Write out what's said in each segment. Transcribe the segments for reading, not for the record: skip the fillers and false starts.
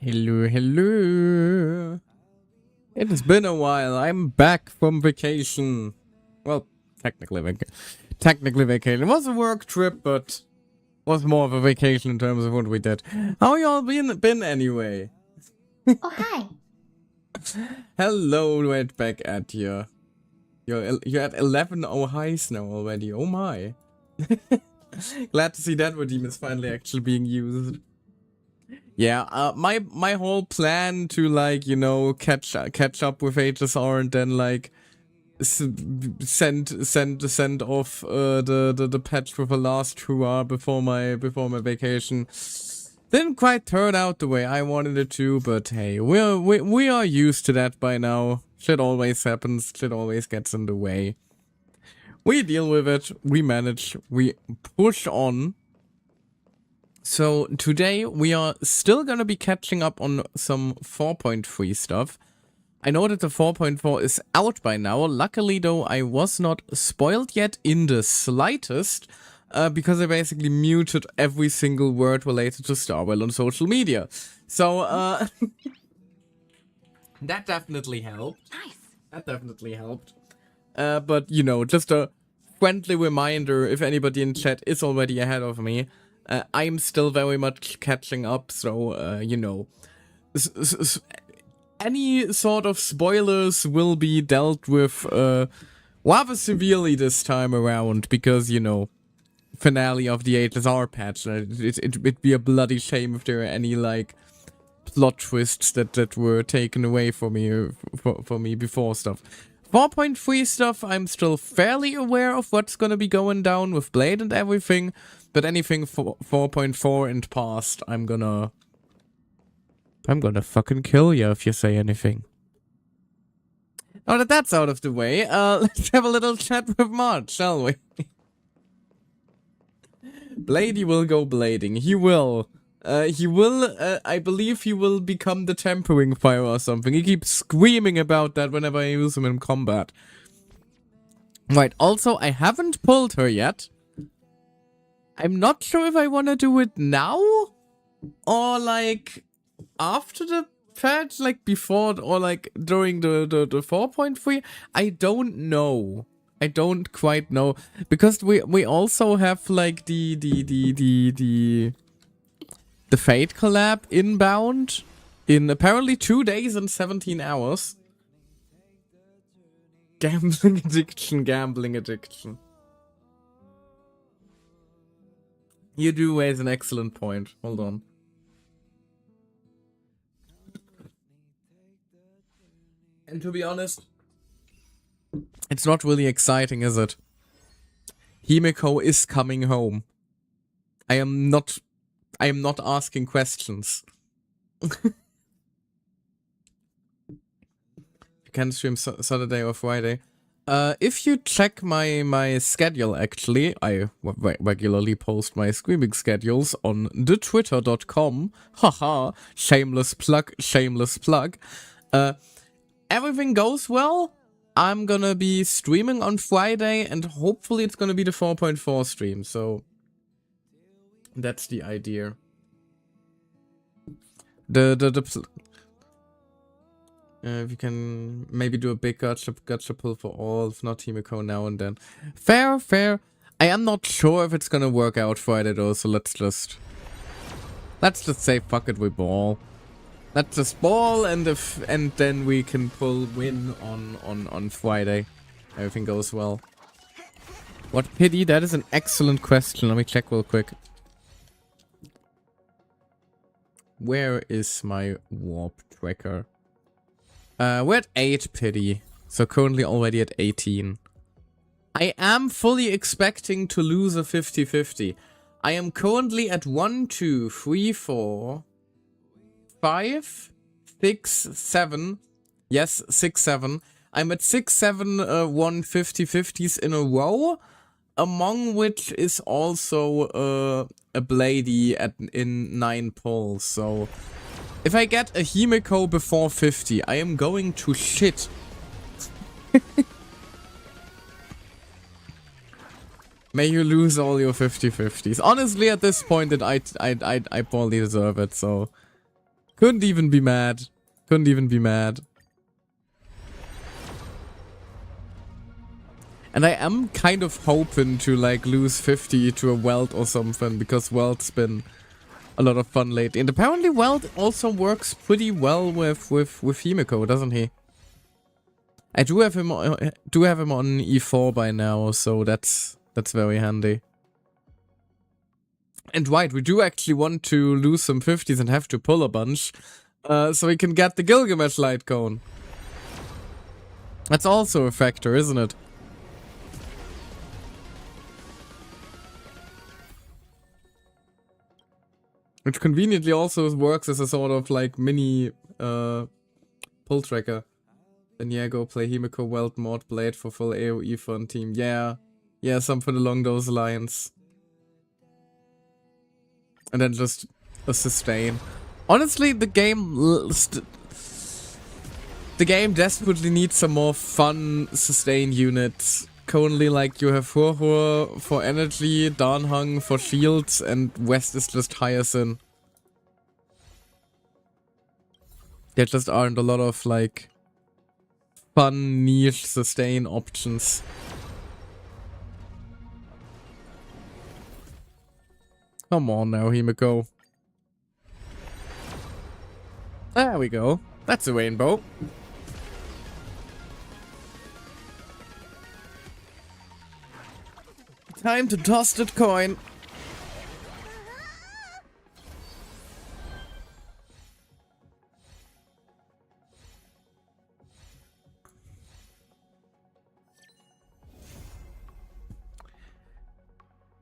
Hello, hello. It has been a while. I'm back from vacation. Well, technically vacation. It was a work trip, but was more of a vacation in terms of what we did. How y'all been anyway? Oh, hi. Hello, right back at you. You're at 11 highs now already. Oh my. Glad to see that redeem is finally actually being used. Yeah, my whole plan to, like, you know, catch up with HSR and then, like, send off the patch with a last hurrah before my vacation didn't quite turn out the way I wanted it to, but hey, we are used to that by now. Shit always happens, shit always gets in the way. We deal with it, we manage, we push on. So today we are still gonna be catching up on some 4.3 stuff. I know that the 4.4 is out by now. Luckily though, I was not spoiled yet in the slightest, because I basically muted every single word related to Starwell on social media. So that definitely helped. Nice. That definitely helped. But you know, just a friendly reminder, if anybody in chat is already ahead of me, I'm still very much catching up, so, you know, any sort of spoilers will be dealt with rather severely this time around, because, you know, finale of the HSR patch, it'd be a bloody shame if there are any, like, plot twists that were taken away from me, for me before stuff. 4.3 stuff, I'm still fairly aware of what's gonna be going down with Blade and everything, but anything 4.4 and past, I'm gonna fucking kill you if you say anything. Now that that's out of the way, let's have a little chat with March, shall we? Bladie will go blading. He will, I believe he will become the tempering fire or something. He keeps screaming about that whenever I use him in combat. Right, also, I haven't pulled her yet. I'm not sure if I want to do it now, or, like, after the patch, like, before, or, like, during the 4.3. I don't know. I don't quite know, because we also have, like, the Fate collab inbound in apparently 2 days and 17 hours. Gambling addiction. You do raise an excellent point. Hold on. And to be honest, it's not really exciting, is it? Himeko is coming home. I am not asking questions. You can stream Saturday or Friday. If you check my schedule, actually, I regularly post my streaming schedules on thetwitter.com. Haha, shameless plug. Everything goes well, I'm gonna be streaming on Friday, and hopefully it's gonna be the 4.4 stream, so that's the idea. If you can maybe do a big gacha pull for all, if not Himeko now and then. Fair. I am not sure if it's gonna work out Friday though, so let's just say fuck it, we ball. Let's just ball, and then we can pull win on Friday. Everything goes well. What pity? That is an excellent question. Let me check real quick. Where is my warp tracker? We're at 8 pity, so currently already at 18. I am fully expecting to lose a 50-50. I am currently at 1, 2, 3, 4, 5, 6, 7. Yes, 6, 7. I'm at 6, 7, 1 50-50s in a row, among which is also a Bladie in 9 pulls. So if I get a Himeko before 50, I am going to shit. May you lose all your 50-50s. Honestly, at this point, I probably deserve it, so Couldn't even be mad. Couldn't even be mad. And I am kind of hoping to like lose 50 to a Welt or something, because Welt's been a lot of fun lately. And apparently Welt also works pretty well with Himiko, doesn't he? I do have him on E4 by now, so that's very handy. And right, we do actually want to lose some 50s and have to pull a bunch, so we can get the Gilgamesh light cone. That's also a factor, isn't it? Which conveniently also works as a sort of like mini pull tracker. Then yeah, go play Himiko, Welt, Mod, Blade for full AoE fun team. Yeah, something along those lines. And then just a sustain. Honestly, the game desperately needs some more fun sustain units. Currently, like, you have Hurhur for energy, Darnhung for shields, and West is just Hyacinth. There just aren't a lot of, like, fun niche sustain options. Come on now, Himiko. There we go. That's a rainbow. Time to toss that coin.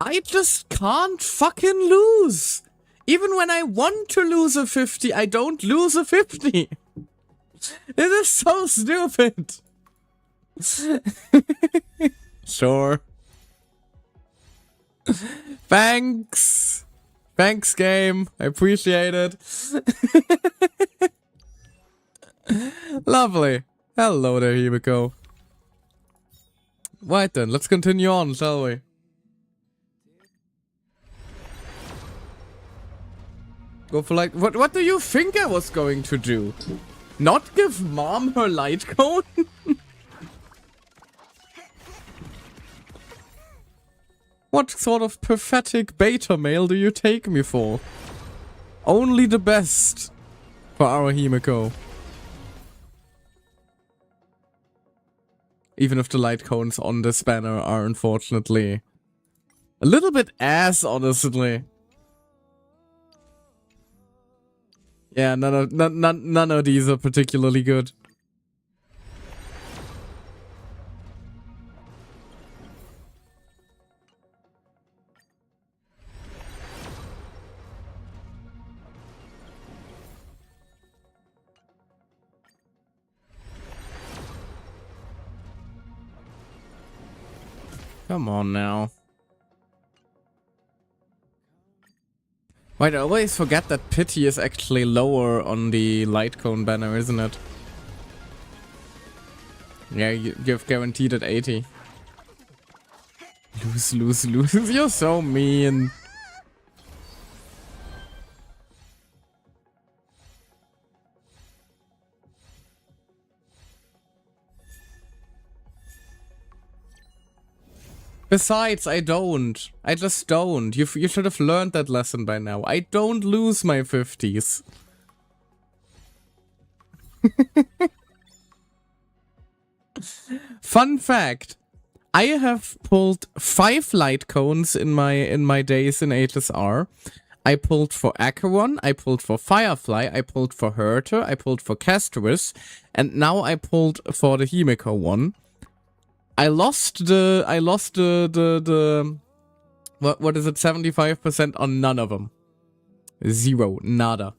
I just can't fucking lose. Even when I want to lose a 50, I don't lose a 50. It is so stupid. Sure. Thanks. Thanks, game. I appreciate it. Lovely. Hello there, Himiko. Right then, let's continue on, shall we? Go for like... What do you think I was going to do? Not give Mom her light cone? What sort of pathetic beta male do you take me for? Only the best for our Himiko. Even if the light cones on this banner are unfortunately a little bit ass, honestly. Yeah, none of these are particularly good. Come on now. Wait, I always forget that pity is actually lower on the light cone banner, isn't it? Yeah, you've guaranteed at 80. Lose. You're so mean. Besides, I don't. I just don't. You should have learned that lesson by now. I don't lose my 50s. Fun fact. I have pulled 5 light cones in my days in HSR. I pulled for Acheron, I pulled for Firefly, I pulled for Herter, I pulled for Castorus, and now I pulled for the Himiko one. I lost the what is it, 75% on none of them. Zero, nada.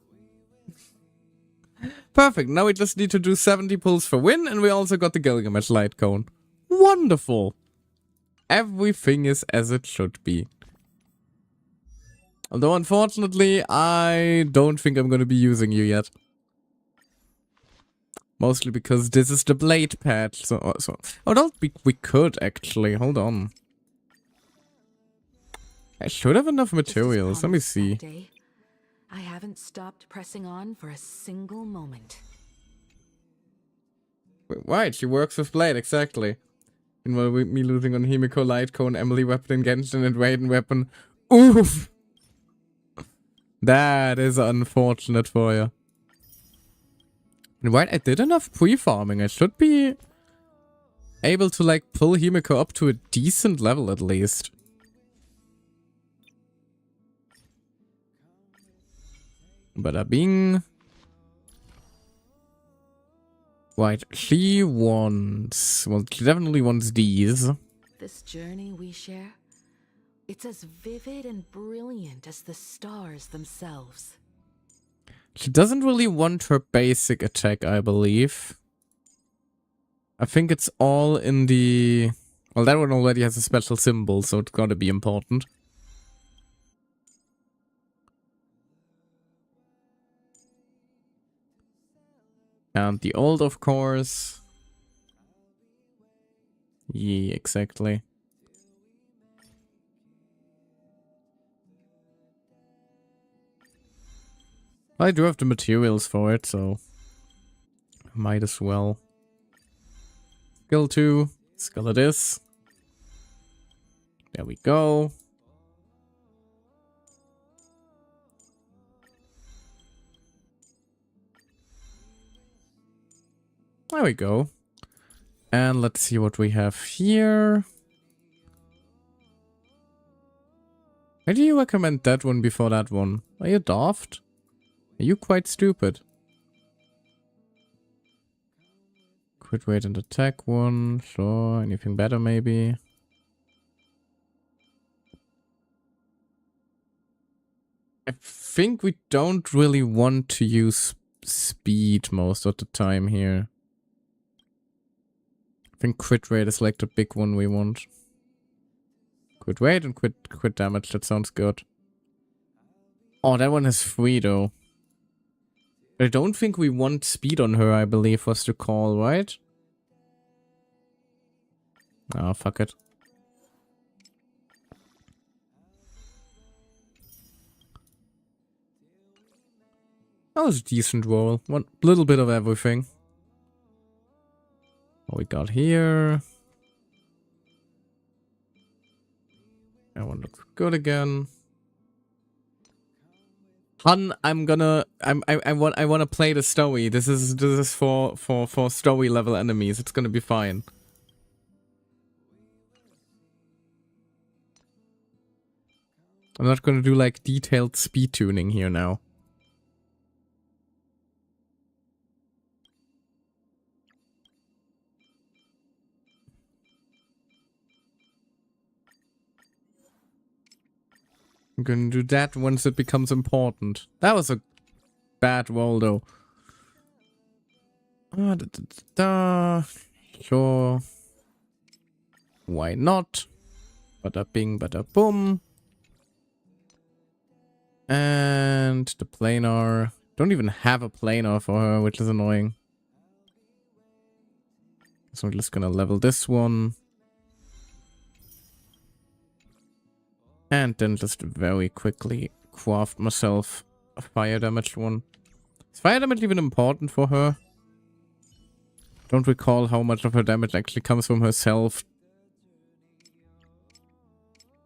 Perfect, now we just need to do 70 pulls for win, and we also got the Gilgamesh light cone. Wonderful. Everything is as it should be. Although unfortunately, I don't think I'm gonna be using you yet. Mostly because this is the blade patch, so we could actually, hold on. I should have enough materials, let me see. I haven't stopped pressing on for a single moment. Right, she works with Blade, exactly. Meanwhile, me losing on Himiko, Light Cone, Emily weapon, and Genshin, and Raiden weapon. Oof! That is unfortunate for you. And right, I did enough pre-farming. I should be able to, like, pull Himiko up to a decent level at least. Bada bing. Right, she wants... Well, she definitely wants these. This journey we share, it's as vivid and brilliant as the stars themselves. She doesn't really want her basic attack, I believe. I think it's all in the... Well, that one already has a special symbol, so it's gotta be important. And the old, of course. Yeah, exactly. I do have the materials for it, so... Might as well. Skill 2. Skill it is. There we go. There we go. And let's see what we have here. Why do you recommend that one before that one? Are you daft? Are you quite stupid? Quit rate and attack one. Sure. Anything better maybe? I think we don't really want to use speed most of the time here. I think crit rate is like the big one we want. Crit rate and crit damage, that sounds good. Oh, that one has 3 though. I don't think we want speed on her, I believe, was the call, right? Oh, fuck it. That was a decent roll. One little bit of everything. What we got here. That one looks good again. Hun, I wanna play the story. This is for story level enemies. It's gonna be fine. I'm not gonna do like detailed speed tuning here now. I'm gonna do that once it becomes important. That was a bad roll though. Sure. Why not? Bada bing, bada boom. And the planar. Don't even have a planar for her, which is annoying. So I'm just gonna level this one. And then just very quickly craft myself a fire damage one. Is fire damage even important for her? Don't recall how much of her damage actually comes from herself.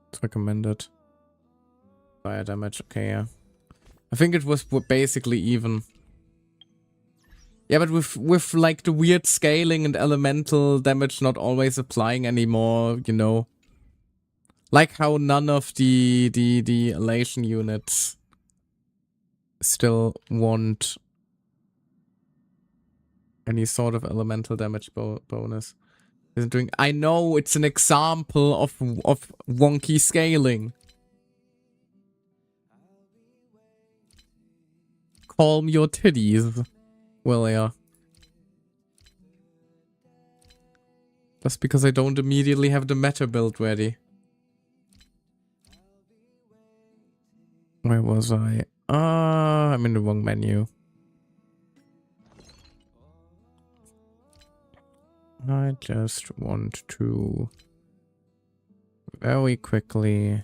It's recommended. Fire damage, okay, yeah. I think it was basically even. Yeah, but with like the weird scaling and elemental damage not always applying anymore, you know. Like how none of the elation units still want any sort of elemental damage bonus. Isn't doing. I know it's an example of wonky scaling. Calm your titties. Well, yeah. Just because I don't immediately have the meta build ready. Where was I? I'm in the wrong menu. I just want to very quickly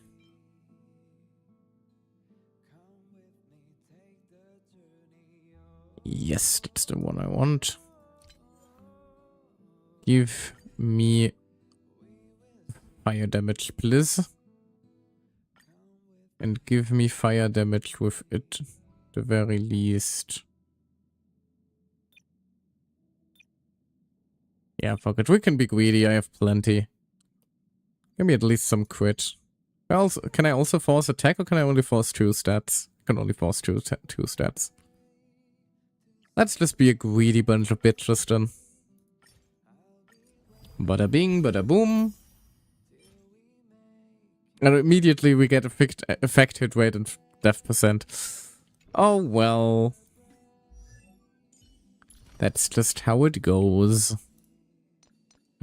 Yes, that's the one I want. Give me fire damage, please. And give me fire damage with it, the very least. Yeah, fuck it. We can be greedy. I have plenty. Give me at least some crit. Can I also force attack, or can I only force 2 stats? I can only force two stats. Let's just be a greedy bunch of bitches then. Bada bing, bada boom. And immediately we get effect hit rate and death percent. Oh well. That's just how it goes.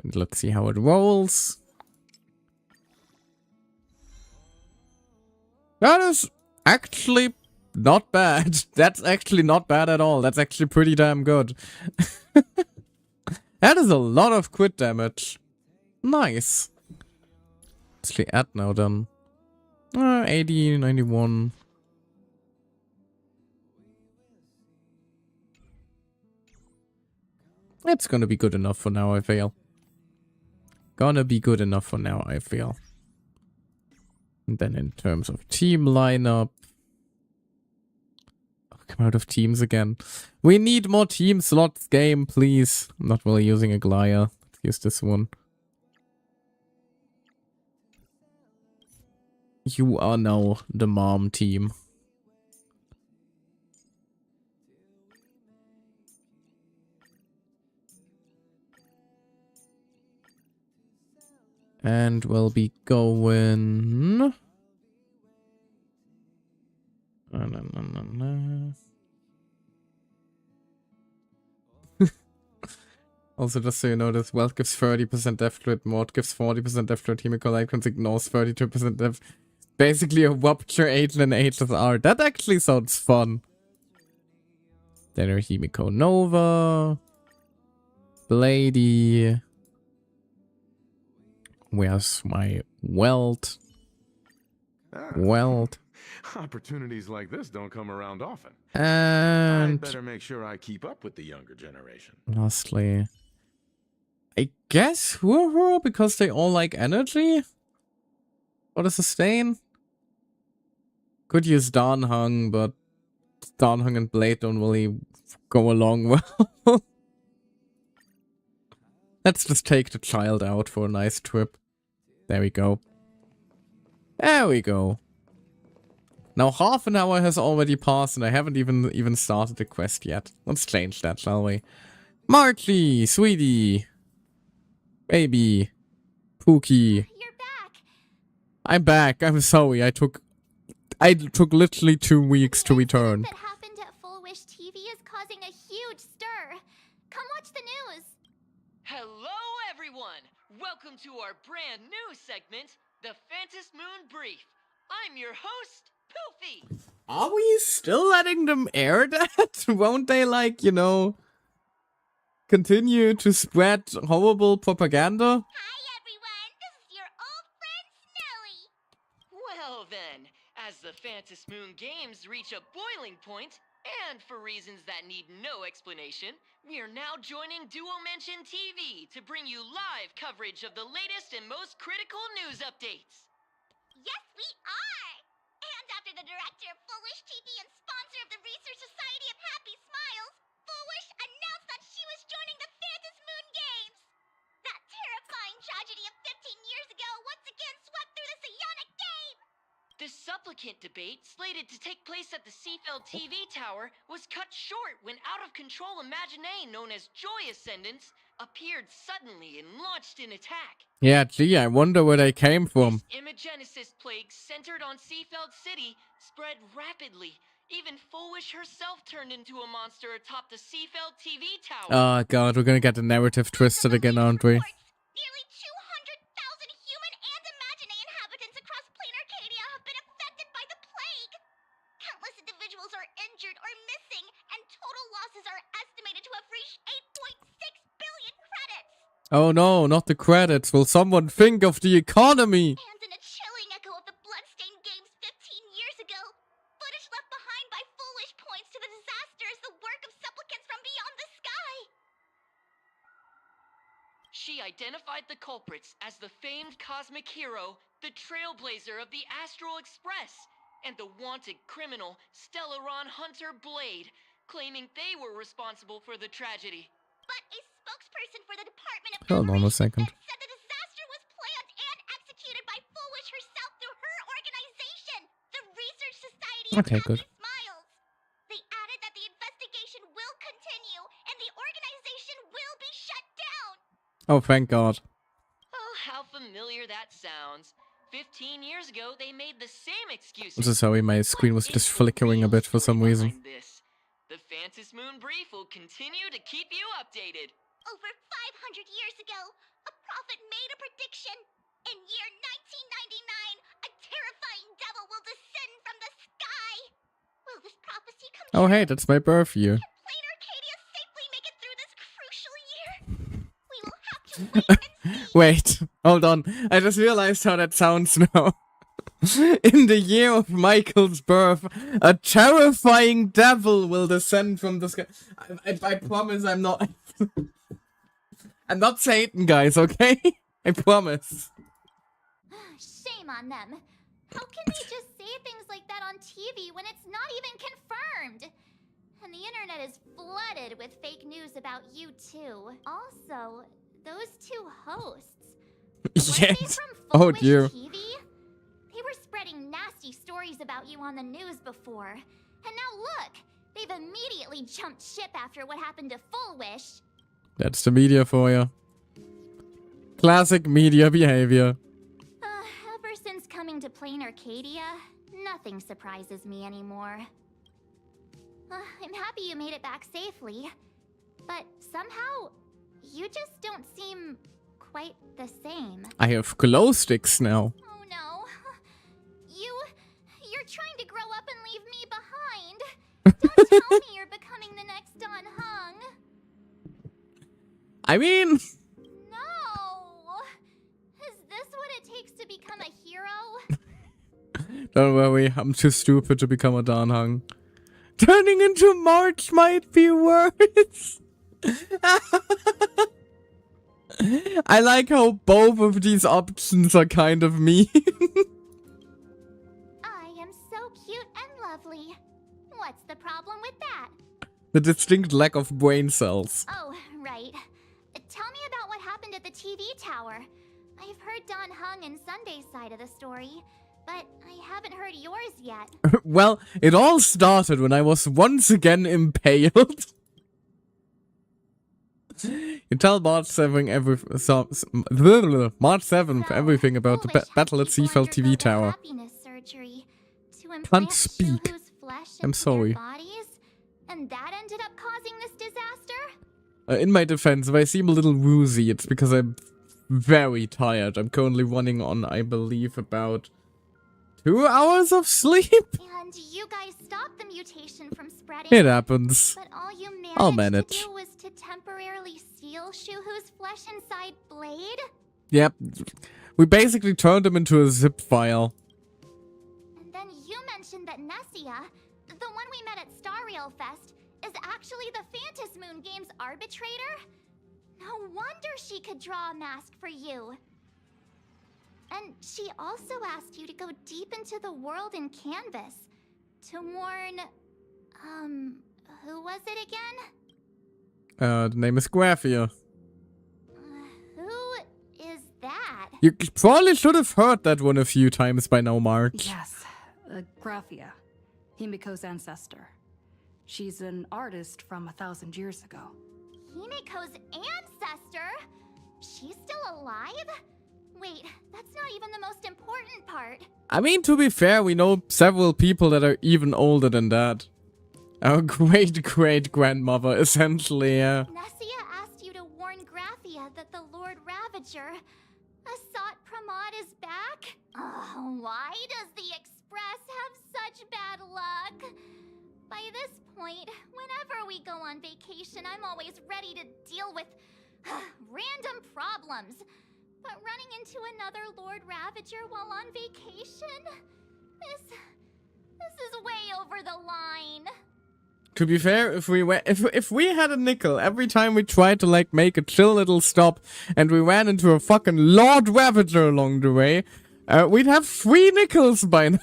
And let's see how it rolls. That is actually not bad. That's actually not bad at all. That's actually pretty damn good. That is a lot of crit damage. Nice. Actually add now then. 80, 91. It's gonna be good enough for now, I feel. Gonna be good enough for now, I feel. And then in terms of team lineup. Oh, come out of teams again. We need more team slots game, please. I'm not really using a Glaya. Let's use this one. You are now the mom team. And we'll be going... Also, just so you know, this wealth gives 30% death crit, mod gives 40% death crit, Himiko Icons ignores 32% death. Basically a Rupture Agent and HSR. That actually sounds fun. Then there's Himiko Nova. Bladie. Where's my wealth? Wealth. Opportunities like this don't come around often. And I'd better make sure I keep up with the younger generation. lastly, I guess Huru, because they all like energy? Or the sustain? Could use Danhung, but Danhung and Blade don't really go along well. Let's just take the child out for a nice trip. There we go. There we go. Now half an hour has already passed and I haven't even started the quest yet. Let's change that, shall we? Marchie, sweetie, baby, Pookie. You're back. I'm back. I'm sorry. I took literally 2 weeks to return. That happened at Full Wish TV is causing a huge stir. Come watch the news. Hello, everyone! Welcome to our brand new segment, the Phantom Moon Brief. I'm your host, Poofy. Are we still letting them air that? Won't they, like, you know, continue to spread horrible propaganda? Hi, everyone. This is your old friend, Snowy. Well then, as the Phantom Moon games reach a boiling point, and for reasons that need no explanation, we are now joining Duo Mention TV to bring you live coverage of the latest and most critical news updates. Yes, we are. And after the director of Full Wish TV and sponsor of the Research Society of Happy Smiles, Full Wish announced that she was joining the Phantom Moon Games. That terrifying tragedy of 15 years ago once again swept through the psionic game. The supplicant debate, slated to take place at the Seafeld TV tower, was cut short when out-of-control Imaginee known as Joy Ascendants appeared suddenly and launched an attack. Yeah, gee, I wonder where they came from. This Imagenesis plague centered on Seafeld City spread rapidly. Even Foolish herself turned into a monster atop the Seafeld TV tower. Oh god, we're gonna get the narrative twisted again, aren't we? Nearly 200,000 human and Imaginee inhabitants across plain Arcadia have been affected by the plague. Countless individuals are injured or missing, and total losses are estimated to have reached 8.6 billion credits. Oh no, not the credits. Will someone think of the economy? And in a chilling echo of the Bloodstained Games 15 years ago, footage left behind by Foolish points to the disaster as the work of She identified the culprits as the famed cosmic hero, the trailblazer of the Astral Express, and the wanted criminal, Stellaron Hunter Blade, claiming they were responsible for the tragedy. But a spokesperson for the Department of Hold on a second. Operations said the disaster was planned and executed by Foolish herself through her organization, the Research Society of Okay, Happy good. Smiles. They added that the investigation will continue and the organization will be shut down. Oh, thank God. Oh, how familiar that sounds. 15 years ago, they made the same excuses. I'm so sorry, my screen was What just is the flickering a real bit for some story reason. behind this? The Phantom Moon Brief will continue to keep you updated. Over 500 years ago, a prophet made a prediction. In year 1999, a terrifying devil will descend from the sky. Will this prophecy come Oh, true? hey, that's my birth year. Can Plain Arcadia safely make it through this crucial year? We will have to wait and see. Wait, hold on. I just realized how that sounds now. In the year of Michael's birth, a terrifying devil will descend from the sky. I promise I'm not... I'm not Satan, guys, okay? I promise. Shame on them. How can they just say things like that on TV when it's not even confirmed? And the internet is flooded with fake news about you too. Also, those two hosts. Weren't they Yes. from Oh, Foolish dear. TV? They were spreading nasty stories about you on the news before. And now look, they've immediately jumped ship after what happened to Foolish. That's the media for you. Classic media behavior. Ever since coming to Plain Arcadia, nothing surprises me anymore. I'm happy you made it back safely, but somehow, you just don't seem quite the same. I have glow sticks now. Oh no. You're trying to grow up and leave me behind. Don't tell me you're becoming the next Don Hung. I mean... No. Is this what it takes to become a hero? Don't worry, I'm too stupid to become a Dan Hung. Turning into March might be worse. I like how both of these options are kind of mean. I am so cute and lovely. What's the problem with that? The distinct lack of brain cells. Oh, right. Tell me about what happened at the TV tower. I've heard Don Hung and Sunday's side of the story, but I haven't heard yours yet. Well, it all started when I was once again impaled. You tell March 7 March 7th everything about the Foolish battle at had people Seafeld TV undergo the tower. happiness surgery to Can't implant speak. Shuhu's flesh I'm into sorry. their bodies, and that ended up causing this disaster? In my defense, if I seem a little woozy, it's because I'm very tired. I'm currently running on, I believe, about 2 hours of sleep. And you guys stopped the mutation from spreading. It happens. But all you I'll managed manage. to do was to temporarily seal Shuhu's flesh inside Blade? Yep. We basically turned him into a zip file. And then you mentioned that Nessia, the one we met at Starreal Fest, is actually the Phantom Moon Games arbitrator? No wonder she could draw a mask for you. And she also asked you to go deep into the world in Canvas to warn, who was it again? The name is Graphia. Who is that? You probably should have heard that one a few times by now, March. Yes, Graphia, Himiko's ancestor. She's an artist from 1,000 years ago. Himiko's ancestor? She's still alive? Wait, that's not even the most important part. I mean, to be fair, we know several people that are even older than that. Our great-great-grandmother, essentially, yeah. Nessia asked you to warn Graphia that the Lord Ravager, Asat Pramod, is back? Why does the Express have such bad luck? By this point, whenever we go on vacation, I'm always ready to deal with random problems. But running into another Lord Ravager while on vacation? This is way over the line. To be fair, if we had a nickel every time we tried to like make a chill little stop and we ran into a fucking Lord Ravager along the way, we'd have 3 nickels by now.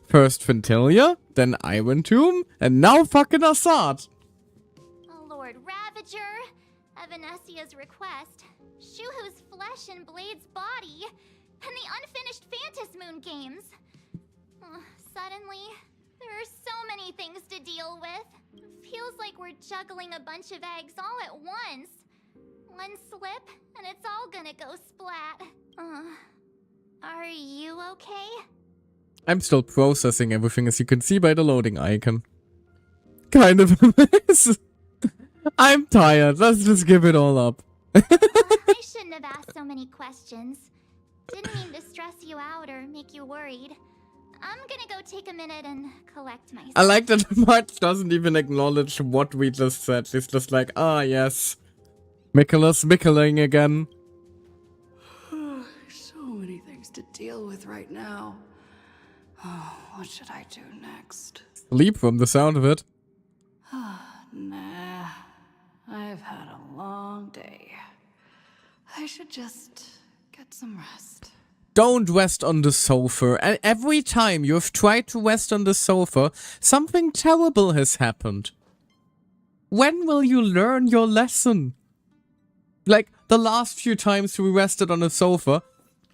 First Fintilia, then Iron Tomb, and now fucking Assad. Oh, Lord Ravager, at Venesia's request, Shuhu's flesh and Blade's body, and the unfinished Phantas Moon games. Suddenly, there are so many things to deal with. Feels like we're juggling a bunch of eggs all at once. One slip, and it's all gonna go splat. Are you okay? I'm still processing everything, as you can see by the loading icon. Kind of a mess. I'm tired. Let's just give it all up. I shouldn't have asked so many questions. Didn't mean to stress you out or make you worried. I'm gonna go take a minute and collect myself. I like that March doesn't even acknowledge what we just said. She's just like, ah, yes. Nicholas Mickling again. So many things to deal with right now. Oh, what should I do next? Sleep from the sound of it. Nah, I've had a long day. I should just get some rest. Don't rest on the sofa. And every time you've tried to rest on the sofa, something terrible has happened. When will you learn your lesson? Like, the last few times we rested on a sofa,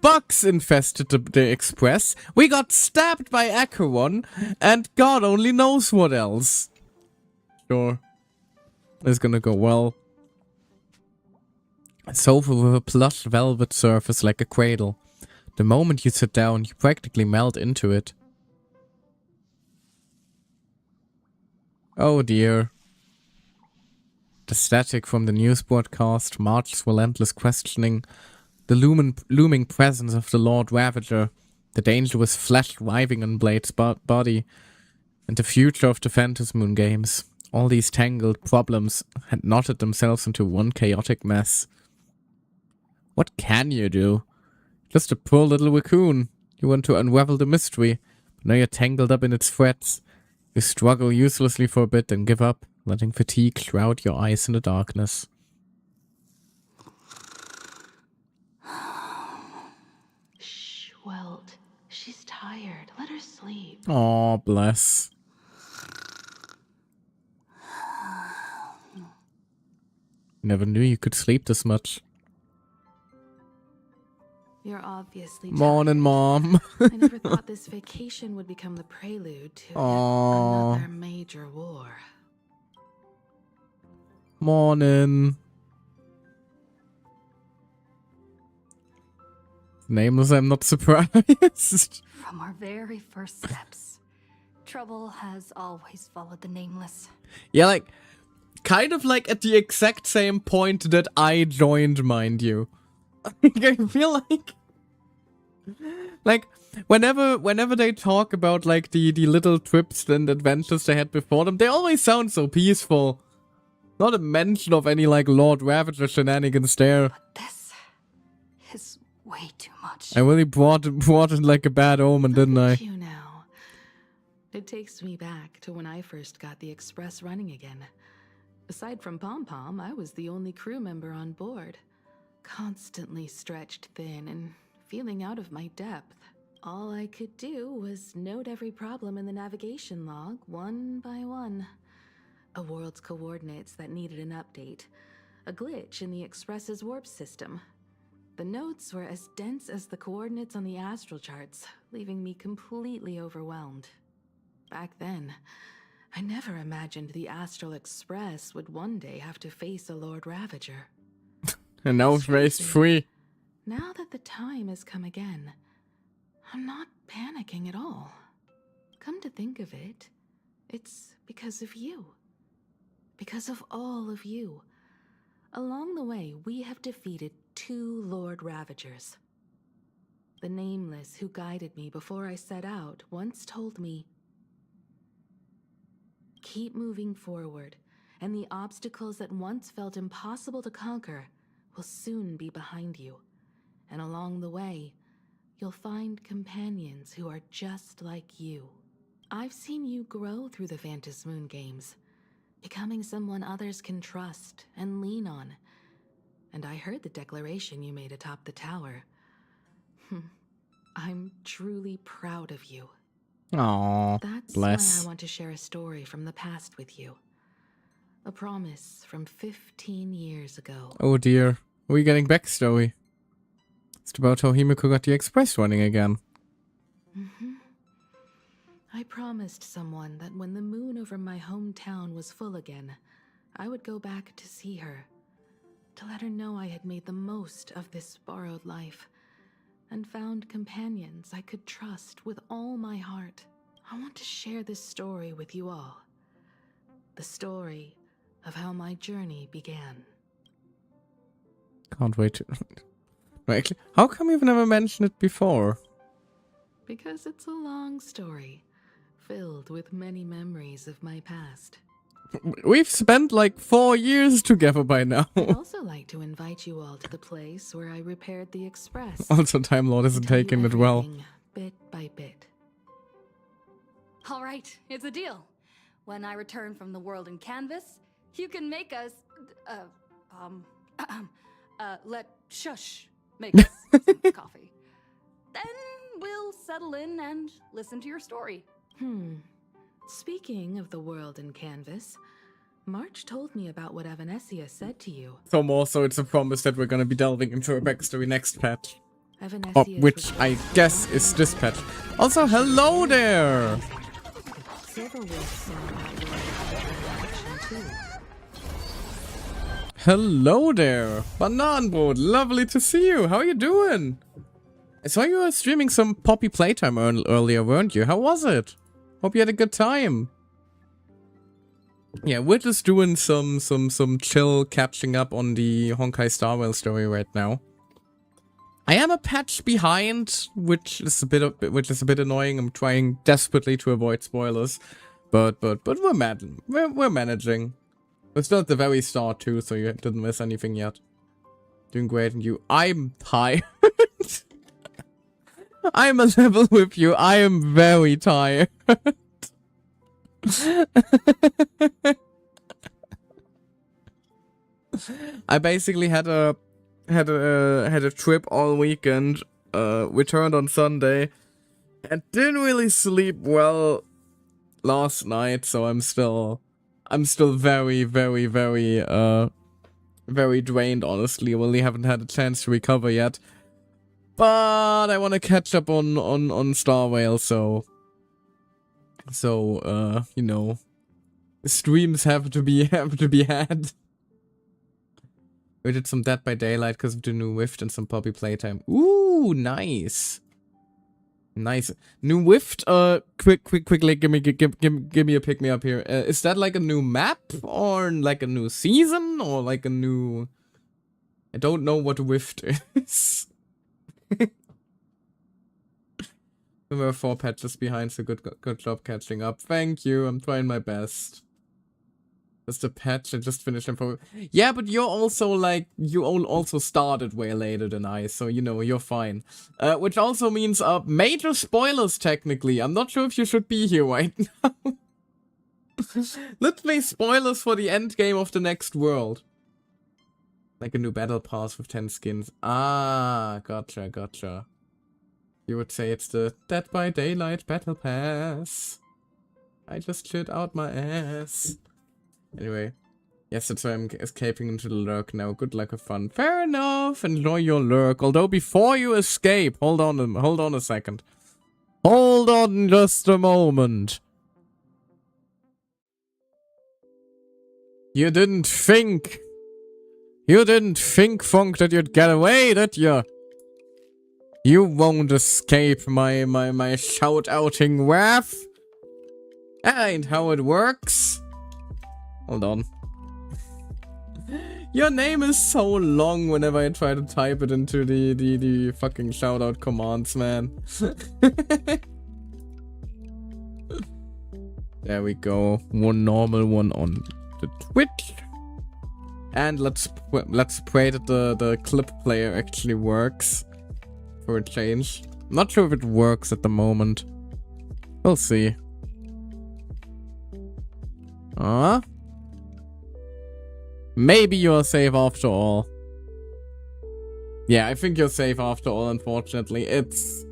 bugs infested the Express, we got stabbed by Acheron, and God only knows what else. Sure. It's gonna go well. A sofa with a plush velvet surface like a cradle. The moment you sit down, you practically melt into it. Oh dear. The static from the news broadcast, March's relentless questioning, the looming presence of the Lord Ravager, the dangerous flesh writhing on Blade's body, and the future of the Phantas Moon games. All these tangled problems had knotted themselves into one chaotic mess. What can you do? Just a poor little raccoon. You want to unravel the mystery, but now you're tangled up in its threads. You struggle uselessly for a bit and give up, letting fatigue shroud your eyes in the darkness. Shh, Welt. She's tired. Let her sleep. Aw, bless. Never knew you could sleep this much. You're obviously Morning, tired. Mom. I never thought this vacation would become the prelude to Aww. another major war. Morning. Nameless, I'm not surprised. From our very first steps, trouble has always followed the Nameless. Yeah, like, kind of like at the exact same point that I joined, mind you. I feel like whenever they talk about like the little trips and adventures they had before them, they always sound so peaceful. Not a mention of any like Lord Ravager shenanigans there. But this is way too much. I really brought in like a bad omen, didn't I? Look at you now. It takes me back to when I first got the Express running again. Aside from Pom Pom, I was the only crew member on board. Constantly stretched thin and feeling out of my depth. All I could do was note every problem in the navigation log, one by one. A world's coordinates that needed an update. A glitch in the Express's warp system. The notes were as dense as the coordinates on the astral charts, leaving me completely overwhelmed. Back then, I never imagined the Astral Express would one day have to face a Lord Ravager. And now it's raised free. Now that the time has come again, I'm not panicking at all. Come to think of it, it's because of you. Because of all of you. Along the way, we have defeated 2 Lord Ravagers. The Nameless who guided me before I set out once told me, keep moving forward, and the obstacles that once felt impossible to conquer will soon be behind you. And along the way, you'll find companions who are just like you. I've seen you grow through the Fantasy Moon games, becoming someone others can trust and lean on. And I heard the declaration you made atop the tower. I'm truly proud of you. Aww, That's bless. why I want to share a story from the past with you. A promise from 15 years ago. Oh dear. We're getting backstory. It's about how Himiko got the express running again. I promised someone that when the moon over my hometown was full again, I would go back to see her, to let her know I had made the most of this borrowed life, and found companions I could trust with all my heart. I want to share this story with you all. The story of how my journey began. Can't wait to... Wait, how come you've never mentioned it before? Because it's a long story, filled with many memories of my past. We've spent like 4 years together by now. I'd also like to invite you all to the place where I repaired the Express. Also, Time Lord isn't and tell you taking it well. everything, bit by bit. All right, it's a deal. When I return from the world in canvas, you can make us, let Shush make us some coffee. Then we'll settle in and listen to your story. Speaking of the world in canvas, March told me about what Evanessia said to you. So more so it's a promise that we're gonna be delving into her backstory next patch. Evanessia's Which I guess is this patch. Also, hello there! Silverwolf said about your action too. Hello there! Bananenbrot, lovely to see you! How are you doing? I saw you were streaming some Poppy Playtime earlier, weren't you? How was it? Hope you had a good time. Yeah, we're just doing some chill catching up on the Honkai Star Rail story right now. I am a patch behind, which is a bit annoying. I'm trying desperately to avoid spoilers, but we're managing. We're still at the very start too, so you didn't miss anything yet. Doing great, and you? I'm tired. I'm a level with you. I am very tired. I basically had a trip all weekend. Returned on Sunday, and didn't really sleep well last night. So I'm still very drained. Honestly, I really haven't had a chance to recover yet. But I want to catch up on Star Rail, so you know, streams have to be had. We did some Dead by Daylight because of the new Rift and some Poppy Playtime. Ooh, nice. Nice. New Rift, quickly, give me a pick me up here. Is that like a new map or like a new season or like a new... I don't know what Rift is. We were 4 patches behind, so good job catching up. Thank you, I'm trying my best. Just a patch, I just finished them for... Yeah, but you're also like... You all also started way later than I, so you know, you're fine. Which also means, major spoilers technically. I'm not sure if you should be here right now. Literally spoilers for the end game of the next world. Like a new battle pass with 10 skins. Ah, gotcha. You would say it's the Dead by Daylight battle pass. I just shit out my ass. Anyway, yes, that's why I'm escaping into the lurk now. Good luck, have fun. Fair enough. Enjoy your lurk. Although before you escape, hold on a second. Hold on just a moment. You didn't think, Funk, that you'd get away, did you? You won't escape my shout-outing wrath. That ain't how it works. Hold on. Your name is so long whenever I try to type it into the fucking shout-out commands, man. There we go. One normal one on the Twitch. And let's pray that the clip player actually works for a change. I'm not sure if it works at the moment. We'll see. Maybe you're safe after all. Yeah, I think you're safe after all, unfortunately. It's...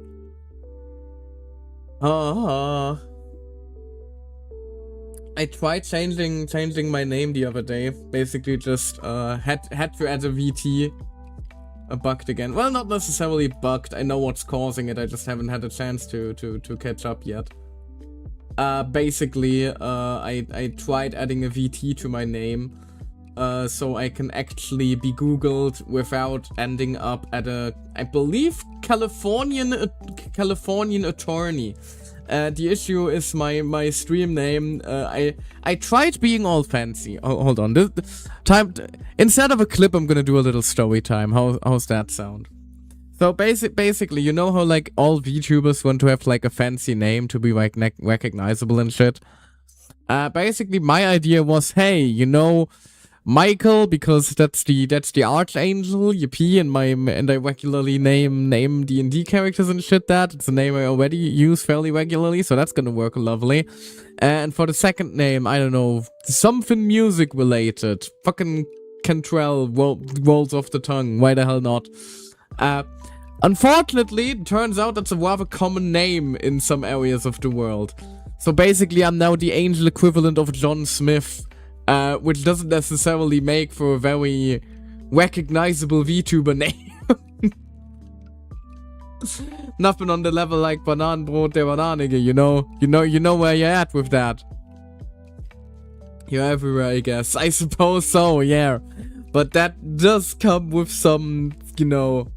I tried changing my name the other day. Basically just had to add a VT. Bugged again. Well, not necessarily bugged. I know what's causing it. I just haven't had a chance to catch up yet. Basically, I tried adding a VT to my name. So I can actually be Googled without ending up at a, I believe, Californian attorney. The issue is my stream name. I tried being all fancy. Oh, hold on. This time, instead of a clip, I'm gonna do a little story time. How's that sound? So basically, you know how like all VTubers want to have like a fancy name to be like recognizable and shit. Basically, my idea was, hey, you know, Michael, because that's the archangel, yippee, and I regularly name D&D characters and shit. It's a name I already use fairly regularly, so that's gonna work lovely. And for the second name, I don't know, something music related. Fucking Cantrell rolls off the tongue. Why the hell not? Unfortunately, it turns out that's a rather common name in some areas of the world. So basically, I'm now the angel equivalent of John Smith. Which doesn't necessarily make for a very recognizable VTuber name. Nothing on the level like Bananenbrot der Bananige, you know where you're at with that. You're everywhere, I guess. I suppose so, yeah. But that does come with some, you know,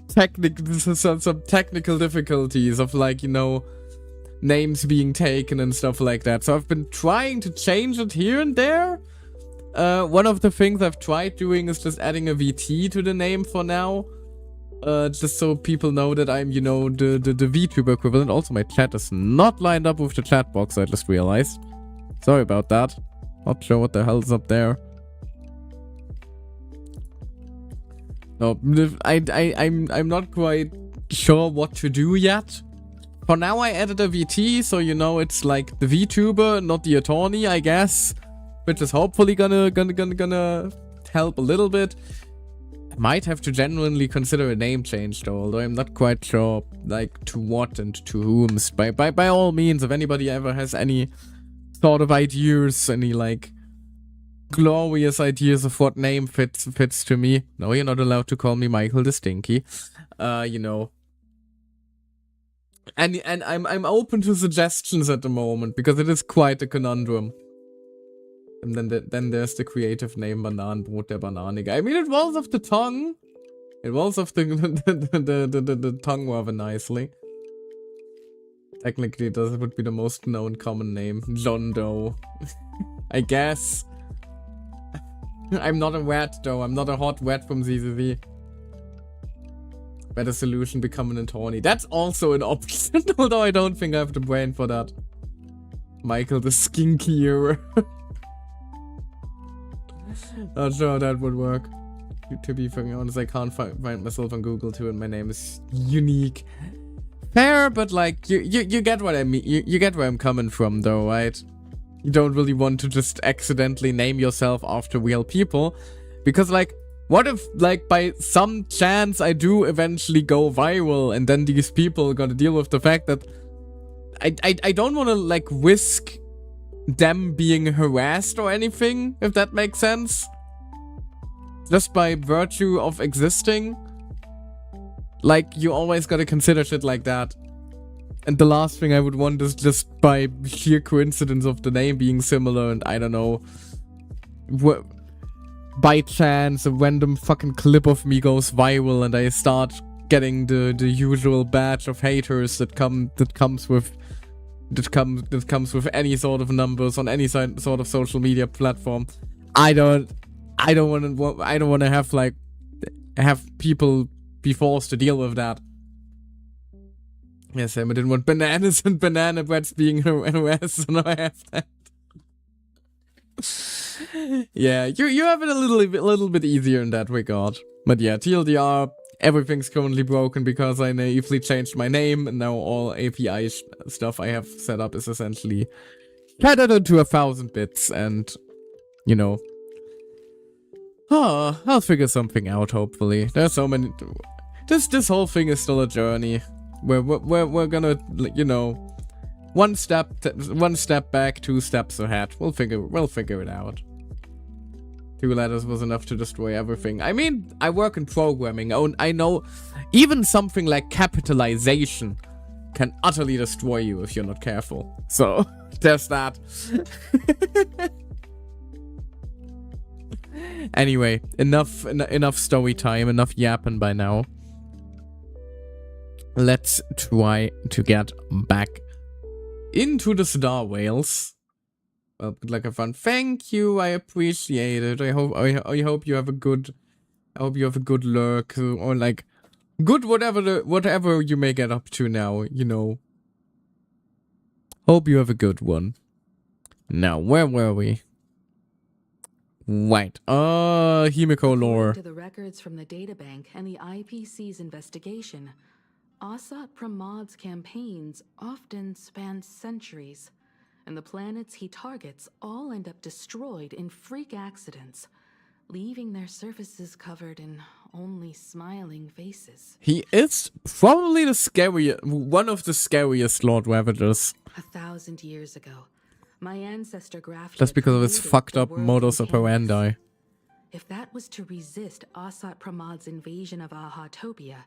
some technical difficulties of like, you know, names being taken and stuff like that. So I've been trying to change it here and there. One of the things I've tried doing is just adding a VT to the name for now. Just so people know that I'm, you know, the VTuber equivalent. Also, my chat is not lined up with the chat box, I just realized. Sorry about that. Not sure what the hell's up there. No, I'm not quite sure what to do yet. For now, I added a VT, so you know it's like the VTuber, not the attorney, I guess, which is hopefully gonna help a little bit. I might have to genuinely consider a name change though, although I'm not quite sure like to what and to whom. By all means, if anybody ever has any sort of ideas, any like glorious ideas of what name fits to me. No, you're not allowed to call me Michael the Stinky. You know. And I'm open to suggestions at the moment because it is quite a conundrum. And then there's the creative name Bananenbrot der Bananige. I mean, it rolls off the tongue. It rolls off the tongue rather nicely. Technically, that would be the most known common name, John Doe. I guess. I'm not a rat though. I'm not a hot rat from ZZZ. Better solution, become an attorney. That's also an option, although I don't think I have the brain for that. Michael the Skinkier. Not sure how that would work. To be very honest, I can't find myself on Google too, and my name is unique. Fair, but like, you get what I mean. You get where I'm coming from though, right? You don't really want to just accidentally name yourself after real people. Because like, what if, like, by some chance I do eventually go viral and then these people gotta deal with the fact that I don't want to, like, risk them being harassed or anything, if that makes sense? Just by virtue of existing? Like, you always gotta consider shit like that. And the last thing I would want is just by sheer coincidence of the name being similar and I don't know... by chance, a random fucking clip of me goes viral and I start getting the usual batch of haters that comes with any sort of numbers on any sort of social media platform. I don't want to have people be forced to deal with that. Yes, I didn't want bananas and banana breads being harassed, so I have that. Yeah, you have it a little bit easier in that regard. But yeah, TLDR, everything's currently broken because I naively changed my name, and now all API stuff I have set up is essentially shattered into 1,000 bits, and, you know, I'll figure something out, hopefully. There's so many... This whole thing is still a journey. We're gonna, you know, one step back, 2 steps ahead. We'll figure it out. 2 letters was enough to destroy everything. I mean, I work in programming. I know even something like capitalization can utterly destroy you if you're not careful. So, there's that. Anyway, enough story time, enough yapping by now. Let's try to get back into the Star Whales. Well, good luck, have fun. Thank you, I appreciate it. I hope you have a good lurk, or like good whatever you may get up to now, you know. Hope you have a good one. Now, where were we? Right. Himiko lore. To the records from the databank and the IPC's investigation, Asat Pramod's campaigns often span centuries, and the planets he targets all end up destroyed in freak accidents, leaving their surfaces covered in only smiling faces. He is probably one of the scariest Lord Ravagers. 1,000 years ago, my ancestor Graphia Just because of his created fucked the up world modus in canvas. operandi. If that was to resist Asat Pramod's invasion of Ahatopia,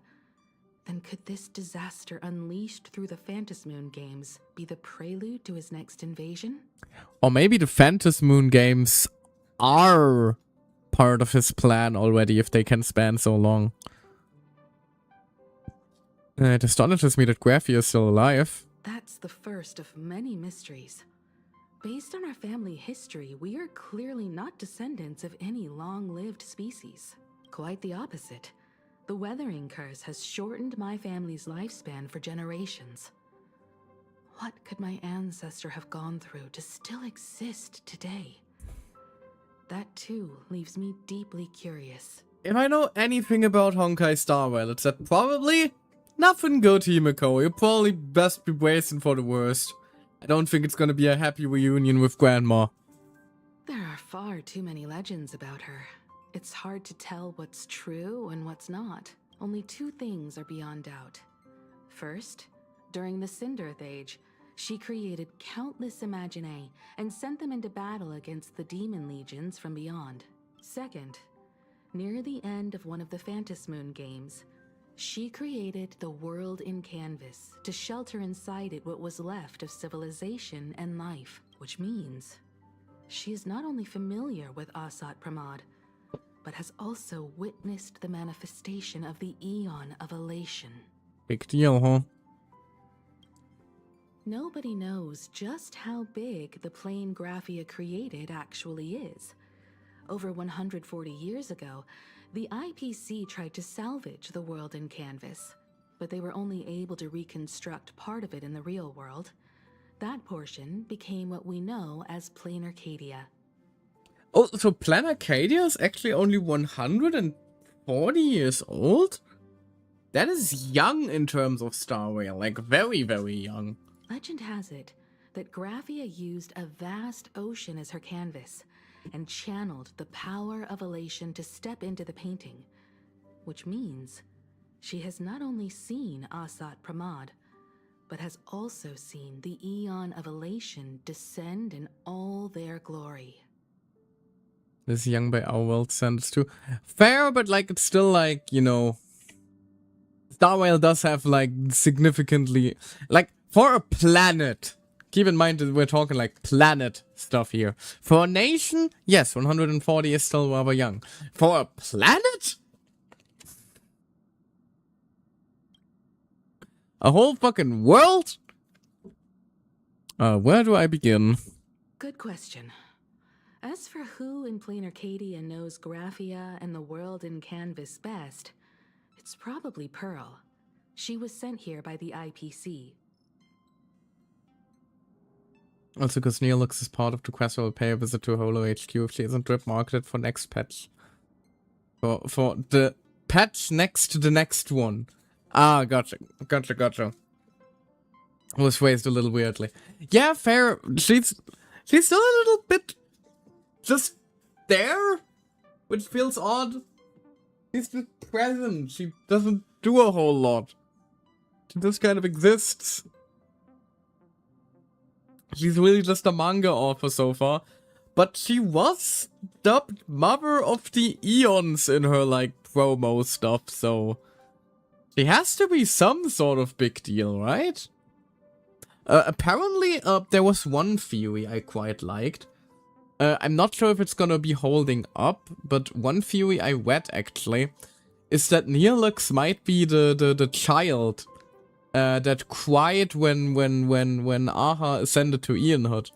then could this disaster unleashed through the Phantasmoon games be the prelude to his next invasion? Or maybe the Phantasmoon games are part of his plan already, if they can span so long. It astonishes me that Graphia is still alive. That's the first of many mysteries. Based on our family history, we are clearly not descendants of any long-lived species. Quite the opposite. The weathering curse has shortened my family's lifespan for generations. What could my ancestor have gone through to still exist today? That too leaves me deeply curious. If I know anything about Honkai Star Rail, it's that probably nothing good, Himiko. You'll probably best be bracing for the worst. I don't think it's gonna be a happy reunion with Grandma. There are far too many legends about her. It's hard to tell what's true and what's not. Only 2 things are beyond doubt. First, during the Cinderth Age, she created countless Imaginae and sent them into battle against the demon legions from beyond. Second, near the end of one of the Phantasmoon games, she created the world in canvas to shelter inside it what was left of civilization and life, which means she is not only familiar with Asat Pramod, but has also witnessed the manifestation of the Eon of Elation. Big deal, huh? Nobody knows just how big the plane Graphia created actually is. Over 140 years ago, the IPC tried to salvage the world in canvas, but they were only able to reconstruct part of it in the real world. That portion became what we know as Plane Arcadia. Oh, so Plan Arcadia is actually only 140 years old? That is young in terms of Star Rail, like very, very young. Legend has it that Graphia used a vast ocean as her canvas and channeled the power of elation to step into the painting, which means she has not only seen Asat Pramod, but has also seen the Eon of Elation descend in all their glory. This young by our world standards too. Fair, but like it's still like, you know, Star Rail does have like significantly, like for a planet. Keep in mind that we're talking like planet stuff here. For a nation, yes, 140 is still rather young. For a planet? A whole fucking world? Where do I begin? Good question. As for who in Plane Arcadia knows Graphia and the world in canvas best, it's probably Pearl. She was sent here by the IPC. Also, because Neolux is part of the quest, will pay a visit to Holo HQ if she isn't drip marketed for next patch. For the patch next to the next one. Ah, gotcha. Was raised a little weirdly. Yeah, fair. She's still a little bit just there, which feels odd. She's just present. She doesn't do a whole lot. She just kind of exists. She's really just a manga author so far. But she was dubbed Mother of the Eons in her, like, promo stuff, so... She has to be some sort of big deal, right? Apparently, there was one theory I quite liked. I'm not sure if it's gonna be holding up, but one theory I read, actually, is that Neolux might be the child that cried when Aha ascended to Eonhood.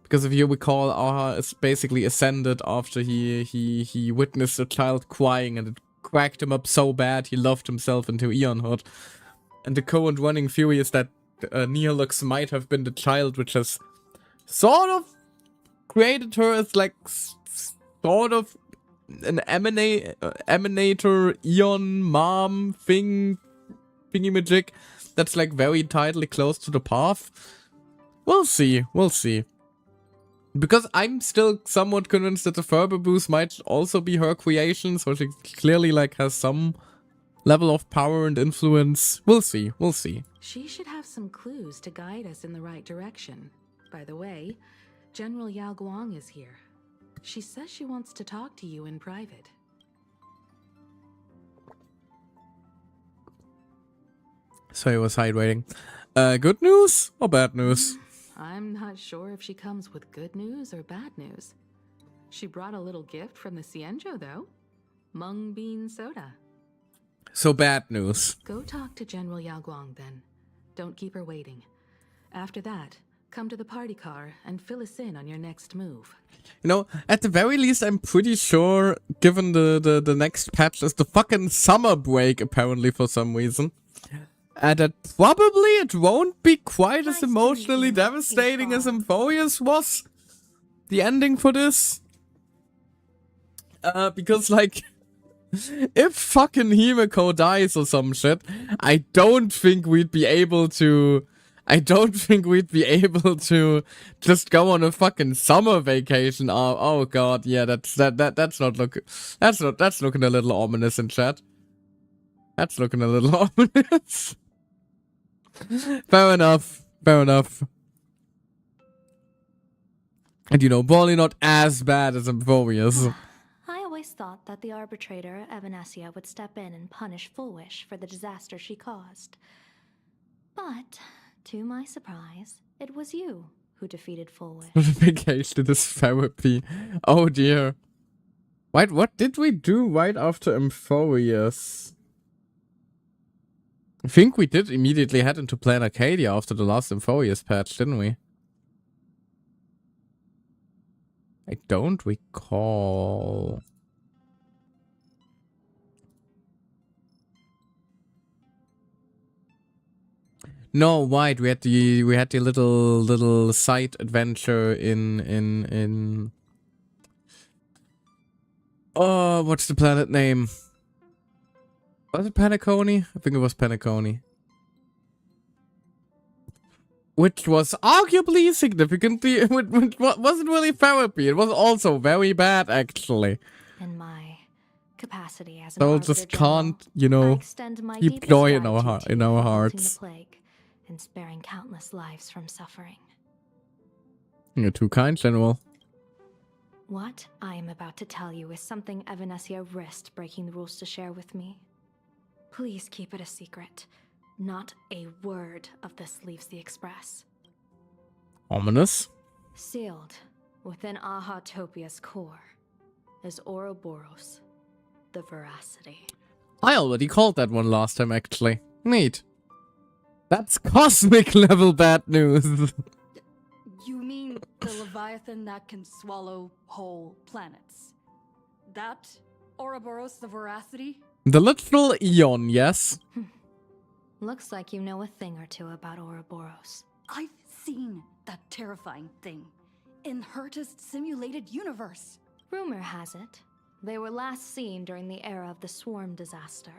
Because if you recall, Aha is basically ascended after he witnessed a child crying, and it cracked him up so bad he loved himself into Eonhood. And the current running theory is that Neolux might have been the child which has sort of created her as like sort of an emanator Eon mom thingy-majig that's like very tightly close to the path. We'll see. Because I'm still somewhat convinced that the Furbaboos might also be her creation, so she clearly like has some level of power and influence. We'll see. She should have some clues to guide us in the right direction. By the way, General Yao Guang is here. She says she wants to talk to you in private. So he was hydrating. Good news or bad news? I'm not sure if she comes with good news or bad news. She brought a little gift from the Cienjo, though. Mung bean soda. So bad news. Go talk to General Yao Guang, then. Don't keep her waiting. After that, come to the party car and fill us in on your next move. You know, at the very least, I'm pretty sure, given the next patch is the fucking summer break, apparently, for some reason. That probably it won't be quite as emotionally devastating as Emphorius was. The ending for this. Because, like, if fucking Himeko dies or some shit, I don't think we'd be able to just go on a fucking summer vacation. Oh god, yeah, that's looking a little ominous in chat. That's looking a little ominous. Fair enough. And you know, probably not as bad as Emphorius. I always thought that the arbitrator, Evanesia, would step in and punish Fullwish for the disaster she caused. But, to my surprise, it was you who defeated Fullwish. Vacation is therapy. Oh dear. Wait, what did we do right after Emphorius? I think we did immediately head into Plan Arcadia after the last Emphorius patch, didn't we? I don't recall. No, right, we had the little side adventure in oh, what's the planet name? Was it Penacony? I think it was Penacony. Which was arguably significantly, which wasn't really therapy. It was also very bad, actually. In my capacity as an So arbiter just general, can't, you know, I extend my keep deepest joy in our gratitude to in you our for halting hearts. the plague and sparing countless lives from suffering. You're too kind, General. What I am about to tell you is something Evanesia risked breaking the rules to share with me. Please keep it a secret. Not a word of this leaves the Express. Ominous. Sealed within Aha-topia's core is Ouroboros, the Veracity. I already called that one last time, actually. Neat. That's cosmic level bad news. You mean the Leviathan that can swallow whole planets? That Ouroboros the Veracity? The literal Eon, yes? Looks like you know a thing or two about Ouroboros. I've seen that terrifying thing in Herta's simulated universe. Rumor has it, they were last seen during the era of the Swarm disaster.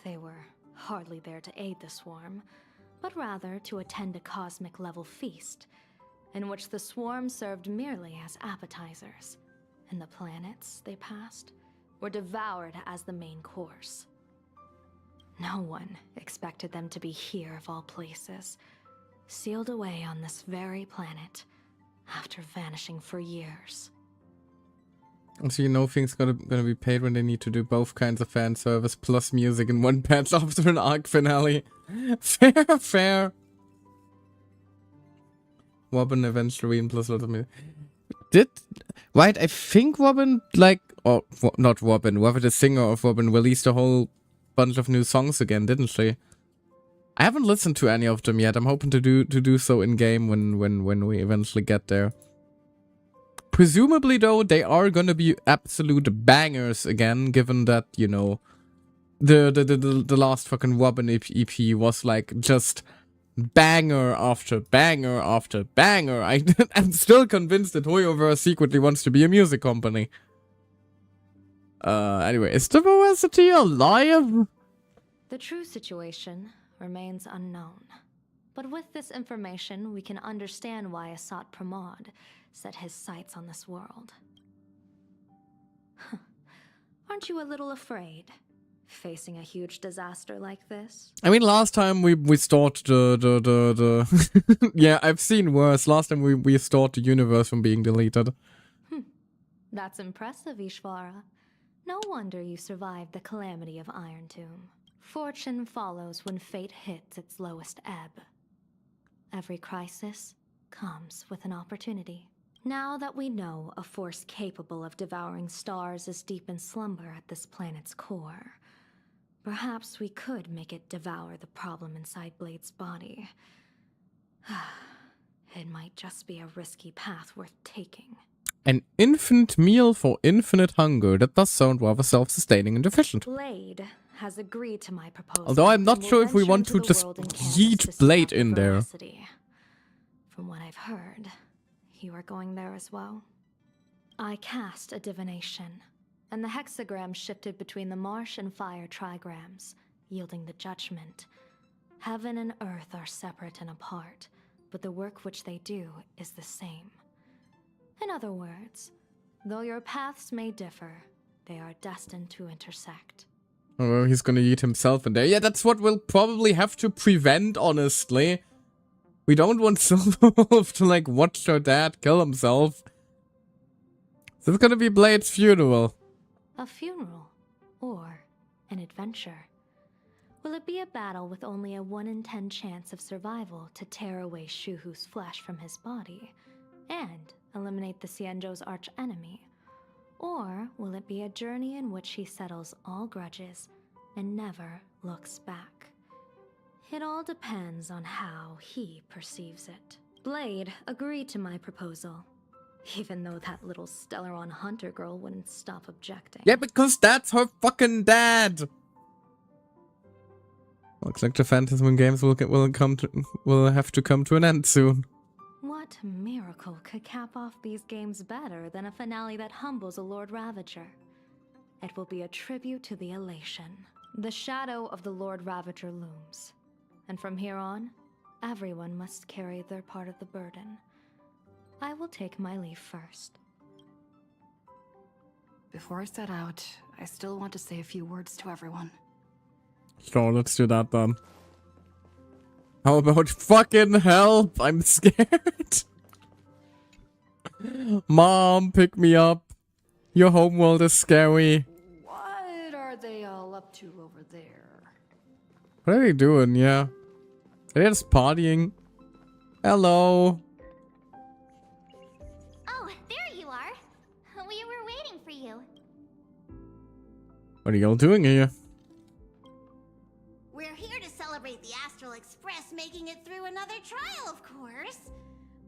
They were hardly there to aid the Swarm, but rather to attend a cosmic-level feast, in which the swarm served merely as appetizers, and the planets they passed were devoured as the main course. No one expected them to be here of all places, sealed away on this very planet, after vanishing for years. So you know things gonna be paid when they need to do both kinds of fan service plus music in one patch after an arc finale. Fair, fair. Robin eventually and plus lots of music. Right, I think Robin, like, or not Robin, whoever the singer of Robin released a whole bunch of new songs again, didn't she? I haven't listened to any of them yet. I'm hoping to do so in game when we eventually get there. Presumably, though, they are gonna be absolute bangers again, given that, you know, the last fucking Robin EP was like just banger after banger after banger. I'm still convinced that Hoyoverse secretly wants to be a music company. Anyway, is the Veracity alive? The true situation remains unknown. But with this information, we can understand why Asat Pramod set his sights on this world. Aren't you a little afraid, facing a huge disaster like this? I mean, last time we stopped the yeah, I've seen worse. Last time we stopped the universe from being deleted. That's impressive, Ishvara. No wonder you survived the calamity of Iron Tomb. Fortune follows when fate hits its lowest ebb. Every crisis comes with an opportunity. Now that we know a force capable of devouring stars is deep in slumber at this planet's core, perhaps we could make it devour the problem inside Blade's body. It might just be a risky path worth taking. An infinite meal for infinite hunger. That does sound rather self-sustaining and efficient. Blade has agreed to my proposal. Although I'm not and sure will if we venture want to into the just world in Kansas yeet to Blade stop in the there. Veracity. From what I've heard, you are going there as well. I cast a divination, and the hexagram shifted between the marsh and fire trigrams, yielding the judgment. Heaven and earth are separate and apart, but the work which they do is the same. In other words, though your paths may differ, they are destined to intersect. Oh, well, he's gonna eat himself in there. Yeah, that's what we'll probably have to prevent, honestly. We don't want Silverwolf to, like, watch her dad kill himself. So it's gonna be Blade's funeral. A funeral, or an adventure. Will it be a battle with only a 1 in 10 chance of survival to tear away Shuhu's flesh from his body, and eliminate the Xianzhou's arch-enemy? Or will it be a journey in which he settles all grudges and never looks back? It all depends on how he perceives it. Blade agreed to my proposal, even though that little Stellaron hunter girl wouldn't stop objecting. Yeah, because that's her fucking dad! Looks like the Phantasm games will have to come to an end soon. What miracle could cap off these games better than a finale that humbles a Lord Ravager? It will be a tribute to the elation. The shadow of the Lord Ravager looms, and from here on, everyone must carry their part of the burden. I will take my leave first. Before I set out, I still want to say a few words to everyone. Sure, let's do that then. How about fucking help? I'm scared. Mom, pick me up. Your homeworld is scary. What are they all up to over there? What are they doing? Yeah. Are they just partying? Hello. Oh, there you are. We were waiting for you. What are y'all doing here? We're here to celebrate the Astral Express making it through another trial, of course.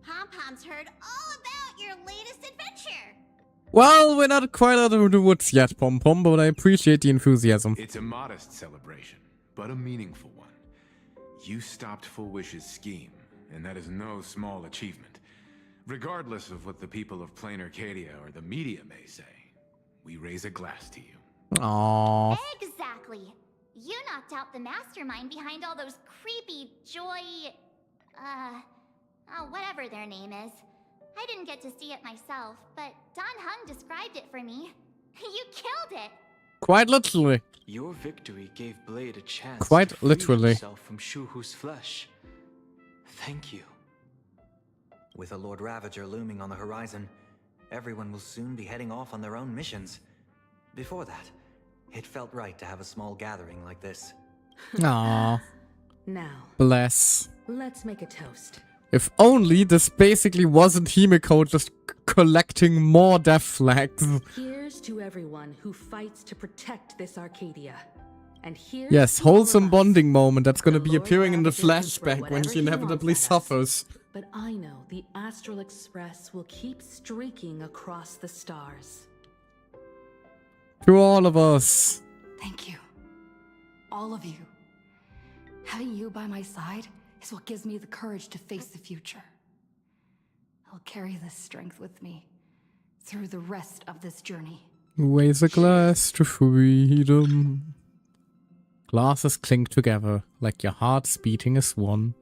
Pom-Pom's heard all about your latest adventure. Well, we're not quite out of the woods yet, Pom Pom, but I appreciate the enthusiasm. It's a modest celebration, but a meaningful one. You stopped Full Wish's scheme, and that is no small achievement. Regardless of what the people of Plain Arcadia or the media may say, we raise a glass to you. Aww. Exactly. You knocked out the mastermind behind all those creepy whatever their name is. I didn't get to see it myself, but Don Hung described it for me. You killed it! Quite literally. Your victory gave Blade a chance Quite to free literally. himself from Shuhu's flesh. Thank you. With a Lord Ravager looming on the horizon, everyone will soon be heading off on their own missions. Before that, it felt right to have a small gathering like this. Aww. Now, Bless. let's make a toast. If only this basically wasn't Himiko just collecting more death flags. Here's to everyone who fights to protect this Arcadia. And here's Yes, to all of wholesome us. bonding moment that's gonna The be Lord appearing in the Ravager can throw flashback when whatever she he inevitably wants at us. suffers. But I know the Astral Express will keep streaking across the stars. To all of us. Thank you. All of you. Having you by my side is what gives me the courage to face the future. I'll carry this strength with me through the rest of this journey. Raise a glass to freedom. Glasses clink together, like your hearts beating as one.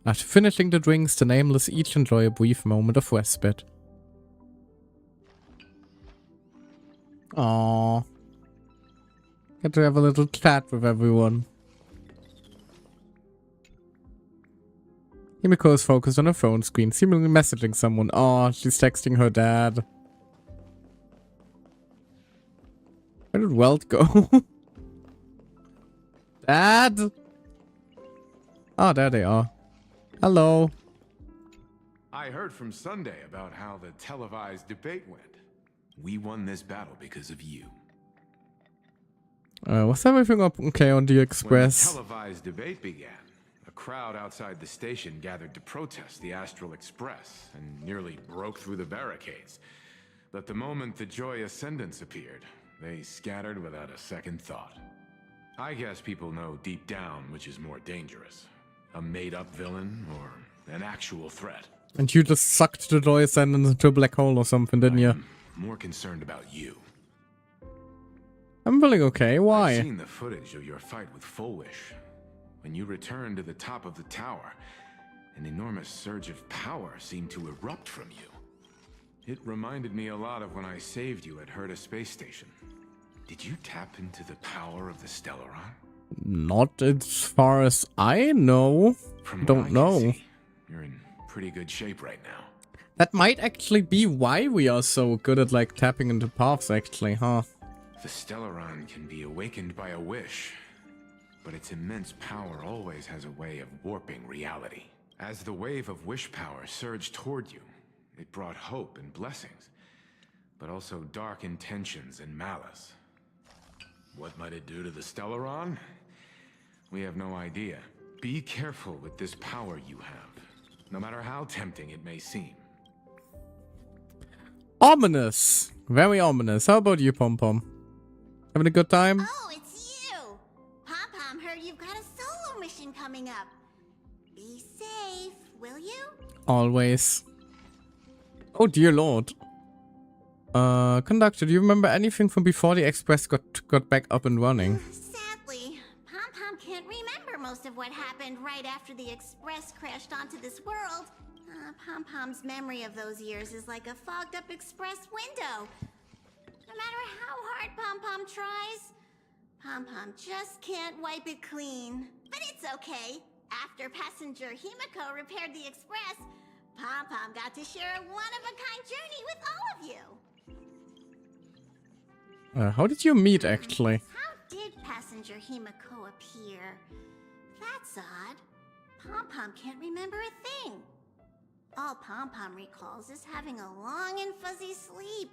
After finishing the drinks, the Nameless each enjoy a brief moment of respite. Aww. Get to have a little chat with everyone. Himiko is focused on her phone screen, seemingly messaging someone. Aw, she's texting her dad. Where did Welt go? Dad? Oh, there they are. Hello. I heard from Sunday about how the televised debate went. We won this battle because of you. Was everything okay on the When the Express? televised debate began, a crowd outside the station gathered to protest the Astral Express and nearly broke through the barricades. But the moment the Joy Ascendants appeared, they scattered without a second thought. I guess people know deep down which is more dangerous, a made-up villain or an actual threat. And you just sucked the Joy Ascendants into a black hole or something, didn't you? I'm more concerned about you. I'm feeling okay. I've Why? seen the footage of your fight with Fullwish. When you returned to the top of the tower, an enormous surge of power seemed to erupt from you. It reminded me a lot of when I saved you at Herta Space Station. Did you tap into the power of the Stellaron? Not as far as I know. From what Don't I can know. see, you're in pretty good shape right now. That might actually be why we are so good at like tapping into paths actually, huh? The Stellaron can be awakened by a wish, but its immense power always has a way of warping reality. As the wave of wish power surged toward you, it brought hope and blessings, but also dark intentions and malice. What might it do to the Stellaron? We have no idea. Be careful with this power you have, no matter how tempting it may seem. Ominous. Very ominous. How about you, Pom Pom? Having a good time? Oh, it's you! Pom-Pom heard you've got a solo mission coming up. Be safe, will you? Always. Oh dear lord. Conductor, do you remember anything from before the Express got back up and running? Sadly, Pom-Pom can't remember most of what happened right after the Express crashed onto this world. Pom-Pom's memory of those years is like a fogged-up Express window. No matter how hard Pom-Pom tries, Pom-Pom just can't wipe it clean. But it's okay. After passenger Himiko repaired the Express, Pom-Pom got to share a one-of-a-kind journey with all of you. How did you meet actually? How did passenger Himiko appear? That's odd. Pom-Pom can't remember a thing. All Pom-Pom recalls is having a long and fuzzy sleep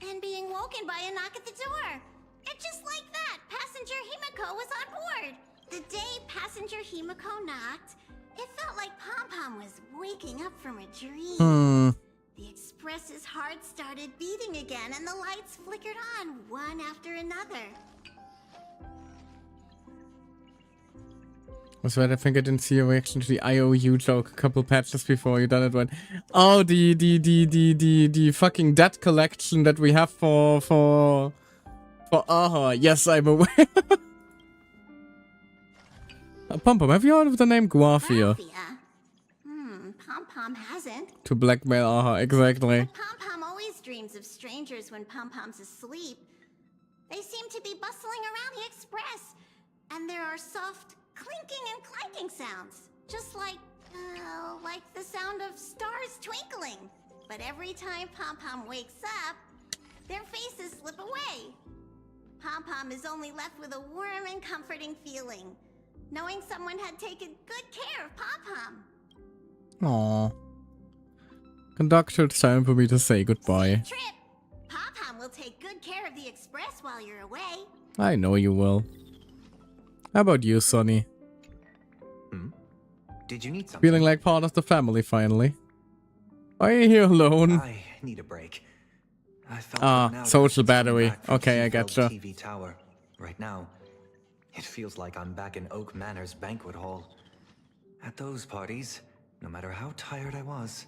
and being woken by a knock at the door. And just like that, passenger Himiko was on board. The day passenger Himiko knocked, it felt like Pom-Pom was waking up from a dream. The Express's heart started beating again and the lights flickered on one after another. That's right, I think I didn't see a reaction to the IOU joke a couple patches before you done it when oh the fucking debt collection that we have for Aha. Yes, I'm aware. Pom-Pom, have you heard of the name Guafia? Graphia? Pom-Pom hasn't. To blackmail Aha, exactly. Pom-Pom always dreams of strangers when Pom-Pom's asleep. They seem to be bustling around the Express. And there are soft clinking and clanking sounds. Just like the sound of stars twinkling. But every time Pom-Pom wakes up, their faces slip away. Pom-Pom is only left with a warm and comforting feeling, knowing someone had taken good care of Pom-Pom. Aww. Conductor, it's time for me to say goodbye. Safe trip. Pom-Pom will take good care of the Express while you're away. I know you will. How about you, Sonny? Did you need something? Feeling like part of the family finally? Are you here alone? I need a break. I felt worn out social after coming battery. back from Okay, I Seafeld gotcha. TV tower. Right now, it feels like I'm back in Oak Manor's banquet hall. At those parties, no matter how tired I was,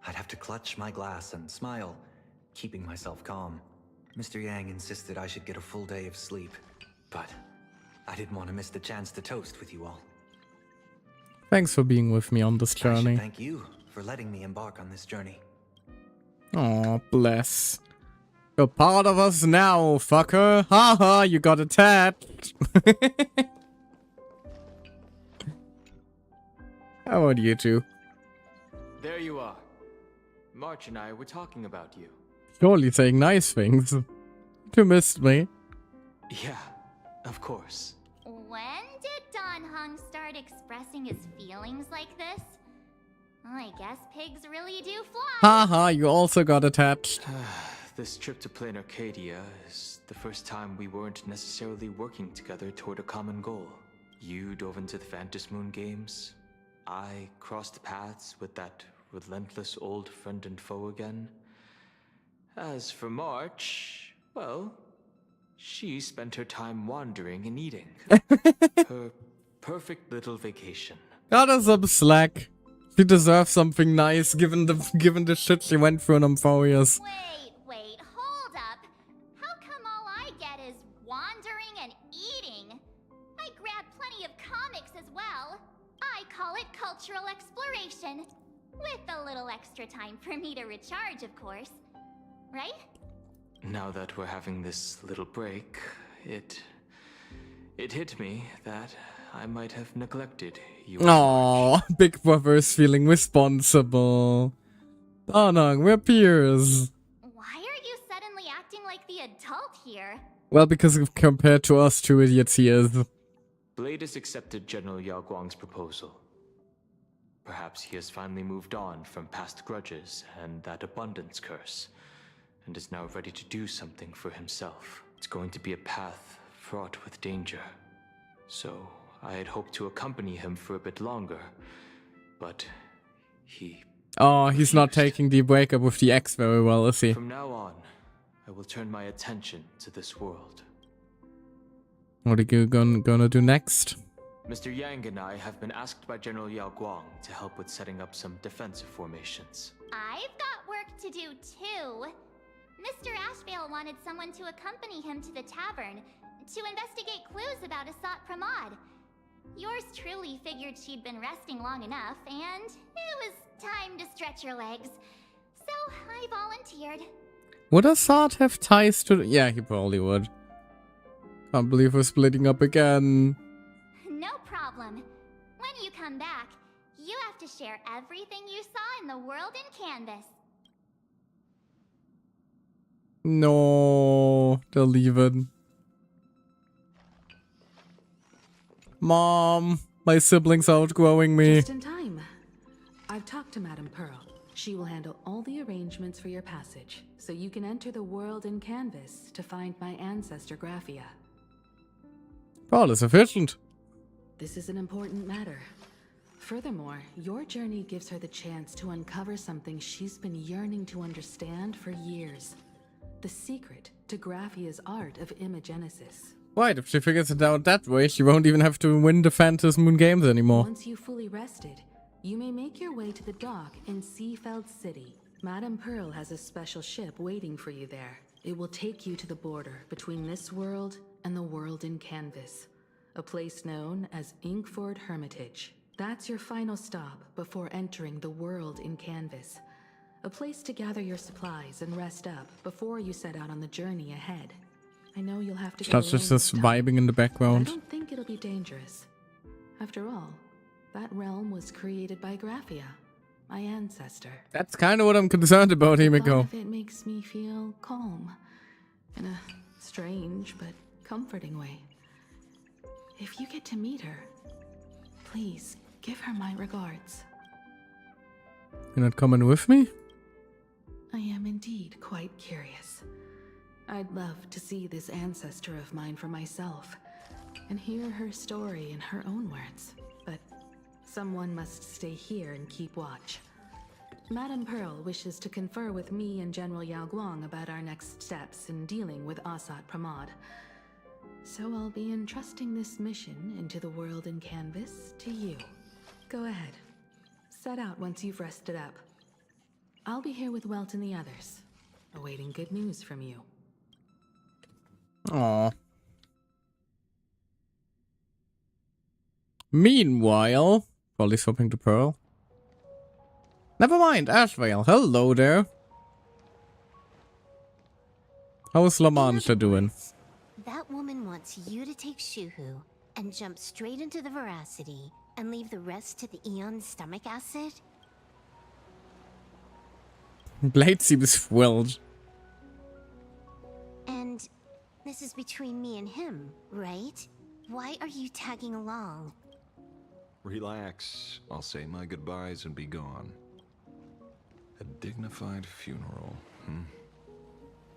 I'd have to clutch my glass and smile, keeping myself calm. Mr. Yang insisted I should get a full day of sleep, but I didn't want to miss the chance to toast with you all. Thanks for being with me on this I journey. should thank you for letting me embark on this journey. Aw, bless. You're part of us now, fucker. Haha, you got attached. How about you two? There you are. March and I were talking about you. Surely saying nice things. You missed me. Yeah, of course. When did Don Hung start expressing his feelings like this? I guess pigs really do fly. Haha, you also got attached. This trip to Plain Arcadia is the first time we weren't necessarily working together toward a common goal. You dove into the Phantom Moon games. I crossed paths with that relentless old friend and foe again. As for March, well, she spent her time wandering and eating. Her perfect little vacation. Got her some slack. She deserves something nice given the shit she went through in Amphorius. Wait, hold up. How come all I get is wandering and eating? I grab plenty of comics as well. I call it cultural exploration. With a little extra time for me to recharge, of course. Right? Now that we're having this little break, it hit me that I might have neglected you. Aww, Big Brother's feeling responsible. Oh no, we're peers. Why are you suddenly acting like the adult here? Well, because compared to us two idiots he is. Bladie has accepted General Yao Guang's proposal. Perhaps he has finally moved on from past grudges and that abundance curse, and is now ready to do something for himself. It's going to be a path fraught with danger. So, I had hoped to accompany him for a bit longer, but he... Oh, he's not taking the breakup with the ex very well, is he? From now on, I will turn my attention to this world. What are you gonna do next? Mr. Yang and I have been asked by General Yao Guang to help with setting up some defensive formations. I've got work to do too. Mr. Ashvale wanted someone to accompany him to the tavern to investigate clues about Asat Pramod. Yours truly figured she'd been resting long enough, and it was time to stretch her legs. So I volunteered. Would Assad have ties to... Yeah, he probably would. Can't believe we're splitting up again. No problem. When you come back, you have to share everything you saw in the world in Canvas. No, they're leaving. Mom, my siblings are outgrowing me. Just in time. I've talked to Madame Pearl. She will handle all the arrangements for your passage, so you can enter the world in Canvas to find my ancestor Graphia. Pearl is efficient. This is an important matter. Furthermore, your journey gives her the chance to uncover something she's been yearning to understand for years. The secret to Graphia's art of imagenesis. Right, if she figures it out that way, she won't even have to win the Phantom Moon games anymore. Once you've fully rested, you may make your way to the dock in Seafeld City. Madame Pearl has a special ship waiting for you there. It will take you to the border between this world and the world in Canvas. a place known as Inkford Hermitage. That's your final stop before entering the world in canvas. A place to gather your supplies and rest up before you set out on the journey ahead. I know you'll have to go That's alone just this this time, vibing in the but I background. don't think it'll be dangerous. After all, that realm was created by Graphia, my ancestor. That's kind of what I'm concerned about, The thought Himiko. of it makes me feel calm, in a strange but comforting way. If you get to meet her, please give her my regards. You're not coming with me? I am indeed quite curious. I'd love to see this ancestor of mine for myself, and hear her story in her own words. But someone must stay here and keep watch. Madame Pearl wishes to confer with me and General Yao Guang about our next steps in dealing with Asat Pramod. So I'll be entrusting this mission into the world in canvas to you. Go ahead. Set out once you've rested up. I'll be here with Welt and the others, awaiting good news from you. Aww. Meanwhile, probably swapping to Pearl. Never mind, Ashvale. Hello there. How's La Mancha doing? That woman wants you to take Shuhu and jump straight into the Veracity and leave the rest to the Eon's stomach acid? Blade seems thrilled. And this is between me and him, right? Why are you tagging along? Relax. I'll say my goodbyes and be gone. A dignified funeral,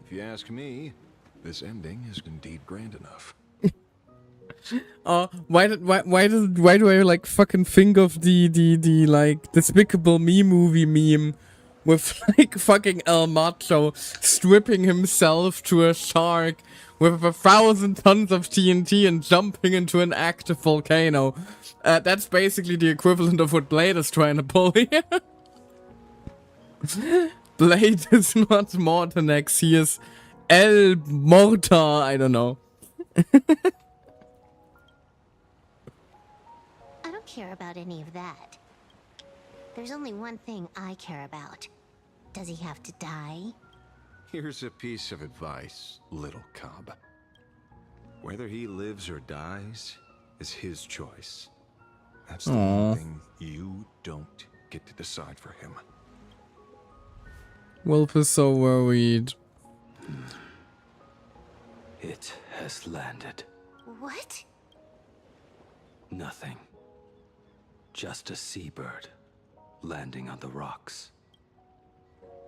If you ask me, this ending is indeed grand enough. Why do I like fucking think of the like Despicable Me movie meme with like fucking El Macho stripping himself to a shark with 1,000 tons of TNT and jumping into an active volcano. That's basically the equivalent of what Blade is trying to pull here. Blade is not Mortanex, he is El Mortar, I don't know. I don't care about any of that. There's only one thing I care about. Does he have to die? Here's a piece of advice, little cub. Whether he lives or dies is his choice. That's the one thing you don't get to decide for him. Wolf is so worried. It has landed. What? Nothing. Just a seabird landing on the rocks.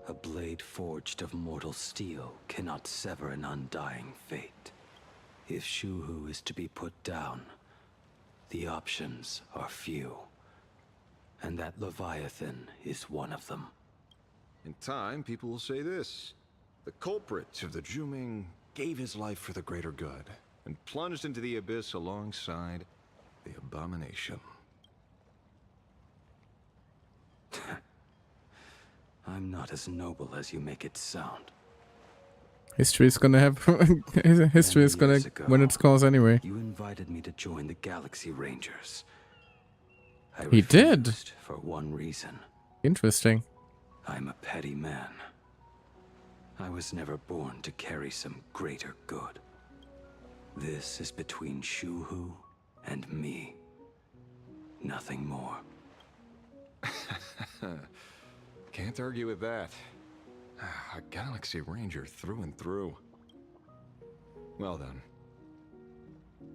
A blade forged of mortal steel cannot sever an undying fate. If Shuhu is to be put down, the options are few. And that Leviathan is one of them. In time, people will say this. The culprit of the Juming gave his life for the greater good and plunged into the abyss alongside the abomination. I'm not as noble as you make it sound. History is gonna have... History is gonna run its course anyway. You invited me to join the Galaxy Rangers. He did. For one reason. Interesting. I'm a petty man. I was never born to carry some greater good. This is between Shuhu and me. Nothing more. Can't argue with that. A Galaxy Ranger through and through. Well then.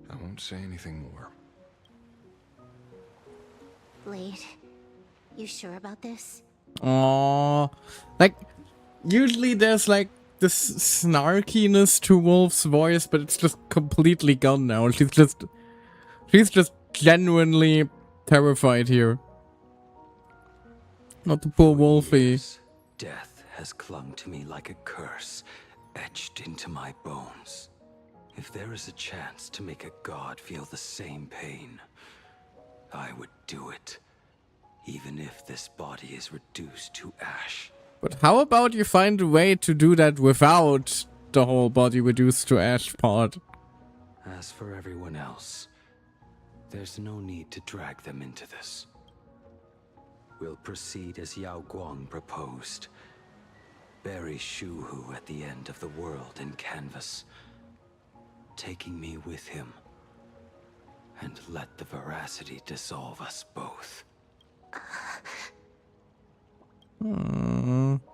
I won't say anything more. Blade, you sure about this? Aww. Like, usually there's like this snarkiness to Wolf's voice, but it's just completely gone now. She's just genuinely terrified here. Not the poor Wolfie. Death has clung to me like a curse, etched into my bones. If there is a chance to make a god feel the same pain, I would do it. Even if this body is reduced to ash. But how about you find a way to do that without the whole body reduced to ash part? As for everyone else, There's no need to drag them into this. We'll proceed as Yao Guang proposed. Bury Shu Hu at the end of the world in canvas, taking me with him, and let the veracity dissolve us both.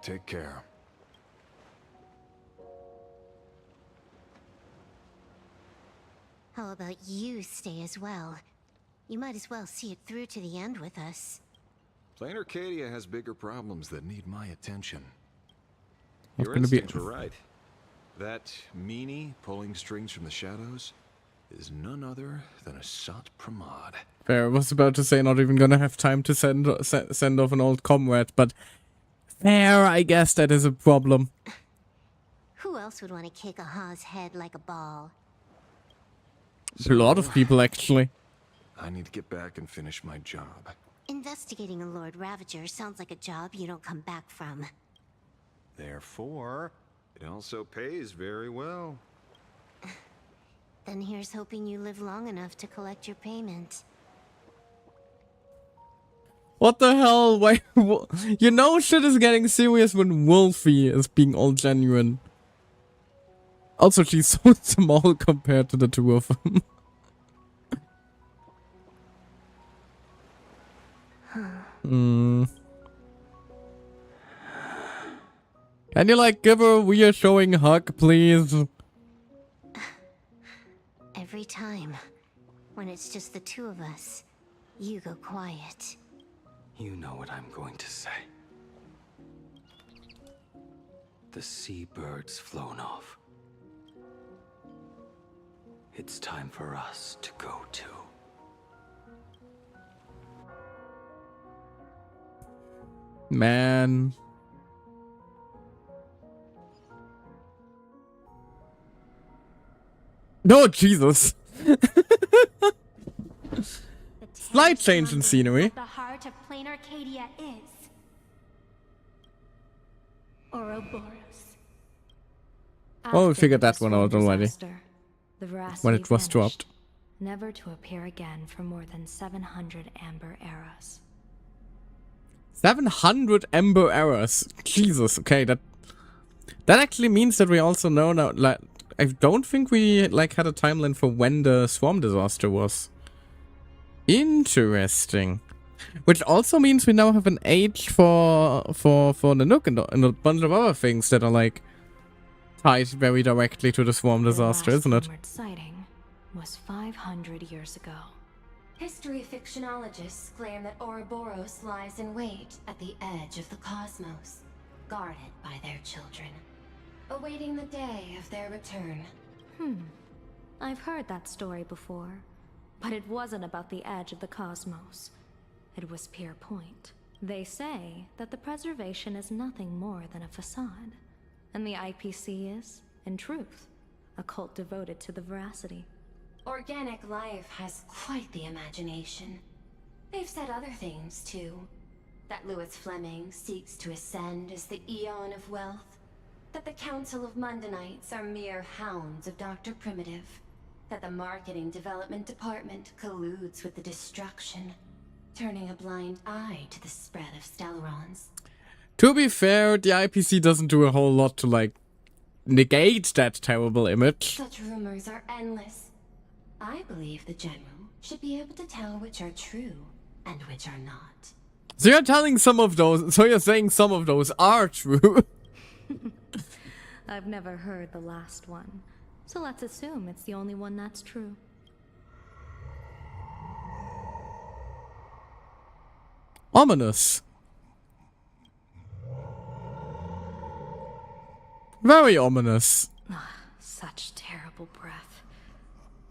Take care. How about you stay as well? You might as well see it through to the end with us. Plain Arcadia has bigger problems that need my attention. It's Your gonna be- instincts were right. That meanie pulling strings from the shadows is none other than a Sat Pramod. Fair, I was about to say not even gonna have time to send off an old comrade, but fair, I guess that is a problem. Who else would want to kick a Ha's head like a ball? A lot of people, actually. I need to get back and finish my job. Investigating a Lord Ravager sounds like a job you don't come back from. Therefore, it also pays very well. Then here's hoping you live long enough to collect your payment. What the hell? Why? You know shit is getting serious when Wolfie is being all genuine. Also, she's so small compared to the two of them. Can you, like, give her a reassuring hug, please? Every time, when it's just the two of us, you go quiet. You know what I'm going to say. The seabird's flown off. It's time for us to go too. Man. No, Jesus. Slight change in scenery. The heart of plain Arcadia is Ouroboros. Oh, we After figured that the one out swarm already. disaster, the veracity When it was vanished, dropped. never to appear again for more than 700 amber eras. 700 amber errors. Jesus, okay, that actually means that we also know now, like, I don't think we, like, had a timeline for when the swarm disaster was. Interesting. Which also means we now have an age for Nanook and a bunch of other things that are, like, tied very directly to the swarm disaster, the isn't last it? rumored sighting was 500 years ago. History fictionologists claim that Ouroboros lies in wait at the edge of the cosmos, guarded by their children, awaiting the day of their return. I've heard that story before, but it wasn't about the edge of the cosmos. It was Pier Point. They say that the preservation is nothing more than a facade, and the IPC is, in truth, a cult devoted to the veracity. Organic life has quite the imagination. They've said other things, too. That Louis Fleming seeks to ascend as the Eon of Wealth. That the Council of Mundanites are mere hounds of Dr. Primitive. That the Marketing Development Department colludes with the destruction, turning a blind eye to the spread of Stellarons. To be fair, the IPC doesn't do a whole lot to, like, negate that terrible image. Such rumors are endless. I believe the General should be able to tell which are true and which are not. So you're telling some of those, so you're saying some of those are true. I've never heard the last one, so let's assume it's the only one that's true. Ominous. Very ominous. Such terrible breath.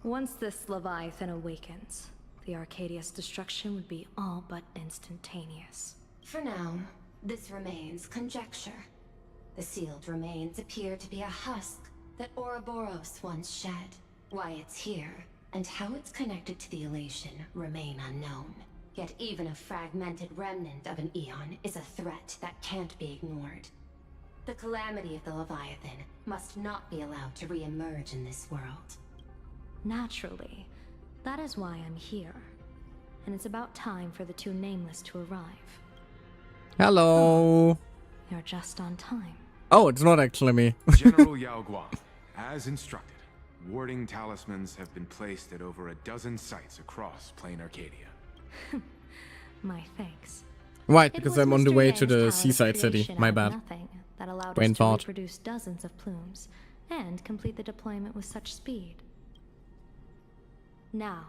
Once this Leviathan awakens, the Arcadia's destruction would be all but instantaneous. For now, this remains conjecture. The sealed remains appear to be a husk that Ouroboros once shed. Why it's here, and how it's connected to the elation remain unknown. Yet even a fragmented remnant of an Eon is a threat that can't be ignored. The calamity of the Leviathan must not be allowed to re-emerge in this world. Naturally, That is why I'm here. And it's about time for the two nameless to arrive. Hello. You're just on time. Oh, it's not actually me. General Yao Guang, as instructed, warding talismans have been placed at over a dozen sites across Plain Arcadia. My thanks. Right, It because was I'm on the Mr. way Yang's to the talent seaside city. creation My out of bad. nothing that allowed Brain us to fart. reproduce dozens of plumes and complete the deployment with such speed. Now,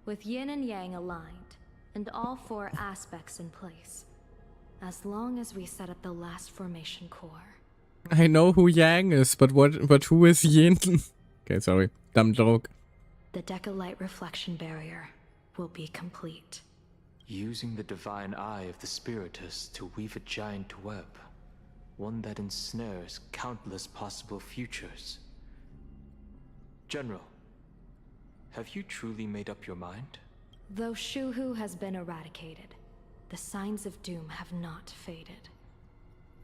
with yin and yang aligned and all four aspects in place, as long as we set up the last formation core. I know who Yang is, but who is Yin? Okay, sorry. Dumb joke. The Decalight reflection barrier will be complete. Using the divine eye of the Spiritus to weave a giant web, one that ensnares countless possible futures. General, have you truly made up your mind? Though Shuhu has been eradicated, the signs of doom have not faded.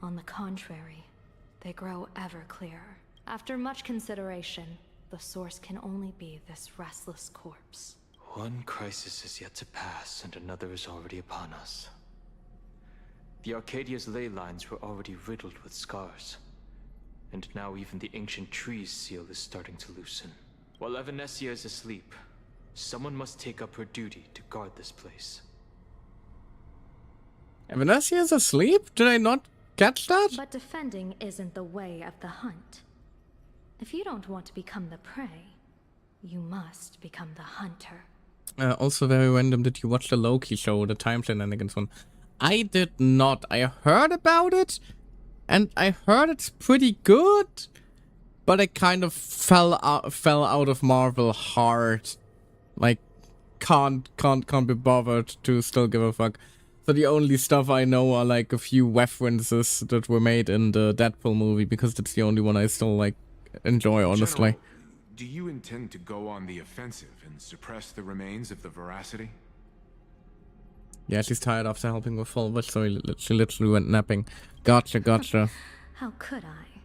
On the contrary, they grow ever clearer. After much consideration, the source can only be this restless corpse. One crisis is yet to pass, and another is already upon us. The Arcadia's ley lines were already riddled with scars. And now even the ancient tree's seal is starting to loosen. While Evanesia is asleep, someone must take up her duty to guard this place. Evanesia is asleep? Did I not catch that? But defending isn't the way of the hunt. If you don't want to become the prey, you must become the hunter. Also very random, did you watch the Loki show, the Time Shenanigans one? I did not. I heard about it, and I heard it's pretty good, but I kind of fell out of Marvel hard. Like, can't be bothered to still give a fuck. So the only stuff I know are like a few references that were made in the Deadpool movie, because that's the only one I still like enjoy, honestly. General, do you intend to go on the offensive and suppress the remains of the Veracity? Yeah, she's tired after helping with Fulvich, so she literally went napping. Gotcha. How could I?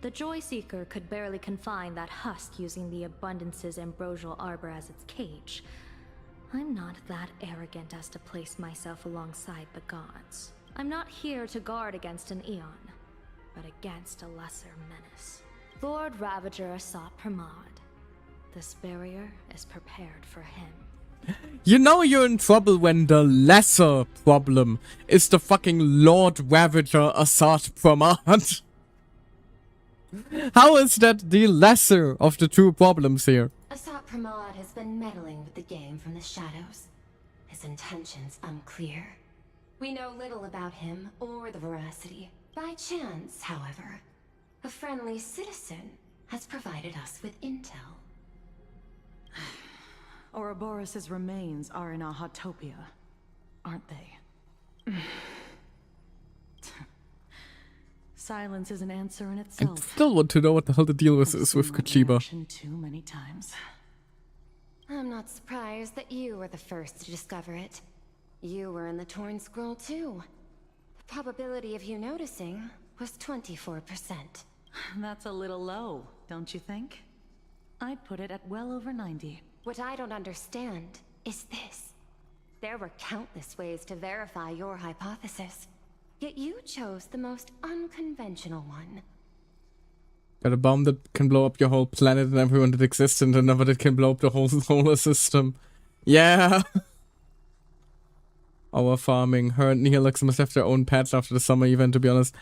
The Joy Seeker could barely confine that husk using the Abundance's ambrosial arbor as its cage. I'm not that arrogant as to place myself alongside the gods. I'm not here to guard against an Eon, but against a lesser menace. Lord Ravager Asat Pramod. This barrier is prepared for him. You know you're in trouble when the lesser problem is the fucking Lord Ravager Asat Pramod. How is that the lesser of the two problems here? Asat Pramod has been meddling with the game from the shadows. His intentions unclear. We know little about him or the Veracity. By chance, however, a friendly citizen has provided us with intel. Ouroboros' remains are in Ahotopia, aren't they? Silence is an answer in I itself. still want to know what the hell the deal is with Kochiba. Too many times. I'm not surprised that you were the first to discover it. You were in the Torn Scroll too. The probability of you noticing was 24%. That's a little low, don't you think? I'd put it at well over 90. What I don't understand is this. There were countless ways to verify your hypothesis, yet you chose the most unconventional one. Got a bomb that can blow up your whole planet and everyone that exists, and another that can blow up the whole solar system. Yeah! Our farming. Her and Neelix must have their own pets after the summer event, to be honest.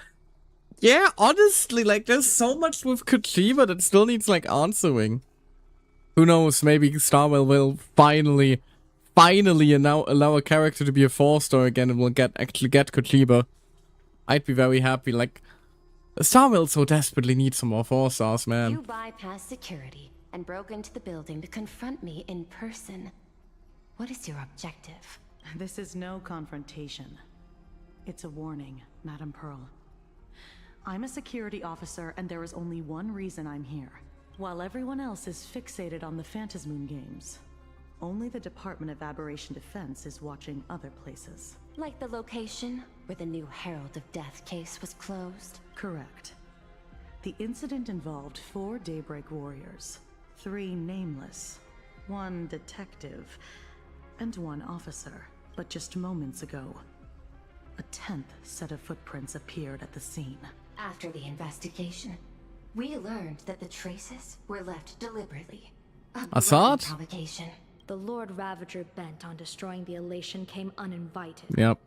Yeah, honestly, like, there's so much with Kochiba that still needs, like, answering. Who knows, maybe Starwell will finally allow a character to be a 4-star again and will actually get Kochiba. I'd be very happy, like, Starwell so desperately needs some more 4-stars, man. You bypassed security and broke into the building to confront me in person. What is your objective? This is no confrontation. It's a warning, Madam Pearl. I'm a security officer, and there is only one reason I'm here. While everyone else is fixated on the Phantasmoon games, only the Department of Aberration Defense is watching other places. Like the location where the new Herald of Death case was closed? Correct. The incident involved 4 Daybreak warriors, 3 nameless, one detective, and one officer. But just moments ago, a 10th set of footprints appeared at the scene. After the investigation, we learned that the traces were left deliberately. Assad? Provocation. The Lord Ravager bent on destroying the elation came uninvited. Yep.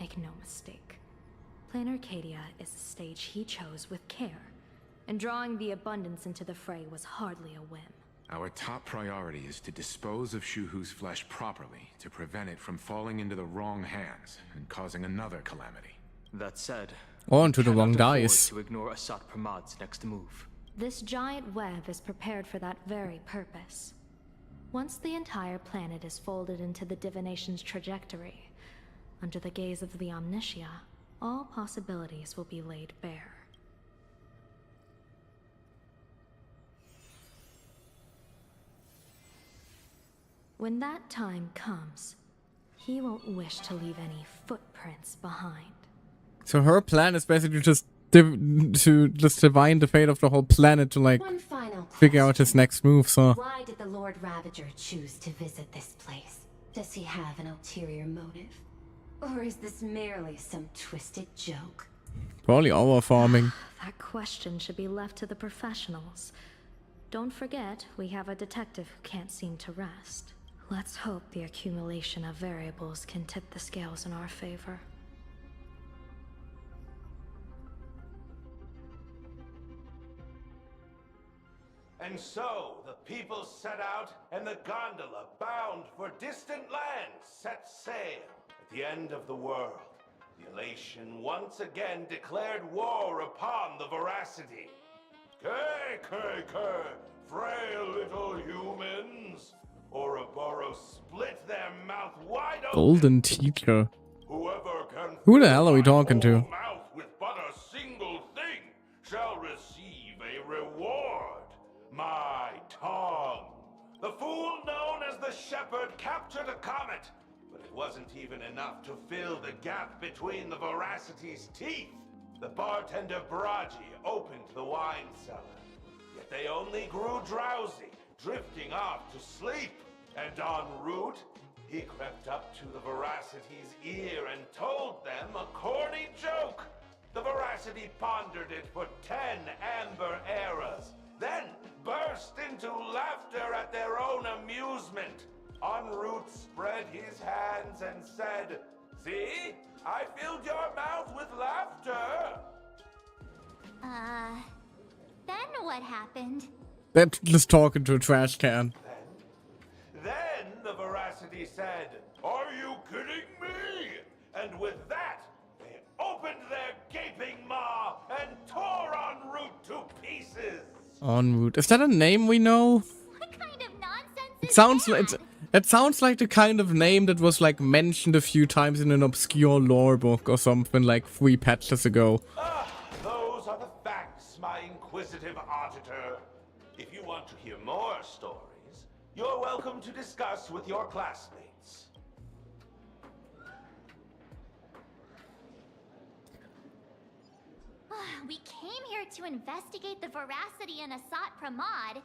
Make no mistake. Plan Arcadia is a stage he chose with care, and drawing the abundance into the fray was hardly a whim. Our top priority is to dispose of Shuhu's flesh properly to prevent it from falling into the wrong hands and causing another calamity. That said, Or into the wrong cannot afford dice. to ignore Asat Pramad's next move. This giant web is prepared for that very purpose. Once the entire planet is folded into the divination's trajectory, under the gaze of the Omnitia, all possibilities will be laid bare. When that time comes, he won't wish to leave any footprints behind. So her plan is basically just to just divine the fate of the whole planet to like One final figure out his next move. So Why did the Lord Ravager choose to visit this place? Does he have an ulterior motive? Or is this merely some twisted joke? probably overfarming. That question should be left to the professionals. Don't forget, we have a detective who can't seem to rest. Let's hope the accumulation of variables can tip the scales in our favor. And so, the people set out, and the gondola, bound for distant lands, set sail. At the end of the world, the elation once again declared war upon the veracity. Frail little humans! Ouroboros split their mouth wide open. Golden teacher. Whoever can Who the hell are we talking to? mouth with but a single thing shall receive a reward. My tongue. The fool known as the Shepherd captured a comet, but it wasn't even enough to fill the gap between the veracity's teeth. The bartender Bladie opened the wine cellar, yet they only grew drowsy, drifting off to sleep. And en route, he crept up to the veracity's ear and told them a corny joke. The veracity pondered it for 10 amber eras, then burst into laughter at their own amusement. En route spread his hands and said, "See, I filled your mouth with laughter." Then what happened? That's just talking to a trash can. Then the veracity said, "Are you kidding me?" And with that, they opened their gaping maw and tore en route to pieces. En route. Is that a name we know? What kind of nonsense It is sounds that? like it sounds like the kind of name that was like mentioned a few times in an obscure lore book or something like 3 patches ago. Those are the facts, my inquisitive auditor. If you want to hear more stories, you're welcome to discuss with your classmates. We came here to investigate the veracity in Asat Pramod,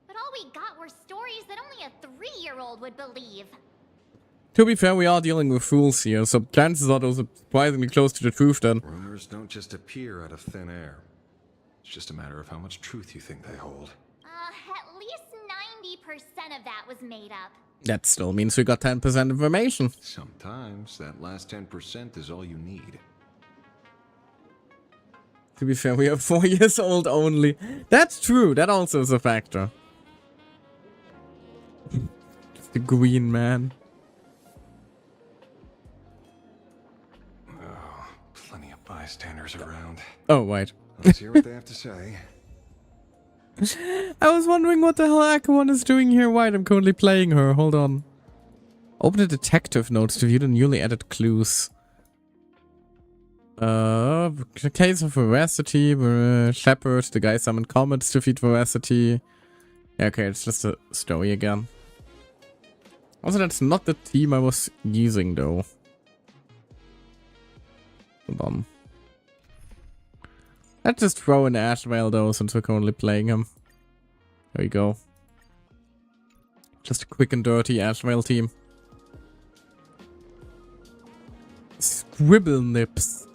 but all we got were stories that only a 3-year-old would believe. To be fair, we are dealing with fools here, so chances are those are surprisingly close to the truth then. Rumors don't just appear out of thin air. It's just a matter of how much truth you think they hold. At least 90% of that was made up. That still means we got 10% information. Sometimes that last 10% is all you need. To be fair, we are 4 years old only. That's true, that also is a factor. The green man. Oh, plenty of bystanders around. Oh, right. Let's hear what they have to say. I was wondering what the hell Aquan is doing here. Why I'm currently playing her. Hold on. Open the detective notes to view the newly added clues. Case of veracity, Shepherd, the guy summoned comets to feed veracity. Yeah, okay, it's just a story again. Also, that's not the team I was using though. Hold on. Let's just throw in Ashvale though, since we're currently playing him. There we go. Just a quick and dirty Ashvale team. Scribble Nips.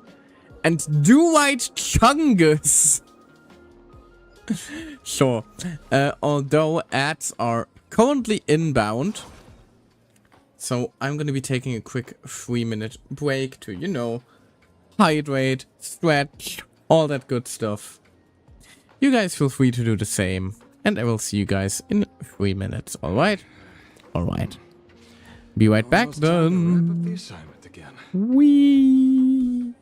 And Do-White Chungus. Sure. Although ads are currently inbound. So I'm gonna be taking a quick 3-minute break to, you know, hydrate, stretch, all that good stuff. You guys feel free to do the same. And I will see you guys in 3 minutes, alright? Alright. Be right back then. Whee!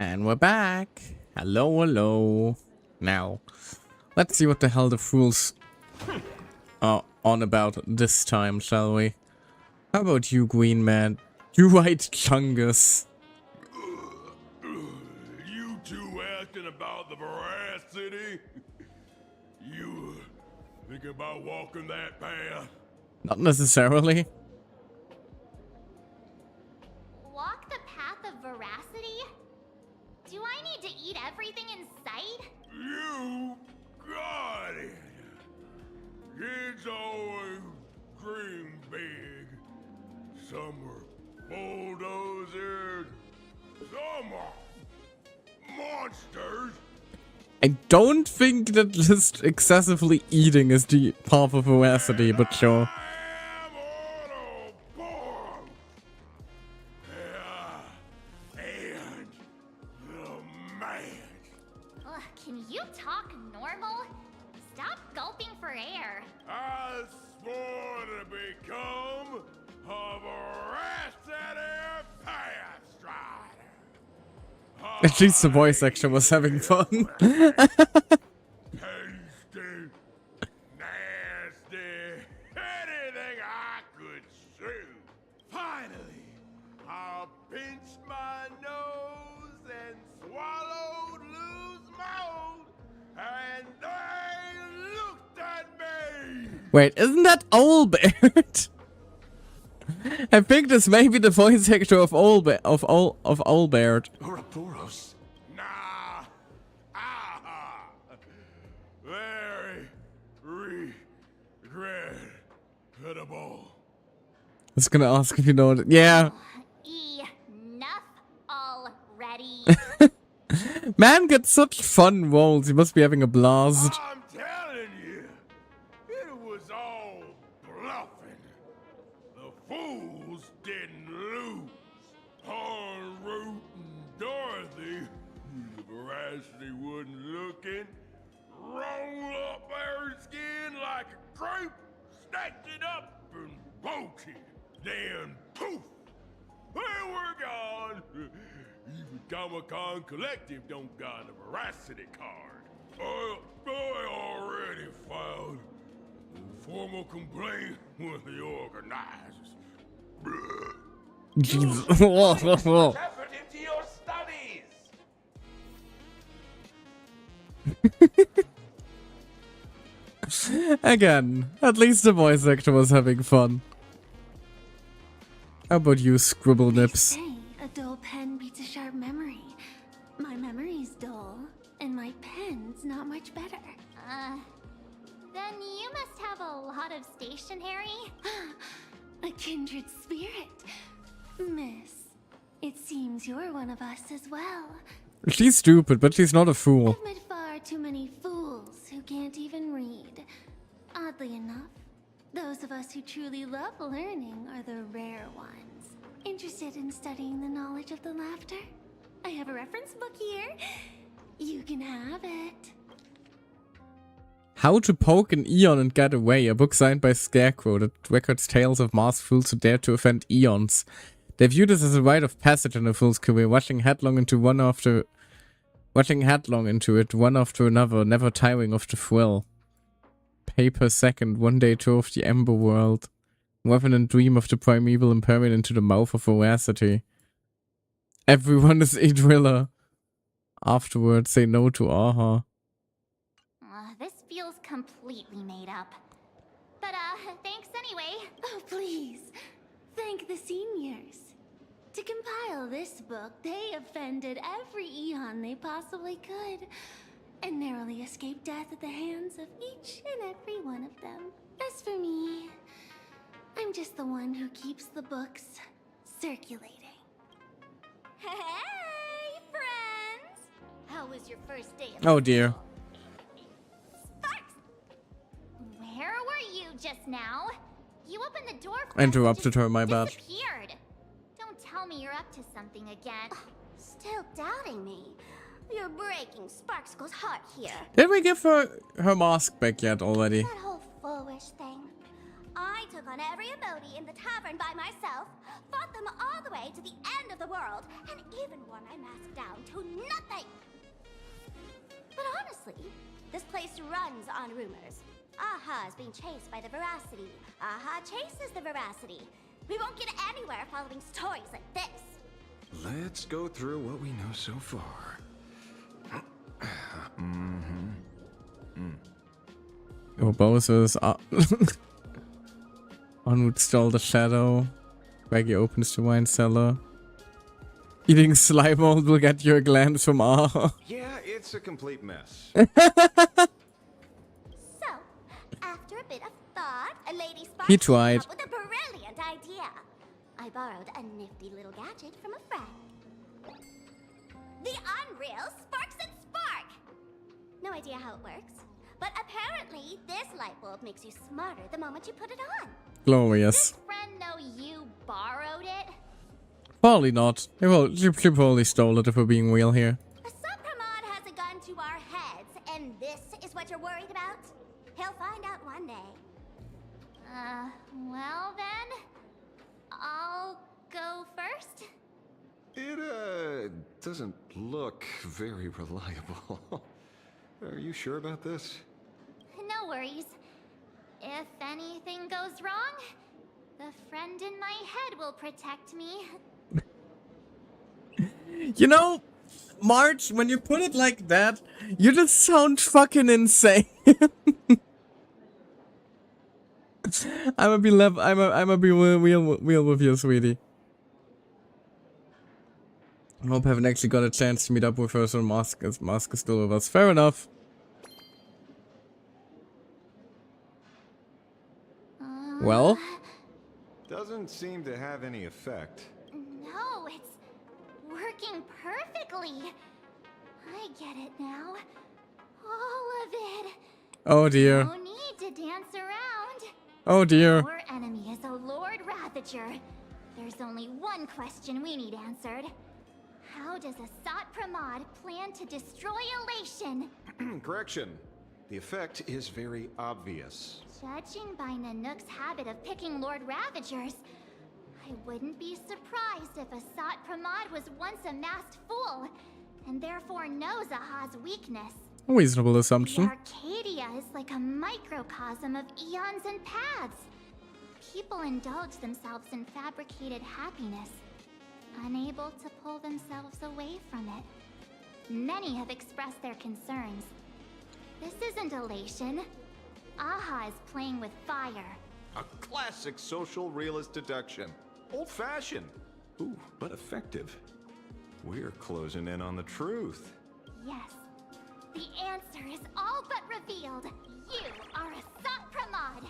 And we're back. Hello, hello. Now, let's see what the hell the fools are on about this time, shall we? How about you, Green Man? You right, Chungus. You two asking about the veracity? You think about walking that path? Not necessarily. Walk the path of veracity? Do I need to eat everything in sight? You got it. Kids always dream big. Some were bulldozers. Some are monsters. I don't think that just excessively eating is the path of veracity, but sure. I am on a At least the voice actor was having fun. Tasty, nasty, anything I could chew. Finally, I pinched my nose and swallowed loose mold, and they looked at me. Wait, isn't that Olbert? I think this may be the voice actor of Olbert. Ouroboros? Nah. Ah. Very regrettable. I was gonna ask if you know it. Yeah. Enough already. Man gets such fun roles. He must be having a blast. I'm telling you, it was all bluffing. The fools didn't lose. Root and Dorothy, the veracity wasn't looking, roll up her skin like a grape, snatched it up and broke it. Then poof, they were gone. Even Comic-Con Collective don't got a veracity card. I already filed a formal complaint with the organizers. Jesus. Effort into your studies. Again, at least the voice actor was having fun. How about you, Scribble Nips? Say, a dull pen beats a sharp memory. My memory's dull, and my pen's not much better. Then you must have a lot of stationery. A kindred spirit. Miss, it seems you're one of us as well. She's stupid, but she's not a fool. I've met far too many fools who can't even read. Oddly enough, those of us who truly love learning are the rare ones. Interested in studying the knowledge of the laughter? I have a reference book here. You can have it. How to Poke an Eon and Get Away, a book signed by Scarecrow that records tales of masked fools who dare to offend eons. They view this as a rite of passage in a fool's career, rushing headlong into it one after another, never tiring of the thrill. Pay per second, one day tour of the Ember World. Revenant dream of the primeval Imperial into the mouth of veracity. Everyone is a driller. Afterwards, say no to Aha. This feels completely made up. But, thanks anyway. Oh, please. Thank the seniors. To compile this book, they offended every eon they possibly could, and narrowly escaped death at the hands of each and every one of them. As for me, I'm just the one who keeps the books circulating. Hey, friends! How was your first day of Oh dear. Sparks! Where were you just now? You opened the door for us Interrupted her, my and bad. disappeared. Don't tell me you're up to something again. Still doubting me? You're breaking Sparkskull's heart here. Did we give her mask back yet already? That whole foolish thing. I took on every emoji in the tavern by myself, fought them all the way to the end of the world, and even wore my mask down to nothing. But honestly, this place runs on rumors. Aha is being chased by the veracity. Aha chases the veracity. We won't get anywhere following stories like this. Let's go through what we know so far. Your bosses are... Onward stole the shadow. Baggy opens the wine cellar. Eating slime mold will get you a glance from Aha. Yeah, it's a complete mess. So, after a bit of thought, Lady Sparks He tried. came up with a brilliant idea. I borrowed a nifty little gadget from a friend. The Unreal Sparks and Spark! No idea how it works, but apparently this light bulb makes you smarter the moment you put it on. Glorious. Friend know you borrowed it? Probably not. She probably stole it if we're being real here. A Supremon has a gun to our heads, and this is what you're worried about? He'll find out one day. Well then, I'll go first. It, doesn't look very reliable. Are you sure about this? No worries. If anything goes wrong, the friend in my head will protect me. You know, March, when you put it like that, you just sound fucking insane. I'ma be real with you, sweetie. I hope I haven't actually got a chance to meet up with her, so Mask is still with us. Fair enough. Well? Doesn't seem to have any effect. No, it's working perfectly. I get it now. All of it. Oh dear. No need to dance around. Oh dear. Our enemy is a Lord Ravager. There's only one question we need answered. How does Asat Pramod plan to destroy Elation? Correction. The effect is very obvious. Judging by Nanook's habit of picking Lord Ravagers, I wouldn't be surprised if Asat Pramod was once a masked fool, and therefore knows Aha's weakness. Reasonable assumption. The Arcadia is like a microcosm of eons and paths. People indulge themselves in fabricated happiness, unable to pull themselves away from it. Many have expressed their concerns. This isn't elation. Aha is playing with fire. A classic social realist deduction. Old-fashioned. Ooh, but effective. We're closing in on the truth. Yes. The answer is all but revealed. You are Asat Pramod,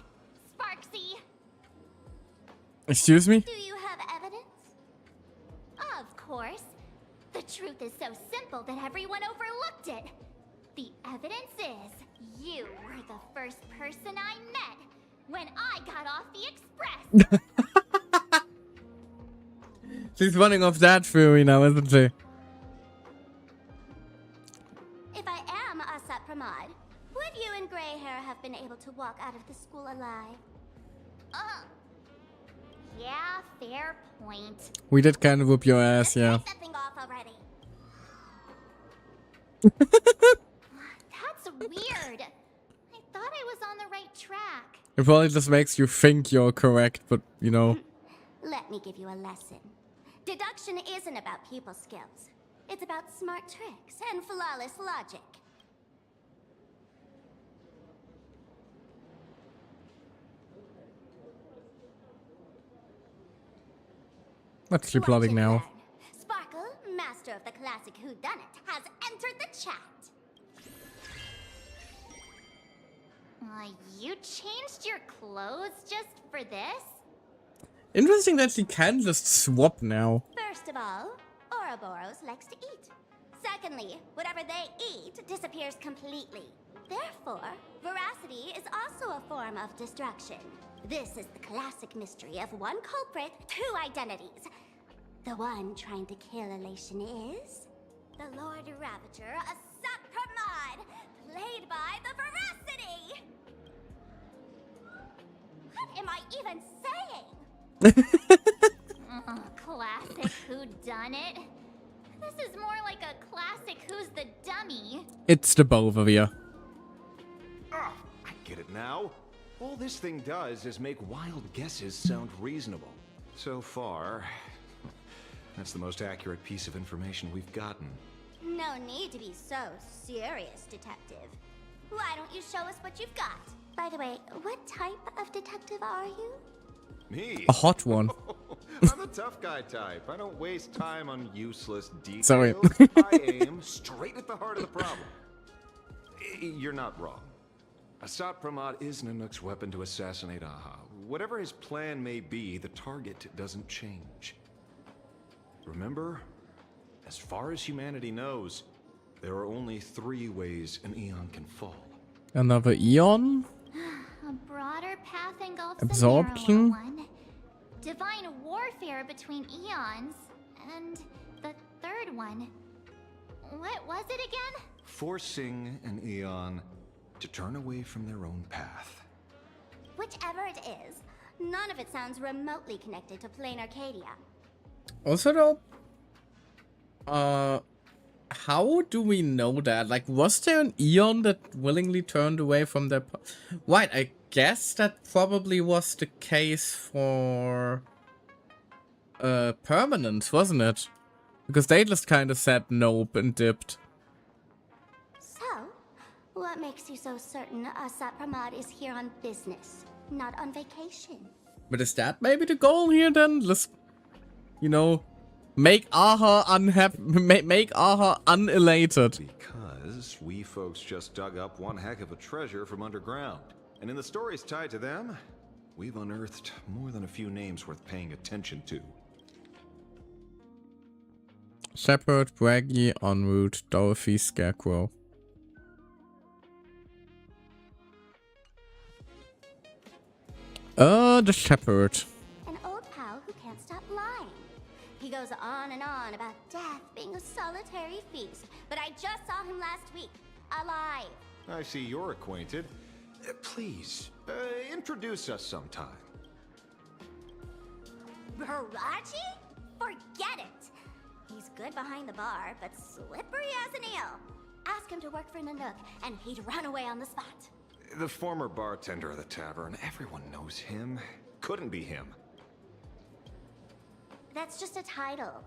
Sparksy. Excuse me? Do you have evidence? Of course. The truth is so simple that everyone overlooked it. The evidence is you were the first person I met when I got off the express. She's running off that theory now, isn't she? If I am Asat Pramod, would you and Grey Hair have been able to walk out of the school alive? Yeah, fair point. We did kind of whoop your ass, yeah. Something off already. That's weird. I thought I was on the right track. It probably just makes you think you're correct, but, you know. Let me give you a lesson. Deduction isn't about people skills. It's about smart tricks and flawless logic. Let's keep plotting now. Sparkle, master of the classic whodunit, has entered the chat. You changed your clothes just for this? Interesting that she can just swap now. First of all, Ouroboros likes to eat. Secondly, whatever they eat disappears completely. Therefore, veracity is also a form of destruction. This is the classic mystery of one culprit, two identities. The one trying to kill Elation is the Lord Ravager, Asat Pramod, played by the veracity. What am I even saying? Classic whodunit. This is more like a classic Who's the Dummy. It's the both of you. I get it now. All this thing does is make wild guesses sound reasonable. So far, that's the most accurate piece of information we've gotten. No need to be so serious, detective. Why don't you show us what you've got? By the way, what type of detective are you? Me? A hot one. I'm the tough guy type. I don't waste time on useless details. Sorry. I aim straight at the heart of the problem. You're not wrong. Asat Pramod is Nanook's weapon to assassinate Aha. Whatever his plan may be, the target doesn't change. Remember, as far as humanity knows, there are only 3 ways an Eon can fall. Another Eon? A broader path engulfs Absorption? a narrower one. Divine warfare between eons. And the third one. What was it again? Forcing an Eon to turn away from their own path. Whichever it is, none of it sounds remotely connected to plain Arcadia. Also though, How do we know that? Like, was there an Eon that willingly turned away from their... Right, I guess that probably was the case for... Permanence, wasn't it? Because they just kind of said nope and dipped. So, what makes you so certain Asat Pramod is here on business, not on vacation? But is that maybe the goal here then? Just, you know, make Aha unhappy, make Aha unelated. Because we folks just dug up one heck of a treasure from underground. And in the stories tied to them, we've unearthed more than a few names worth paying attention to. Shepherd, Bladie, En route, Dorothy, Scarecrow. The Shepherd. An old pal who can't stop lying. He goes on and on about death being a solitary feast, but I just saw him last week, alive. I see you're acquainted. Please, introduce us sometime. Bladie? Forget it! He's good behind the bar, but slippery as an eel. Ask him to work for Nanook, and he'd run away on the spot. The former bartender of the tavern, everyone knows him. Couldn't be him. That's just a title.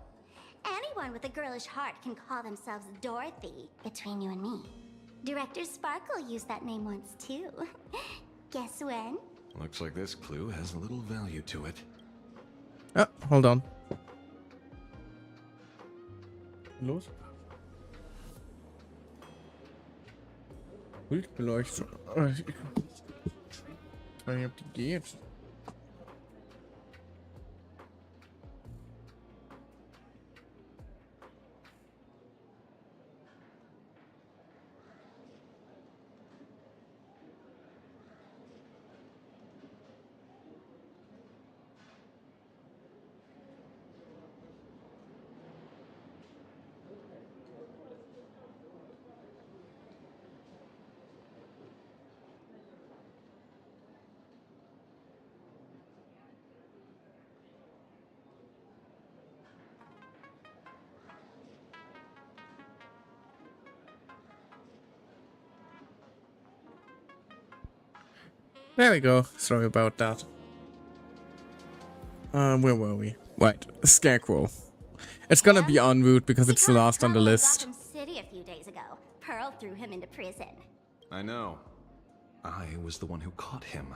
Anyone with a girlish heart can call themselves Dorothy, between you and me. Director Sparkle used that name once, too. Guess when? Looks like this clue has a little value to it. Oh, hold on. Los. Bildbeleuchtung. Ich weiß nicht, ob die geht. There we go. Sorry about that. Where were we? Right, Scarecrow. It's gonna be en route because it's the last on the list. Gotham City a few days ago. Pearl threw him into prison. I know. I was the one who caught him.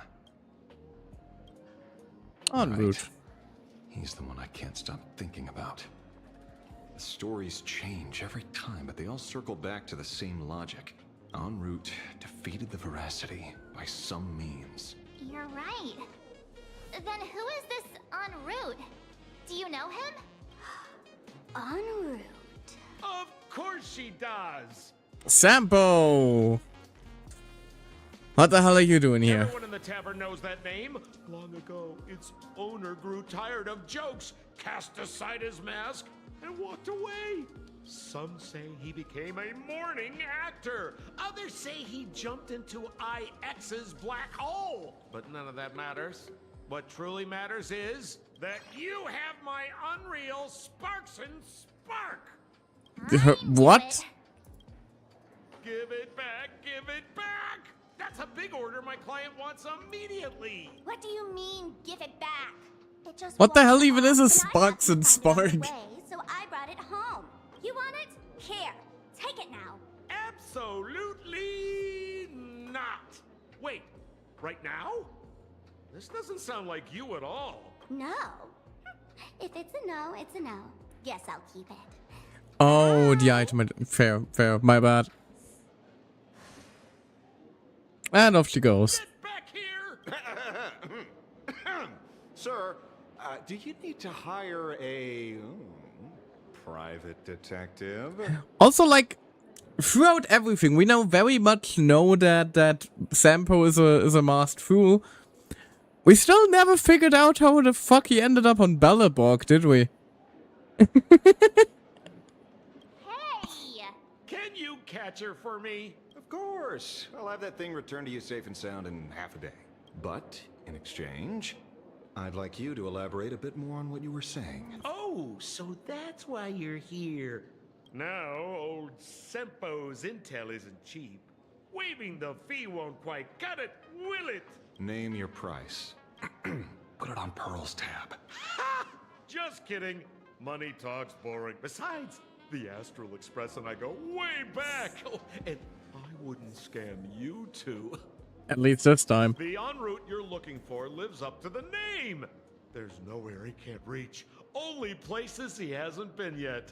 En route. He's the one I can't stop thinking about. The stories change every time, but they all circle back to the same logic. En route defeated the Veracity by some means. You're right. Then who is this en route? Do you know him? En route. Of course she does. Sampo! What the hell are you doing here? Everyone in the tavern knows that name. Long ago, its owner grew tired of jokes, cast aside his mask, and walked away. Some say he became a mourning actor. Others say he jumped into IX's black hole. But none of that matters. What truly matters is that you have my unreal Sparks and Spark. What? Give it back, give it back. That's a big order my client wants immediately. What do you mean, give it back? It just What the hell walked even off, is a and I had Sparks to and find out Spark? the way, so I brought it home. You want it? Here, take it now. Absolutely not. Wait, right now? This doesn't sound like you at all. No. If it's a no, it's a no. Guess I'll keep it. Oh, the item. Fair, fair. My bad. And off she goes. Sir, do you need to hire a private detective? Also, like, throughout everything, we now very much know that Sampo is a masked fool. We still never figured out how the fuck he ended up on Bellaborg, did we? Hey! Can you catch her for me? Of course. I'll have that thing returned to you safe and sound in half a day. But, in exchange, I'd like you to elaborate a bit more on what you were saying. Oh, so that's why you're here. Now, old Sempo's intel isn't cheap. Waiving the fee won't quite cut it, will it? Name your price. Put it on Pearl's tab. Ha! Just kidding. Money talk's boring. Besides, the Astral Express and I go way back. Oh, and I wouldn't scam you two. At least this time. The en route you're looking for lives up to the name. There's nowhere he can't reach. Only places he hasn't been yet.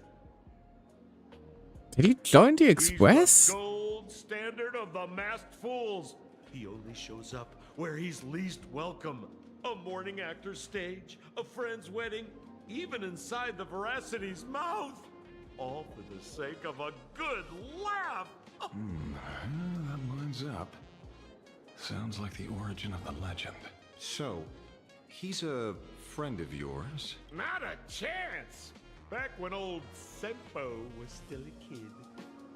Did he join the Express? He's the gold standard of the masked fools. He only shows up where he's least welcome. A morning actor's stage, a friend's wedding, even inside the Veracity's mouth. All for the sake of a good laugh. That lines up. Sounds like the origin of the legend. So, he's a friend of yours? Not a chance. Back when old Sempo was still a kid,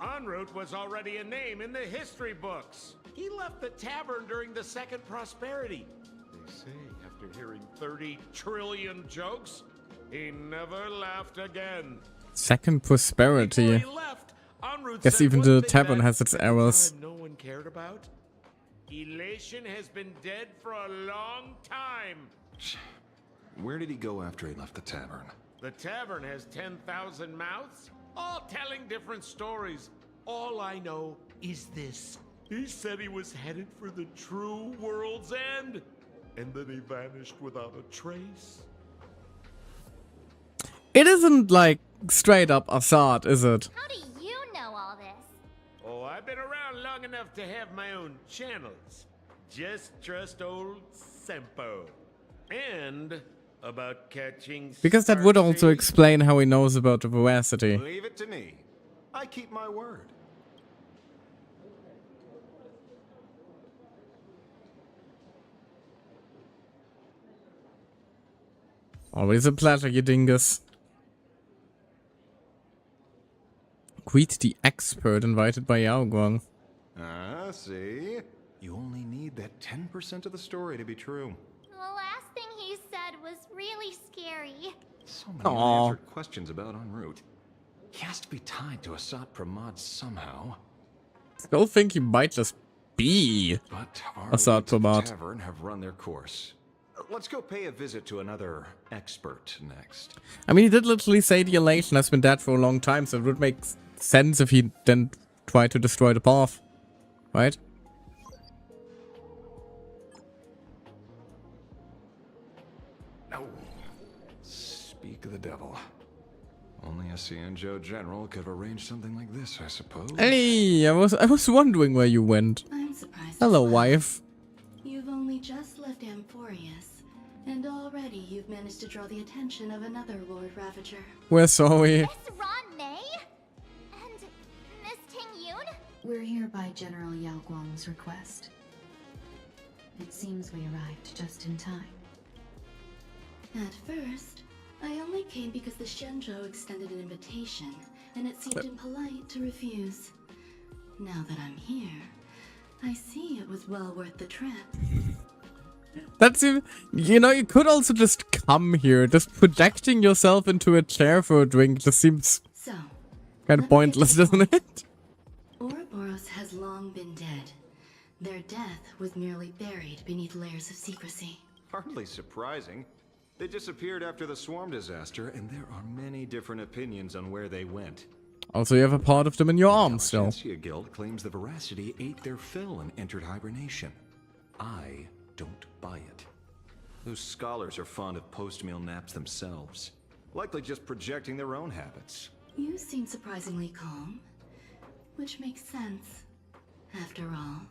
En route was already a name in the history books. He left the tavern during the Second Prosperity. They say after hearing 30 trillion jokes, he never laughed again. Second Prosperity. Before he left, En route Guess said even one the thing tavern that has its at the errors. time no one cared about. Elation has been dead for a long time. Where did he go after he left the tavern? The tavern has 10,000 mouths, all telling different stories. All I know is this. He said he was headed for the true world's end, and then he vanished without a trace. It isn't like straight up Assad, is it? How do you know all this? Oh, I've been around long enough to have my own channels. Just trust old Sempo. And about catching Because that would also explain how he knows about the Veracity. Leave it to me. I keep my word. Always a pleasure, you dingus. Greet the expert invited by Yaoguang. Ah, see? You only need that 10% of the story to be true. The last thing he said was really scary. So many unanswered questions about en route. He has to be tied to Assad Pramod somehow. Still think he might just be But Assad the Pramod. tavern have run their course. Let's go pay a visit to another expert next. I mean, he did literally say the elation has been dead for a long time, so it would make sense if he then tried to destroy the path. Right? No. Speak of the devil. Only a Cienjo general could have arranged something like this, I suppose. Hey, I was wondering where you went. I'm surprised. Hello, as well. wife. You've only just left Amphorius, and already you've managed to draw the attention of another Lord Ravager. We're sorry. Miss Ron May? And Miss Ting Yoon? We're here by General Yao Guang's request. It seems we arrived just in time. At first, I only came because the Shenzhou extended an invitation, and it seemed impolite to refuse. Now that I'm here, I see it was well worth the trip. That's you know, you could also just come here. Just projecting yourself into a chair for a drink just seems So, kind of pointless, doesn't it? Ouroboros has long been dead. Their death was merely buried beneath layers of secrecy. Hardly surprising. They disappeared after the swarm disaster, and there are many different opinions on where they went. Also, you have a part of them in your arm still. The Intelligentsia Guild claims the Veracity ate their fill and entered hibernation. I don't buy it. Those scholars are fond of post-meal naps themselves, likely just projecting their own habits. You seem surprisingly calm, which makes sense. After all,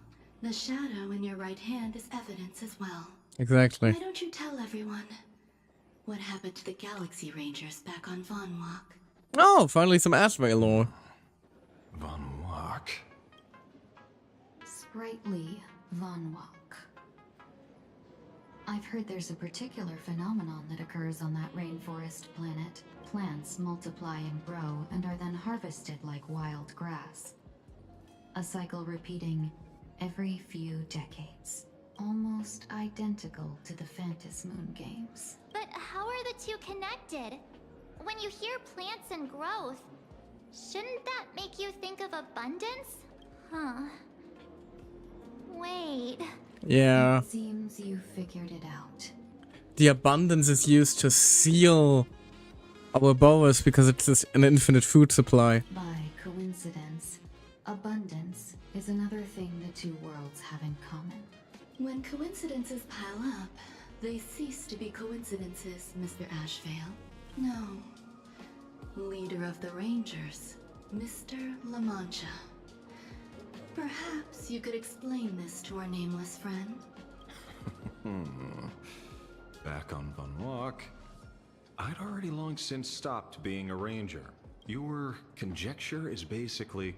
the shadow in your right hand is evidence as well. Exactly. Why don't you tell everyone what happened to the Galaxy Rangers back on Von Walk? Oh, finally some Ashway lore. Von Walk. Sprightly Von Walk. I've heard there's a particular phenomenon that occurs on that rainforest planet. Plants multiply and grow and are then harvested like wild grass. A cycle repeating every few decades. Almost identical to the Phantom Moon games. But how are the two connected? When you hear plants and growth, Shouldn't that make you think of abundance? Huh. Wait. Yeah. It seems you figured it out. The abundance is used to seal our bowers because it's an infinite food supply. By coincidence, abundance is another thing the two worlds have in common. When coincidences pile up, they cease to be coincidences, Mr. Ashvale. No. Leader of the Rangers, Mr. La Mancha. Perhaps you could explain this to our nameless friend? Back on Van Walk, I'd already long since stopped being a ranger. Your conjecture is basically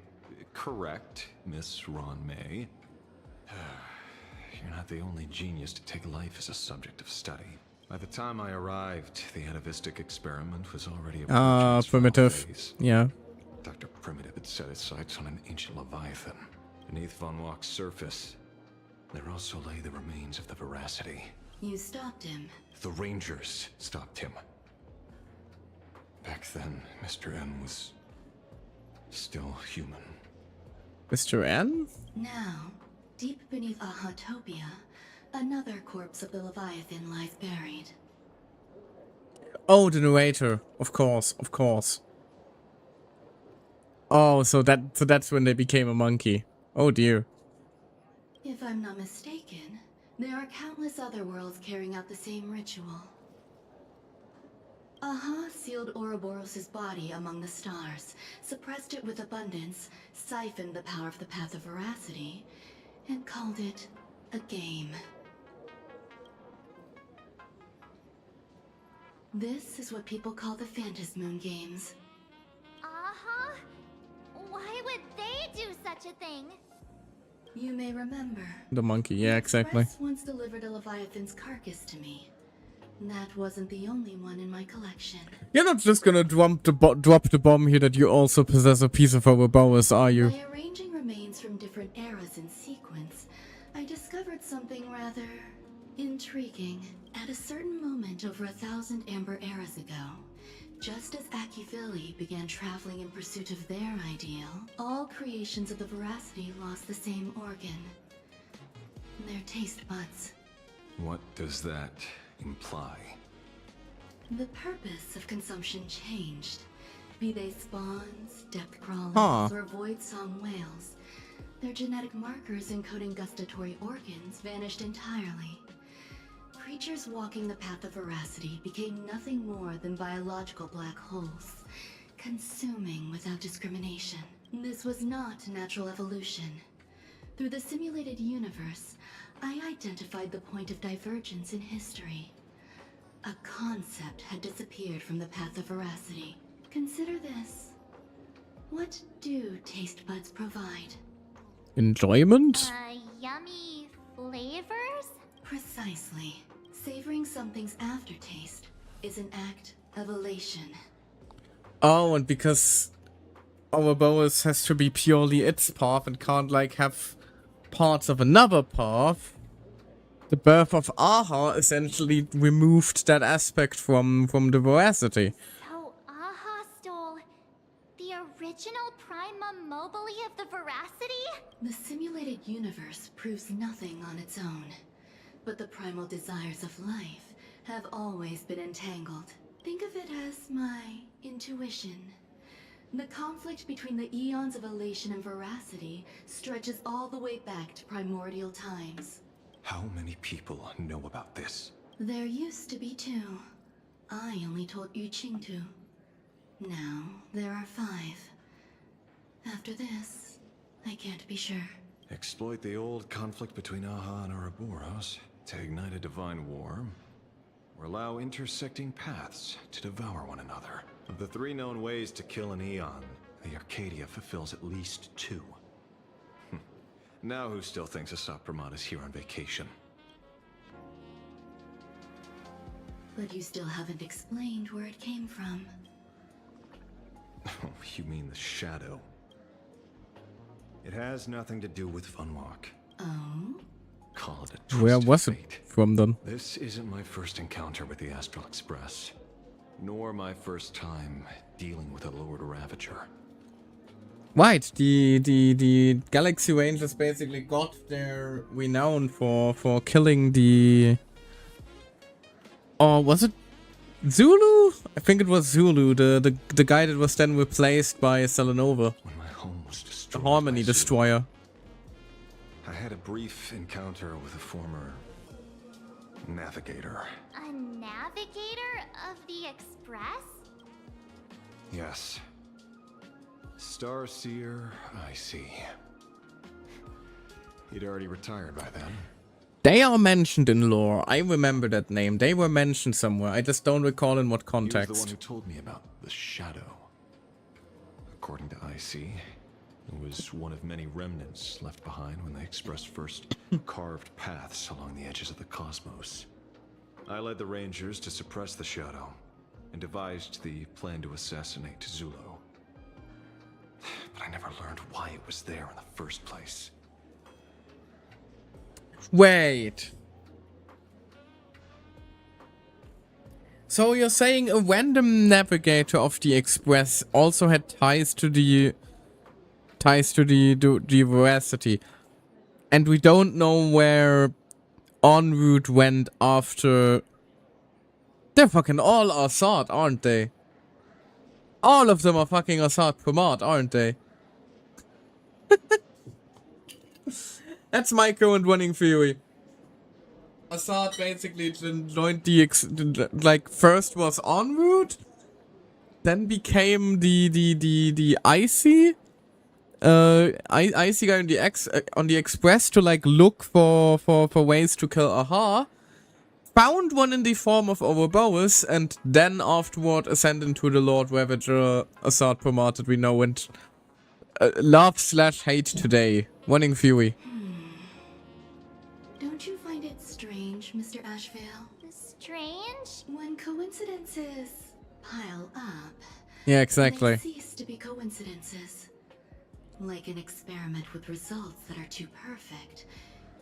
correct, Miss Ron May. You're not the only genius to take life as a subject of study. By the time I arrived, the atavistic experiment was already approaching its final Primitive. phase. Yeah. Dr. Primitive had set his sights on an ancient leviathan. Beneath Von Walk's surface, there also lay the remains of the Veracity. You stopped him. The Rangers stopped him. Back then, Mr. N was still human. Mr. N? Now, deep beneath Ahatopia, another corpse of the Leviathan lies buried. Oh, the narrator. Of course, of course. Oh, so that's when they became a monkey. Oh dear. If I'm not mistaken, there are countless other worlds carrying out the same ritual. Aha sealed Ouroboros' body among the stars, suppressed it with abundance, siphoned the power of the Path of Veracity, and called it a game. This is what people call the Phantasmoon Games. Uh-huh. Why would they do such a thing? You may remember. The monkey, yeah, exactly. Express once delivered a Leviathan's carcass to me. That wasn't the only one in my collection. You're not just gonna drop the bomb here that you also possess a piece of our bowers, are you? By arranging remains from different eras in sequence, I discovered something rather intriguing. At a certain moment over 1,000 Amber eras ago, just as Akivili began traveling in pursuit of their ideal, all creations of the Veracity lost the same organ. Their taste buds. What does that imply? The purpose of consumption changed. Be they spawns, depth crawlers, or void song whales, their genetic markers encoding gustatory organs vanished entirely. Creatures walking the path of Veracity became nothing more than biological black holes, consuming without discrimination. This was not natural evolution. Through the simulated universe, I identified the point of divergence in history. A concept had disappeared from the path of Veracity. Consider this. What do taste buds provide? Enjoyment? Yummy flavors? Precisely. Savoring something's aftertaste is an act of elation. Oh, and because our bowers has to be purely its path and can't like have parts of another path, the birth of Aha essentially removed that aspect from the Veracity. So Aha stole the original Prima Mobile of the Veracity? The simulated universe proves nothing on its own. But the primal desires of life have always been entangled. Think of it as my intuition. The conflict between the eons of elation and Veracity stretches all the way back to primordial times. How many people know about this? There used to be 2. I only told Yu Qingtu. Now there are 5. After this, I can't be sure. Exploit the old conflict between Aha and Ouroboros to ignite a divine war, or allow intersecting paths to devour one another. Of the 3 known ways to kill an Eon, the Arcadia fulfills at least 2. Now who still thinks Asap Pramod is here on vacation? But you still haven't explained where it came from. Oh, you mean the shadow? It has nothing to do with Funwalk. Oh? Call it a Where was it from then? This isn't my first encounter with the Astral Express, nor my first time dealing with a Lord Ravager. Right, the Galaxy Rangers basically got their renown for killing the... Or was it Zulu? I think it was Zulu, the guy that was then replaced by Selenova. When my home was The destroyed Harmony by Zulu, Destroyer. I had a brief encounter with a former navigator. A navigator of the Express? Yes. Starseer, I see. He'd already retired by then. They are mentioned in lore. I remember that name. They were mentioned somewhere. I just don't recall in what He was the one context. who told me about the Shadow. According to IC, it was one of many remnants left behind when the Express first carved paths along the edges of the cosmos. I led the Rangers to suppress the Shadow and devised the plan to assassinate Zulu. But I never learned why it was there in the first place. Wait. So you're saying a random navigator of the Express also had ties to the Veracity, and we don't know where en route went after. They're fucking all Assad, aren't they? All of them are fucking Assad Pramad, aren't they? That's my current running theory. Assad basically joined the first was en route, then became the IC IC guy on the Express to like look for ways to kill Aha. Found one in the form of Ouroboros, and then afterward ascended to the Lord Ravager Assad Pramad that we know and love/hate today. Running theory. Don't you find it strange, Mr. Ashvale? Strange? When coincidences pile up, Yeah, exactly. they cease to be coincidences. Like an experiment with results that are too perfect.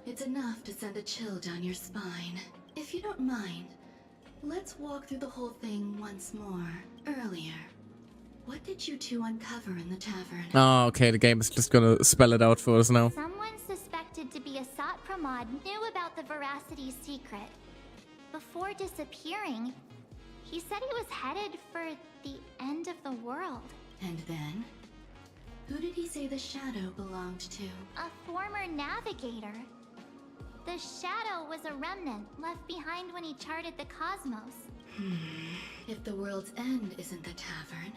It's enough to send a chill down your spine. If you don't mind, let's walk through the whole thing once more. Earlier, what did you two uncover in the tavern? Oh, okay, the game is just gonna spell it out for us now. Someone suspected to be Assad Pramad knew about the Veracity's secret. Before disappearing, he said he was headed for the end of the world. And then? Who did he say the shadow belonged to? A former navigator. The shadow was a remnant left behind when he charted the cosmos. If the world's end isn't the tavern,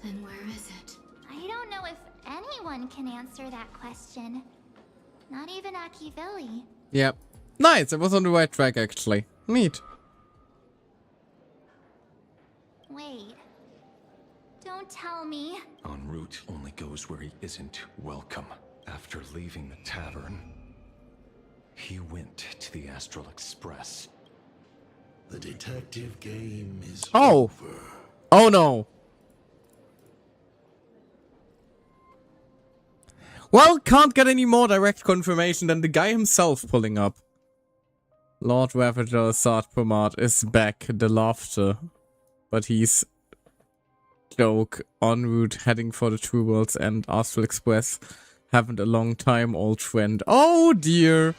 then where is it? I don't know if anyone can answer that question. Not even Akivili. Yep. Nice, I was on the right track actually. Neat. Wait. Don't tell me. En route only goes where he isn't welcome. After leaving the tavern, he went to the Astral Express. The detective game is Oh! over. Oh no! Well, can't get any more direct confirmation than the guy himself pulling up. Lord Ravager Assad Pramad is back, the laughter. But he's... joke, en route heading for the True World's End, Astral Express. Haven't a long time, old friend. Oh dear!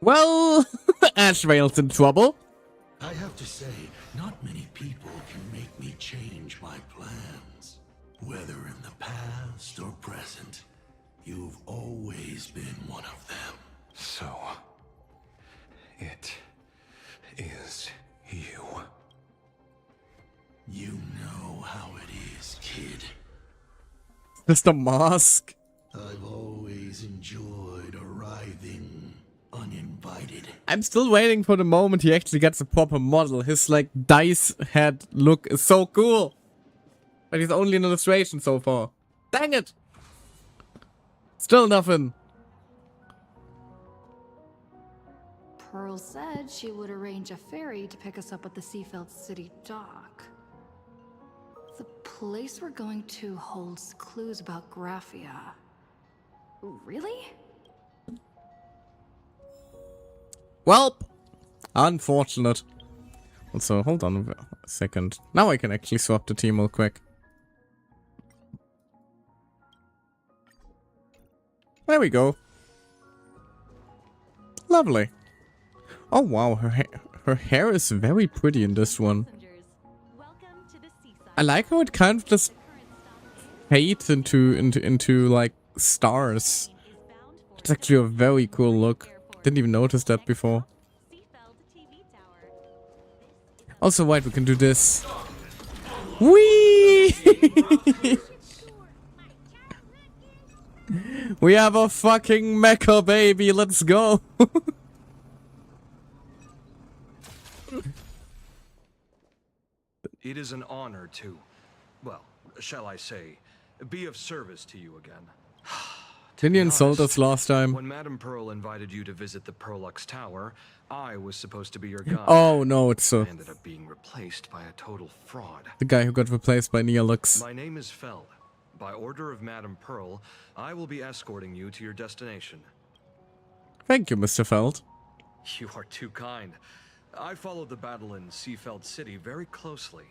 Well, Ashvale's in trouble. I have to say, not many people can make me change my plans. Whether in the past or present, you've always been one of them. So, it is you. You know how it is, kid. Just a mask. I've always enjoyed arriving uninvited. I'm still waiting for the moment he actually gets a proper model. His, like, dice head look is so cool. But he's only an illustration so far. Dang it! Still nothing. Pearl said she would arrange a ferry to pick us up at the Seafeld City dock. The place we're going to holds clues about Graphia. Really? Well, Unfortunate. Also, hold on a second. Now I can actually swap the team real quick. There we go. Lovely. Oh wow, her hair is very pretty in this one. I like how it kind of just fades into like stars. It's actually a very cool look. Didn't even notice that before. Also, right, we can do this. Whee! We have a fucking mecha, baby. Let's go. It is an honor to, well, shall I say, be of service to you again. Didn't you insult us last time? When Madame Pearl invited you to visit the Perlux Tower, I was supposed to be your guide. Oh no, it's I ended up being replaced by a total fraud. The guy who got replaced by Neolux. My name is Feld. By order of Madame Pearl, I will be escorting you to your destination. Thank you, Mr. Feld. You are too kind. I followed the battle in Seafeld City very closely.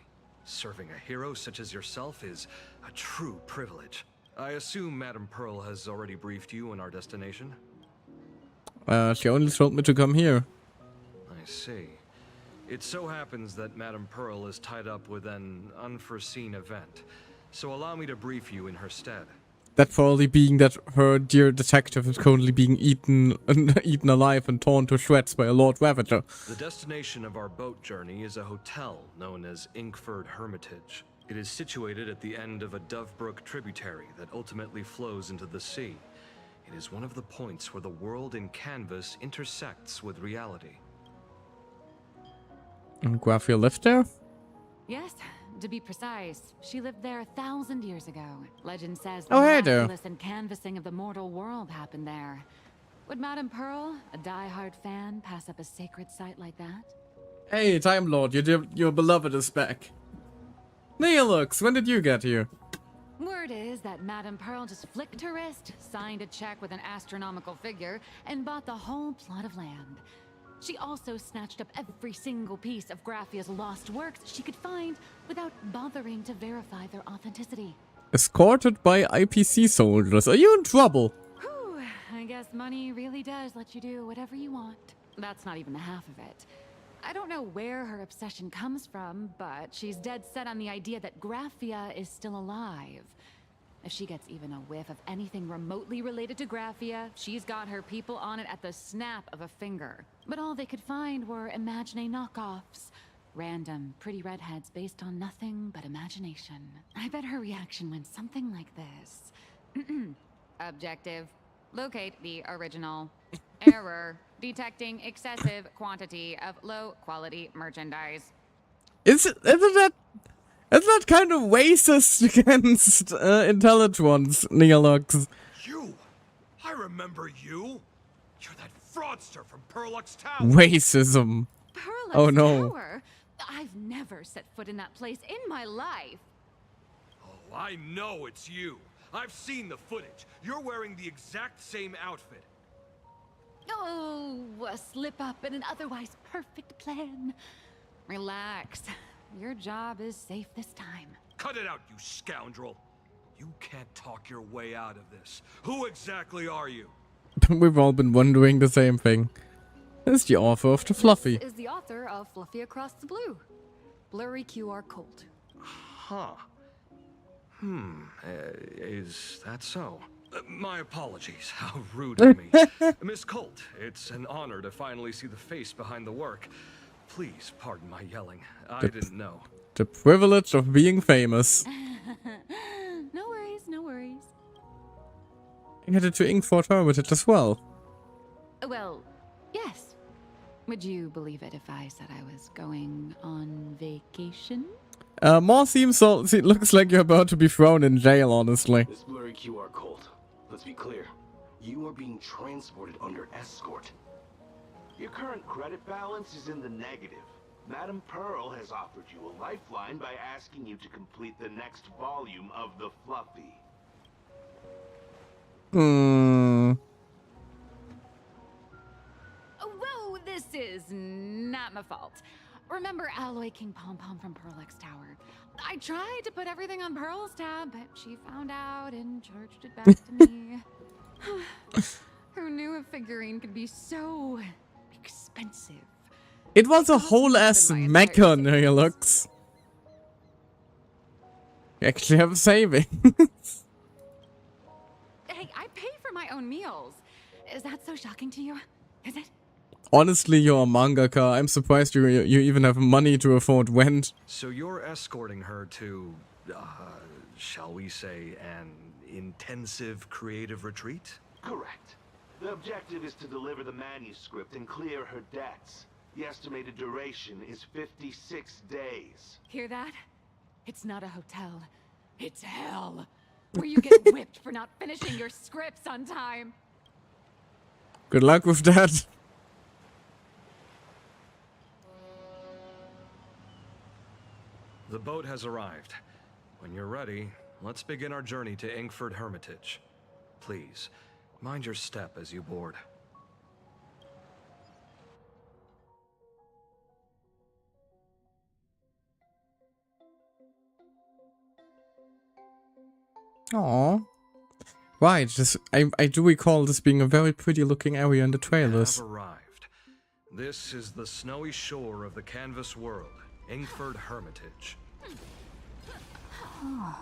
Serving a hero such as yourself is a true privilege. I assume Madame Pearl has already briefed you on our destination? She only told me to come here. I see. It so happens that Madame Pearl is tied up with an unforeseen event, so allow me to brief you in her stead. That probably being that her dear detective is currently being eaten alive and torn to shreds by a Lord Ravager. The destination of our boat journey is a hotel known as Inkford Hermitage. It is situated at the end of a Dovebrook tributary that ultimately flows into the sea. It is one of the points where the world in canvas intersects with reality. And Graphia lived there? Yes, to be precise, she lived there 1,000 years ago. Legend says the Oh, hey there. miraculous and canvassing of the mortal world happened there. Would Madame Pearl, a die-hard fan, pass up a sacred site like that? Hey, Time Lord, your beloved is back. Neolux, when did you get here? Word is that Madame Pearl just flicked her wrist, signed a check with an astronomical figure, and bought the whole plot of land. She also snatched up every single piece of Graphia's lost works she could find without bothering to verify their authenticity. Escorted by IPC soldiers. Are you in trouble? Whew, I guess money really does let you do whatever you want. That's not even the half of it. I don't know where her obsession comes from, but she's dead set on the idea that Graphia is still alive. If she gets even a whiff of anything remotely related to Graphia, she's got her people on it at the snap of a finger. But all they could find were Imagine knockoffs. Random, pretty redheads based on nothing but imagination. I bet her reaction went something like this. Objective. Locate the original. Error. Detecting excessive quantity of low-quality merchandise. Isn't that kind of racist against intelligent ones, Neolux? You! I remember you! You're that fraudster from Perlux Tower! Racism. Perlux Oh no. Tower? I've never set foot in that place in my life. Oh, I know it's you. I've seen the footage. You're wearing the exact same outfit. Oh, a slip up in an otherwise perfect plan. Relax. Your job is safe this time. Cut it out, you scoundrel. You can't talk your way out of this. Who exactly are you? We've all been wondering the same thing. It's the author of the Fluffy. This is the author of Fluffy Across the Blue. Blurry QR Colt. Huh. Is that so? My apologies. How rude of me. Miss Colt, it's an honor to finally see the face behind the work. Please pardon my yelling. I didn't know. The privilege of being famous. No worries, no worries. I headed to Inkford Hermitage as well. Well, yes. Would you believe it if I said I was going on vacation? More seems so. It looks like you're about to be thrown in jail, honestly. This blurry QR Colt. Let's be clear. You are being transported under escort. Your current credit balance is in the negative. Madame Pearl has offered you a lifeline by asking you to complete the next volume of the Fluffy. Whoa, this is not my fault. Remember Alloy King Pom Pom from Pearlix Tower? I tried to put everything on Pearl's tab, but she found out and charged it back to me. Who knew a figurine could be so expensive? It was a whole ass mecha on your looks. You actually have a saving. Hey, I pay for my own meals. Is that so shocking to you? Is it? Honestly, you're a mangaka. I'm surprised you even have money to afford rent. So you're escorting her to, shall we say, an intensive creative retreat? Correct. The objective is to deliver the manuscript and clear her debts. The estimated duration is 56 days. Hear that? It's not a hotel. It's hell. Where you get whipped for not finishing your scripts on time. Good luck with that. The boat has arrived. When you're ready, let's begin our journey to Inkford Hermitage. Please, mind your step as you board. Aww. Right, I do recall this being a very pretty looking area in the trailers. Have arrived. This is the snowy shore of the canvas world, Inkford Hermitage. Huh.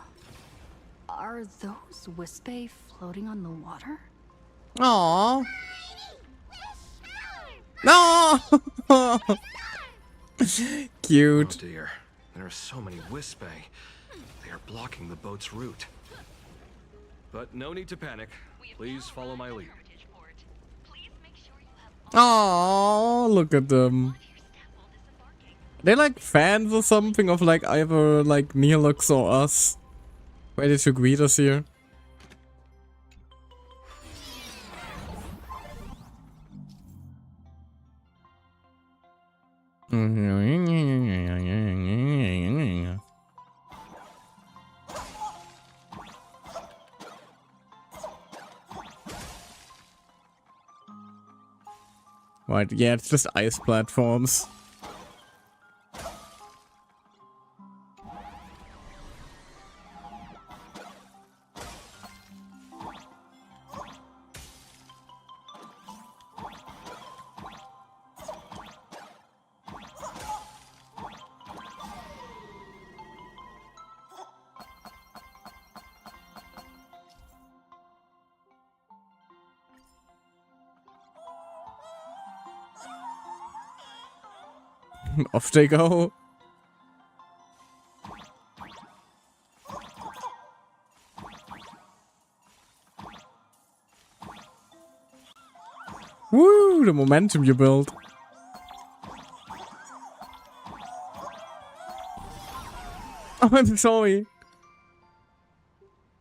Are those Wispy floating on the water? Aww. No. Cute. Oh dear, there are so many Wispy. They are blocking the boat's route. But no need to panic. Please follow my lead. Oh, look at them. They're like fans or something of like either like Neolux or us. Ready to greet us here. Right, yeah, it's just ice platforms. Off they go. Woo, the momentum you build. Oh, I'm sorry.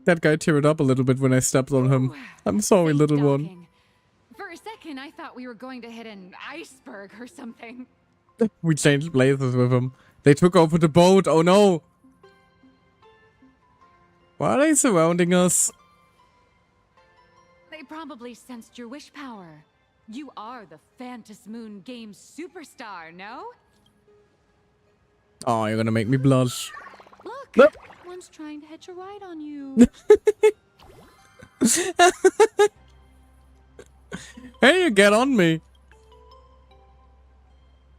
That guy teared up a little bit when I stepped on him. I'm sorry, little one. For a second, I thought we were going to hit an iceberg or something. We changed places with him. They took over the boat. Oh no. Why are they surrounding us? They probably sensed your wish power. You are the Phantas Moon Games superstar, no? Oh, you're gonna make me blush. Look, nope. One's trying to hitch a ride on you. Hey, you get on me.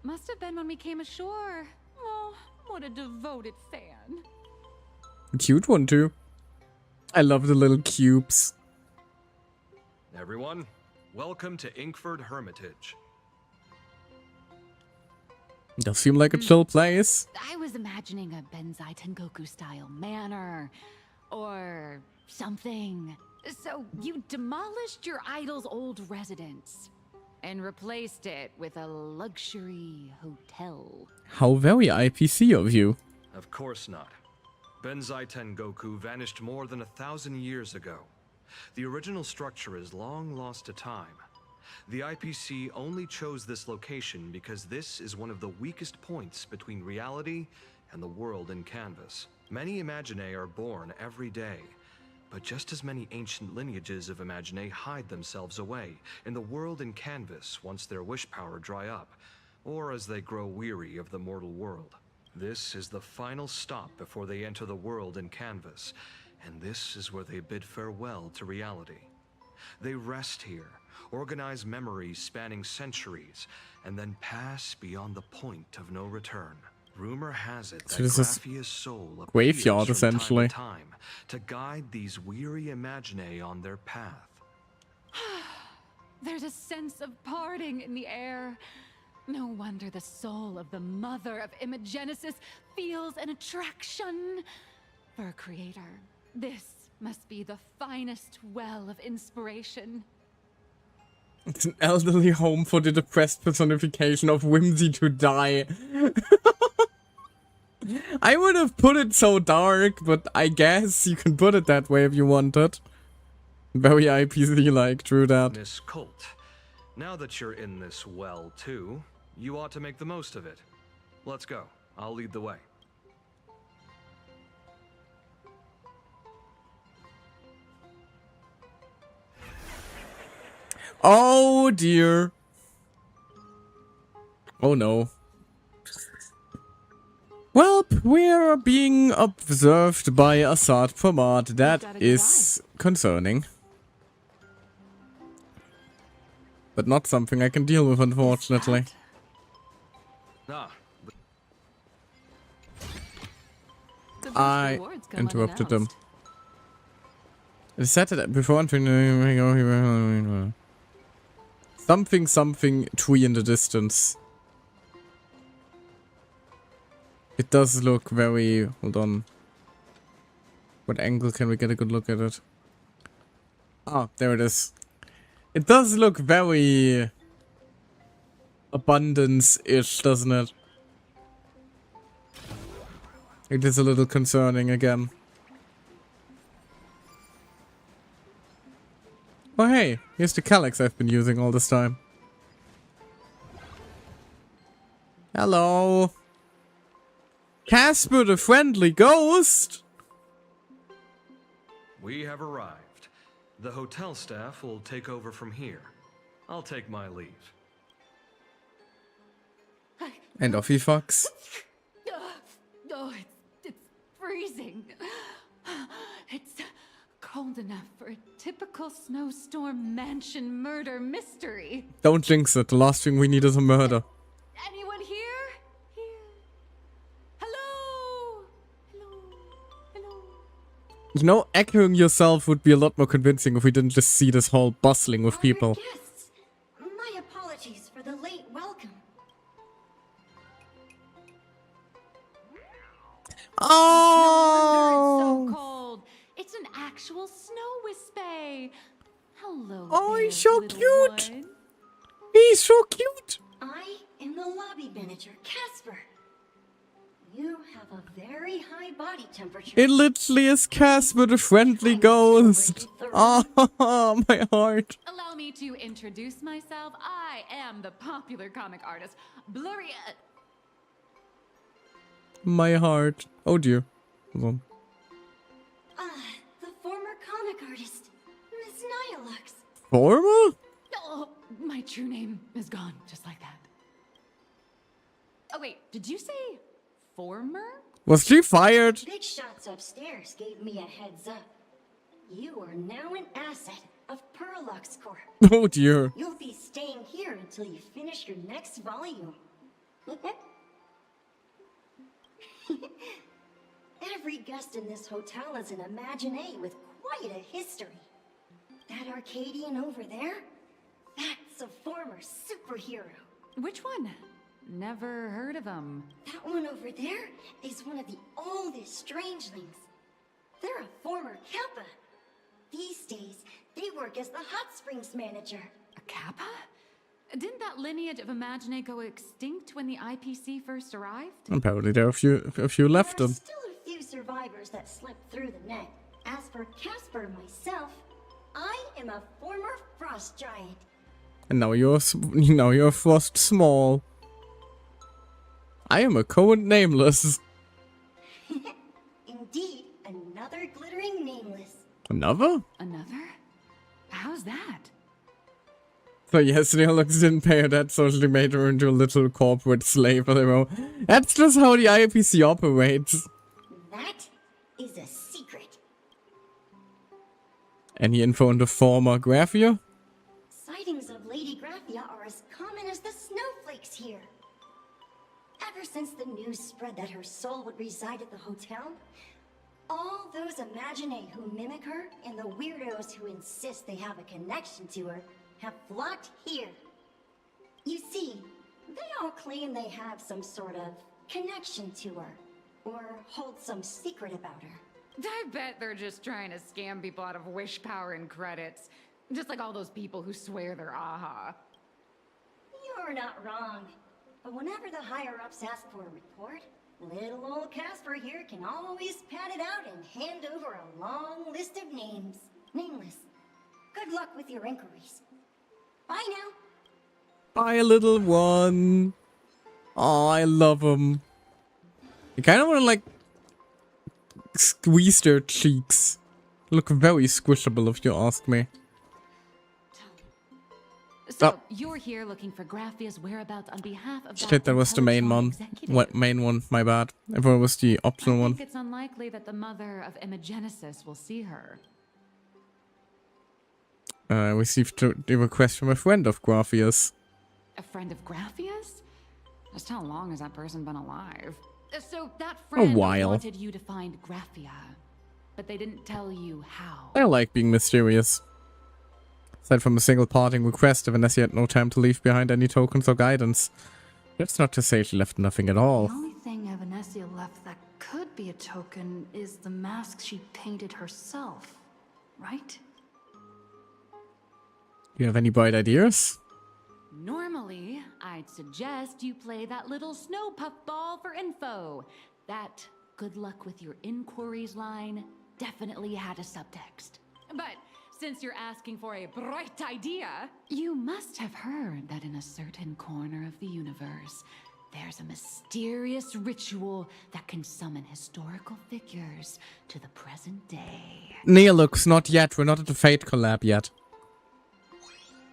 Must have been when we came ashore. Oh, what a devoted fan. Cute one too. I love the little cubes. Everyone, welcome to Inkford Hermitage. Does seem like a chill place. I was imagining a Benzai Tengoku style manor or something. So you demolished your idol's old residence and replaced it with a luxury hotel. How very IPC of you. Of course not. Benzai Tengoku vanished more than 1,000 years ago. The original structure is long lost to time. The IPC only chose this location because this is one of the weakest points between reality and the world in canvas. Many Imaginae are born every day, but just as many ancient lineages of Imaginae hide themselves away in the world in canvas once their wish power dry up. or as they grow weary of the mortal world. This is the final stop before they enter the world in canvas, and this is where they bid farewell to reality. They rest here, organize memories spanning centuries, and then pass beyond the point of no return. Rumor has it that Graffia's soul appears graveyard, from essentially. time to guide these weary Imaginae on their path. There's a sense of parting in the air. No wonder the soul of the mother of Imagenesis feels an attraction for a creator. This must be the finest well of inspiration. It's an elderly home for the depressed personification of whimsy to die. I would have put it so dark, but I guess you can put it that way if you wanted. Very IPC-like, true that. Miss Colt, now that you're in this well too, you ought to make the most of it. Let's go. I'll lead the way. Oh dear. Oh no. Well, we're being observed by Assad Pramad. That is concerning. But not something I can deal with, unfortunately. I interrupted them. It said that before something tree in the distance. It does look very... Hold on. What angle can we get a good look at it? Ah, there it is. It does look very... abundance-ish, doesn't it? It is a little concerning again. Oh hey, here's the calyx I've been using all this time. Hello. Casper the friendly ghost! We have arrived. The hotel staff will take over from here. I'll take my leave. And off he fucks. Oh, it's freezing. It's cold enough for a typical snowstorm mansion murder mystery. Don't jinx it, the last thing we need is a murder. Anyone here? Hello? You know, echoing yourself would be a lot more convincing if we didn't just see this whole bustling with people. Guests, my apologies for the late welcome. Oh! It's so cold. It's an actual snow wispy. Hello. Oh, there, he's so little cute. one. He's so cute. I am the lobby manager, Casper. You have a very high body temperature. It literally is Casper the friendly ghost. Oh, my heart. Allow me to introduce myself. I am the popular comic artist, Blurry. My heart. Oh dear. Hold on. The former comic artist, Miss Nihilux. Former? Oh, my true name is gone, just like that. Oh wait, did you say former? Was she fired? Big shots upstairs gave me a heads up. You are now an asset of Perlux Corp. Oh dear. You'll be staying here until you finish your next volume. Every guest in this hotel is an Imaginae with quite a history. That Arcadian over there? That's a former superhero. Which one? Never heard of them. That one over there is one of the oldest strangelings. They're a former Kappa. These days, they work as the hot springs manager. A Kappa? Didn't that lineage of Imaginae go extinct when the IPC first arrived? Apparently there are a few left There are them. still a few survivors that slipped through the net. As for Casper myself, I am a former frost giant. And now you're Frost Small. I am a Cohen Nameless. Indeed, another glittering nameless. Another? Another? How's that? So yes, Neolux didn't pay her that, so she made her into a little corporate slave of their own. That's just how the IPC operates. That is a secret. Any info on the former Graphia? Sightings of Lady Graphia are as common as the snowflakes here. Ever since the news spread that her soul would reside at the hotel, all those Imaginae who mimic her and the weirdos who insist they have a connection to her have flocked here. You see, they all claim they have some sort of connection to her, or hold some secret about her. I bet they're just trying to scam people out of wish power and credits. Just like all those people who swear they're AHA. You're not wrong. But whenever the higher-ups ask for a report, little old Casper here can always pad it out and hand over a long list of names. Nameless. Good luck with your inquiries. Bye now. Bye, little one. Oh, I love him. I kind of want to, like, squeeze their cheeks. Look very squishable, if you ask me. So, you're here looking for Graphia's whereabouts on behalf of Shit, that was the main one. What main one? My bad. I thought it was the optional one. I think it's unlikely that the mother of Imogenesis will see her. I received the request from a friend of Graphia's. A friend of Graphia's? Just how long has that person been alive? So that friend while. wanted you to find Graphia, but they didn't tell you how. I like being mysterious. Aside from a single parting request, Vanessa had no time to leave behind any tokens or guidance. That's not to say she left nothing at all. The only thing Evanesia left that could be a token is the mask she painted herself, right? Do you have any bright ideas? Normally, I'd suggest you play that little snow puffball for info. That good luck with your inquiries line definitely had a subtext. But since you're asking for a bright idea, you must have heard that in a certain corner of the universe, there's a mysterious ritual that can summon historical figures to the present day. Neolux, not yet. We're not at the Fate collab yet.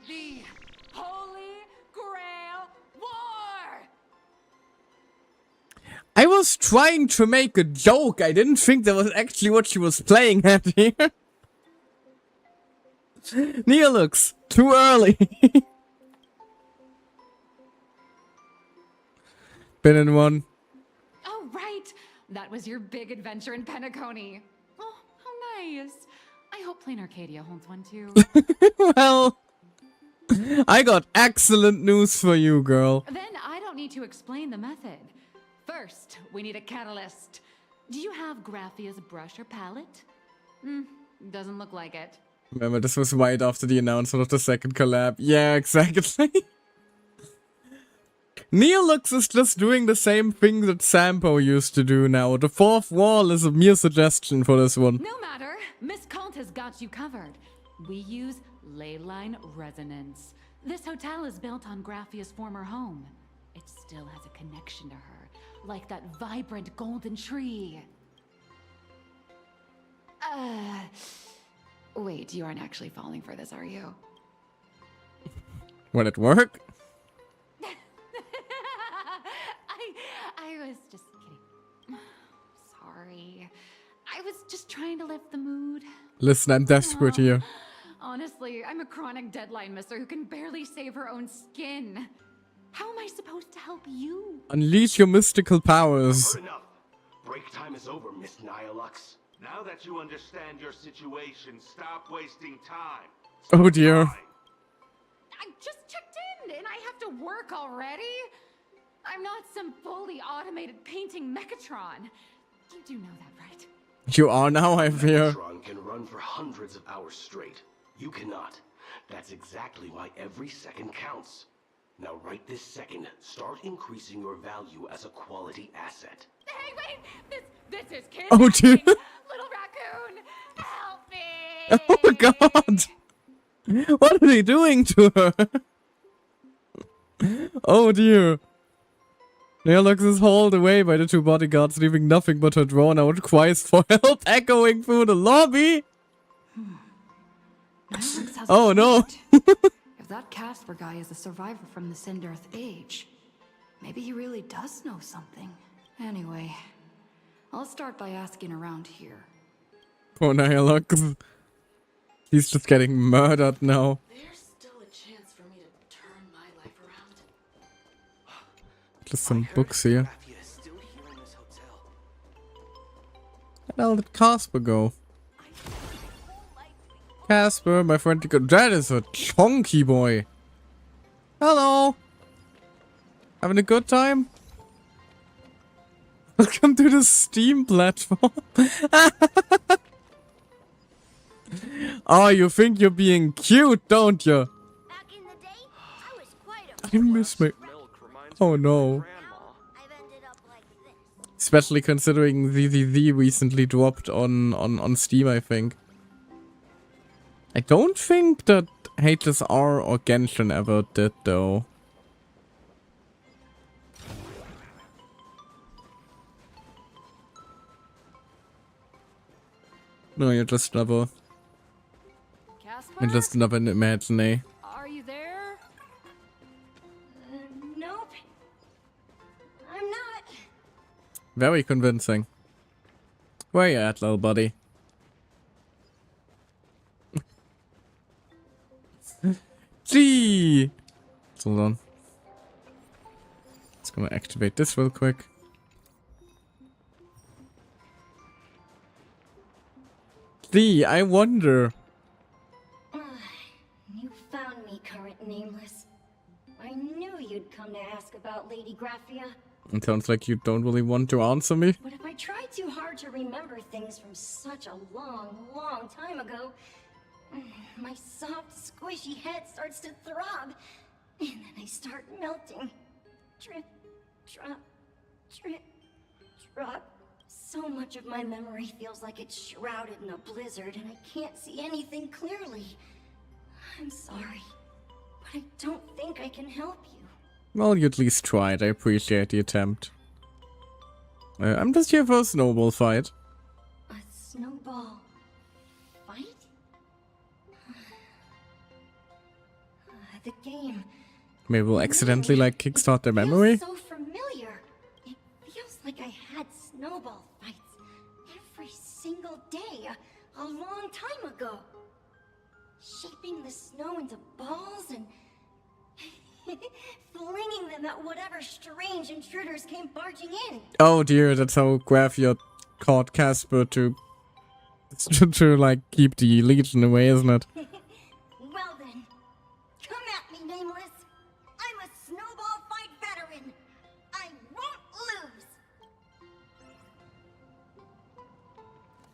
The Holy Grail War! I was trying to make a joke. I didn't think that was actually what she was playing at here. Neolux, too early. Been in one. Oh, right. That was your big adventure in Penacony. Oh, how nice. I hope Plain Arcadia holds one too. Well, I got excellent news for you, girl. Then I don't need to explain the method. First, we need a catalyst. Do you have Graphia's brush or palette? Doesn't look like it. Remember, this was right after the announcement of the second collab. Yeah, exactly. Neolux is just doing the same thing that Sampo used to do now. The fourth wall is a mere suggestion for this one. No matter. Miss Cult has got you covered. We use ley line resonance. This hotel is built on Graphia's former home. It still has a connection to her, like that vibrant golden tree. Wait, you aren't actually falling for this, are you? Will it work? I was just kidding. Sorry. I was just trying to lift the mood. Listen, I'm desperate here. Honestly, I'm a chronic deadline misser who can barely save her own skin. How am I supposed to help you? Unleash your mystical powers. Enough. Break time is over, Miss Nihilux. Now that you understand your situation, stop wasting time. Oh dear. I just checked in and I have to work already? I'm not some fully automated painting Mechatron. You do know that, right? You are now, I fear. Mechatron can run for hundreds of hours straight. You cannot. That's exactly why every second counts. Now right this second, start increasing your value as a quality asset. Hey, wait! This is kidnapping! Oh dear. Little raccoon! Help me! Oh my god! What are they doing to her? Oh dear. Neolux is hauled away by the two bodyguards, leaving nothing but her drawn-out cries for help echoing through the lobby. Oh no! If that Casper guy is a survivor from the Sindarth age. Maybe he really does know something. Anyway, I'll start by asking around here. Poor Nihilux. He's just getting murdered now. There's still a chance for me to turn my life around. Just some books here. Where the hell did Casper go? Casper, my friend. That is a chonky boy. Hello. Having a good time? Welcome to the Steam platform. Oh, you think you're being cute, don't you? I miss my... Oh no. Especially considering the recently dropped on Steam, I think. I don't think that HSR or Genshin ever did, though. No, you're just another... You're just another imaginary. Are you there? Nope. I'm not. Very convincing. Where you at, little buddy? Gee! Hold on. Just gonna activate this real quick. Gee, I wonder. You found me, current nameless. I knew you'd come to ask about Lady Graphia. It sounds like you don't really want to answer me. But if I try too hard to remember things from such a long, long time ago, my soft, squishy head starts to throb, and then I start melting. Drip, drop, drip, drop. So much of my memory feels like it's shrouded in a blizzard, and I can't see anything clearly. I'm sorry, but I don't think I can help you. Well, you at least tried. I appreciate the attempt. I'm just here for a snowball fight. A snowball fight? The game. Maybe we'll accidentally, like, kickstart their memory? So familiar. It feels like I had snowball fights every single day a long time ago. Shaping the snow into balls and flinging them at whatever strange intruders came barging in. Oh dear, that's how Graphia caught Casper to like, keep the Legion away, isn't it? Well then, come at me, nameless. I'm a snowball fight veteran. I won't lose.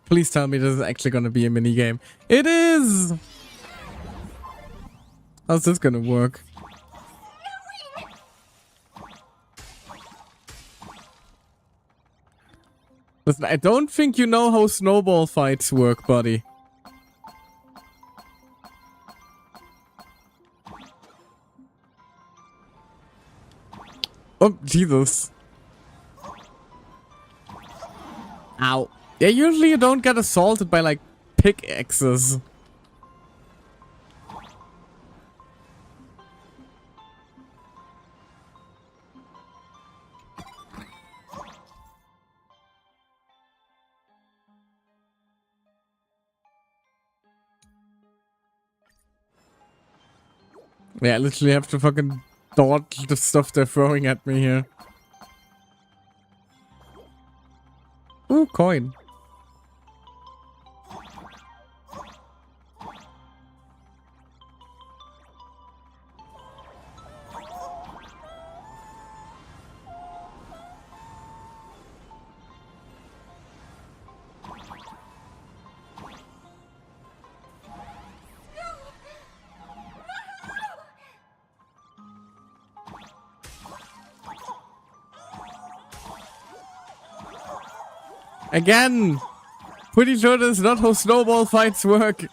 Please tell me this is actually gonna be a minigame. It is! How's this gonna work? Listen, I don't think you know how snowball fights work, buddy. Oh, Jesus. Ow. Yeah, usually you don't get assaulted by, like, pickaxes. Yeah, I literally have to fucking dodge the stuff they're throwing at me here. Ooh, coin. Again! Pretty sure that's not how snowball fights work.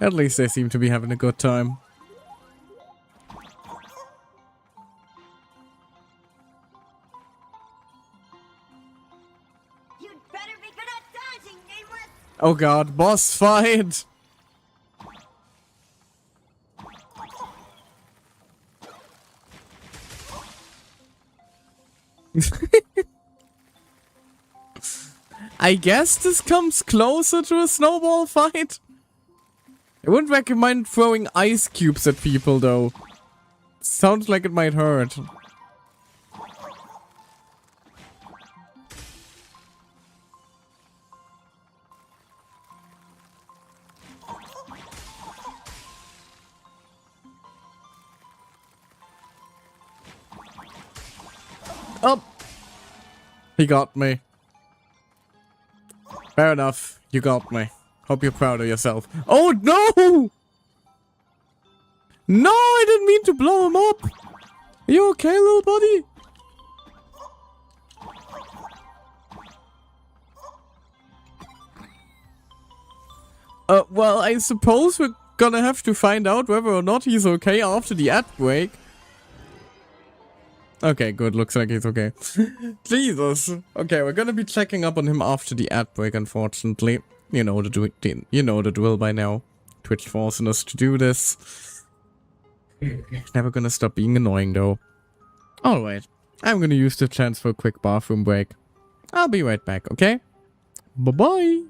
At least they seem to be having a good time. Oh god, boss fight! I guess this comes closer to a snowball fight. I wouldn't recommend throwing ice cubes at people though. Sounds like it might hurt. Oh! He got me. Fair enough. You got me. Hope you're proud of yourself. Oh no! No, I didn't mean to blow him up. Are you okay, little buddy? Well, I suppose we're gonna have to find out whether or not he's okay after the ad break. Okay, good. Looks like he's okay. Jesus. Okay, we're gonna be checking up on him after the ad break, unfortunately. You know the drill by now. Twitch forcing us to do this. Never gonna stop being annoying, though. Alright. I'm gonna use the chance for a quick bathroom break. I'll be right back, okay? Bye-bye!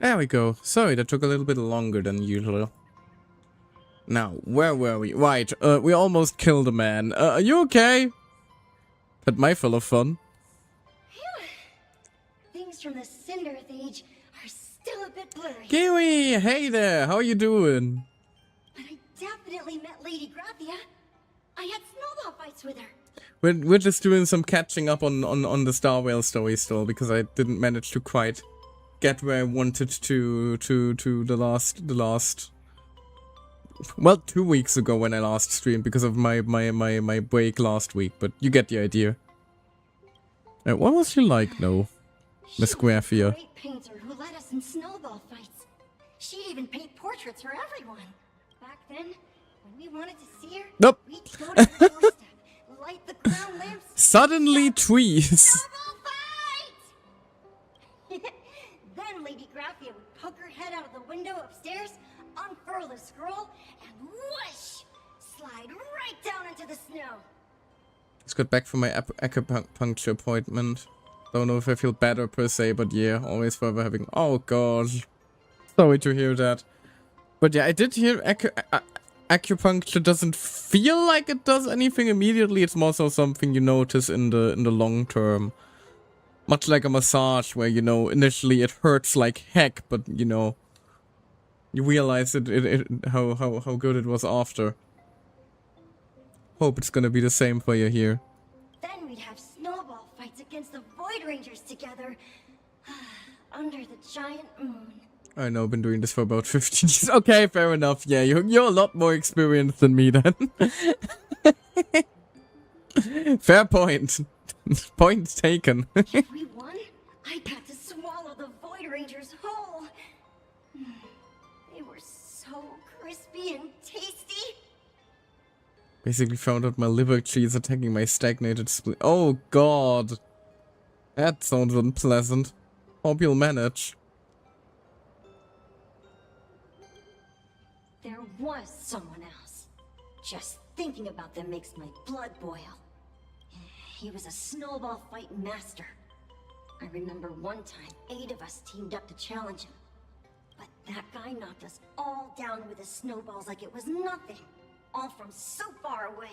There we go. Sorry, that took a little bit longer than usual. Now, where were we? Right, we almost killed a man. Are you okay? That might full of fun. Things from the Cinderth Age are still a bit blurry. Kiwi, hey there, how you doing? But I definitely met Lady Graphia. I had snowball fights with her. We're just doing some catching up on the Star Whale story still, because I didn't manage to quite get where I wanted to the last well, 2 weeks ago when I last streamed because of my break last week, but you get the idea. What was she like, though, Miss Graphia? Great painter who led us in snowball fights. She'd even paint portraits for everyone. Back then, when we wanted to see her, nope. we'd go to her doorstep, light the crown lamps. Suddenly trees. Then Lady Graphia would poke her head out of the window upstairs, unfurl the scroll, and whoosh! Slide right down into the snow. Just got back from my acupuncture appointment. Don't know if I feel better per se, but yeah, always forever having... Oh god. Sorry to hear that. But yeah, I did hear acupuncture doesn't feel like it does anything immediately. It's more so something you notice in the long term. Much like a massage where, you know, initially it hurts like heck, but you know, you realize how good it was after. Hope it's gonna be the same for you here. Then we'd have snowball fights against the Void Rangers together. Under the giant moon. I know, been doing this for about 15 years. Okay, fair enough. Yeah, you're a lot more experienced than me then. Fair point. Point taken. If we won, I got to swallow the Void Rangers whole. They were so crispy and tasty. Basically found out my liver cheese attacking my stagnated spleen. Oh god. That sounds unpleasant. Hope you'll manage. There was someone else. Just thinking about them makes my blood boil. He was a snowball fight master. I remember one time 8 of us teamed up to challenge him. But that guy knocked us all down with his snowballs like it was nothing. All from so far away.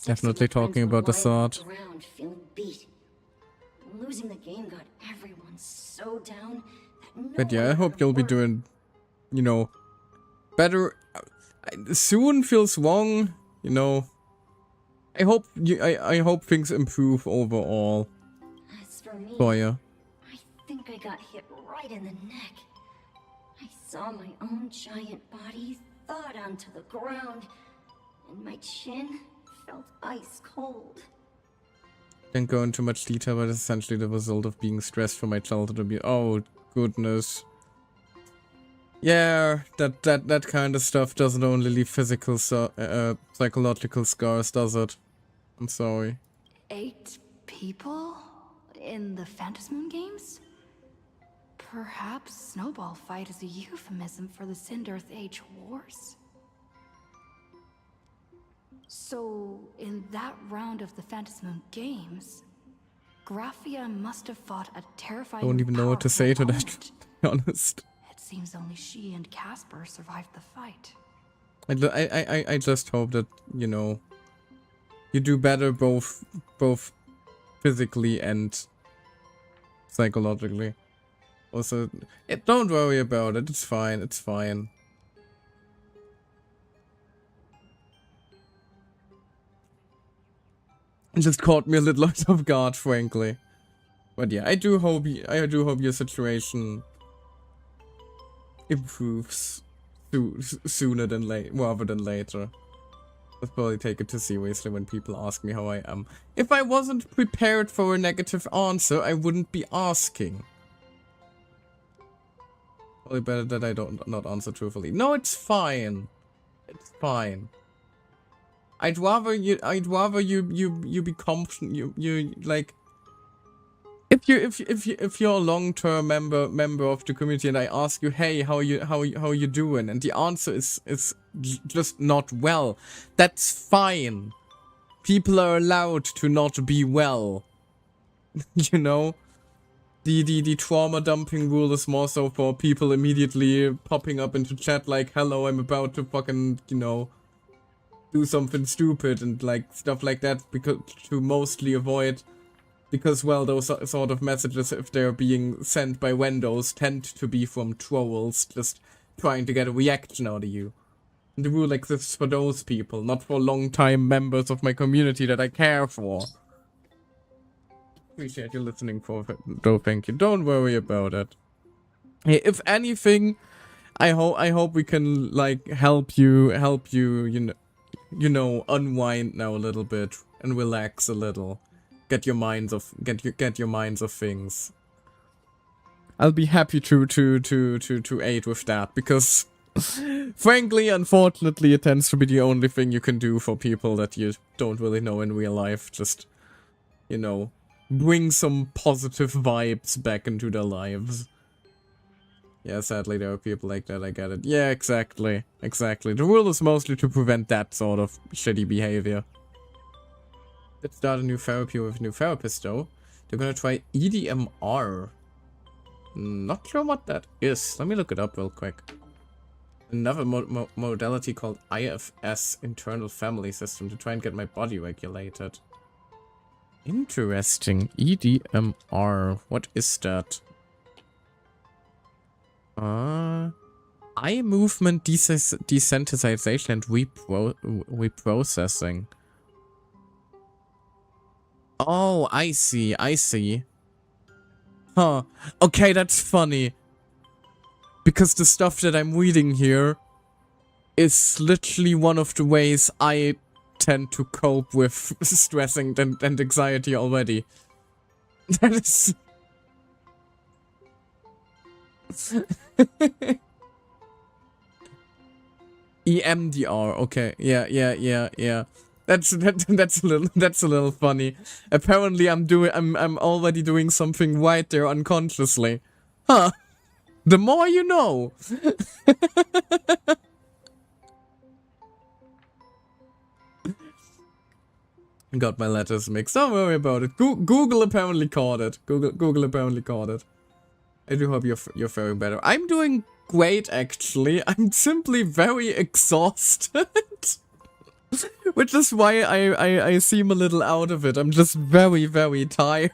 Definitely talking about the sword. Around feeling beat. Losing the game got everyone so down that no But yeah, I hope you'll be doing, you know, better. Soon feels wrong, you know. I hope things improve overall. As for me, For you. I think I got hit right in the neck. I saw my own giant body thud onto the ground, and my chin felt ice cold. Didn't go into much detail, but it's essentially the result of being stressed from my childhood abuse. Oh goodness. Yeah, that kind of stuff doesn't only leave physical, psychological scars, does it? I'm sorry. 8 people in the Phantasmoon games? Perhaps Snowball Fight is a euphemism for the Cinderth Age wars? So, in that round of the Phantasmoon games, Graphia must have fought a terrifying, Don't even know what to say to that, to be honest. It seems only she and Casper survived the fight. I just hope that, you know, you do better both physically and psychologically. Also, don't worry about it. It's fine. It's fine. It just caught me a little out of guard, frankly. But yeah, I do hope your situation improves sooner than rather than later. I'll probably take it too seriously when people ask me how I am. If I wasn't prepared for a negative answer, I wouldn't be asking. Probably better that I not answer truthfully. No, it's fine. It's fine. I'd rather you be confident. You like. If you're a long-term member of the community and I ask you, hey, how you doing, and the answer is just not well, that's fine. People are allowed to not be well. You know, the trauma dumping rule is more so for people immediately popping up into chat like, hello, I'm about to fucking, you know, do something stupid and like stuff like that, because to mostly avoid, because well, those sort of messages, if they're being sent by Windows, tend to be from trolls just trying to get a reaction out of you. And the rule exists for those people, not for long-time members of my community that I care for. Appreciate you listening for though, thank you. Don't worry about it. Hey, if anything, I hope we can like help you, you know, unwind now a little bit and relax a little. Get your minds off things. I'll be happy to aid with that, because frankly, unfortunately, it tends to be the only thing you can do for people that you don't really know in real life. Just, you know, bring some positive vibes back into their lives. Yeah, sadly there are people like that, I get it. Yeah, exactly. Exactly. The rule is mostly to prevent that sort of shitty behavior. Let's start a new therapy with a new therapist though. They're gonna try EDMR. Not sure what that is. Let me look it up real quick. Another modality called IFS, Internal Family System, to try and get my body regulated. Interesting. EDMR. What is that? Eye movement desensitization and reprocessing. Oh, I see. I see. Huh. Okay, that's funny. Because the stuff that I'm reading here is literally one of the ways I tend to cope with stressing and anxiety already. That is... EMDR, okay, yeah. That's a little funny. Apparently I'm already doing something right there unconsciously. Huh. The more you know. Got my letters mixed. Don't worry about it. Google apparently caught it. Google apparently caught it. I do hope you're faring better. I'm doing great, actually. I'm simply very exhausted. Which is why I seem a little out of it. I'm just very, very tired.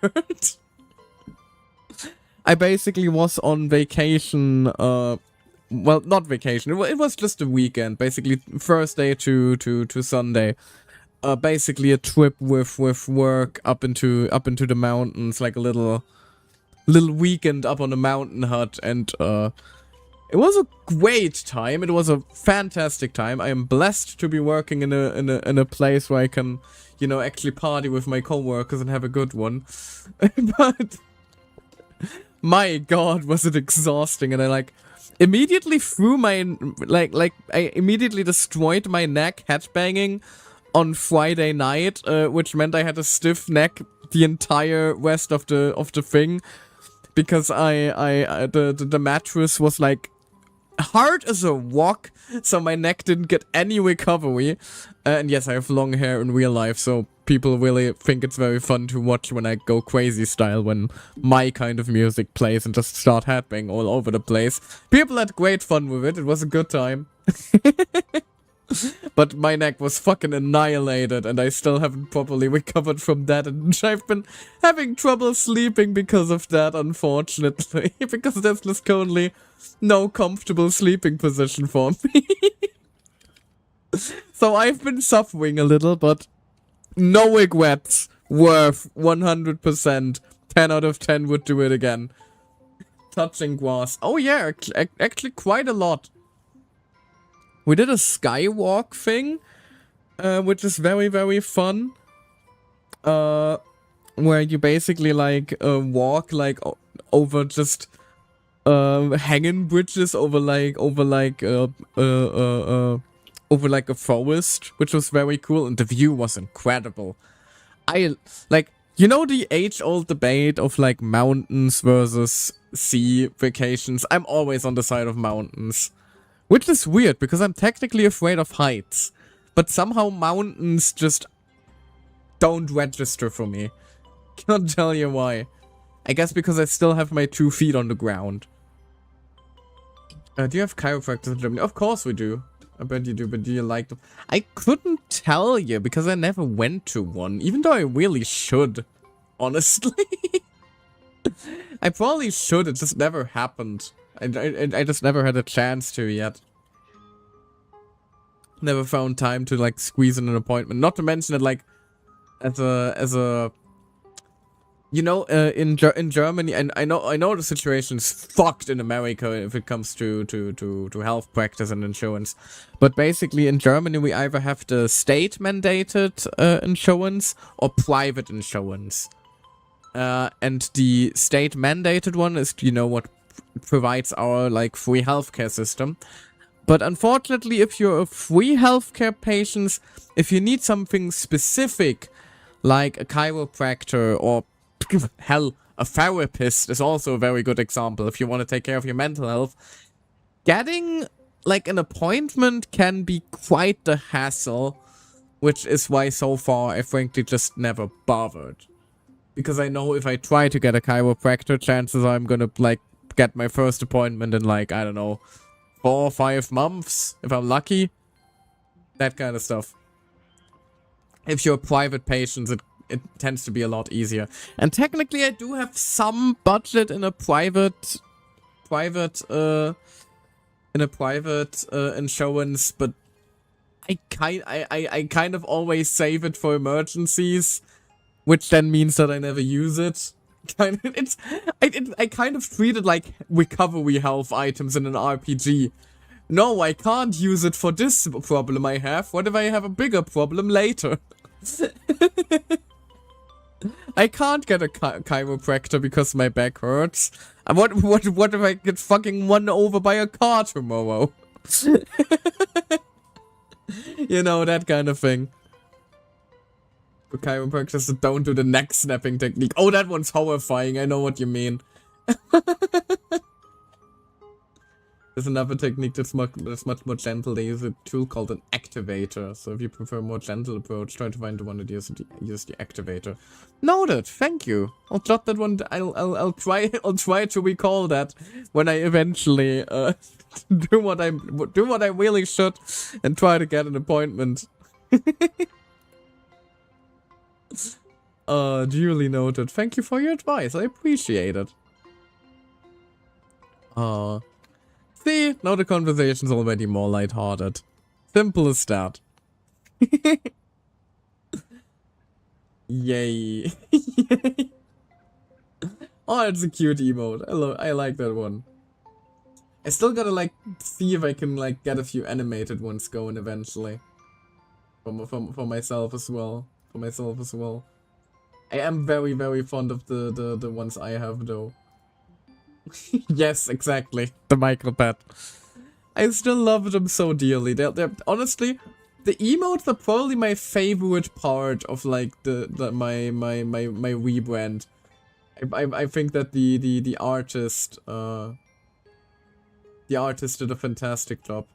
I basically was on vacation, well, not vacation. It was just a weekend, basically Thursday to Sunday. Basically a trip with work up into the mountains, like a little weekend up on a mountain hut, and it was a great time. It was a fantastic time. I am blessed to be working in a place where I can, you know, actually party with my coworkers and have a good one. But my god, was it exhausting, and I like immediately threw my I immediately destroyed my neck headbanging on Friday night, which meant I had a stiff neck the entire rest of the thing, because the mattress was like hard as a rock, so my neck didn't get any recovery. And yes, I have long hair in real life, so people really think it's very fun to watch when I go crazy style, when my kind of music plays and just start headbanging all over the place. People had great fun with it. It was a good time. But my neck was fucking annihilated, and I still haven't properly recovered from that, and I've been having trouble sleeping because of that, unfortunately. Because there's just currently no comfortable sleeping position for me. So I've been suffering a little, but no regrets. Worth 100%. 10 out of 10 would do it again. Touching grass. Oh yeah, actually quite a lot. We did a skywalk thing, which is very, very fun. Where you basically like walk like over just hanging bridges over like a forest, which was very cool, and the view was incredible. I like, you know, the age-old debate of like mountains versus sea vacations. I'm always on the side of mountains. Which is weird, because I'm technically afraid of heights. But somehow mountains just don't register for me. Can't tell you why. I guess because I still have my 2 feet on the ground. Do you have chiropractors in Germany? Of course we do. I bet you do, but do you like them? I couldn't tell you because I never went to one, even though I really should, honestly. I probably should, it just never happened. I just never had a chance to yet. Never found time to like squeeze in an appointment. Not to mention that like as a you know, in Germany, and I know the situation is fucked in America if it comes to health practice and insurance, but basically in Germany we either have the state mandated insurance or private insurance, and the state mandated one is, you know, what provides our like free healthcare system. But unfortunately, if you're a free healthcare patient, if you need something specific like a chiropractor or hell, a therapist is also a very good example if you want to take care of your mental health. Getting like an appointment can be quite the hassle, which is why so far I frankly just never bothered. Because I know if I try to get a chiropractor, chances are I'm gonna like get my first appointment in like, I don't know, 4 or 5 months, if I'm lucky. That kind of stuff. If you're a private patient, it tends to be a lot easier. And technically I do have some budget in a private insurance, but I kind of always save it for emergencies, which then means that I never use it. I kind of treat it like recovery health items in an RPG. No, I can't use it for this problem I have. What if I have a bigger problem later? I can't get a chiropractor because my back hurts. And what if I get fucking run over by a car tomorrow? You know, that kind of thing. For chiropractors that don't do the neck snapping technique. Oh, that one's horrifying. I know what you mean. There's another technique that's much more gentle. They use a tool called an activator. So if you prefer a more gentle approach, try to find the one that uses the activator. Noted. Thank you. I'll jot that one. I'll try to recall that when I eventually do what I really should and try to get an appointment. Duly noted. Thank you for your advice. I appreciate it. See, now the conversation's already more lighthearted. Simple as that. Yay. Oh, it's a cute emote. I like that one. I still gotta like see if I can like get a few animated ones going eventually. For myself as well. I am very, very fond of the ones I have though. Yes, exactly. The micropad. I still love them so dearly. They're honestly, the emotes are probably my favorite part of like my rebrand. I think that the artist did a fantastic job.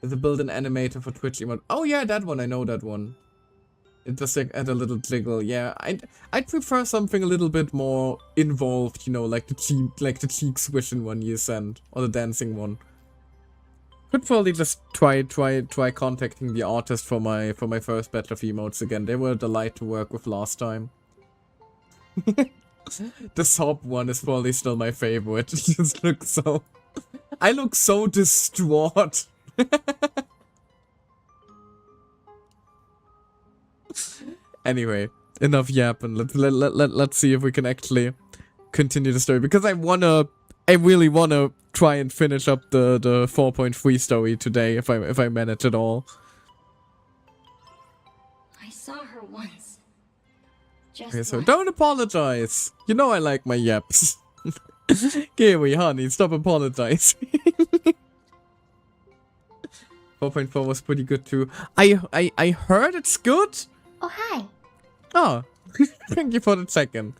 There's a built-in animator for Twitch emote. Oh yeah, that one. I know that one. It just like add a little jiggle. Yeah, I'd prefer something a little bit more involved, you know, like the cheek swishing one you sent, or the dancing one. Could probably just try contacting the artist for my first batch of emotes again. They were a delight to work with last time. The sob one is probably still my favorite. It just looks so... I look so distraught. Anyway, enough yapping. Let's see if we can actually continue the story, because I really wanna try and finish up the 4.3 story today if I manage it all. I saw her once. Okay, so don't apologize. You know I like my yaps. Kiwi, honey, stop apologizing. 4.4 was pretty good too. I heard it's good. Oh, hi. Oh, thank you for the check-in.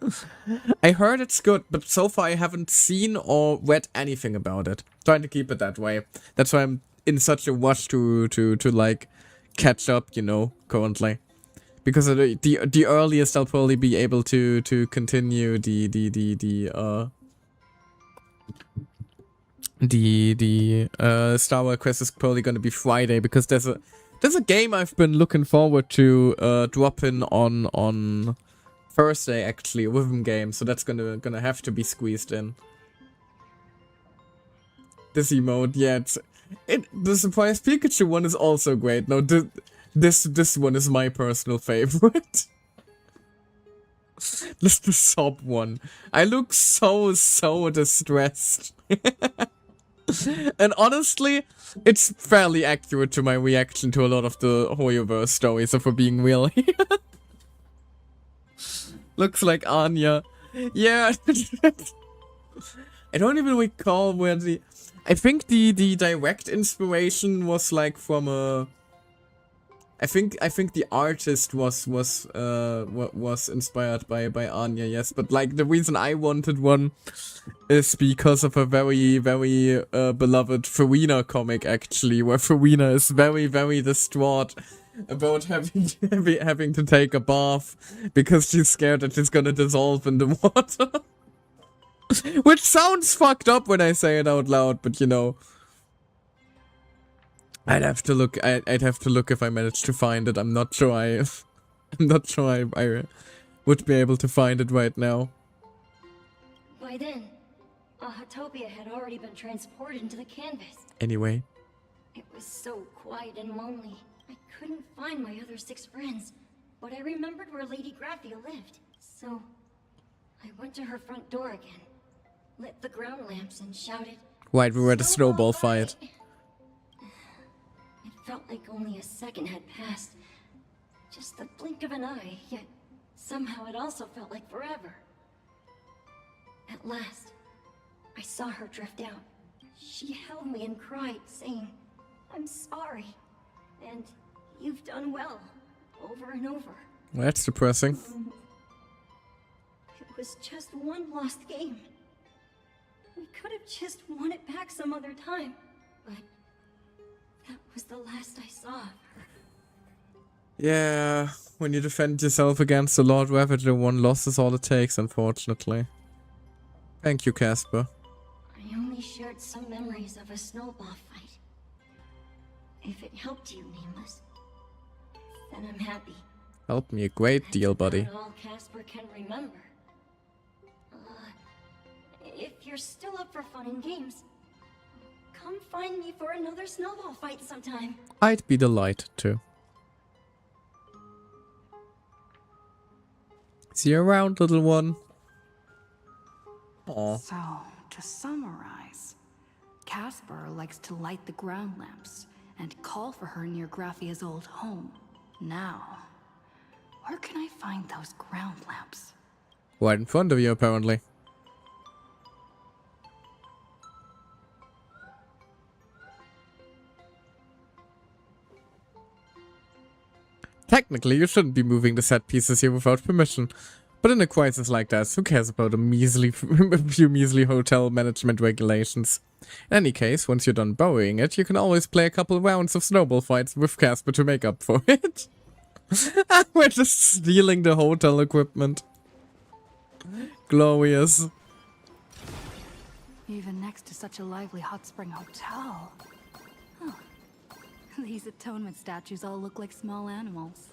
I heard it's good, but so far I haven't seen or read anything about it. Trying to keep it that way. That's why I'm in such a rush to like catch up, you know, currently. Because the earliest I'll probably be able to continue the Star Wars quest is probably gonna be Friday, because there's a game I've been looking forward to dropping on Thursday, actually, a rhythm game, so that's gonna have to be squeezed in. This emote, yeah, the Surprise Pikachu one is also great. No, this one is my personal favorite. Just the sob one. I look so distressed. And honestly, it's fairly accurate to my reaction to a lot of the Hoyoverse stories, if we're being real here. Looks like Anya. Yeah. I don't even recall where I think the direct inspiration was like from a... I think the artist was inspired by Anya, yes, but like the reason I wanted one is because of a very beloved Farina comic, actually, where Farina is very distraught about having to take a bath because she's scared that she's gonna dissolve in the water. Which sounds fucked up when I say it out loud, but you know. I'd have to look if I manage to find it. I'm not sure I would be able to find it right now. By then, Hatopia had already been transported into the canvas. Anyway. It was so quiet and lonely. I couldn't find my other 6 friends, but I remembered where Lady Graphia lived. So, I went to her front door again, lit the ground lamps and shouted, Right, we were at a snowball fight. It felt like only a second had passed. Just the blink of an eye, yet somehow it also felt like forever. At last, I saw her drift out. She held me and cried, saying, "I'm sorry, and you've done well," over and over. That's depressing. It was just one lost game. We could have just won it back some other time, but that was the last I saw of her. Yeah, when you defend yourself against the Lord Ravager, one loss is all it takes, unfortunately. Thank you, Casper. I only shared some memories of a snowball fight. If it helped you, Nameless, then I'm happy. Helped me a great deal, buddy. That's all Casper can remember. If you're still up for fun and games, come find me for another snowball fight sometime. I'd be delighted to. See you around, little one. Aww. So, to summarize, Casper likes to light the ground lamps and call for her near Graphia's old home. Now, where can I find those ground lamps? Right in front of you, apparently. Technically, you shouldn't be moving the set pieces here without permission. But in a crisis like that, who cares about a few measly hotel management regulations? In any case, once you're done borrowing it, you can always play a couple rounds of snowball fights with Casper to make up for it. We're just stealing the hotel equipment. Glorious. Even next to such a lively hot spring hotel. Huh. These atonement statues all look like small animals.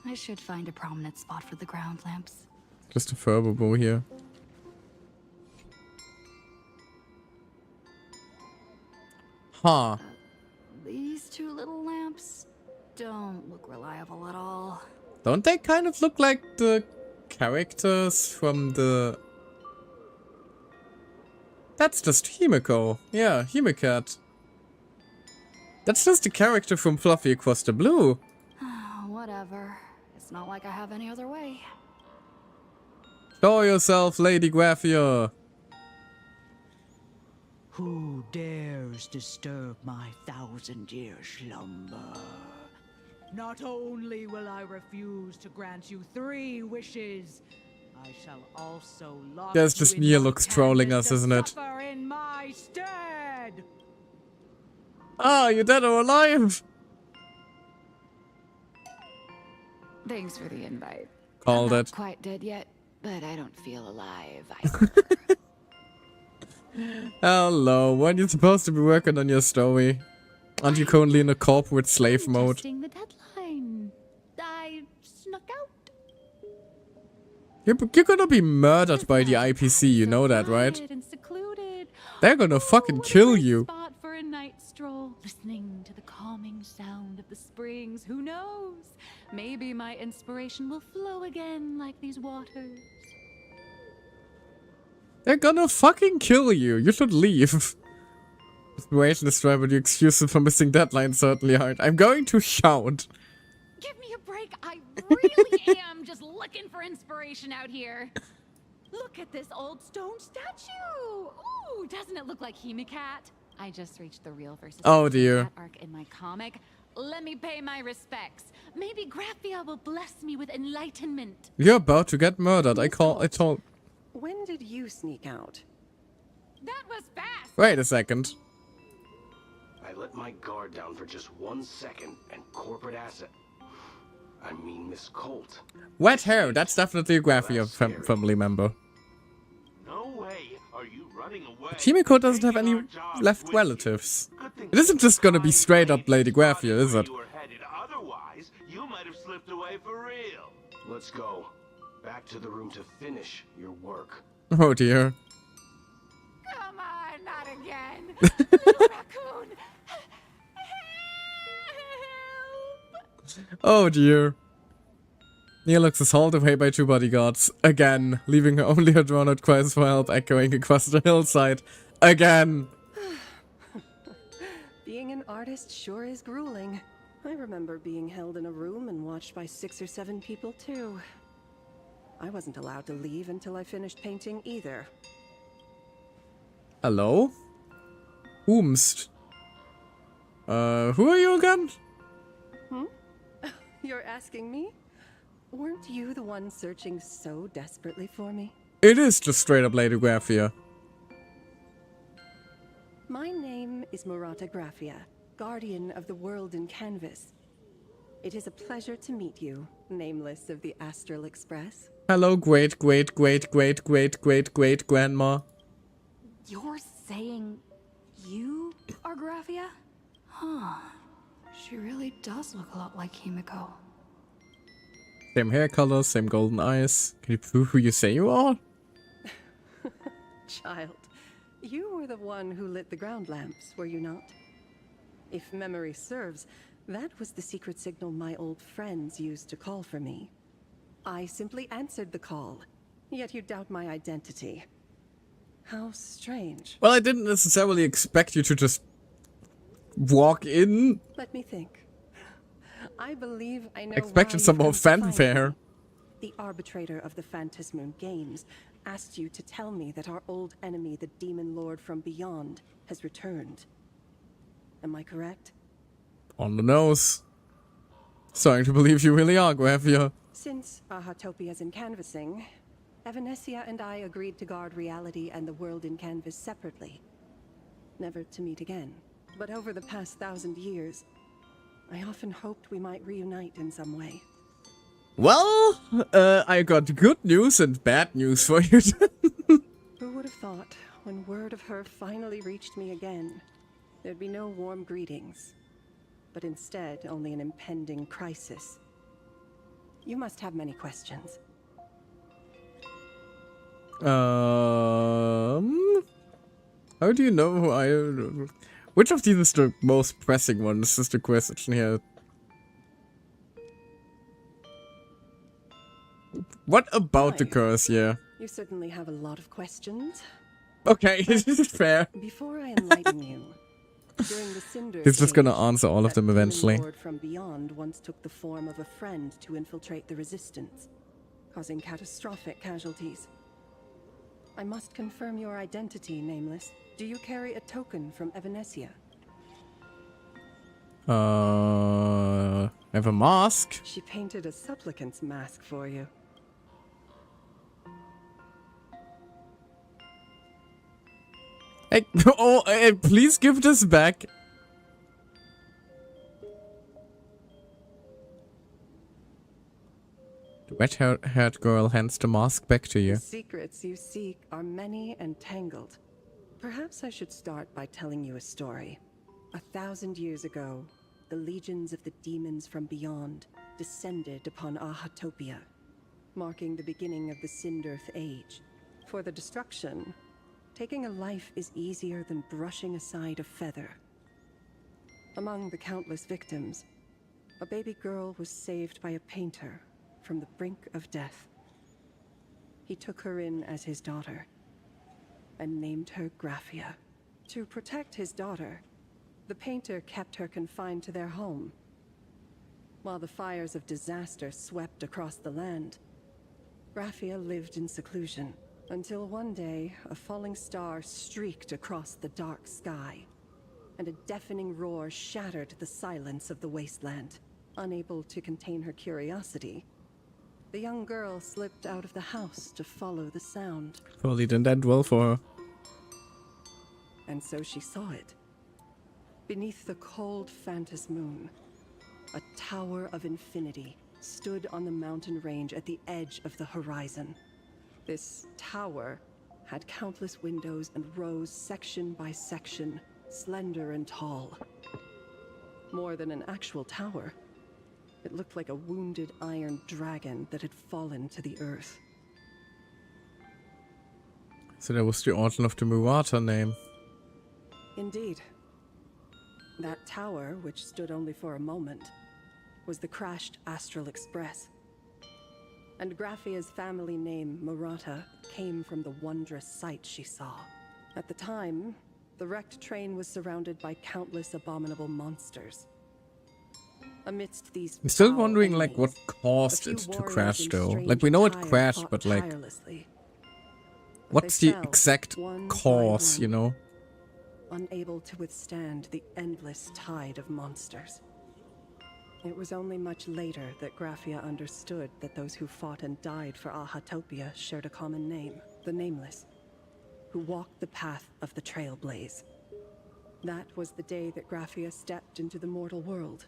I should find a prominent spot for the ground lamps. Just a furbo here. Huh. These two little lamps don't look reliable at all. Don't they kind of look like the characters from the... That's just Himiko. Yeah, Himicat. That's just a character from Fluffy Across the Blue. Whatever. It's not like I have any other way. Show yourself, Lady Graphia. Who dares disturb my 1,000-year slumber? Not only will I refuse to grant you 3 wishes, I shall also lock Guess just you in Nia my looks trolling canvas us, isn't to it? suffer in my stead. Ah, you're dead or alive? Thanks for the invite. Called I'm not it. quite dead yet, but I don't feel alive. Hello, when you supposed to be working on your story? Aren't you currently in a corporate slave mode? Testing the deadline. I snuck out. You're gonna be murdered by the IPC, you know that, right? And secluded. They're gonna fucking kill you. Spot for a night stroll, listening to the calming sound of the springs. Who knows? Maybe my inspiration will flow again like these waters. They're gonna fucking kill you. You should leave. Inspiration is right, but the excuses for missing deadlines certainly aren't. I'm going to shout. Give me a break. I really am just looking for inspiration out here. Look at this old stone statue. Ooh, doesn't it look like Hemicat? I just reached the real versus dear. arc in my comic. Let me pay my respects. Maybe Graphia will bless me with enlightenment. You're about to get murdered. I told. When did you sneak out? That was fast. Wait a second. I let my guard down for just 1 second, and corporate asset. I mean, Miss Colt. Wet hair. That's definitely a Graphia family member. No way are you running away. Himiko doesn't have any left relatives. It isn't just gonna be straight up Lady Graphia, is it? Otherwise, you might have slipped away for real. Let's go. Back to the room to finish your work. Oh dear. Come on, not again. Little raccoon. Oh dear. Nia looks assaulted away by 2 bodyguards. Again, leaving her only her drowned cries for help echoing across the hillside. Again. Being an artist sure is grueling. I remember being held in a room and watched by 6 or 7 people too. I wasn't allowed to leave until I finished painting either. Hello? Whomst? Who are you again? You're asking me? Weren't you the one searching so desperately for me? It is just straight up Lady Graphia. My name is Murata Graphia, guardian of the world in canvas. It is a pleasure to meet you, nameless of the Astral Express. Hello, great grandma. You're saying you are Graphia? Huh. She really does look a lot like Himiko. Same hair color, same golden eyes. Can you prove who you say you are? Child, you were the one who lit the ground lamps, were you not? If memory serves, that was the secret signal my old friends used to call for me. I simply answered the call, yet you doubt my identity. How strange. Well, I didn't necessarily expect you to just walk in. Let me think. I believe I know Expected why some you've more come to find me. fanfare. The arbitrator of the Phantasmoon Games asked you to tell me that our old enemy, the Demon Lord from Beyond, has returned. Am I correct? On the nose. Starting to believe you really are, Graphia. Since Ahatopia's in canvassing, Evanesia and I agreed to guard reality and the world in canvas separately. Never to meet again. But over the past 1,000 years, I often hoped we might reunite in some way. Well, I got good news and bad news for you. Who would have thought, when word of her finally reached me again, there'd be no warm greetings, but instead only an impending crisis. You must have many questions. How do you know who I... Which of these is the most pressing one? This is the question here. What about the curse here? You certainly have a lot of questions. Okay, this is fair. Before I enlighten you, during the Cinder He's just gonna Age, answer all of them that demon eventually. lord from beyond once took the form of a friend to infiltrate the Resistance, causing catastrophic casualties. I must confirm your identity, Nameless. Do you carry a token from Evanesia? I have a mask. She painted a supplicant's mask for you. Hey, please give this back. The red-haired girl hands the mask back to you. The secrets you seek are many and tangled. Perhaps I should start by telling you a story. 1,000 years ago, the legions of the demons from beyond descended upon Ahatopia, marking the beginning of the Cinderth Age. For the destruction, taking a life is easier than brushing aside a feather. Among the countless victims, a baby girl was saved by a painter from the brink of death. He took her in as his daughter and named her Graphia. To protect his daughter, the painter kept her confined to their home. While the fires of disaster swept across the land, Graphia lived in seclusion until one day a falling star streaked across the dark sky, and a deafening roar shattered the silence of the wasteland. Unable to contain her curiosity, the young girl slipped out of the house to follow the sound. Probably didn't end well for her. And so she saw it. Beneath the cold Phantos moon, a tower of infinity stood on the mountain range at the edge of the horizon. This tower had countless windows and rose section by section, slender and tall. More than an actual tower, it looked like a wounded iron dragon that had fallen to the earth. So that was the Origin of the Murata name. Indeed. That tower, which stood only for a moment, was the crashed Astral Express. And Graphia's family name, Murata, came from the wondrous sight she saw. At the time, the wrecked train was surrounded by countless abominable monsters. Amidst these I'm still wondering, like, what caused it to crash, though. Like, we know it crashed, but, like, what's the exact cause, you know? Unable to withstand the endless tide of monsters. It was only much later that Graphia understood that those who fought and died for Ahatopia shared a common name, the Nameless, who walked the path of the Trailblaze. That was the day that Graphia stepped into the mortal world.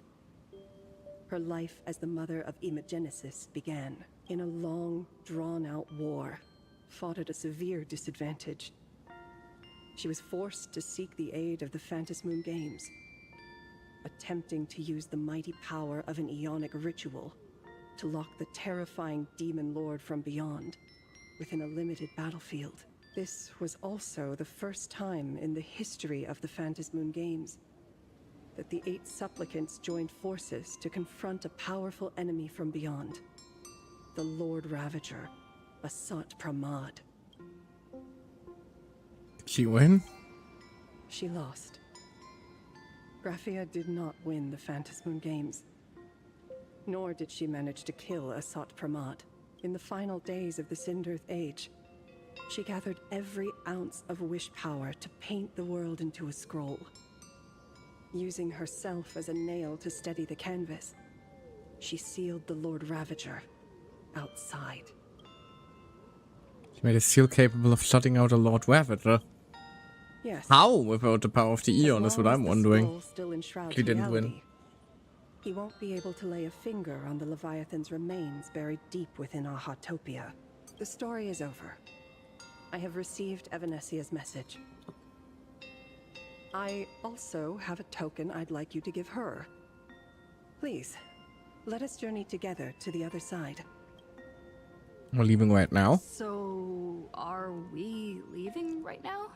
Her life as the mother of Imogenesis began in a long, drawn-out war, fought at a severe disadvantage. She was forced to seek the aid of the Phantos Moon Games, attempting to use the mighty power of an Aeonic ritual to lock the terrifying demon lord from beyond within a limited battlefield. This was also the first time in the history of the Phantos Moon Games that the 8 supplicants joined forces to confront a powerful enemy from beyond, the Lord Ravager, Asat Pramad. Did she win? She lost. Graphia did not win the Phantos Moon Games, nor did she manage to kill Asat Pramad. In the final days of the Cinderth Age, she gathered every ounce of wish power to paint the world into a scroll. Using herself as a nail to steady the canvas, she sealed the Lord Ravager outside. She made a seal capable of shutting out a Lord Ravager. Yes. How without the power of the Eon is what I'm wondering. She didn't win. He won't be able to lay a finger on the Leviathan's remains buried deep within Ahatopia. The story is over. I have received Evanesia's message. I also have a token I'd like you to give her. Please, let us journey together to the other side. We're leaving right now. So, are we leaving right now?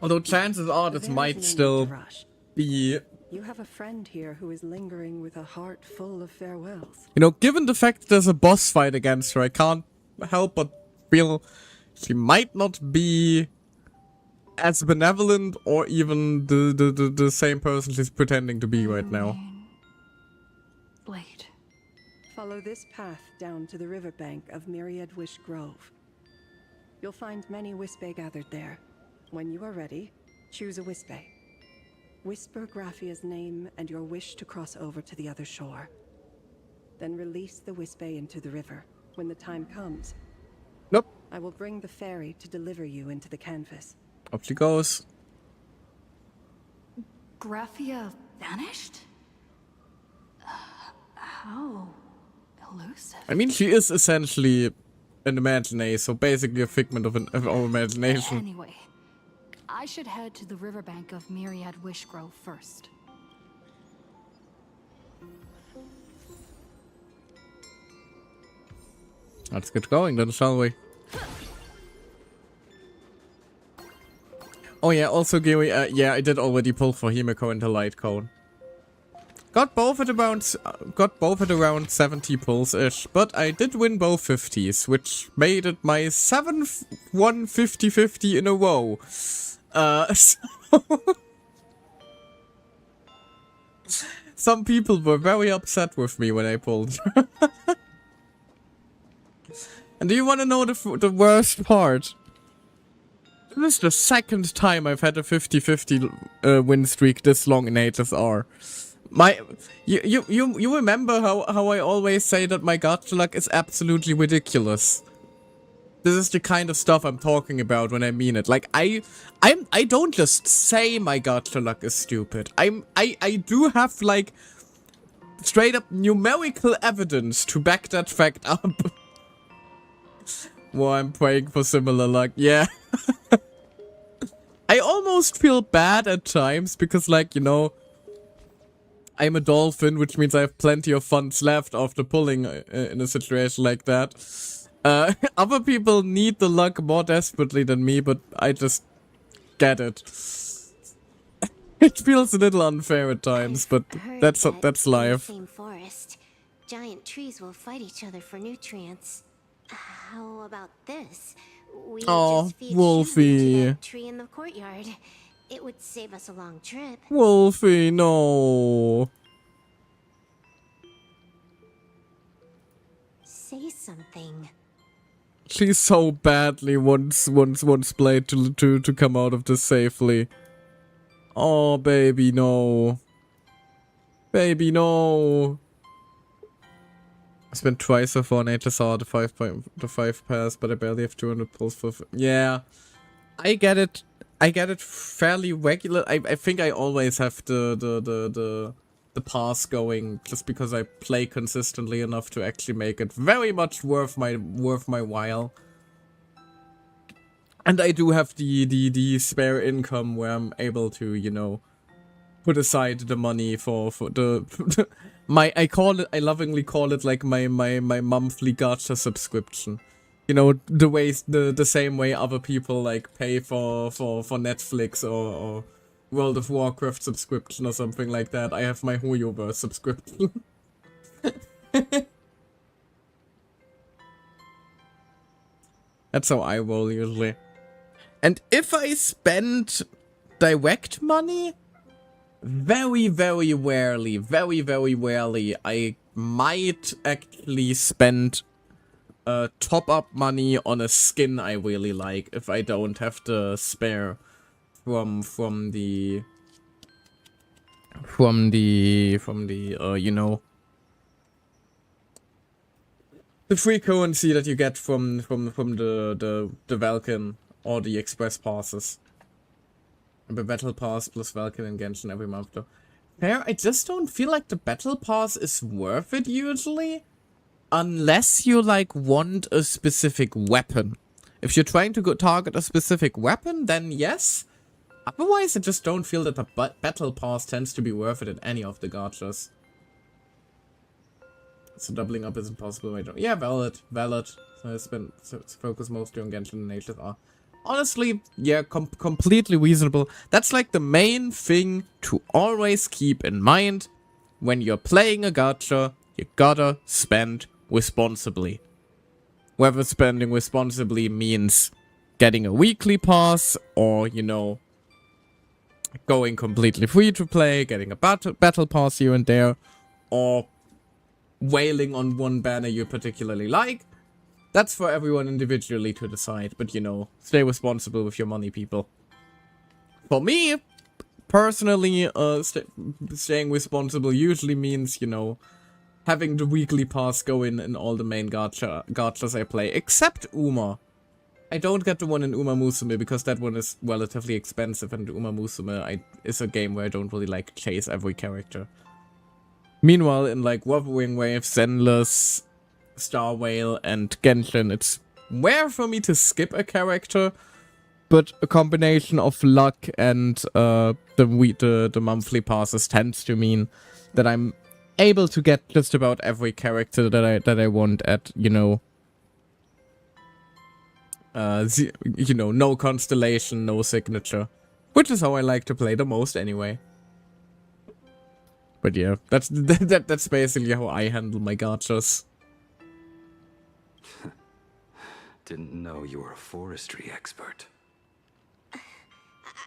Although chances are this might still be... You have a friend here who is lingering with a heart full of farewells. You know, given the fact that there's a boss fight against her, I can't help but feel she might not be as benevolent or even the same person she's pretending to be right now. Blade. Follow this path down to the riverbank of Myriad Wish Grove. You'll find many Wispe gathered there. When you are ready, choose a Wispe. Whisper Graphia's name and your wish to cross over to the other shore. Then release the Wispe into the river. When the time comes, I will bring the ferry to deliver you into the canvas. Up she goes. Graphia vanished? How elusive. I mean, she is essentially an imaginary, so basically a figment of our imagination. Anyway, I should head to the riverbank of Myriad Wish Grove first. Let's get going then, shall we? Oh yeah, also Gary, yeah, I did already pull for Himiko and the Light Cone. Got both at around 70 pulls-ish, but I did win both 50s, which made it my 7th 150-50 in a row. So some people were very upset with me when I pulled. And do you want to know the worst part? This is the second time I've had a 50-50 win streak this long in HSR. You remember how I always say that my gacha luck is absolutely ridiculous. This is the kind of stuff I'm talking about when I mean it. Like I don't just say my gacha luck is stupid. I do have like straight up numerical evidence to back that fact up. Well, I'm praying for similar luck. Yeah. I almost feel bad at times because, like, you know, I'm a dolphin, which means I have plenty of funds left after pulling in a situation like that. Other people need the luck more desperately than me, but I just get it. It feels a little unfair at times, but that's life. In the same forest, giant trees will fight each other for nutrients. How about this? We just feed Wolfie. to that tree in the courtyard. It would save us a long trip. Wolfie, no. Say something. She so badly wants Blade to come out of this safely. Oh, baby, no. Baby, no. I spent twice so far on HSR, the 5 pass, but I barely have 200 pulls for... Yeah. I get it. I get it fairly regular. I think I always have the pass going just because I play consistently enough to actually make it very much worth my while. And I do have the spare income where I'm able to, you know, put aside the money for the I lovingly call it like my monthly gacha subscription. You know, the same way other people like pay for Netflix or World of Warcraft subscription or something like that. I have my Hoyoverse subscription. That's how I roll usually. And if I spend direct money, very rarely, I might actually spend top-up money on a skin I really like if I don't have the spare from the you know, the free currency that you get from the Valken or the express passes. The battle pass plus Valken and Genshin every month though. Fair, I just don't feel like the battle pass is worth it usually. Unless you like want a specific weapon. If you're trying to target a specific weapon, then yes. Otherwise, I just don't feel that the battle pass tends to be worth it in any of the gachas. So doubling up isn't possible. Wait, yeah, valid. So it's focused mostly on Genshin and HSR. Honestly, yeah, completely reasonable. That's like the main thing to always keep in mind when you're playing a gacha. You gotta spend responsibly. Whether spending responsibly means getting a weekly pass or, you know, going completely free to play, getting a battle pass here and there, or wailing on one banner you particularly like. That's for everyone individually to decide, but you know, stay responsible with your money, people. For me, personally, staying responsible usually means, you know, having the weekly pass go in all the main gachas I play, except Uma. I don't get the one in Uma Musume because that one is relatively expensive, and Uma Musume is a game where I don't really like chase every character. Meanwhile, in like Wuthering Waves, Endless, Star Whale, and Genshin, it's rare for me to skip a character, but a combination of luck and the monthly passes tends to mean that I'm able to get just about every character that I want at, you know, no constellation, no signature, which is how I like to play the most anyway. But yeah, that's basically how I handle my gachas. Didn't know you were a forestry expert.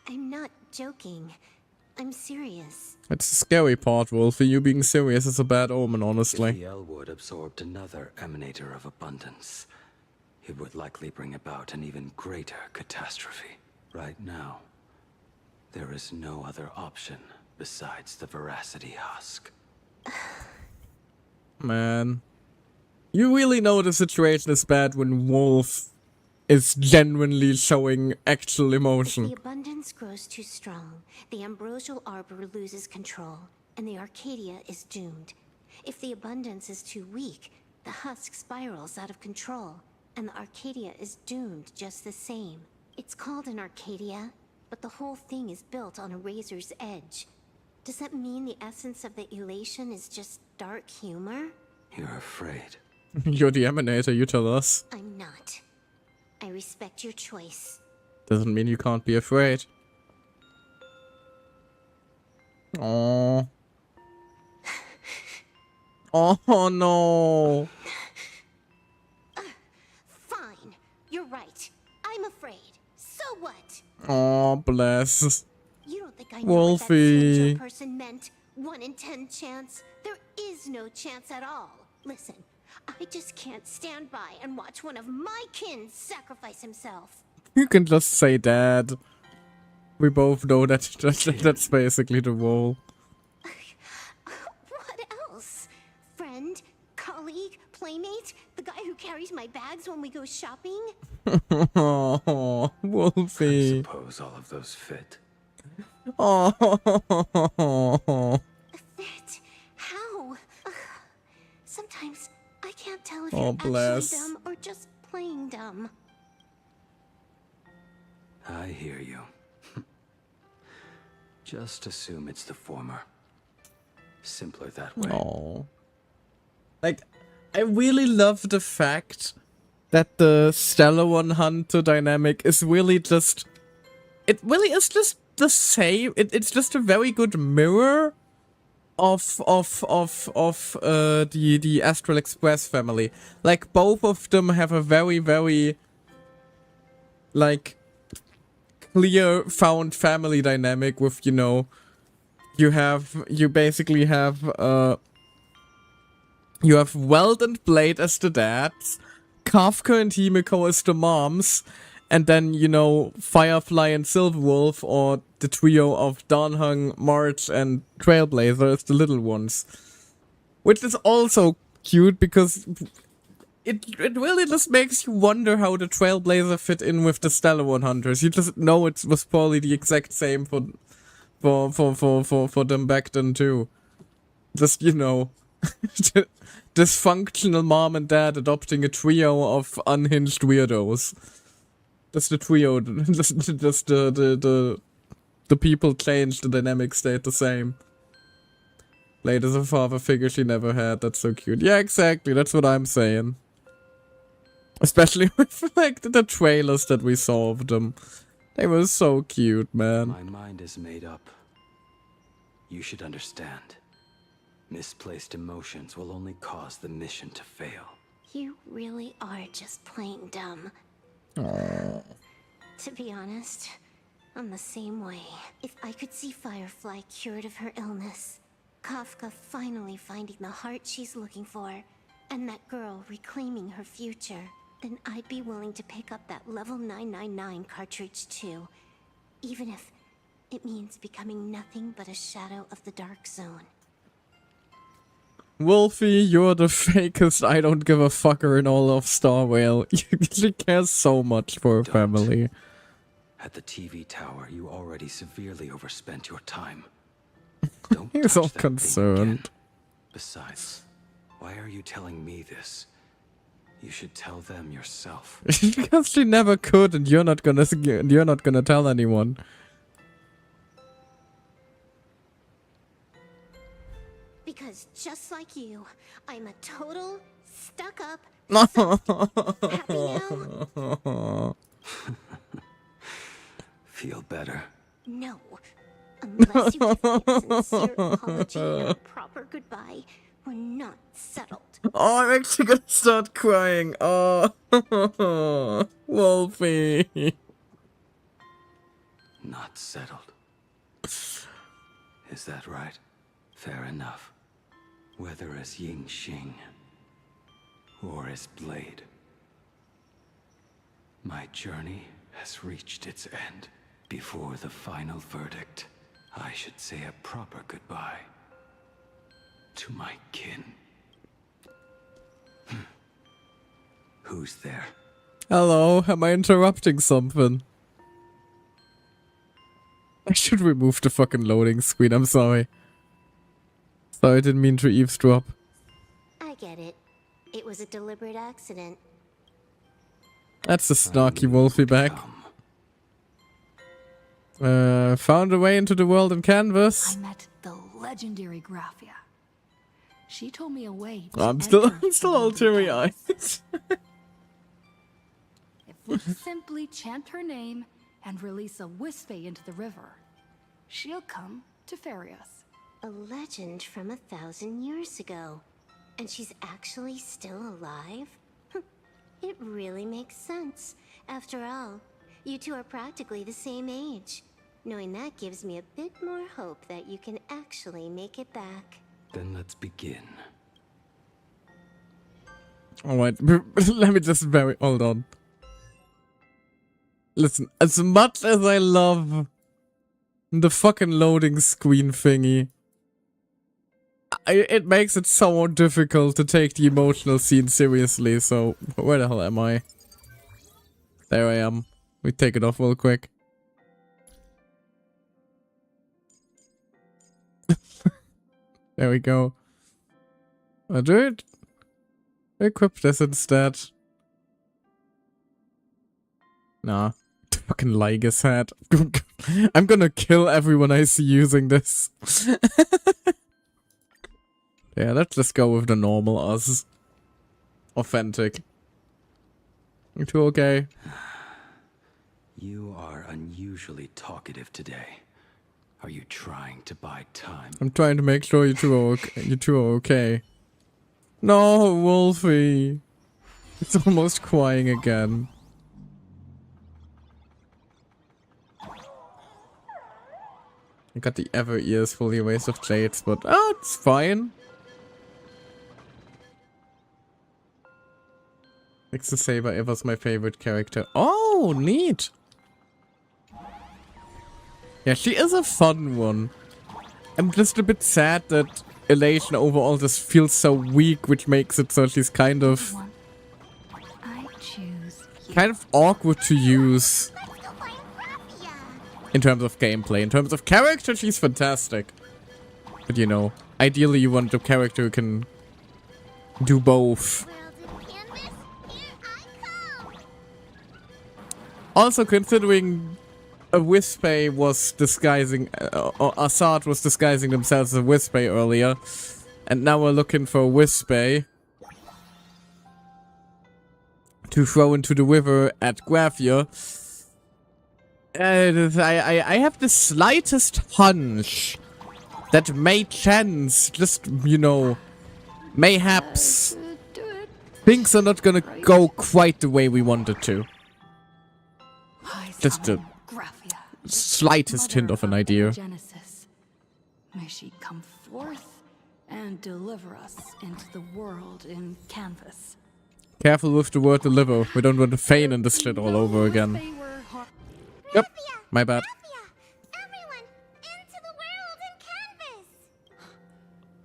I'm not joking. I'm serious. It's the scary part, Wolfie. You being serious is a bad omen, honestly. If the Elwood absorbed another emanator of abundance, it would likely bring about an even greater catastrophe. Right now, there is no other option besides the Veracity Husk. Man. You really know the situation is bad when Wolf is genuinely showing actual emotion. If the abundance grows too strong, the ambrosial arbor loses control, and the Arcadia is doomed. If the abundance is too weak, the husk spirals out of control, and the Arcadia is doomed just the same. It's called an Arcadia, but the whole thing is built on a razor's edge. Does that mean the essence of the elation is just dark humor? You're afraid. You're the emanator, you tell us. I'm not. I respect your choice. Doesn't mean you can't be afraid. Oh. Oh no. Fine. You're right. I'm afraid. So what? Oh, bless. You don't think I know Wolfie. what that signature person meant? 1 in 10 chance? There is no chance at all. Listen, I just can't stand by and watch one of my kin sacrifice himself. You can just say dad. We both know that's basically the role. What else? Friend? Colleague? Playmate? The guy who carries my bags when we go shopping? Oh, Wolfie. I suppose all of those fit. Oh. Fit? How? Sometimes I can't tell if Oh, you're bless. actually dumb or just playing dumb. I hear you. Just assume it's the former. Simpler that way. Oh. Like, I really love the fact that the Stellar One Hunter dynamic is really just... It really is just the same. It's just a very good mirror of the Astral Express family. Like, both of them have a very, very, like, clear found family dynamic with, you know, you basically have Weld and Blade as the dads, Kafka and Himiko as the moms, and then, you know, Firefly and Silverwolf, or the trio of Dawnhung, March, and Trailblazer as the little ones. Which is also cute because it really just makes you wonder how the Trailblazer fit in with the Stellar One Hunters. You just know it was probably the exact same for them back then too. Just, you know, dysfunctional mom and dad adopting a trio of unhinged weirdos. Just the trio, just the people changed, the dynamic stayed the same. Blade is a father figure she never had, that's so cute. Yeah, exactly, that's what I'm saying. Especially with, like, the trailers that we saw of them. They were so cute, man. My mind is made up. You should understand. Misplaced emotions will only cause the mission to fail. You really are just plain dumb. Aww. To be honest, I'm the same way. If I could see Firefly cured of her illness, Kafka finally finding the heart she's looking for, and that girl reclaiming her future, then I'd be willing to pick up that level 999 cartridge too, even if it means becoming nothing but a shadow of the Dark Zone. Wolfie, you're the fakest I don't give a fucker in all of Star Whale. She cares so much for her family. At the TV tower, you already severely overspent your time. He's all concerned. Besides, why are you telling me this? You should tell them yourself. Because she never could, and you're not gonna tell anyone. Because just like you, I'm a total stuck-up. Happy now? Feel better? No. Unless you give me a sincere apology and a proper goodbye, we're not settled. Oh, I'm actually gonna start crying. Oh, Wolfie. Not settled. Is that right? Fair enough. Whether as Ying Xing or as Blade, my journey has reached its end. Before the final verdict, I should say a proper goodbye to my kin. Who's there? Hello, am I interrupting something? I should remove the fucking loading screen, I'm sorry. Sorry, I didn't mean to eavesdrop. I get it. It was a deliberate accident. That's the snarky Wolfie back. Found a way into the world in Canvas. I met the legendary Graphia. She told me a way to I'm still all teary-eyed. If we simply chant her name and release a Wispe into the river, she'll come to ferry us. A legend from 1,000 years ago. And she's actually still alive? It really makes sense. After all, you two are practically the same age. Knowing that gives me a bit more hope that you can actually make it back. Then let's begin. Alright, let me just hold on. Listen, as much as I love the fucking loading screen thingy, it makes it so difficult to take the emotional scene seriously, so where the hell am I? There I am. We take it off real quick. There we go. I do it. Equip this instead. Nah. Fucking Ligus hat. I'm gonna kill everyone I see using this. Yeah, let's just go with the normal us. Authentic. You two okay? You are unusually talkative today. Are you trying to buy time? I'm trying to make sure you two are okay. No, Wolfie. It's almost crying again. I got the ever ears fully erased of Jades, but oh, it's fine. Next to Saber Ever's my favorite character. Oh, neat. Yeah, she is a fun one. I'm just a bit sad that Elation overall just feels so weak, which makes it so she's kind of awkward to use in terms of gameplay. In terms of character, she's fantastic. But you know, ideally you want a character who can do both. Also, considering a Wispe was disguising, or Assad was disguising themselves as a Wispe earlier, and now we're looking for a Wispe to throw into the river at Graphia. I have the slightest hunch that May Chance just, you know, mayhaps things are not gonna go quite the way we wanted to. Just the slightest hint of an idea. Genesis. May she come forth and deliver us into the world in Canvas. Careful with the word deliver. We don't want to feign in this shit all over again. Yep, my bad. Everyone, into the world in Canvas!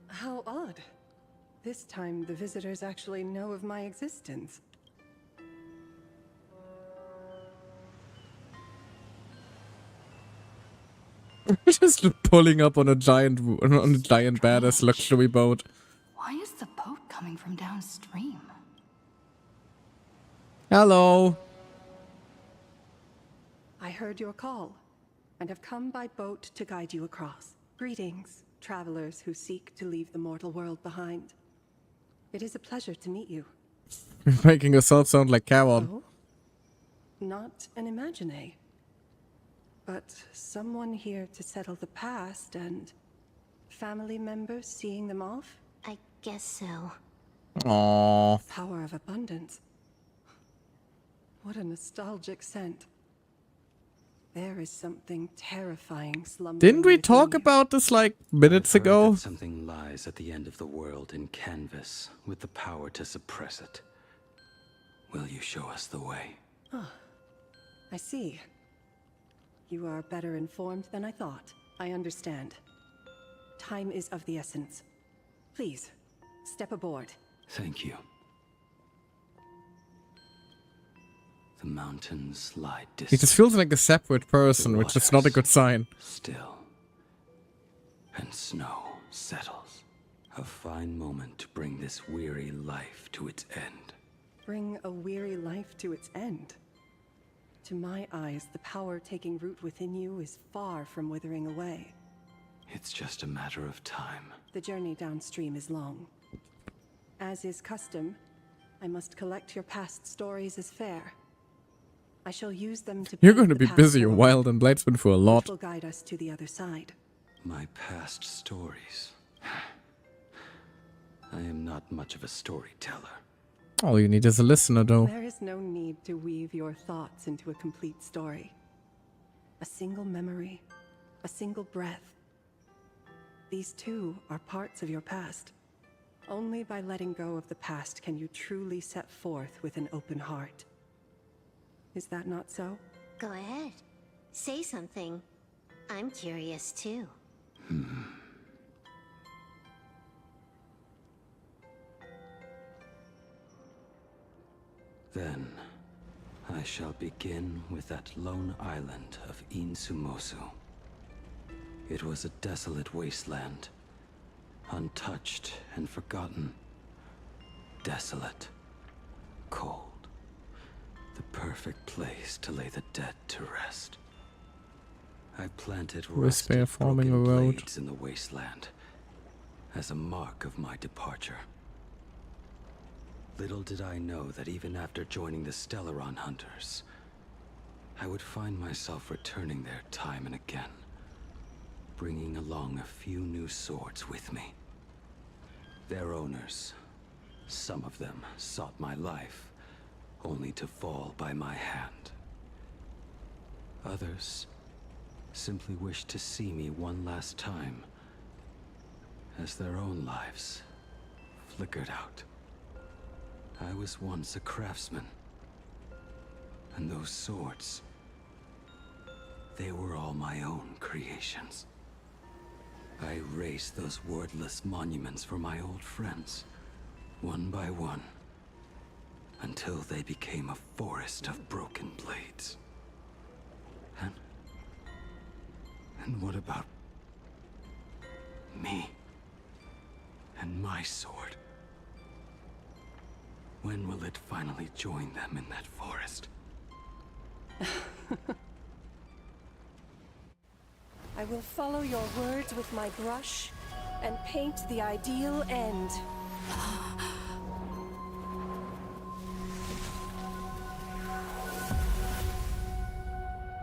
How odd. This time the visitors actually know of my existence. Just pulling up on a giant badass luxury boat. Why is the boat coming from downstream? Hello. I heard your call, and have come by boat to guide you across. Greetings, travelers who seek to leave the mortal world behind. It is a pleasure to meet you. You're making yourself sound like Carol. Oh? Not an imagine, but someone here to settle the past and family members seeing them off? I guess so. Aww. Power of abundance. What a nostalgic scent. There is something terrifying slumbering. Didn't we within talk you. about this like minutes ago? That something lies at the end of the world in canvas with the power to suppress it. Will you show us the way? Ah, I see. You are better informed than I thought. I understand. Time is of the essence. Please, step aboard. Thank you. The mountains lie distant. He just feels like a separate person, which is not a good sign. Still. And snow settles. A fine moment to bring this weary life to its end. Bring a weary life to its end. To my eyes, the power taking root within you is far from withering away. It's just a matter of time. The journey downstream is long. As is custom, I must collect your past stories as fair. I shall use them to. You're going to be busy a while, then Bladesman for a lot. Which will guide us to the other side. My past stories. I am not much of a storyteller. All you need is a listener, though. There is no need to weave your thoughts into a complete story. A single memory, a single breath. These too are parts of your past. Only by letting go of the past can you truly set forth with an open heart. Is that not so? Go ahead. Say something. I'm curious too. Then, I shall begin with that lone island of Insumosu. It was a desolate wasteland, untouched and forgotten. Desolate, cold. The perfect place to lay the dead to rest. I planted rusted, forming broken a road. blades in the wasteland as a mark of my departure. Little did I know that even after joining the Stellaron Hunters, I would find myself returning there time and again, bringing along a few new swords with me. Their owners, some of them sought my life, only to fall by my hand. Others simply wished to see me one last time, as their own lives flickered out. I was once a craftsman, and those swords, they were all my own creations. I raised those wordless monuments for my old friends, one by one, until they became a forest of broken blades. And what about me and my sword? When will it finally join them in that forest? I will follow your words with my brush and paint the ideal end.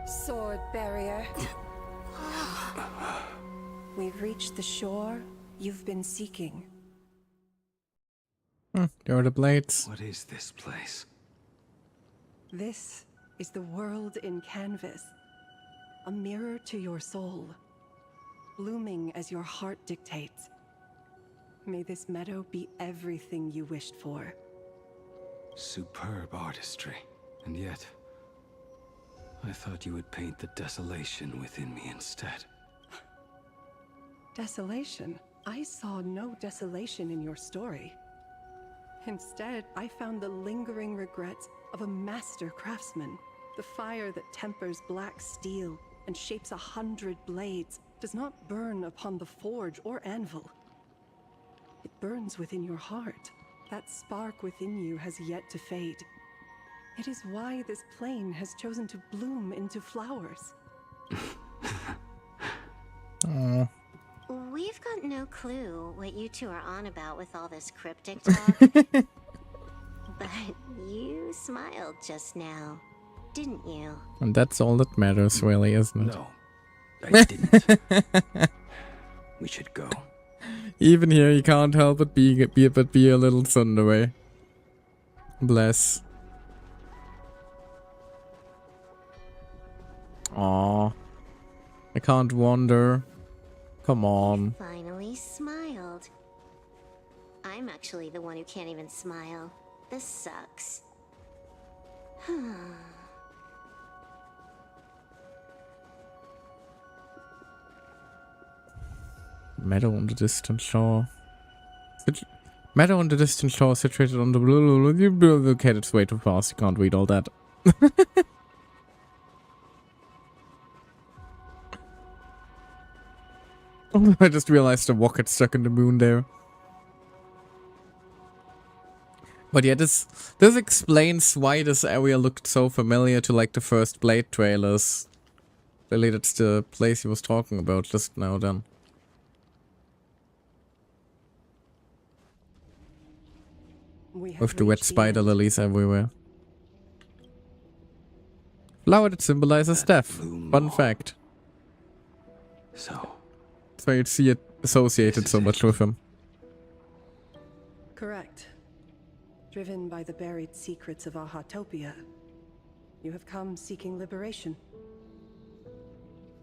Sword barrier. We've reached the shore you've been seeking. There are the blades. What is this place? This is the world in canvas. A mirror to your soul, blooming as your heart dictates. May this meadow be everything you wished for. Superb artistry. And yet, I thought you would paint the desolation within me instead. Desolation? I saw no desolation in your story. Instead, I found the lingering regrets of a master craftsman. The fire that tempers black steel and shapes 100 blades does not burn upon the forge or anvil. It burns within your heart. That spark within you has yet to fade. It is why this plane has chosen to bloom into flowers. Aww. We've got no clue what you two are on about with all this cryptic talk. But you smiled just now, didn't you? And that's all that matters, really, isn't it? No, I didn't. We should go. Even here, you can't help but be a little tsundere. Bless. Aww. I can't wander. Come on. Finally smiled. I'm actually the one who can't even smile. This sucks. Meadow on the distant shore. Meadow on the distant shore situated on the blue. Okay, it's way too fast. You can't read all that. I just realized the rocket stuck in the moon there. But yeah, this explains why this area looked so familiar to like the first Blade trailers. Really, that's the place he was talking about just now then. With the wet spider lilies everywhere. Flower that symbolizes death. Fun fact. So. That's why you'd see it associated so much with him. Correct. Driven by the buried secrets of Ahatopia, you have come seeking liberation.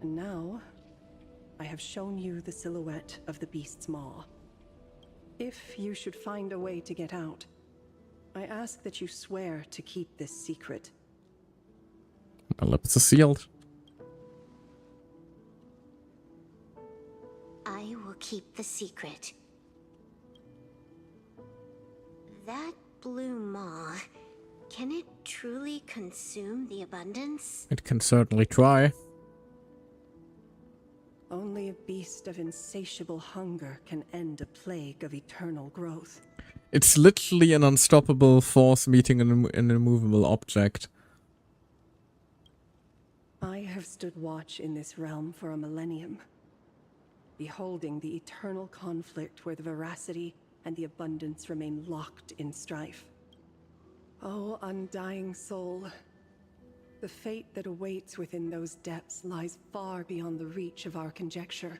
And now, I have shown you the silhouette of the beast's maw. If you should find a way to get out, I ask that you swear to keep this secret. My lips are sealed. I will keep the secret. That blue maw, can it truly consume the abundance? It can certainly try. Only a beast of insatiable hunger can end a plague of eternal growth. It's literally an unstoppable force meeting an immovable object. I have stood watch in this realm for a millennium, beholding the eternal conflict where the veracity and the abundance remain locked in strife. Oh, undying soul, the fate that awaits within those depths lies far beyond the reach of our conjecture.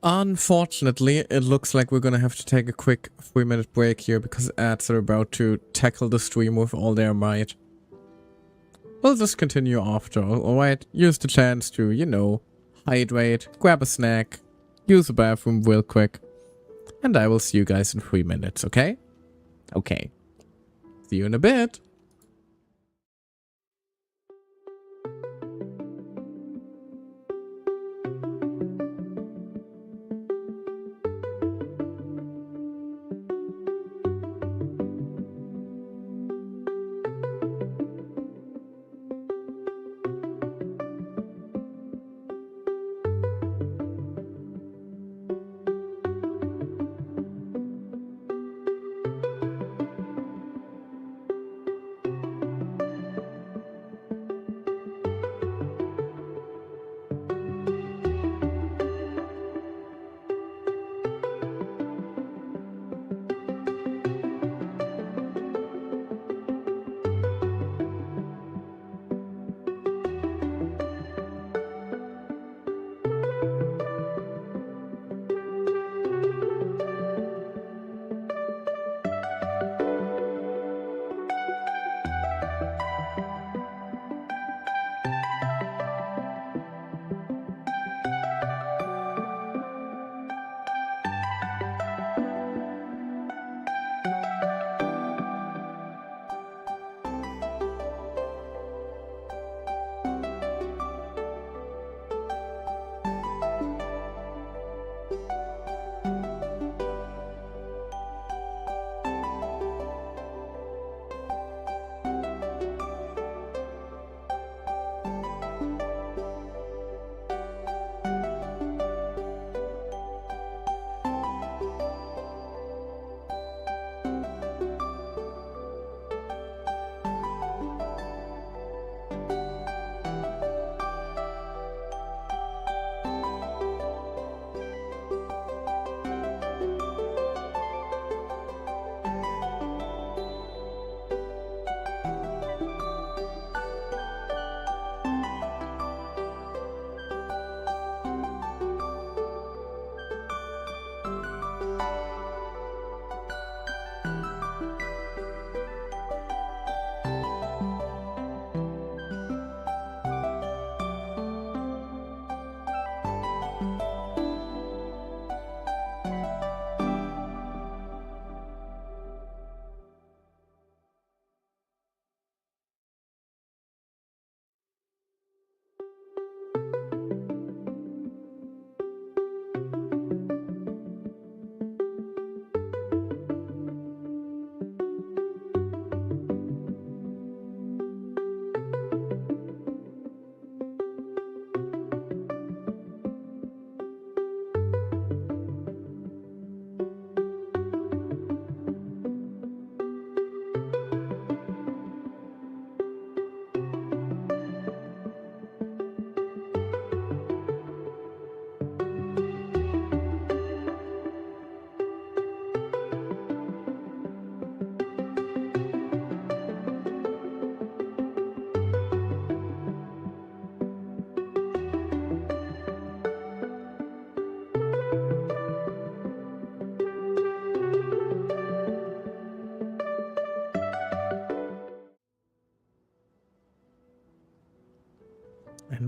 Unfortunately, it looks like we're gonna have to take a quick 3-minute break here because ads are about to tackle the stream with all their might. We'll just continue after, alright? Use the chance to, you know, hydrate, grab a snack, use the bathroom real quick, and I will see you guys in 3 minutes, okay? Okay. See you in a bit.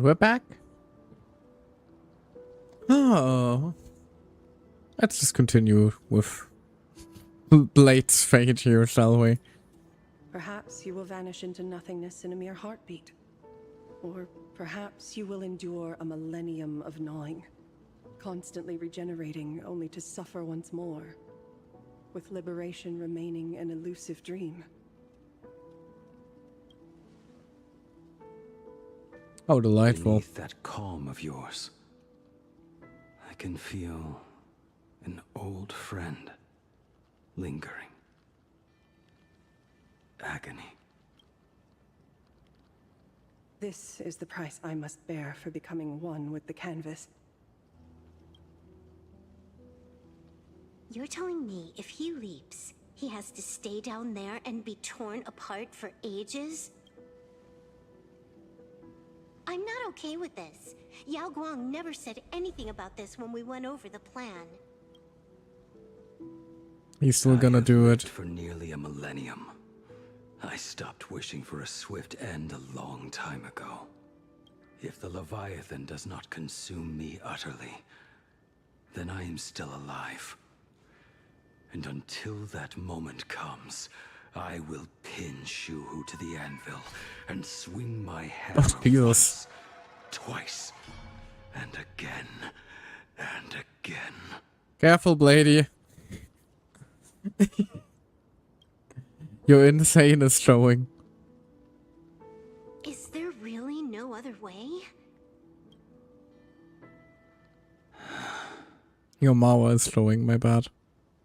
we're back. Oh. Let's just continue with Blade's fate here, shall we? Perhaps you will vanish into nothingness in a mere heartbeat. Or perhaps you will endure a millennium of gnawing, constantly regenerating only to suffer once more, with liberation remaining an elusive dream. Oh, delightful. Beneath that calm of yours, I can feel an old friend lingering. Agony. This is the price I must bear for becoming one with the canvas. You're telling me if he leaps, he has to stay down there and be torn apart for ages? I'm not okay with this. Yao Guang never said anything about this when we went over the plan. He's still gonna do it. For nearly a millennium. I stopped wishing for a swift end a long time ago. If the Leviathan does not consume me utterly, then I am still alive. And until that moment comes, I will pin Shuhu to the anvil and swing my hammer once, twice, and again, and again. Careful, Bladie. Your insane is showing. Is there really no other way? Your Mawa is showing, my bad.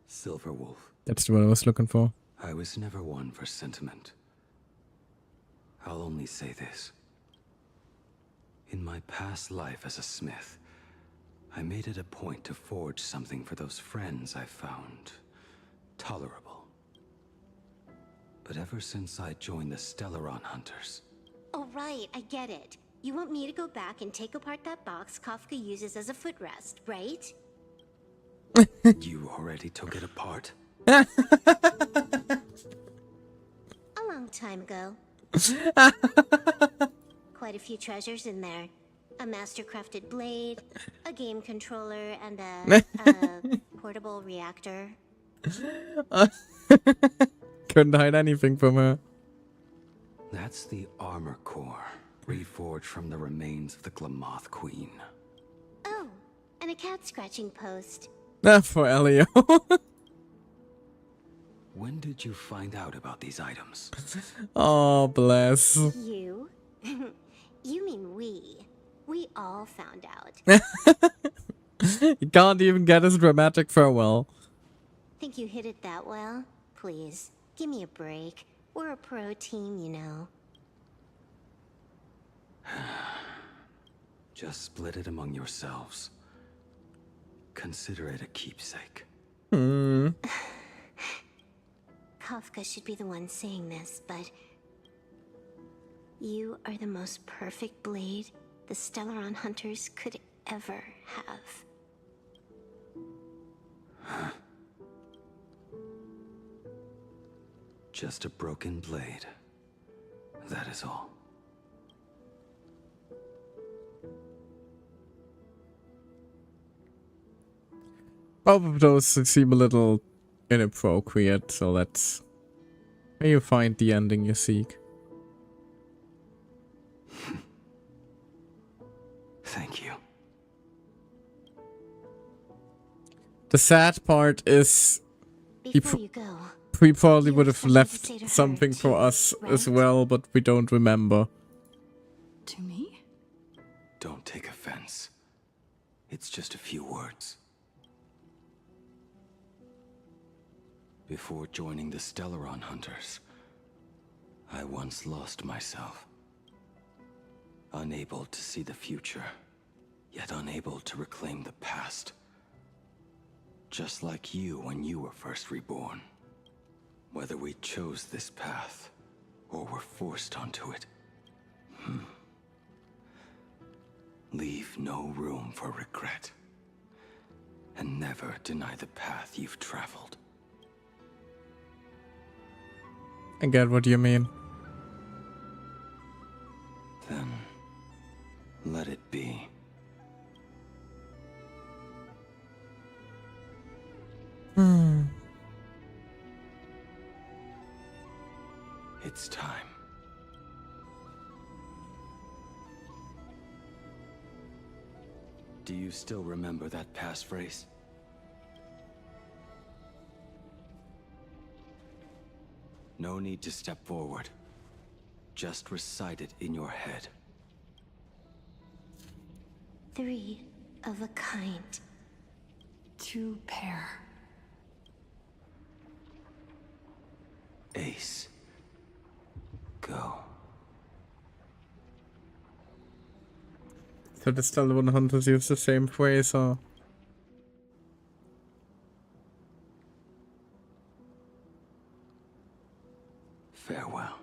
Silverwolf. That's what I was looking for. I was never one for sentiment. I'll only say this. In my past life as a smith, I made it a point to forge something for those friends I found tolerable. But ever since I joined the Stellaron Hunters... Oh right, I get it. You want me to go back and take apart that box Kafka uses as a footrest, right? You already took it apart? A long time ago. Quite a few treasures in there. A master-crafted blade, a game controller, and a portable reactor. Couldn't hide anything from her. That's the armor core, reforged from the remains of the Glamoth Queen. Oh, and a cat-scratching post. For Elio. When did you find out about these items? Oh, bless. You? You mean we. We all found out. You can't even get his dramatic farewell. Think you hit it that well? Please, give me a break. We're a pro team, you know. Just split it among yourselves. Consider it a keepsake. Kafka should be the one saying this, but... You are the most perfect blade the Stellaron Hunters could ever have. Just a broken blade. That is all. Both of those seem a little inappropriate, so let's... May you find the ending you seek. Thank you. The sad part is... Before you go... We probably would have left something for us as well, but we don't remember. To me? Don't take offense. It's just a few words. Before joining the Stellaron Hunters, I once lost myself. Unable to see the future, yet unable to reclaim the past. Just like you when you were first reborn. Whether we chose this path, or were forced onto it. Leave no room for regret. And never deny the path you've traveled. I get what you mean. Then, Let it be. It's time. Do you still remember that passphrase? No need to step forward. Just recite it in your head. 3 of a kind. 2 pair. Ace. Go. So the still the hunters use the same phrase, or? Farewell.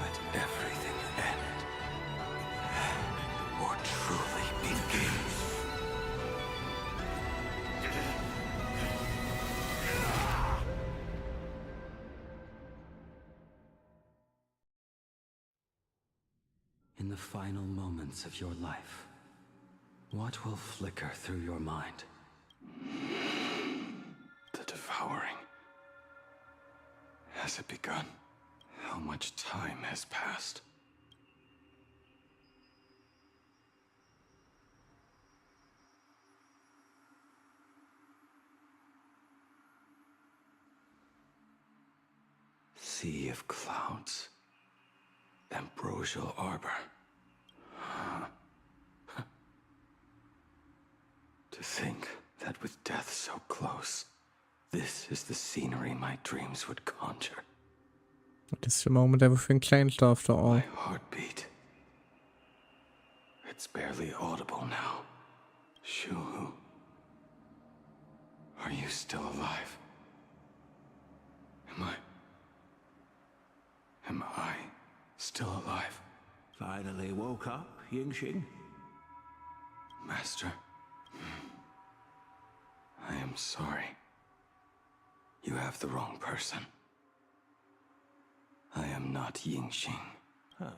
Let everything end, or truly begin. In the final moments of your life, what will flicker through your mind? The devouring. Has it begun? How much time has passed? Sea of clouds. Ambrosial arbor. To think that with death so close, this is the scenery my dreams would conjure. At this moment everything changed after all. My heartbeat. It's barely audible now. Shu-Hu. Are you still alive? Am I still alive? Finally woke up, Yingxing? Master. I am sorry. You have the wrong person. I am not Yingxing. Huh.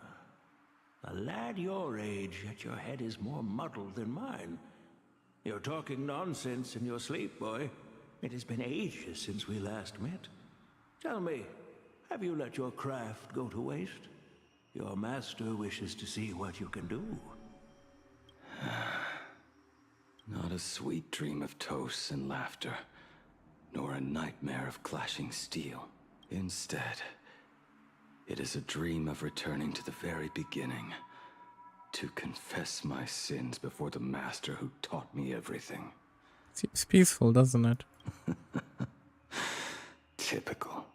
A lad your age, yet your head is more muddled than mine. You're talking nonsense in your sleep, boy. It has been ages since we last met. Tell me, have you let your craft go to waste? Your master wishes to see what you can do. Not a sweet dream of toasts and laughter, nor a nightmare of clashing steel. Instead, it is a dream of returning to the very beginning, to confess my sins before the master who taught me everything. Seems peaceful, doesn't it? Typical.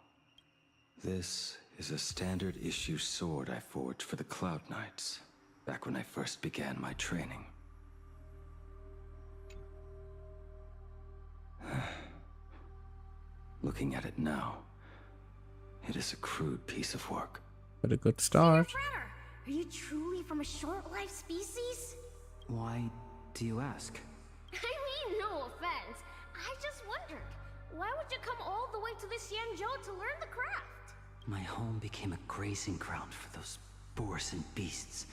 This is a standard issue sword I forged for the Cloud Knights, back when I first began my training. Looking at it now, it is a crude piece of work. But a good start. Are you truly from a short-lived species? Why do you ask? I mean, no offense. I just wondered, why would you come all the way to this Yanzhou to learn the craft? My home became a grazing ground for those boars and beasts.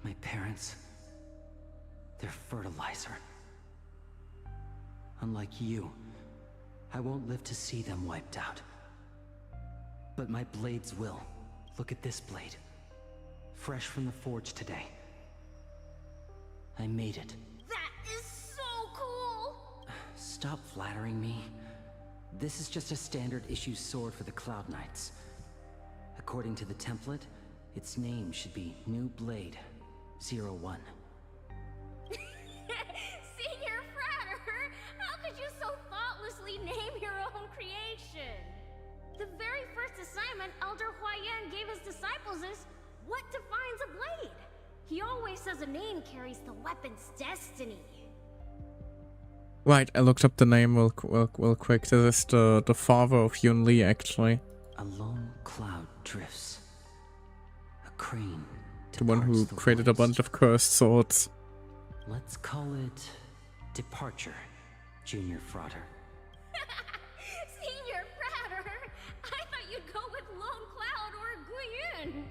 My parents, they're fertilizer. Unlike you, I won't live to see them wiped out. But my blades will. Look at this blade. Fresh from the forge today. I made it. That is so cool! Stop flattering me. This is just a standard issue sword for the Cloud Knights. According to the template, its name should be New Blade 01. Senior Fratter, how could you so thoughtlessly name your own creation? The very first assignment Elder Huayan gave his disciples is, what defines a blade? He always says a name carries the weapon's destiny. Right, I looked up the name real quick. This is the father of Yun Li, actually. A lone cloud drifts. A crane. The one who created a bunch of cursed swords. Let's call it Departure, Junior Frater. Senior Frater! I thought you'd go with Lone Cloud or Guiyun!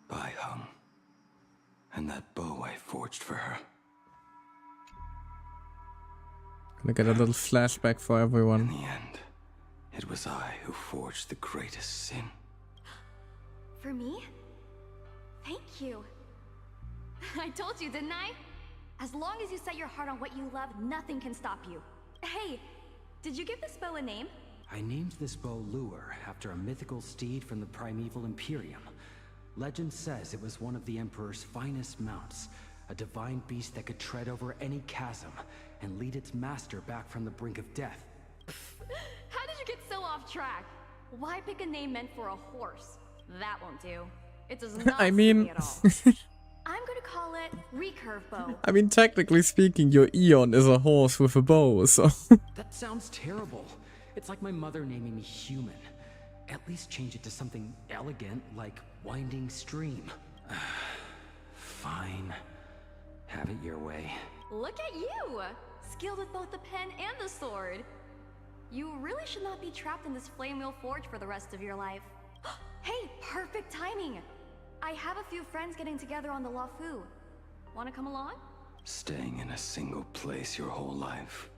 Bai Hung. And that bow I forged for her. Gonna get a little flashback for everyone. In the end, it was I who forged the greatest sin. For me? Thank you. I told you, didn't I? As long as you set your heart on what you love, nothing can stop you. Hey, did you give this bow a name? I named this bow Lure after a mythical steed from the primeval Imperium. Legend says it was one of the Emperor's finest mounts, a divine beast that could tread over any chasm and lead its master back from the brink of death. How did you get so off track? Why pick a name meant for a horse? That won't do. It does not I suit mean, me at all. I'm gonna call it recurve bow. I mean, technically speaking, your Eon is a horse with a bow, so. That sounds terrible. It's like my mother naming me human. At least change it to something elegant, like Winding Stream. Fine. Have it your way. Look at you! Skilled with both the pen and the sword. You really should not be trapped in this flame wheel forge for the rest of your life. Hey, perfect timing! I have a few friends getting together on the Luofu. Wanna come along? Staying in a single place your whole life.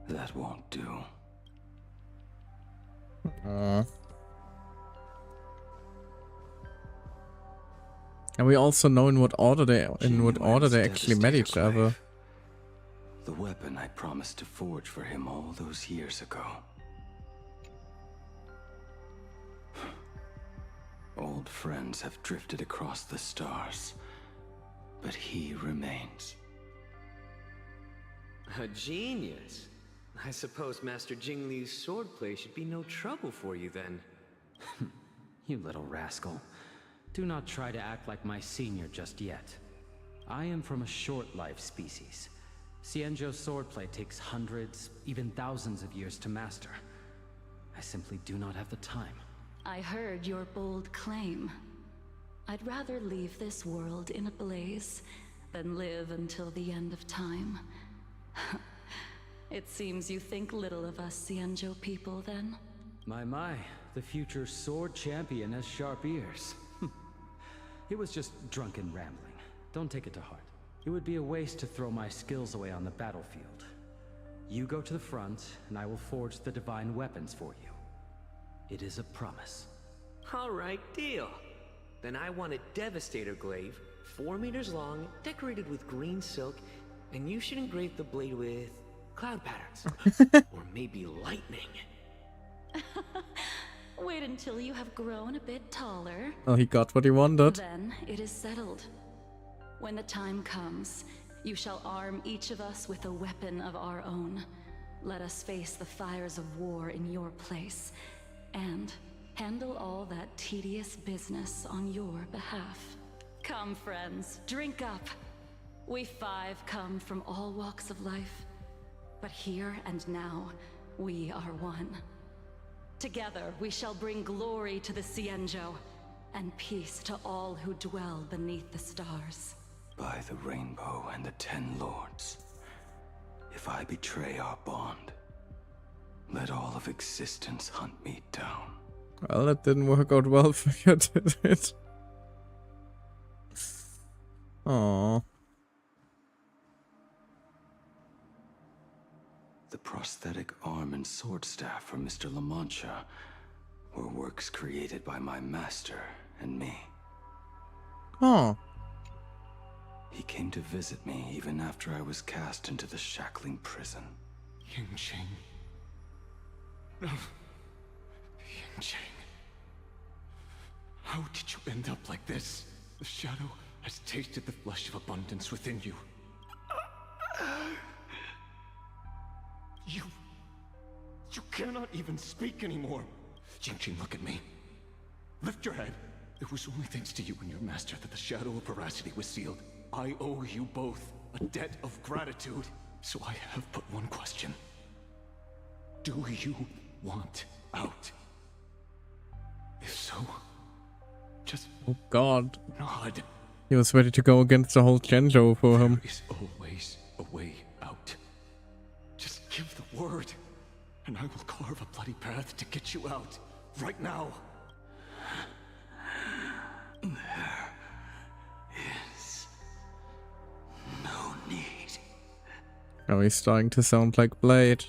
That won't do. And we also know in what order they actually met each other. The weapon I promised to forge for him all those years ago. Old friends have drifted across the stars, but he remains. A genius. I suppose Master Jingliu's swordplay should be no trouble for you then. You little rascal. Do not try to act like my senior just yet. I am from a short-life species. Xianzhou's swordplay takes hundreds, even thousands of years to master. I simply do not have the time. I heard your bold claim. I'd rather leave this world in a blaze than live until the end of time. It seems you think little of us Xianzhou people, then? My, the future sword champion has sharp ears. It was just drunken rambling. Don't take it to heart. It would be a waste to throw my skills away on the battlefield. You go to the front, and I will forge the divine weapons for you. It is a promise. All right, deal. Then I want a Devastator glaive, 4 meters long, decorated with green silk, and you should engrave the blade with cloud patterns. Or maybe lightning. Wait until you have grown a bit taller. Well, he got what he wanted. Then it is settled. When the time comes, you shall arm each of us with a weapon of our own. Let us face the fires of war in your place, and handle all that tedious business on your behalf. Come, friends, drink up. We 5 come from all walks of life, but here and now, we are one. Together, we shall bring glory to the Xianzhou, and peace to all who dwell beneath the stars. By the rainbow and the 10 lords, if I betray our bond, let all of existence hunt me down. Well, that didn't work out well for you, did it? Aww. The prosthetic arm and sword staff for Mr. La Mancha were works created by my master and me. Oh. He came to visit me even after I was cast into the shackling prison. Yingqing. Yingqing. How did you end up like this? The shadow has tasted the flesh of abundance within you. You cannot even speak anymore. Yingqing, look at me. Lift your head. It was only thanks to you and your master that the shadow of veracity was sealed. I owe you both a debt of gratitude. So I have but one question. Do you want out? If so, just Oh God. nod. He was ready to go against the whole Genjo for him. There is always a way out. Just give the word, and I will carve a bloody path to get you out. Right now. There is no need. Now he's starting to sound like Blade.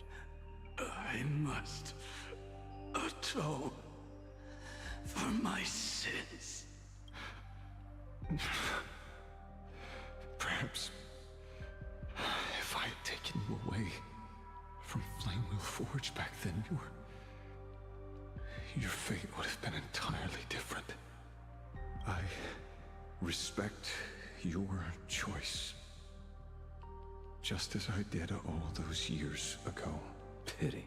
I must atone for my sins. Perhaps if I had taken you away from Flamewheel Forge back then, your fate would have been entirely different. I respect your choice, just as I did all those years ago. Pity.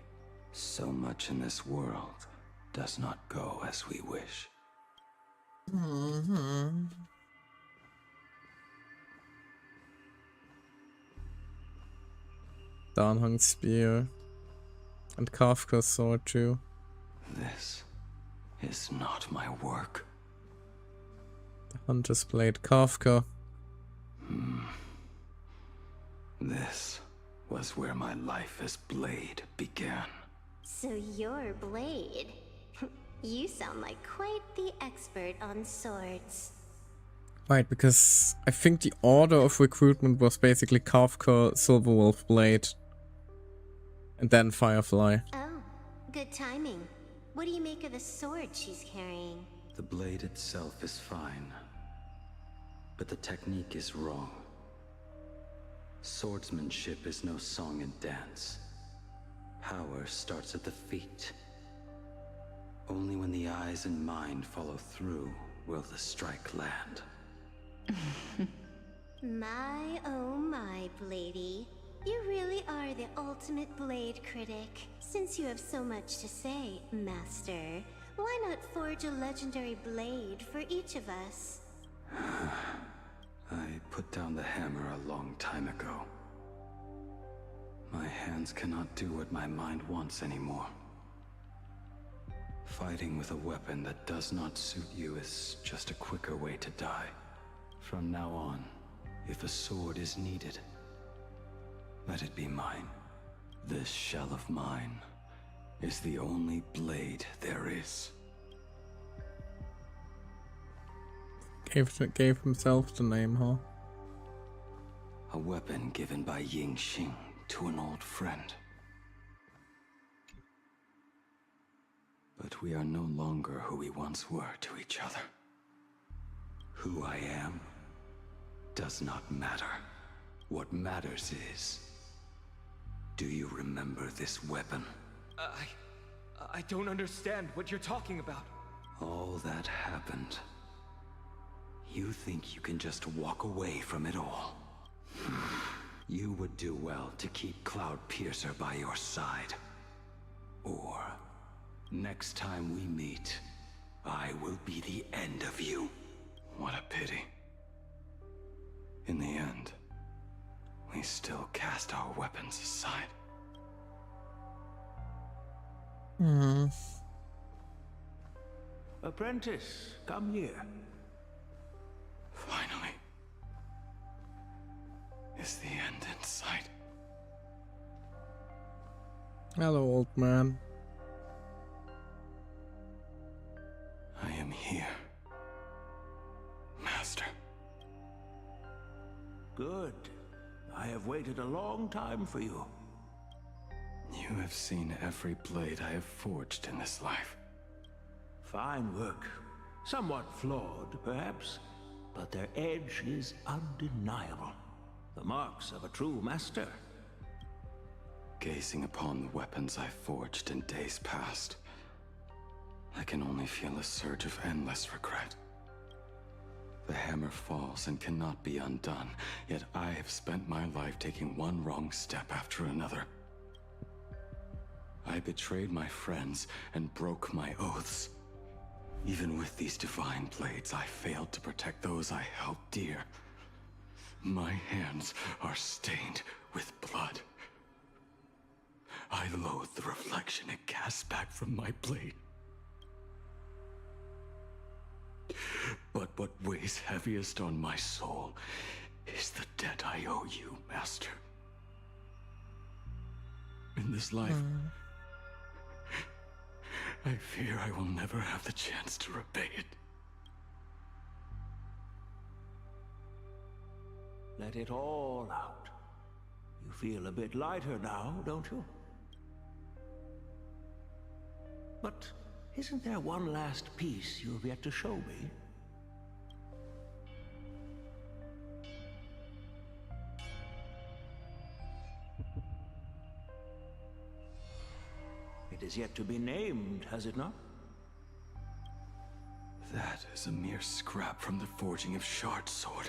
So much in this world does not go as we wish. Downhung spear. And Kafka's sword too. This is not my work. The Hunter's Blade. Kafka. This was where my life as Blade began. So you're Blade. You sound like quite the expert on swords. Right, because I think the order of recruitment was basically Kafka, Silverwolf Blade, and then Firefly. Oh, good timing. What do you make of the sword she's carrying? The blade itself is fine, but the technique is wrong. Swordsmanship is no song and dance. Power starts at the feet. Only when the eyes and mind follow through will the strike land. My oh my, Bladie. You really are the ultimate blade critic. Since you have so much to say, Master, why not forge a legendary blade for each of us? I put down the hammer a long time ago. My hands cannot do what my mind wants anymore. Fighting with a weapon that does not suit you is just a quicker way to die. From now on, if a sword is needed, let it be mine. This shell of mine is the only blade there is. Gave himself the name, huh? A weapon given by Ying Xing to an old friend. But we are no longer who we once were to each other. Who I am does not matter. What matters is, do you remember this weapon? I don't understand what you're talking about. All that happened. You think you can just walk away from it all? You would do well to keep Cloud Piercer by your side. Or, next time we meet, I will be the end of you. What a pity. In the end, we still cast our weapons aside. Apprentice, come here. Finally. Is the end in sight? Hello, old man. I am here, Master. Good. I have waited a long time for you. You have seen every blade I have forged in this life. Fine work. Somewhat flawed, perhaps, but their edge is undeniable. The marks of a true master. Gazing upon the weapons I forged in days past, I can only feel a surge of endless regret. The hammer falls and cannot be undone, yet I have spent my life taking one wrong step after another. I betrayed my friends and broke my oaths. Even with these divine blades, I failed to protect those I held dear. My hands are stained with blood. I loathe the reflection it casts back from my blade. what weighs heaviest on my soul is the debt I owe you, Master. In this life, I fear I will never have the chance to repay it. Let it all out. You feel a bit lighter now, don't you? But isn't there one last piece you've yet to show me? It is yet to be named, has it not? That is a mere scrap from the forging of Shard's sword.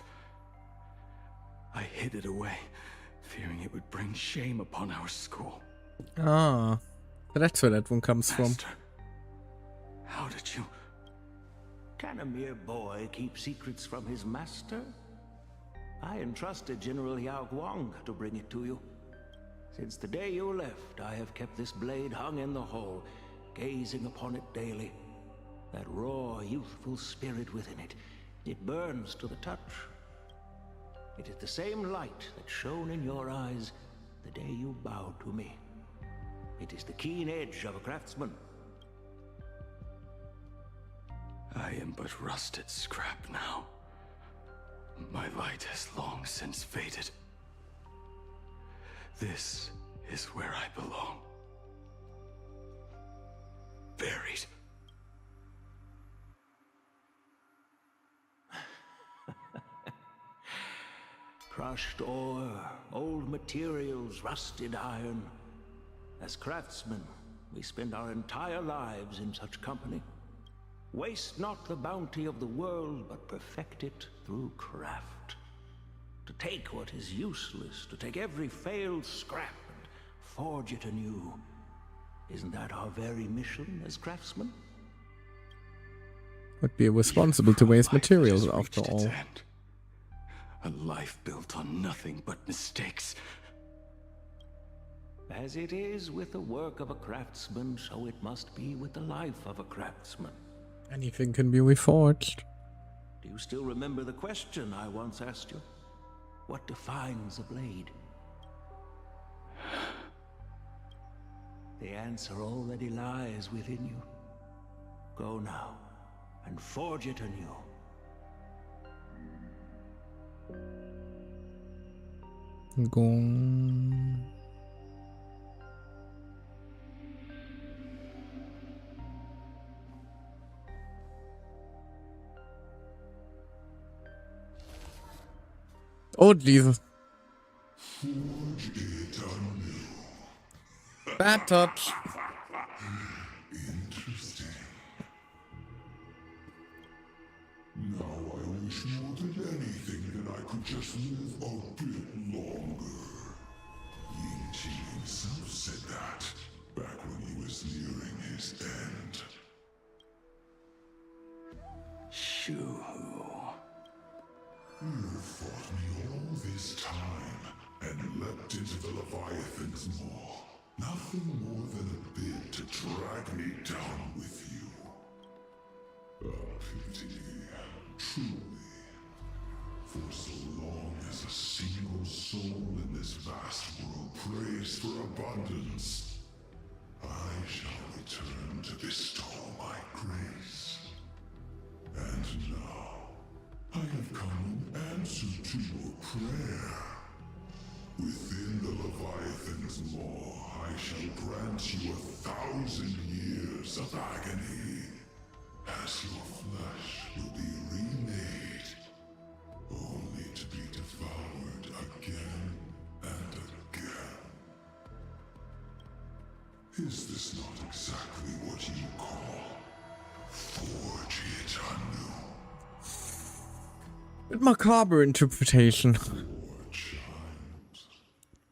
I hid it away, fearing it would bring shame upon our school. Ah, that's where that one comes Master, from. How did you... Can a mere boy keep secrets from his master? I entrusted General Yao Guang to bring it to you. Since the day you left, I have kept this blade hung in the hall, gazing upon it daily. That raw, youthful spirit within it, it burns to the touch. It is the same light that shone in your eyes the day you bowed to me. It is the keen edge of a craftsman. I am but rusted scrap now. My light has long since faded. This is where I belong. Buried. Crushed ore, old materials, rusted iron. As craftsmen, we spend our entire lives in such company. Waste not the bounty of the world, but perfect it through craft. To take what is useless, to take every failed scrap and forge it anew. Isn't that our very mission as craftsmen? Would be responsible to waste materials after all. A life built on nothing but mistakes. As it is with the work of a craftsman, so it must be with the life of a craftsman. Anything can be reforged. Do you still remember the question I once asked you? What defines a blade? The answer already lies within you. Go now, and forge it anew. Gong. Oh Jesus. Bad touch. Interesting. Now I wish more than anything that I could just live a bit longer. Ying Qi himself said that back when he was nearing his end. Shoo. You fought me all this time and leapt into the Leviathan's maw. Nothing more than a bid to drag me down with you. A pity, truly. For so long as a single soul in this vast world prays for abundance, I shall return to bestow my grace. And now, I have come in answer to your prayer. Within the Leviathan's maw, I shall grant you 1,000 years of agony, as your flesh will be remade, only to be devoured again and again. Is this not exactly what you call forge it anew? Macabre interpretation.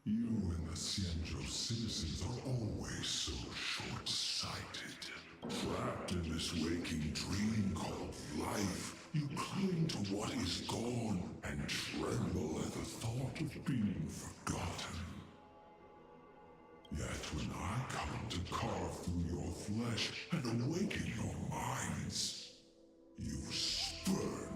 You and the Xianzhou citizens are always so short-sighted. Trapped in this waking dream called life, you cling to what is gone and tremble at the thought of being forgotten. Yet when I come to carve through your flesh and awaken your minds, you spurn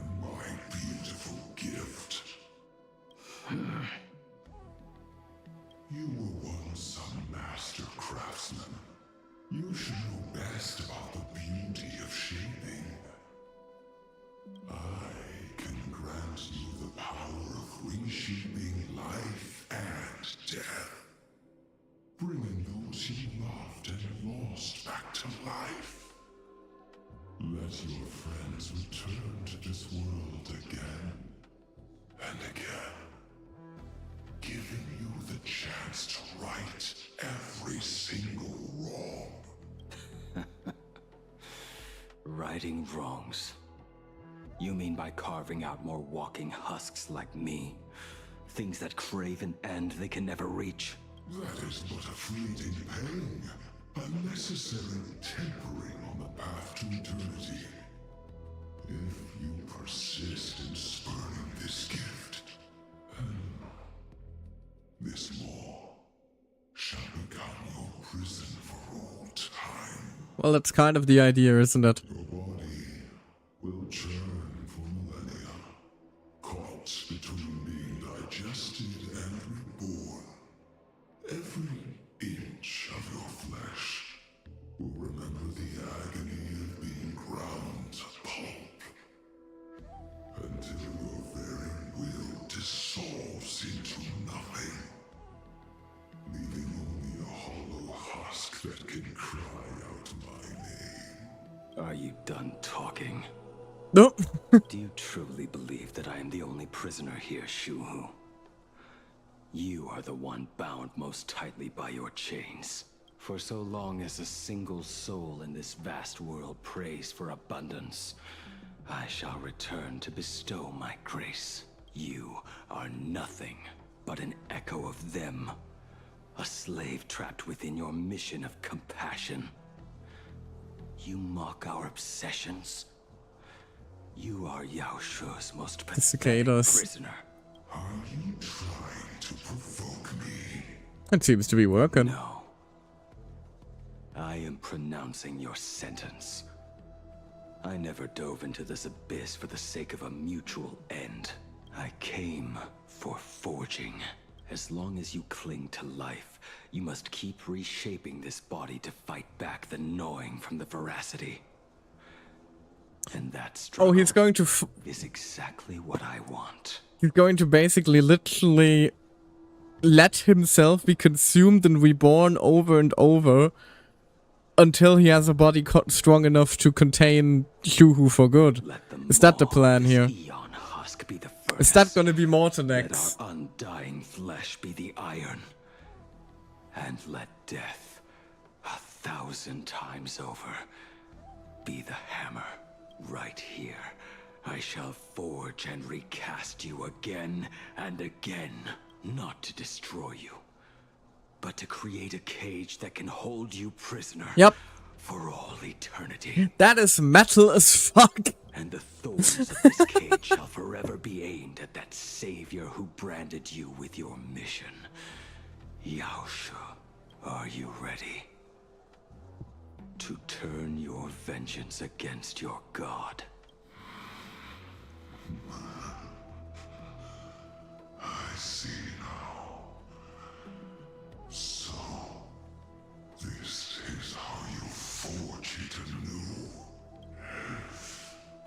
You were once a master craftsman. You should know best about the beauty of shaping. I can grant you the power of reshaping life and death, bringing those you loved and lost back to life. Let your friends return to this world again and again, giving you the chance to right every single wrong. Righting wrongs. You mean by carving out more walking husks like me? Things that crave an end they can never reach? That is but a fleeting pang, a necessary tempering on the path to eternity. If you persist in spurning this gift, this law shall become your prison for all time. Well, that's kind of the idea, isn't it? Your body will churn for millennia, caught between being digested and reborn. Every inch of your flesh will remember the agony of being ground to pulp, until your very will dissolves into nothing, leaving only a hollow husk that can cry out my name. Are you done talking? Nope. Do you truly believe that I am the only prisoner here, Shuhu? You are the one bound most tightly by your chains. For so long as a single soul in this vast world prays for abundance, I shall return to bestow my grace. You are nothing but an echo of them. A slave trapped within your mission of compassion. You mock our obsessions. You are Yao Shu's most pathetic prisoner. Are you trying to provoke me? It seems to be working. No. I am pronouncing your sentence. I never dove into this abyss for the sake of a mutual end. I came for forging. As long as you cling to life, you must keep reshaping this body to fight back the gnawing from the veracity. And that struggle he's going to is exactly what I want. He's going to basically literally let himself be consumed and reborn over and over until he has a body strong enough to contain Shuhu for good. Is that the plan here? Is that going to be Morton X? Let our undying flesh be the iron. And let death, 1,000 times over, be the hammer. Right here, I shall forge and recast you again and again. Not to destroy you, but to create a cage that can hold you prisoner. Yep. For all eternity. That is metal as fuck. And the thorns of this cage shall forever be aimed at that savior who branded you with your mission. Yao Shu, are you ready? To turn your vengeance against your god. I see now. So, this is how you forge it anew.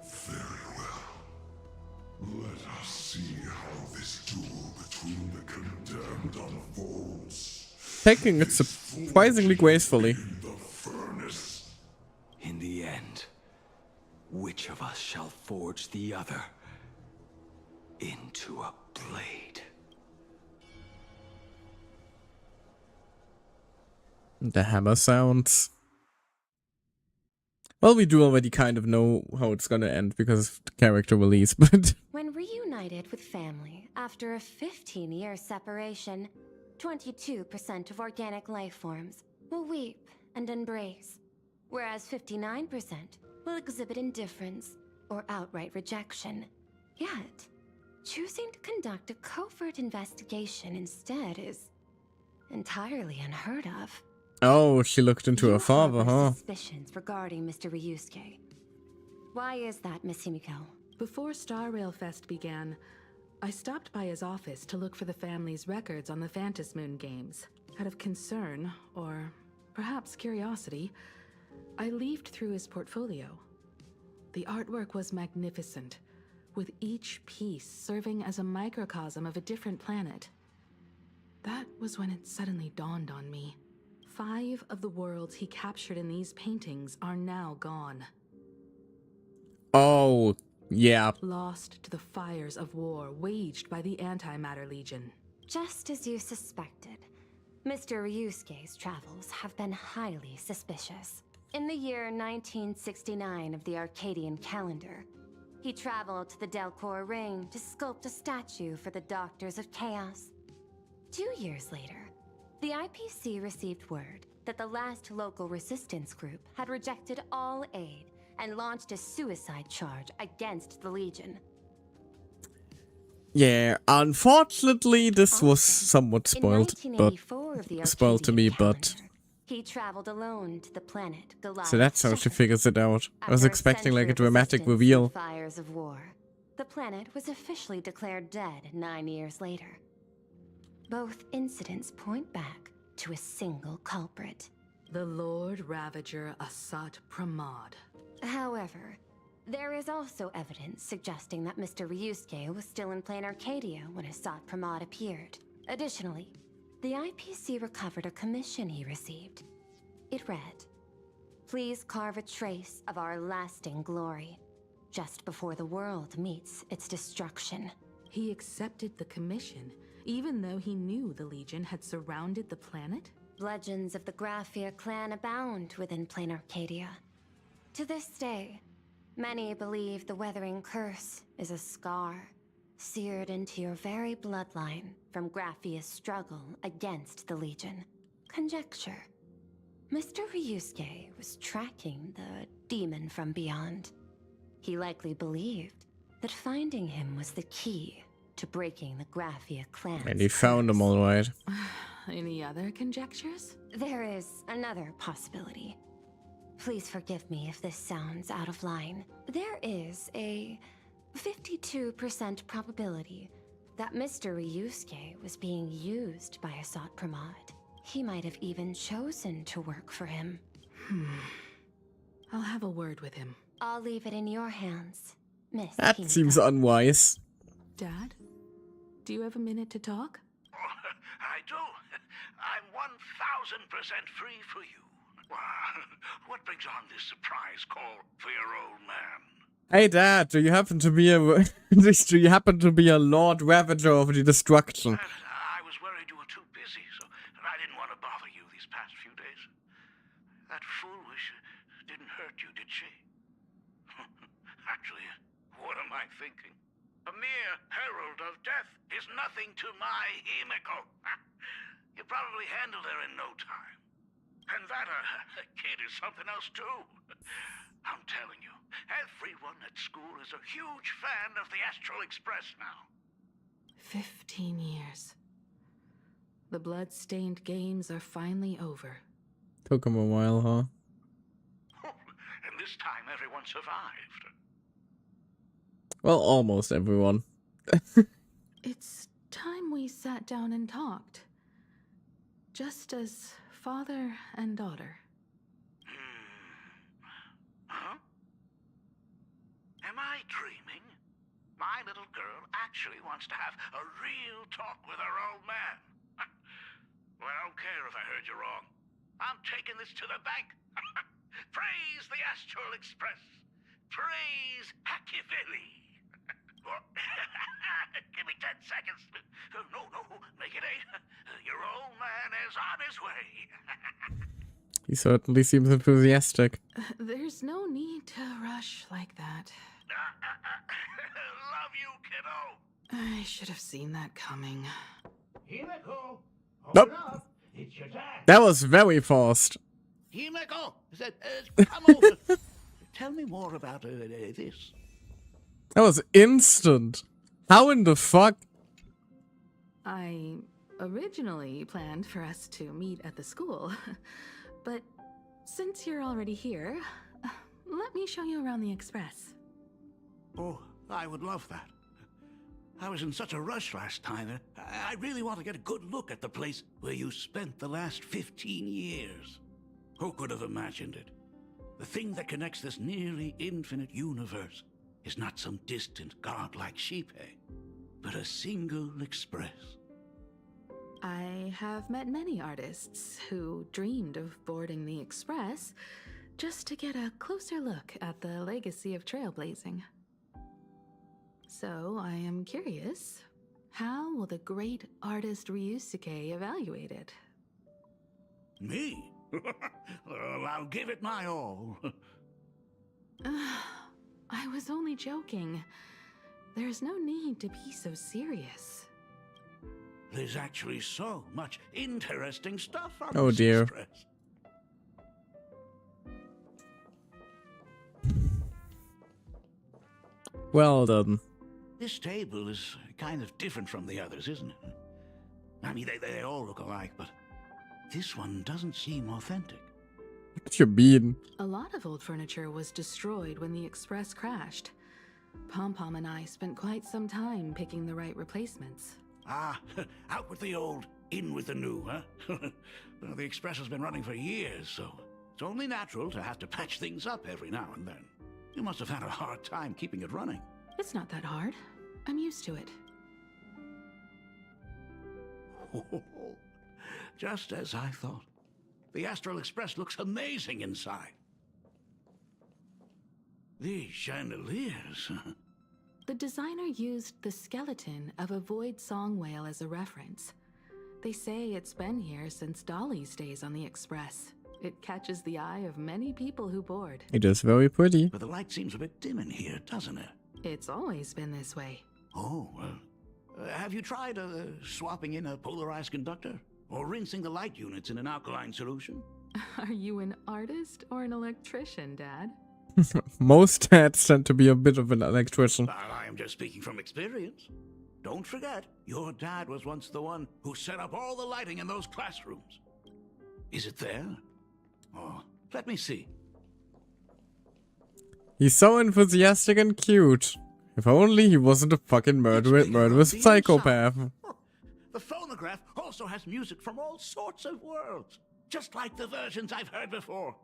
Very well. Let us see how this duel between the condemned unfolds. Taking it surprisingly gracefully. In the end, which of us shall forge the other into a blade? The hammer sounds. Well, we do already kind of know how it's gonna end because of the character release, but... When reunited with family after a 15-year separation, 22% of organic life forms will weep and embrace, whereas 59% will exhibit indifference or outright rejection. Yet, choosing to conduct a covert investigation instead is entirely unheard of. Oh, she looked into her father, huh? Suspicions regarding Mr. Ryusuke. Why is that, Miss Himiko? Before Star Rail Fest began, I stopped by his office to look for the family's records on the Phantom Moon games. Out of concern, or perhaps curiosity, I leafed through his portfolio. The artwork was magnificent, with each piece serving as a microcosm of a different planet. That was when it suddenly dawned on me. 5 of the worlds he captured in these paintings are now gone. Oh, yeah. Lost to the fires of war waged by the Antimatter Legion. Just as you suspected, Mr. Ryusuke's travels have been highly suspicious. In the year 1969 of the Arcadian calendar, he traveled to the Delcor Ring to sculpt a statue for the Doctors of Chaos. 2 years later, the IPC received word that the last local resistance group had rejected all aid and launched a suicide charge against the Legion. Yeah, unfortunately, this was somewhat spoiled, but spoiled to me, but he traveled alone to the planet Goliath. so that's how she figures it out. I was expecting like a dramatic reveal. Fires of war. The planet was officially declared dead 9 years later. Both incidents point back to a single culprit. The Lord Ravager Asat Pramod. However, there is also evidence suggesting that Mr. Ryusuke was still in plain Arcadia when Asat Pramod appeared. Additionally, the IPC recovered a commission he received. It read, "Please carve a trace of our lasting glory, just before the world meets its destruction." He accepted the commission, even though he knew the Legion had surrounded the planet? Legends of the Graphia clan abound within plain Arcadia. To this day, many believe the Weathering Curse is a scar seared into your very bloodline from Graphia's struggle against the Legion. Conjecture. Mr. Ryusuke was tracking the demon from beyond. He likely believed that finding him was the key to breaking the Graphia clan. And he found him all right. Any other conjectures? There is another possibility. Please forgive me if this sounds out of line. There is a 52% probability that Mr. Ryusuke was being used by Asat Pramod. He might have even chosen to work for him. I'll have a word with him. I'll leave it in your hands, Miss That Himiko. seems unwise. Dad, do you have a minute to talk? I do. I'm 1000% free for you. What brings on this surprise call for your old man? Hey Dad, do you happen to be a Lord Ravager of the Destruction? I was worried you were too busy, so I didn't want to bother you these past few days. That foolish didn't hurt you, did she? Actually, what am I thinking? A mere herald of death is nothing to my Himiko. You probably handled her in no time. And that kid is something else too. I'm telling you, everyone at school is a huge fan of the Astral Express now. 15 years. The blood-stained games are finally over. Took him a while, huh? And this time everyone survived. Well, almost everyone. It's time we sat down and talked. Just as father and daughter. Huh? Am I dreaming? My little girl actually wants to have a real talk with her old man. Well, I don't care if I heard you wrong. I'm taking this to the bank. Praise the Astral Express. Praise Hackiveli. Give me 10 seconds. No, make it 8. Your old man is on his way. He certainly seems enthusiastic. There's no need to rush like that. Love you, kiddo. I should have seen that coming. Himiko, Nope. up. It's your dad. That was very fast. Himiko, come over. Tell me more about this. That was instant. How in the fuck? I originally planned for us to meet at the school, but since you're already here, let me show you around the Express. Oh, I would love that. I was in such a rush last time. I really want to get a good look at the place where you spent the last 15 years. Who could have imagined it? The thing that connects this nearly infinite universe is not some distant godlike sheep, but a single express. I have met many artists who dreamed of boarding the Express just to get a closer look at the legacy of trailblazing. So I am curious, how will the great artist Ryusuke evaluate it? Me? Well, I'll give it my all. I was only joking. There's no need to be so serious. There's actually so much interesting stuff on Oh this dear. Express. Well done. This table is kind of different from the others, isn't it? I mean, they all look alike, but this one doesn't seem authentic. What you mean? A lot of old furniture was destroyed when the Express crashed. Pom-Pom and I spent quite some time picking the right replacements. Ah, out with the old, in with the new, huh? Well, the Express has been running for years, so it's only natural to have to patch things up every now and then. You must have had a hard time keeping it running. It's not that hard. I'm used to it. Just as I thought. The Astral Express looks amazing inside. These chandeliers. The designer used the skeleton of a void song whale as a reference. They say it's been here since Dolly's days on the Express. It catches the eye of many people who board. It is very pretty. But the light seems a bit dim in here, doesn't it? It's always been this way. Oh, have you tried swapping in a polarized conductor? Or rinsing the light units in an alkaline solution? Are you an artist or an electrician, Dad? Most dads tend to be a bit of an electrician. I am just speaking from experience. Don't forget, your dad was once the one who set up all the lighting in those classrooms. Is it there? Oh, let me see. He's so enthusiastic and cute. If only he wasn't a fucking murderous psychopath. The phonograph also has music from all sorts of worlds, just like the versions I've heard before.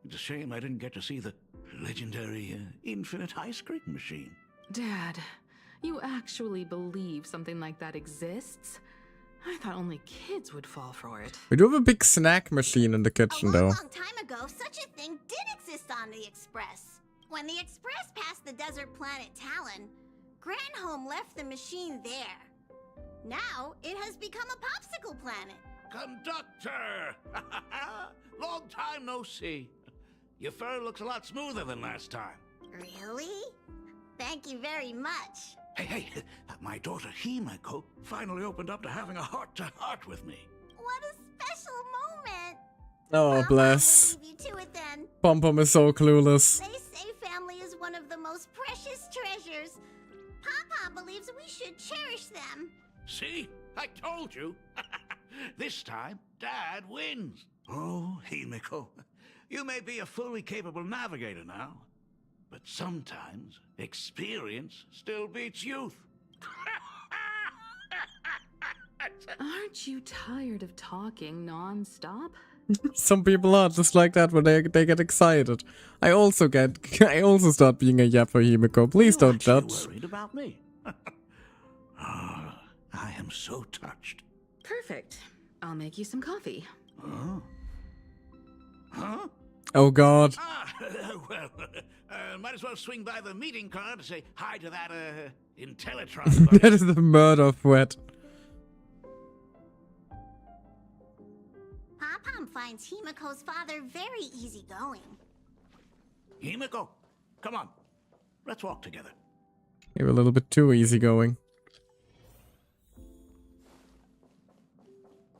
It's a shame I didn't get to see the legendary infinite ice cream machine. Dad, you actually believe something like that exists? I thought only kids would fall for it. We do have a big snack machine in the kitchen, though. A long time ago, such a thing did exist on the Express. When the Express passed the desert planet Talon, Granholm left the machine there. Now, it has become a popsicle planet. Conductor! Long time no see. Your fur looks a lot smoother than last time. Really? Thank you very much. Hey, my daughter Himeko finally opened up to having a heart-to-heart with me. What a special moment. Oh, bless. Leave you to it then. Pom-Pom is so clueless. They say family is one of the most precious treasures. Papa believes we should cherish them. See? I told you. This time, Dad wins. Oh, Himeko, you may be a fully capable navigator now, but sometimes experience still beats youth. Aren't you tired of talking non-stop? Some people are just like that when they get excited. I also start being a yapper, Himeko. Please don't judge. Worried about me? I am so touched. Perfect. I'll make you some coffee. Oh. Huh? Oh God. Well, might as well swing by the meeting car to say hi to that, Intellitron. That is the murder threat. Pom-Pom finds Himeko's father very easygoing. Himeko, come on. Let's walk together. You're a little bit too easygoing.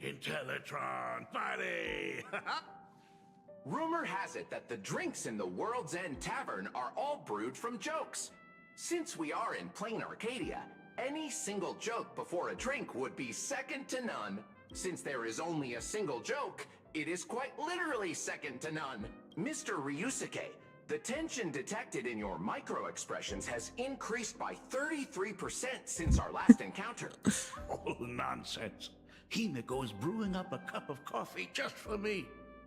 Intellitron, buddy! Rumor has it that the drinks in the World's End Tavern are all brewed from jokes. Since we are in plain Arcadia, any single joke before a drink would be second to none. Since there is only a single joke, it is quite literally second to none. Mr. Ryusuke, The tension detected in your micro-expressions has increased by 33% since our last encounter. Oh, nonsense. Himiko is brewing up a cup of coffee just for me.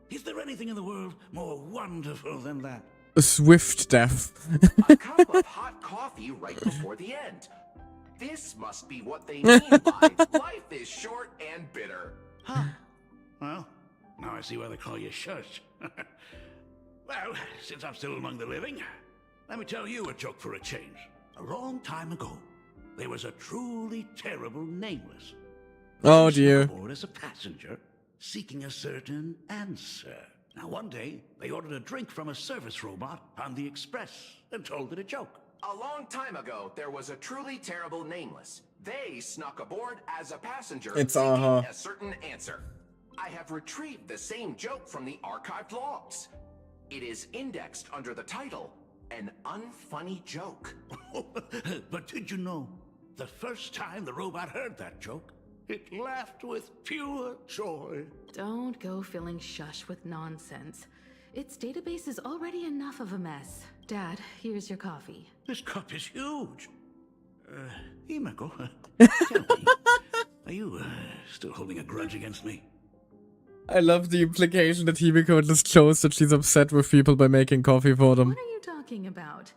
Is there anything in the world more wonderful than that? A swift death. A cup of hot coffee right before the end. This must be what they mean by life is short and bitter. Huh. Well, now I see why they call you Shush. Well, since I'm still among the living, let me tell you a joke for a change. A long time ago, there was a truly terrible nameless. Oh dear. Aboard as a passenger, seeking a certain answer. Now one day, they ordered a drink from a service robot on the express and told it a joke. A long time ago, there was a truly terrible nameless. They snuck aboard as a passenger, It's seeking uh-huh. a certain answer. I have retrieved the same joke from the archived logs. It is indexed under the title, An Unfunny Joke. But did you know, the first time the robot heard that joke, it laughed with pure joy. Don't go filling Shush with nonsense. Its database is already enough of a mess. Dad, here's your coffee. This cup is huge. Himiko, tell me, are you still holding a grudge against me? I love the implication that Himiko just shows that she's upset with people by making coffee for them. What are you talking about?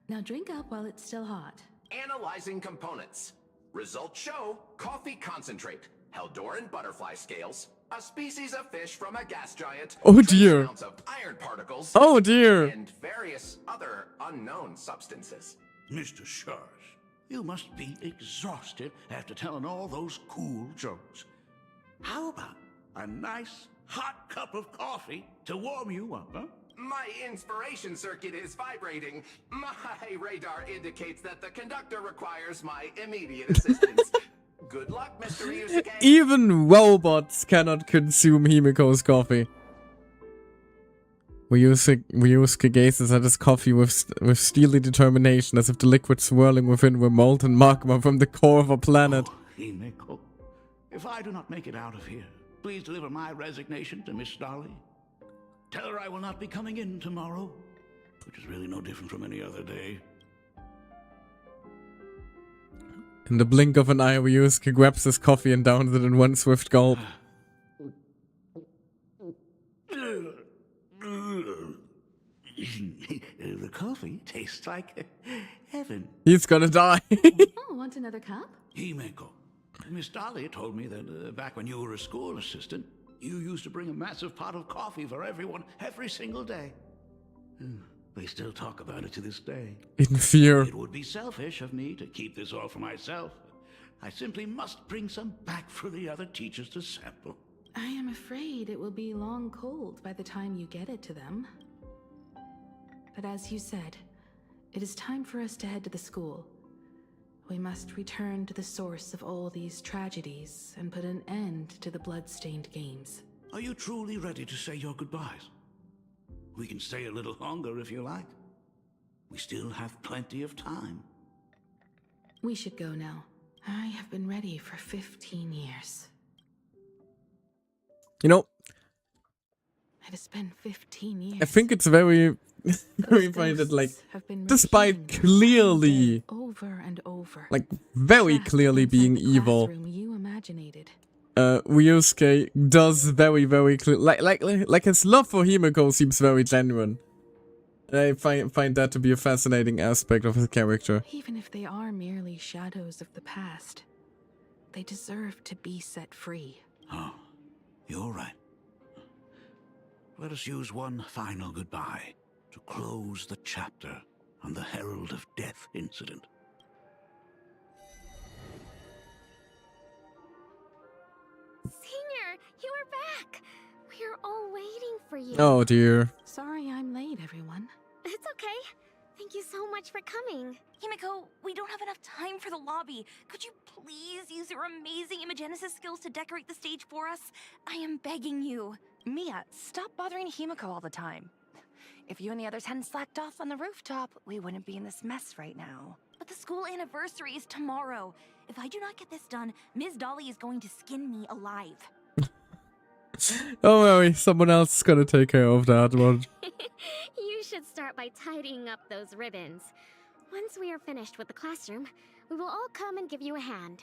Now drink up while it's still hot. Analyzing components. Results show coffee concentrate, Heldoran butterfly scales, a species of fish from a gas giant, Oh dear. amounts of iron particles, Oh dear. and various other unknown substances. Mr. Shush, you must be exhausted after telling all those cool jokes. How about a nice hot cup of coffee to warm you up, huh? My inspiration circuit is vibrating. My radar indicates that the conductor requires my immediate assistance. Good luck, Mr. Ryusuke. Even robots cannot consume Himiko's coffee. Ryusuke gazes at his coffee with steely determination, as if the liquid swirling within were molten magma from the core of a planet. Oh, Himiko, if I do not make it out of here, please deliver my resignation to Miss Dolly. Tell her I will not be coming in tomorrow, which is really no different from any other day. In the blink of an eye, Ryusuke grabs his coffee and downs it in one swift gulp. The coffee tastes like heaven. He's gonna die. Oh, want another cup? Himiko, Miss Dolly told me that back when you were a school assistant, you used to bring a massive pot of coffee for everyone every single day. They still talk about it to this day. In fear. It would be selfish of me to keep this all for myself. I simply must bring some back for the other teachers to sample. I am afraid it will be long cold by the time you get it to them. But as you said, it is time for us to head to the school. We must return to the source of all these tragedies and put an end to the blood-stained games. Are you truly ready to say your goodbyes? We can stay a little longer if you like. We still have plenty of time. We should go now. I have been ready for 15 years. You know, It has been 15 years. I think it's very funny that, like, despite clearly, over and over, like, very clearly being evil, you imaginated. Ryusuke does very clear, like his love for Himiko seems very genuine. I find that to be a fascinating aspect of his character. Even if they are merely shadows of the past, they deserve to be set free. Oh, you're right. Let us use one final goodbye to close the chapter on the Herald of Death incident. Senior, you are back! We're all waiting for you. Oh dear. Sorry I'm late, everyone. It's okay. Thank you so much for coming. Himiko, we don't have enough time for the lobby. Could you please use your amazing Imagenesis skills to decorate the stage for us? I am begging you. Mia, stop bothering Himiko all the time. If you and the others hadn't slacked off on the rooftop, we wouldn't be in this mess right now. But the school anniversary is tomorrow. If I do not get this done, Ms. Dolly is going to skin me alive. Don't worry, someone else is gonna take care of that one. You should start by tidying up those ribbons. Once we are finished with the classroom, we will all come and give you a hand.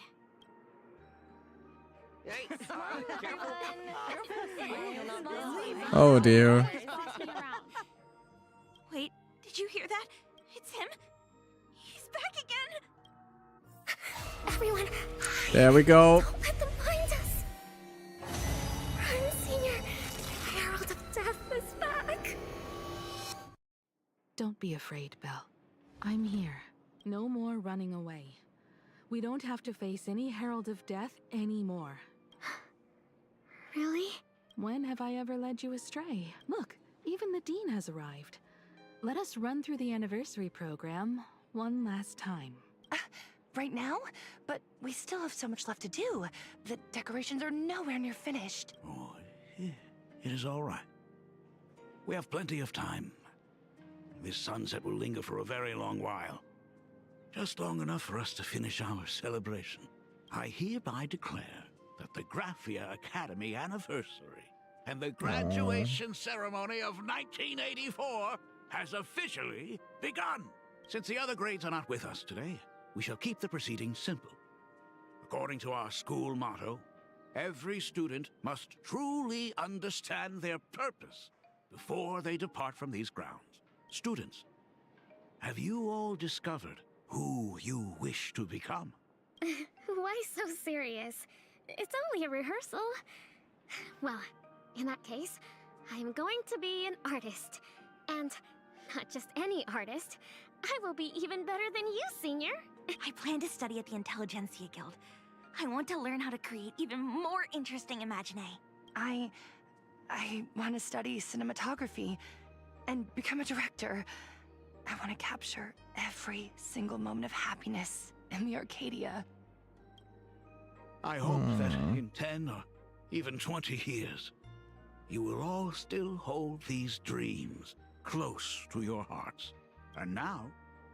Oh dear. Wait, did you hear that? It's him. He's back again. Everyone, There we go. don't let them find us. Run, Senior. The Herald of Death is back. Don't be afraid, Belle. I'm here. No more running away. We don't have to face any Herald of Death anymore. Really? When have I ever led you astray? Look, even the Dean has arrived. Let us run through the anniversary program one last time. Right now? But we still have so much left to do. The decorations are nowhere near finished. Oh, it is all right. We have plenty of time. This sunset will linger for a very long while. Just long enough for us to finish our celebration. I hereby declare that the Graphia Academy anniversary and the graduation ceremony of 1984 has officially begun. Since the other grades are not with us today, we shall keep the proceedings simple. According to our school motto, every student must truly understand their purpose before they depart from these grounds. Students, have you all discovered who you wish to become? Why so serious? It's only a rehearsal. Well, in that case, I'm going to be an artist. And not just any artist. I will be even better than you, Senior. I plan to study at the Intelligentsia Guild. I want to learn how to create even more interesting imaginae. I want to study cinematography and become a director. I want to capture every single moment of happiness in the Arcadia. I hope that in 10 or even 20 years, you will all still hold these dreams close to your hearts. And now,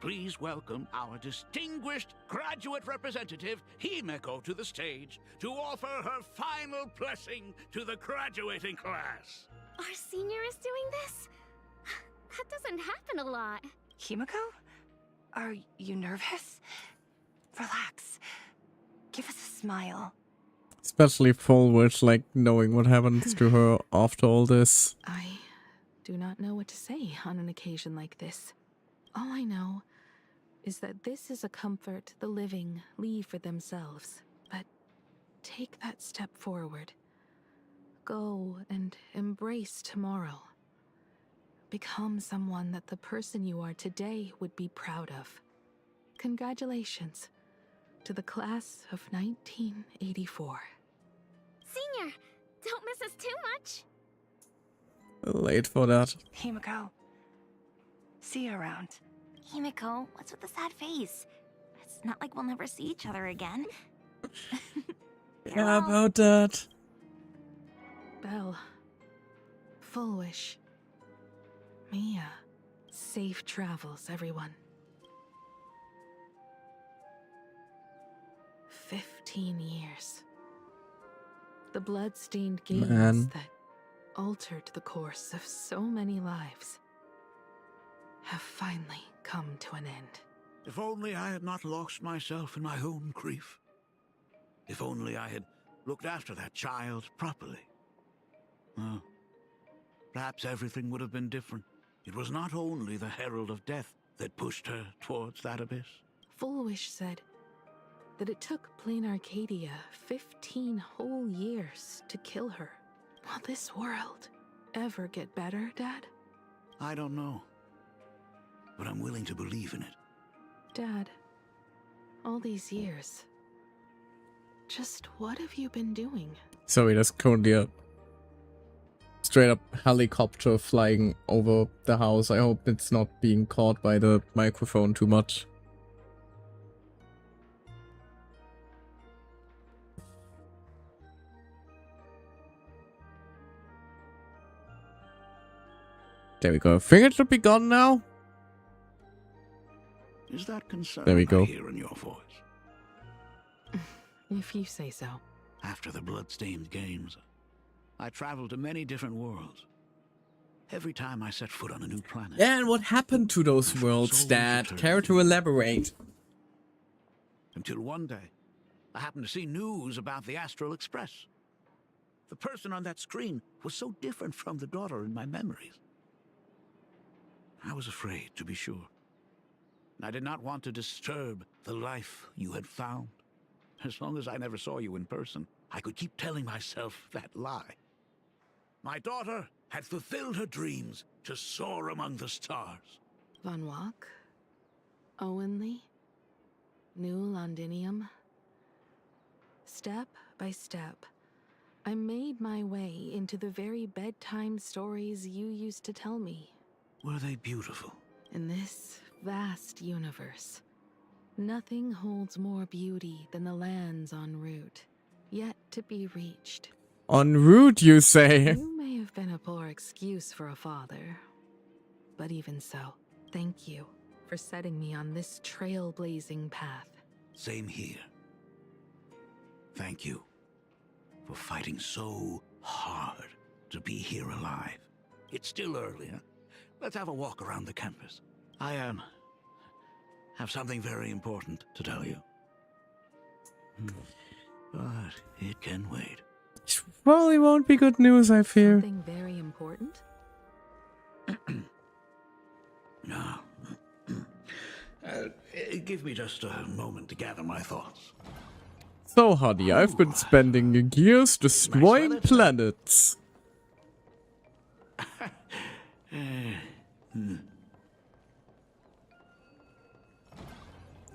please welcome our distinguished graduate representative, Himeko, to the stage to offer her final blessing to the graduating class. Our Senior is doing this? That doesn't happen a lot. Himeko? Are you nervous? Relax. Give us a smile. Especially Fulwich, like knowing what happens to her after all this. I do not know what to say on an occasion like this. All I know is that this is a comfort the living leave for themselves. But take that step forward. Go and embrace tomorrow. Become someone that the person you are today would be proud of. Congratulations to the class of 1984. Senior, don't miss us too much. Late for that. Himeko. See you around. Himeko, what's with the sad face? It's not like we'll never see each other again. Yeah, about that. Belle. Fulwish. Mia. Safe travels, everyone. 15 years. The blood-stained games that altered the course of so many lives have finally come to an end. If only I had not lost myself in my own grief. If only I had looked after that child properly. Well, perhaps everything would have been different. It was not only the Herald of Death that pushed her towards that abyss. Fulwish said that it took Plain Arcadia 15 whole years to kill her. Will this world ever get better, Dad? I don't know, but I'm willing to believe in it. Dad, all these years, just what have you been doing? Sorry, there's currently a straight up helicopter flying over the house. I hope it's not being caught by the microphone too much. There we go. I think it should be gone now. Is that concern There we go. I hear in your voice? If you say so. After the blood-stained games, I traveled to many different worlds. Every time I set foot on a new planet. And what happened to those worlds, Dad? Care to elaborate? Until one day, I happened to see news about the Astral Express. The person on that screen was so different from the daughter in my memories. I was afraid, to be sure. I did not want to disturb the life you had found. As long as I never saw you in person, I could keep telling myself that lie. My daughter had fulfilled her dreams to soar among the stars. Von Walk? Owenly? New Londinium? Step by step, I made my way into the very bedtime stories you used to tell me. Were they beautiful? In this vast universe, nothing holds more beauty than the lands en route, yet to be reached. En route, you say? You may have been a poor excuse for a father, but even so, thank you for setting me on this trailblazing path. Same here. Thank you for fighting so hard to be here alive. It's still early, huh? Let's have a walk around the campus. I have something very important to tell you. But it can wait. Probably won't be good news, I fear. Something very important? No. Give me just a moment to gather my thoughts. So, honey, I've been spending years destroying planets.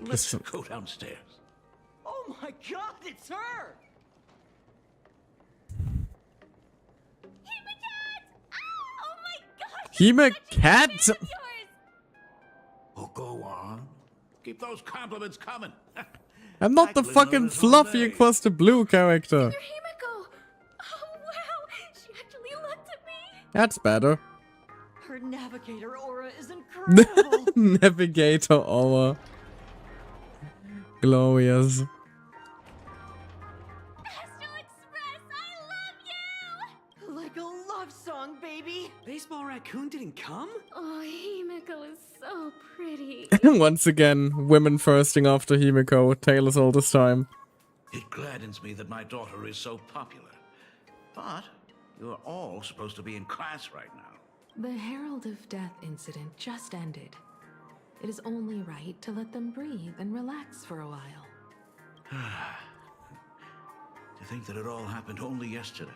Let's go downstairs. Oh my god, it's her! Hema Cat? Oh, go on. Keep those compliments coming. I'm not the fucking fluffy across the blue character. Himiko! Oh wow, she actually looked at me! That's better. Her navigator aura is incredible! Navigator aura. Glorious. Like a love song, baby! Baseball Raccoon didn't come? Oh, Himiko is so pretty. Once again, women firsting after Himiko, Taylor's all this time. It gladdens me that my daughter is so popular. But you're all supposed to be in class right now. The Herald of Death incident just ended. It is only right to let them breathe and relax for a while. To think that it all happened only yesterday.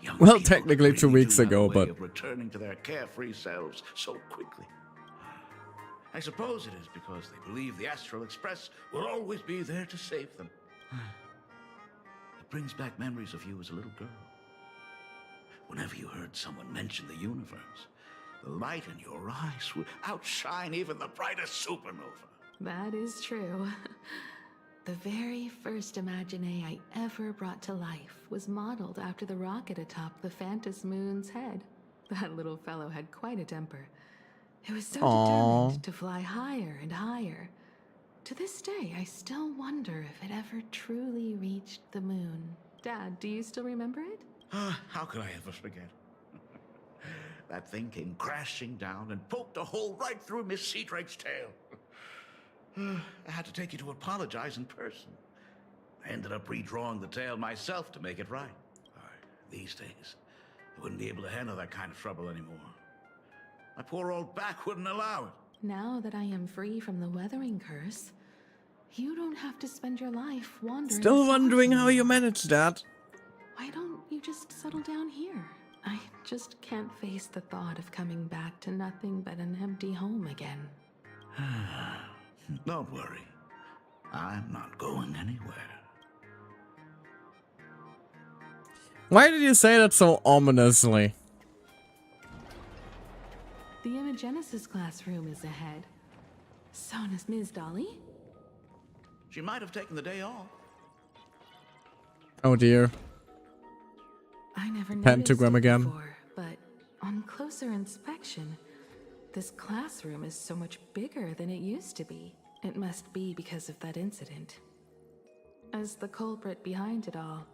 Young Well, people technically 2 really weeks do have a ago, way but... of returning to their carefree selves so quickly. I suppose it is because they believe the Astral Express will always be there to save them. It brings back memories of you as a little girl. Whenever you heard someone mention the universe, the light in your eyes would outshine even the brightest supernova. That is true. The very first Imagine I ever brought to life was modeled after the rocket atop the Phantom Moon's head. That little fellow had quite a temper. It was so determined to fly higher and higher. To this day, I still wonder if it ever truly reached the moon. Dad, do you still remember it? How could I ever forget? That thing came crashing down and poked a hole right through Miss Seadrake's tail. I had to take you to apologize in person. I ended up redrawing the tail myself to make it right. These days, I wouldn't be able to handle that kind of trouble anymore. My poor old back wouldn't allow it. Now that I am free from the weathering curse, you don't have to spend your life wandering. Still wondering how you managed that. Why don't you just settle down here? I just can't face the thought of coming back to nothing but an empty home again. Don't worry. I'm not going anywhere. Why did you say that so ominously? The Imagenesis classroom is ahead. So is Ms. Dolly? She might have taken the day off. Oh dear. I never noticed Pentagram it again. before, but on closer inspection, this classroom is so much bigger than it used to be. It must be because of that incident. As the culprit behind it all,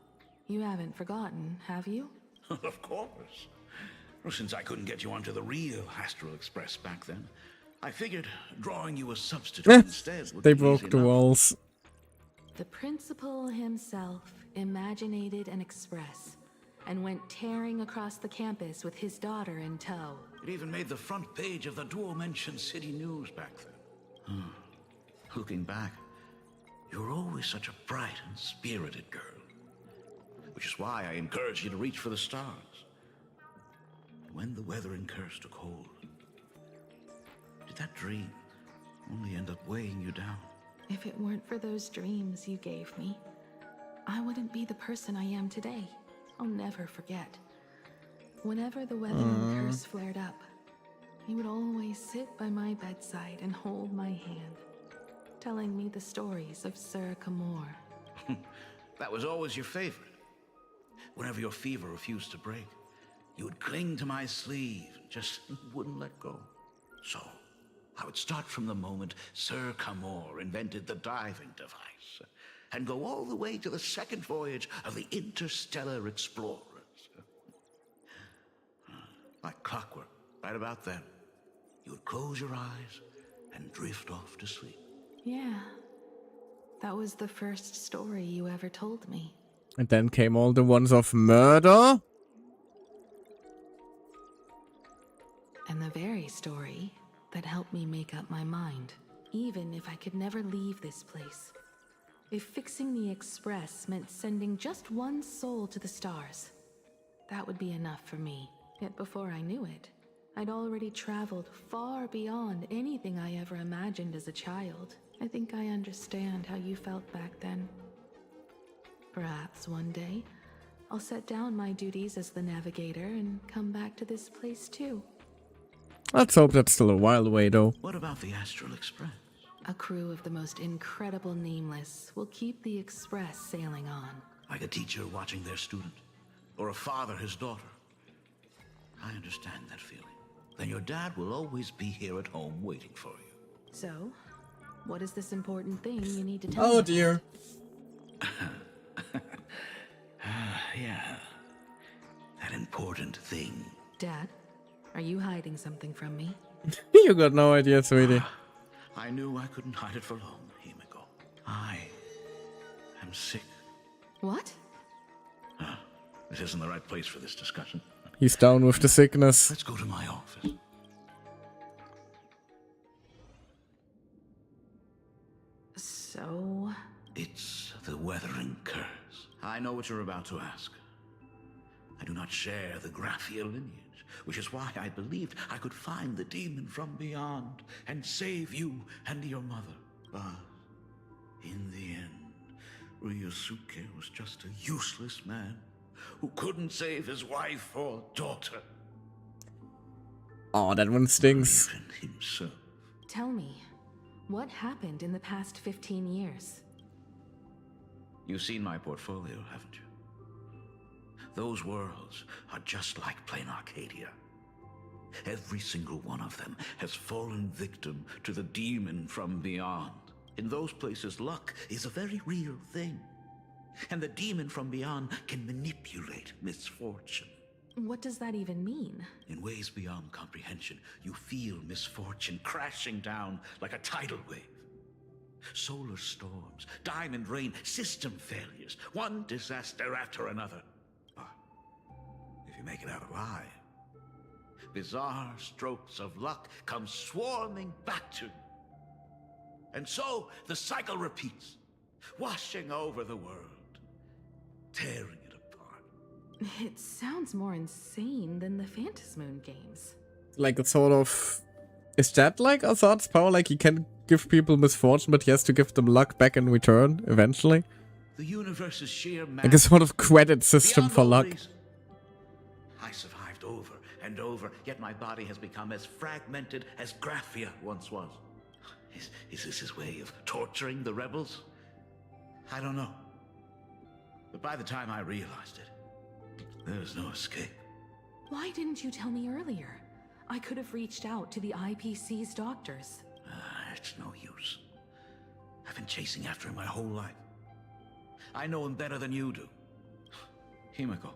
You haven't forgotten, have you? Of course. Well, since I couldn't get you onto the real Astral Express back then, I figured drawing you a substitute instead would They be broke easy the enough. walls. The principal himself imaginated an express and went tearing across the campus with his daughter in tow. It even made the front page of the dual-mentioned city news back then. Looking back, you were always such a bright and spirited girl. Which is why I encouraged you to reach for the stars. When the weathering curse took hold, did that dream only end up weighing you down? If it weren't for those dreams you gave me, I wouldn't be the person I am today. I'll never forget. Whenever the weathering curse flared up, he would always sit by my bedside and hold my hand, telling me the stories of Sir Camor. That was always your favorite. Whenever your fever refused to break, you would cling to my sleeve and just wouldn't let go. So, I would start from the moment Sir Camor invented the diving device and go all the way to the second voyage of the interstellar explorers. Like clockwork, right about then, you would close your eyes and drift off to sleep. Yeah, that was the first story you ever told me. And then came all the ones of murder. And the very story that helped me make up my mind, even if I could never leave this place. If fixing the express meant sending just one soul to the stars, that would be enough for me. Yet before I knew it, I'd already traveled far beyond anything I ever imagined as a child. I think I understand how you felt back then. Perhaps one day, I'll set down my duties as the navigator and come back to this place too. Let's hope that's still a while away, though. What about the Astral Express? A crew of the most incredible nameless will keep the express sailing on. Like a teacher watching their student, or a father his daughter. I understand that feeling. Then your dad will always be here at home waiting for you. So, what is this important thing you need to tell me? Oh dear. Yeah. That important thing. Dad, are you hiding something from me? You got no idea, sweetie. I knew I couldn't hide it for long, Himiko. I am sick. What? This isn't the right place for this discussion. He's down with the sickness. Let's go to my office. So? It's the weathering curse. I know what you're about to ask. I do not share the Graphia lineage, which is why I believed I could find the demon from beyond and save you and your mother. But in the end, Ryosuke was just a useless man who couldn't save his wife or daughter. Oh, that one stings. Even himself. Tell me, what happened in the past 15 years? You've seen my portfolio, haven't you? Those worlds are just like plain Arcadia. Every single one of them has fallen victim to the demon from beyond. In those places, luck is a very real thing. And the demon from beyond can manipulate misfortune. What does that even mean? In ways beyond comprehension, you feel misfortune crashing down like a tidal wave. Solar storms, diamond rain, system failures, one disaster after another. But if you make it out alive, bizarre strokes of luck come swarming back to you. And so the cycle repeats, washing over the world, tearing it apart. It sounds more insane than the Phantasmoon games. Like a sort of... Is that like Azad's power? Like he can give people misfortune, but he has to give them luck back in return, eventually? The universe's sheer mass. Like a sort of credit system for luck. I survived over and over, yet my body has become as fragmented as Graphia once was. Is this his way of torturing the rebels? I don't know. But by the time I realized it, there was no escape. Why didn't you tell me earlier? I could have reached out to the IPC's doctors. It's no use. I've been chasing after him my whole life. I know him better than you do. Himiko,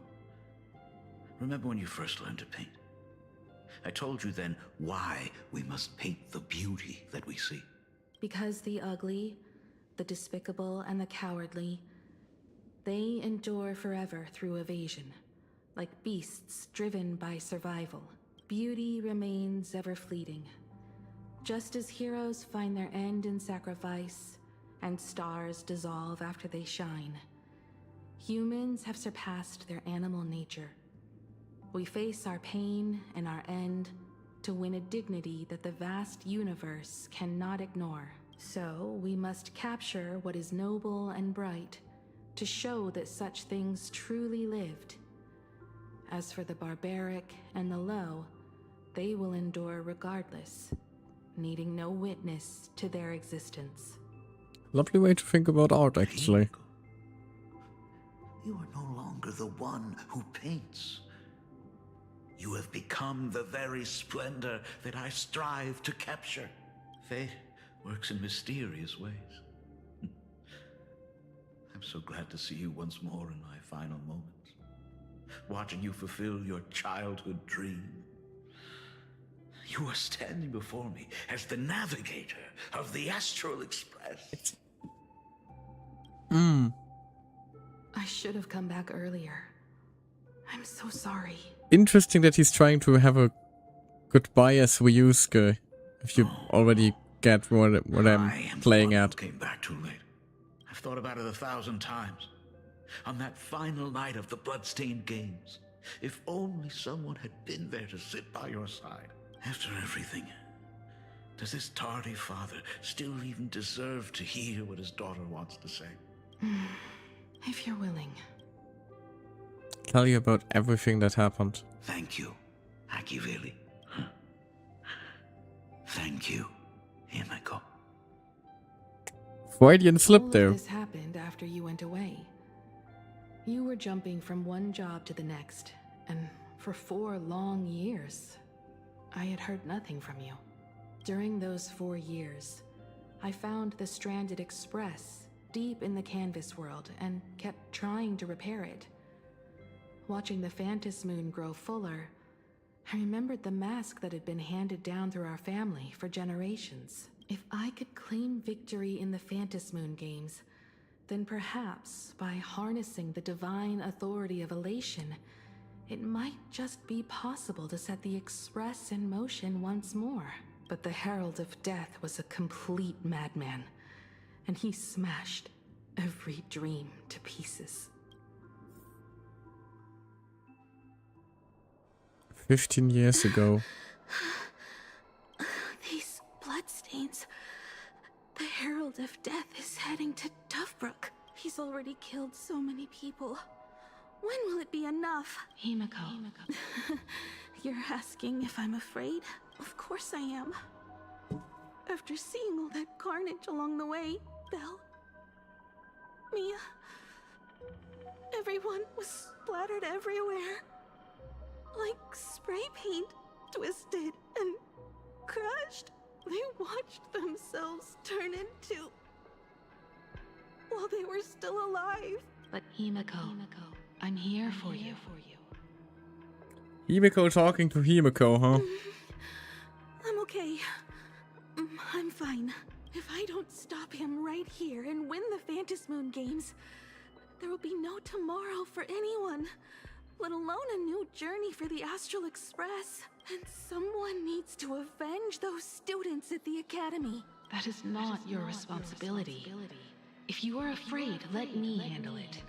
remember when you first learned to paint? I told you then why we must paint the beauty that we see. Because the ugly, the despicable, and the cowardly, they endure forever through evasion, like beasts driven by survival. Beauty remains ever fleeting. Just as heroes find their end in sacrifice, and stars dissolve after they shine, humans have surpassed their animal nature. We face our pain and our end to win a dignity that the vast universe cannot ignore. So we must capture what is noble and bright to show that such things truly lived. As for the barbaric and the low, they will endure regardless, needing no witness to their existence. Lovely way to think about art, actually. You are no longer the one who paints. You have become the very splendor that I strive to capture. Fate works in mysterious ways. I'm so glad to see you once more in my final moments, watching you fulfill your childhood dream. You are standing before me as the navigator of the Astral Express. I should have come back earlier. I'm so sorry. Interesting that he's trying to have a goodbye as Ryusuke, if you already get what I'm playing at. Came back too late. I've thought about it 1,000 times. On that final night of the Bloodstained Games, if only someone had been there to sit by your side. After everything, does this tardy father still even deserve to hear what his daughter wants to say? If you're willing. Tell you about everything that happened. Thank you, Akiveli. Thank you, Himiko. Freudian slip there. All of this happened after you went away. You were jumping from one job to the next, and for 4 long years, I had heard nothing from you. During those 4 years, I found the stranded Express deep in the canvas world and kept trying to repair it. Watching the Phantom Moon grow fuller, I remembered the mask that had been handed down through our family for generations. If I could claim victory in the Phantom Moon games, then perhaps by harnessing the divine authority of elation, it might just be possible to set the Express in motion once more. But the Herald of Death was a complete madman, and he smashed every dream to pieces. 15 years ago. These bloodstains. The Herald of Death is heading to Dovebrook. He's already killed so many people. When will it be enough? Himiko. You're asking if I'm afraid? Of course I am. After seeing all that carnage along the way, Belle, Mia, everyone was splattered everywhere. Like spray paint, twisted and crushed. They watched themselves turn into... while they were still alive. But Himiko, I'm here for you. Himiko talking to Himiko, huh? I'm okay. I'm fine. If I don't stop him right here and win the Phantom Moon games, there will be no tomorrow for anyone, let alone a new journey for the Astral Express. And someone needs to avenge those students at the Academy. That is not your responsibility. If you are afraid, let me handle it.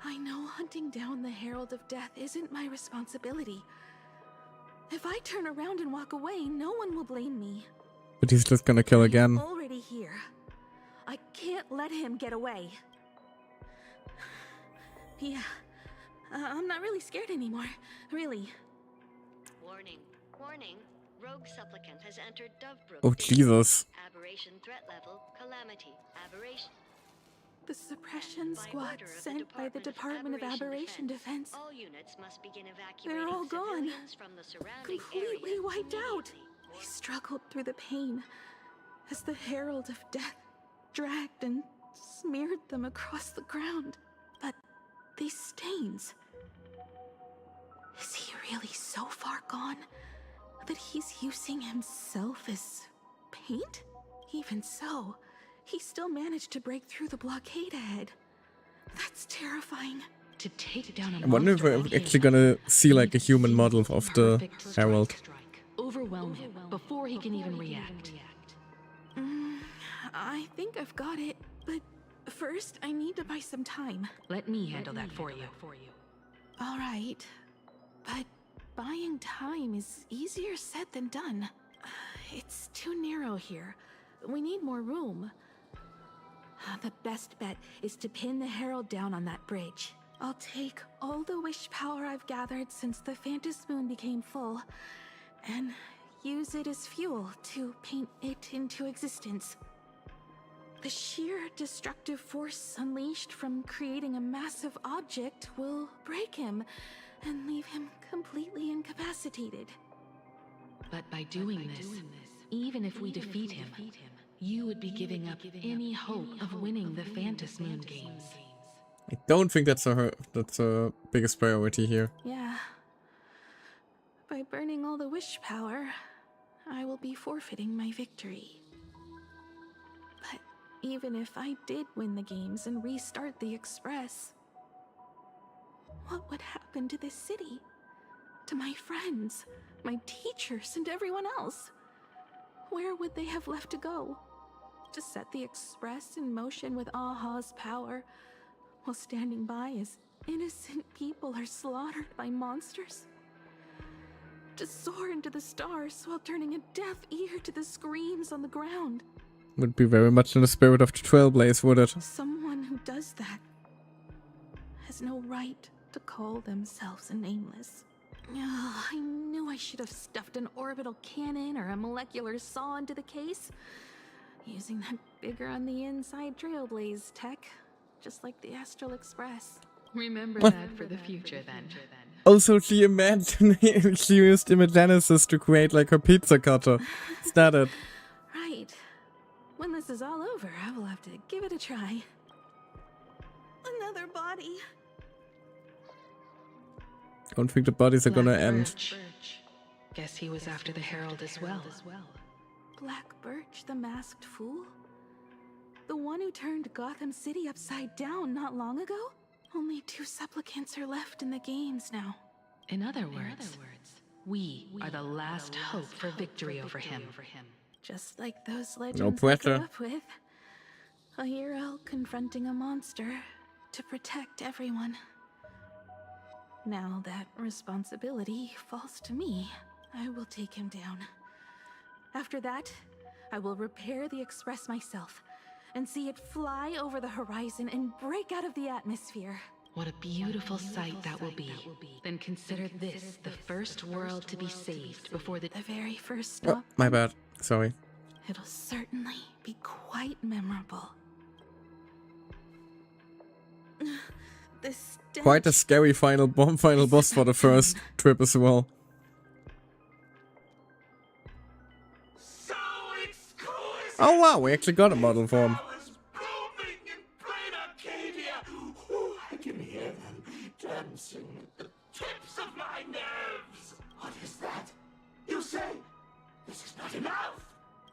I know hunting down the Herald of Death isn't my responsibility. If I turn around and walk away, no one will blame me. But he's just gonna kill again. He's already here. I can't let him get away. Yeah, I'm not really scared anymore, really. Warning, warning. Rogue supplicant has entered Dovebrook. Oh, Jesus. Aberration threat level, calamity, aberration. The suppression squad sent by the Department of Aberration Defense. All units must begin evacuating They're all gone. civilians from the surrounding Completely area wiped out. immediately. They struggled through the pain as the Herald of Death dragged and smeared them across the ground. But these stains. Is he really so far gone that he's using himself as paint? Even so, he still managed to break through the blockade ahead. That's terrifying. To take down a I wonder if we're actually gonna see like a human model of the Herald. Overwhelm him before he can even react. I think I've got it, but first I need to buy some time. Let me handle that for you. All right, but buying time is easier said than done. It's too narrow here. We need more room. The best bet is to pin the Herald down on that bridge. I'll take all the wish power I've gathered since the Phantom Moon became full, and use it as fuel to paint it into existence. The sheer destructive force unleashed from creating a massive object will break him and leave him completely incapacitated. But by doing this, even if we defeat him, you would be giving up any hope of winning the Phantom Moon games. I don't think that's her biggest priority here. Yeah. By burning all the wish power, I will be forfeiting my victory. But even if I did win the games and restart the Express, what would happen to this city? To my friends, my teachers, and everyone else? Where would they have left to go? To set the Express in motion with Aha's power, while standing by as innocent people are slaughtered by monsters? To soar into the stars while turning a deaf ear to the screams on the ground? Would be very much in the spirit of the Trailblaze, would it? Someone who does that has no right to call themselves a nameless. I knew I should have stuffed an orbital cannon or a molecular saw into the case, using that bigger on the inside Trailblaze tech, just like the Astral Express. Remember that for the future, then. Also, she used Imagenesis to create like her pizza cutter. Is that it? Right. When this is all over, I will have to give it a try. Another body. Don't think the bodies are gonna Black end. Birch. Guess he was after the Herald as well. Black Birch, the masked fool? The one who turned Gotham City upside down not long ago? Only 2 supplicants are left in the games now. In other words, we are the last hope for victory over him. Just like those No legends I grew pressure. up with. A hero confronting a monster to protect everyone. Now that responsibility falls to me, I will take him down. After that, I will repair the Express myself and see it fly over the horizon and break out of the atmosphere. What a beautiful sight that will be. Then consider this the first world to be saved before the very first Oh, stop. my bad. Sorry. It'll certainly be quite memorable. This Quite a scary final boss for the first trip as well. Oh wow, we actually got a model for him. I can hear them dancing at the tips of my nerves. What is that? You say this is not enough?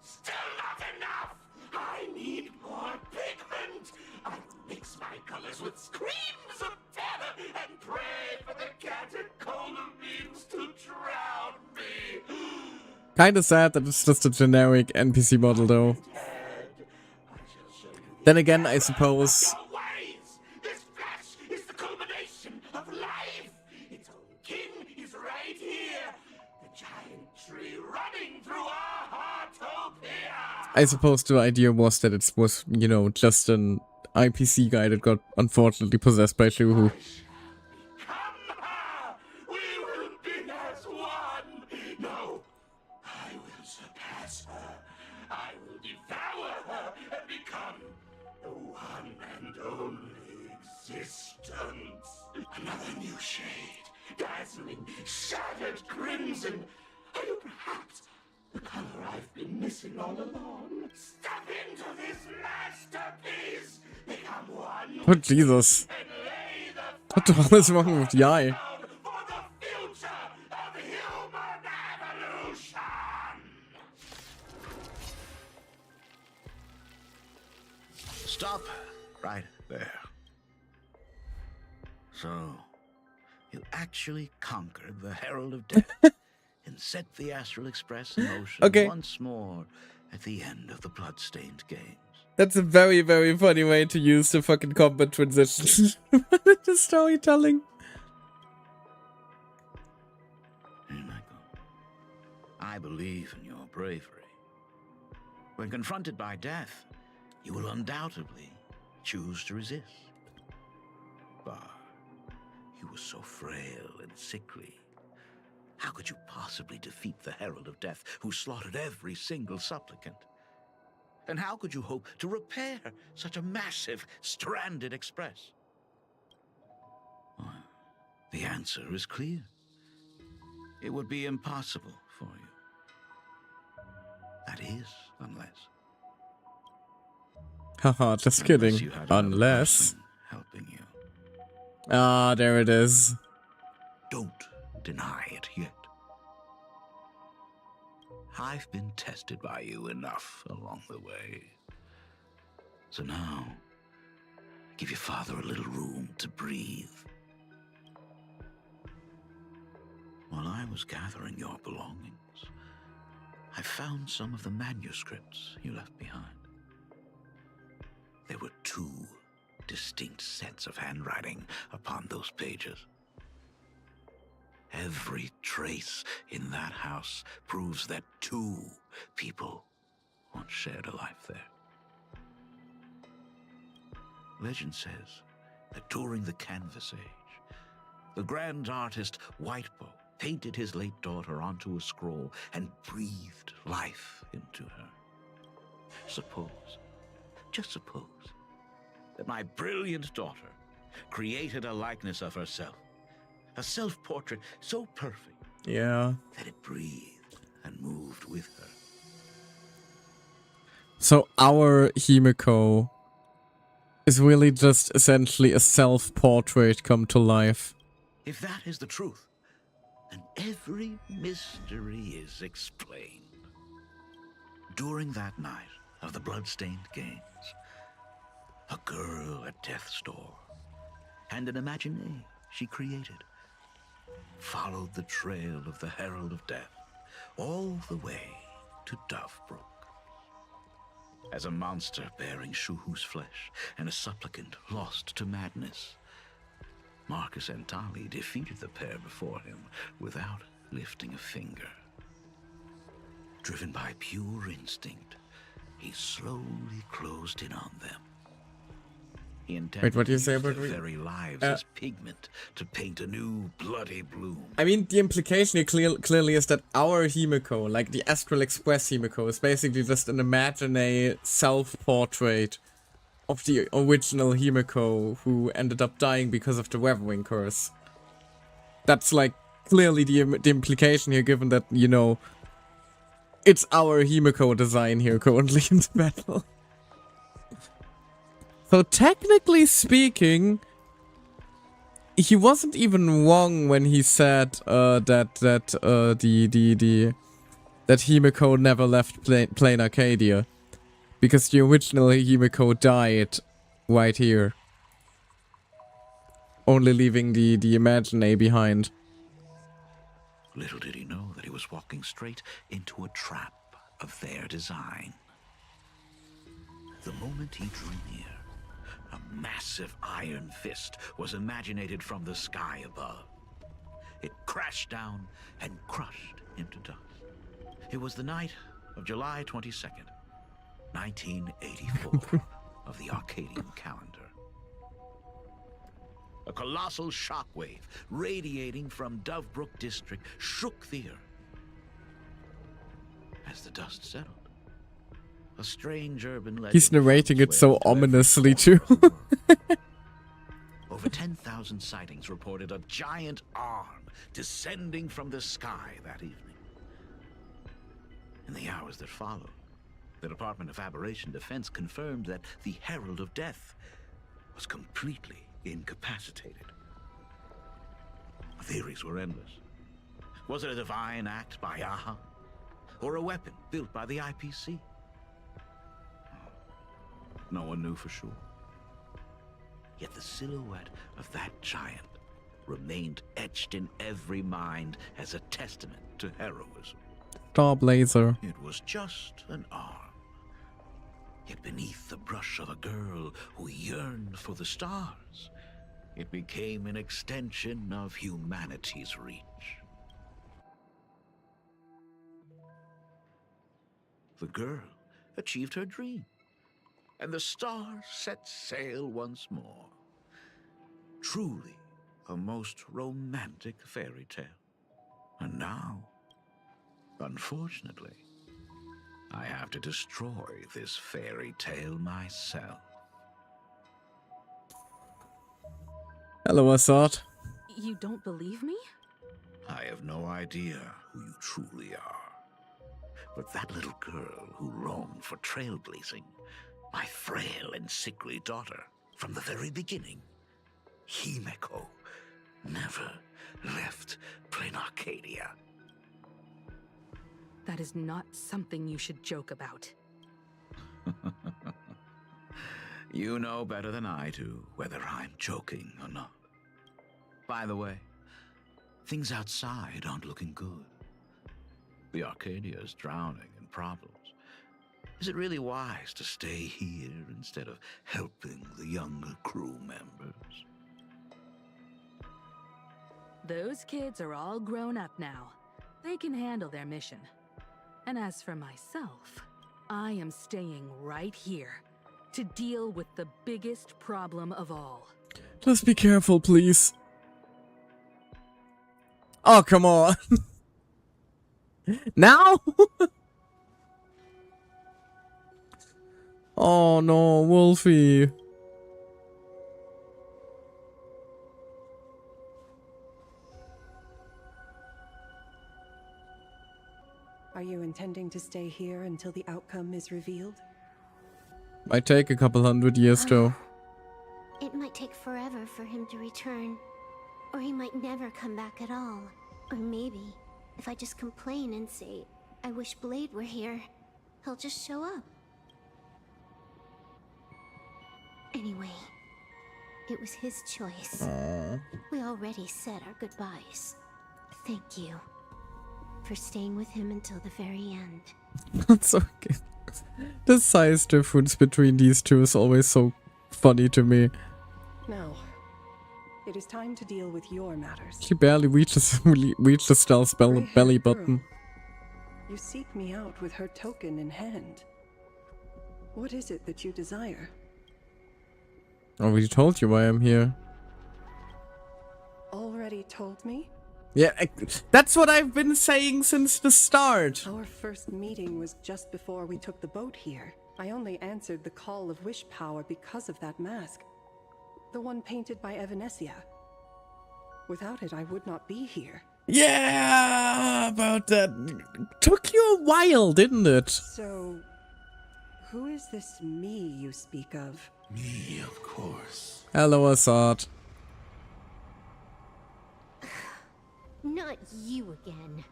Still not enough! I need more pigment! I mix my colors with screams of terror and pray for the catecholamines to drown me. Kinda sad that it's just a generic NPC model though. Then again, I suppose... This flesh is the culmination of life. Its own king is right here. The giant tree running through our heartopia. I suppose the idea was that it was, you know, just an IPC guy that got unfortunately possessed by Shuhu. We will be as one. No, I will surpass her. I will devour her and become the one and only existence. Another new shade, dazzling, shattered crimson. Are you perhaps the color I've been missing all along? Step into this masterpiece. Become one. Oh Jesus. What the hell is wrong with the eye? Stop right there. So, you actually conquered the Herald of Death and set the Astral Express in motion once more at the end of the Bloodstained Games. That's a very, very funny way to use the fucking combat transition. The storytelling. Hey, Michael. I believe in your bravery. When confronted by death, you will undoubtedly choose to resist. But you were so frail and sickly. How could you possibly defeat the Herald of Death, who slaughtered every single supplicant? And how could you hope to repair such a massive, stranded express? Well, the answer is clear. It would be impossible for you. That is, unless... Haha, just kidding. Unless... helping you. Ah, there it is. Don't deny it yet. I've been tested by you enough along the way. So now, give your father a little room to breathe. While I was gathering your belongings, I found some of the manuscripts you left behind. There were 2 distinct sets of handwriting upon those pages. Every trace in that house proves that 2 people once shared a life there. Legend says that during the Canvas Age, the grand artist Whitebow painted his late daughter onto a scroll and breathed life into her. Suppose, just suppose, that my brilliant daughter created a likeness of herself, a self-portrait so perfect that it breathed and moved with her. So our Himiko is really just essentially a self-portrait come to life. If that is the truth, then every mystery is explained. During that night of the Bloodstained Games, a girl at death's door and an imagination she created followed the trail of the Herald of Death all the way to Dovebrook. As a monster bearing Shuhu's flesh and a supplicant lost to madness, Marcus and Tali defeated the pair before him without lifting a finger. Driven by pure instinct, he slowly closed in on them. He intended Wait, what do you say to about use their very lives as pigment to paint a new bloody bloom. I mean, the implication here clearly is that our Himiko, like the Astral Express Himiko, is basically just an imaginary self-portrait of the original Himiko who ended up dying because of the Weathering Curse. That's like clearly the implication here, given that, you know, it's our Himiko design here currently in the battle. So technically speaking, he wasn't even wrong when he said that Himiko never left plain Arcadia, because the original Himiko died right here, only leaving the Imaginary behind. Little did he know that he was walking straight into a trap of their design. The moment he drew near, a massive iron fist was imaginated from the sky above. It crashed down and crushed into dust. It was the night of July 22nd, 1984 of the Arcadian calendar. A colossal shockwave radiating from Dovebrook district shook the earth. As the dust settled, a strange urban legend. He's narrating it so ominously too. Over 10,000 sightings reported a giant arm descending from the sky that evening. In the hours that followed, the Department of Aberration Defense confirmed that the Herald of Death was completely incapacitated Theories were endless. Was it a divine act by Aha? Or a weapon built by the IPC? No one knew for sure. Yet the silhouette of that giant remained etched in every mind as a testament to heroism. Starblazer. It was just an arm. Yet beneath the brush of a girl who yearned for the stars, it became an extension of humanity's reach. The girl achieved her dream, and the stars set sail once more. Truly a most romantic fairy tale. And now, unfortunately, I have to destroy this fairy tale myself. Hello, Assad. You don't believe me? I have no idea who you truly are. But that little girl who longed for trailblazing, my frail and sickly daughter, from the very beginning, Himeko, never left Plain Arcadia. That is not something you should joke about. You know better than I do whether I'm joking or not. By the way, things outside aren't looking good. The Arcadia is drowning in problems. Is it really wise to stay here instead of helping the younger crew members? Those kids are all grown up now. They can handle their mission. And as for myself, I am staying right here to deal with the biggest problem of all. Just be careful, please. Oh, come on. Now? Oh no, Wolfie. Are you intending to stay here until the outcome is revealed? Might take a couple 100 years though. It might take forever for him to return. Or he might never come back at all. Or maybe, if I just complain and say, I wish Blade were here, he'll just show up. Anyway, it was his choice. Aww. We already said our goodbyes. Thank you for staying with him until the very end. That's okay. The size difference between these two is always so funny to me. Now, it is time to deal with your matters. She barely reaches Stealth's belly button. You seek me out with her token in hand. What is it that you desire? I already told you why I'm here. Already told me? Yeah, that's what I've been saying since the start. Our first meeting was just before we took the boat here. I only answered the call of wish power because of that mask. The one painted by Evanesia. Without it, I would not be here. Yeah, about that. Took you a while, didn't it? So, who is this me you speak of? Me, of course. Hello, Assad. Not you again.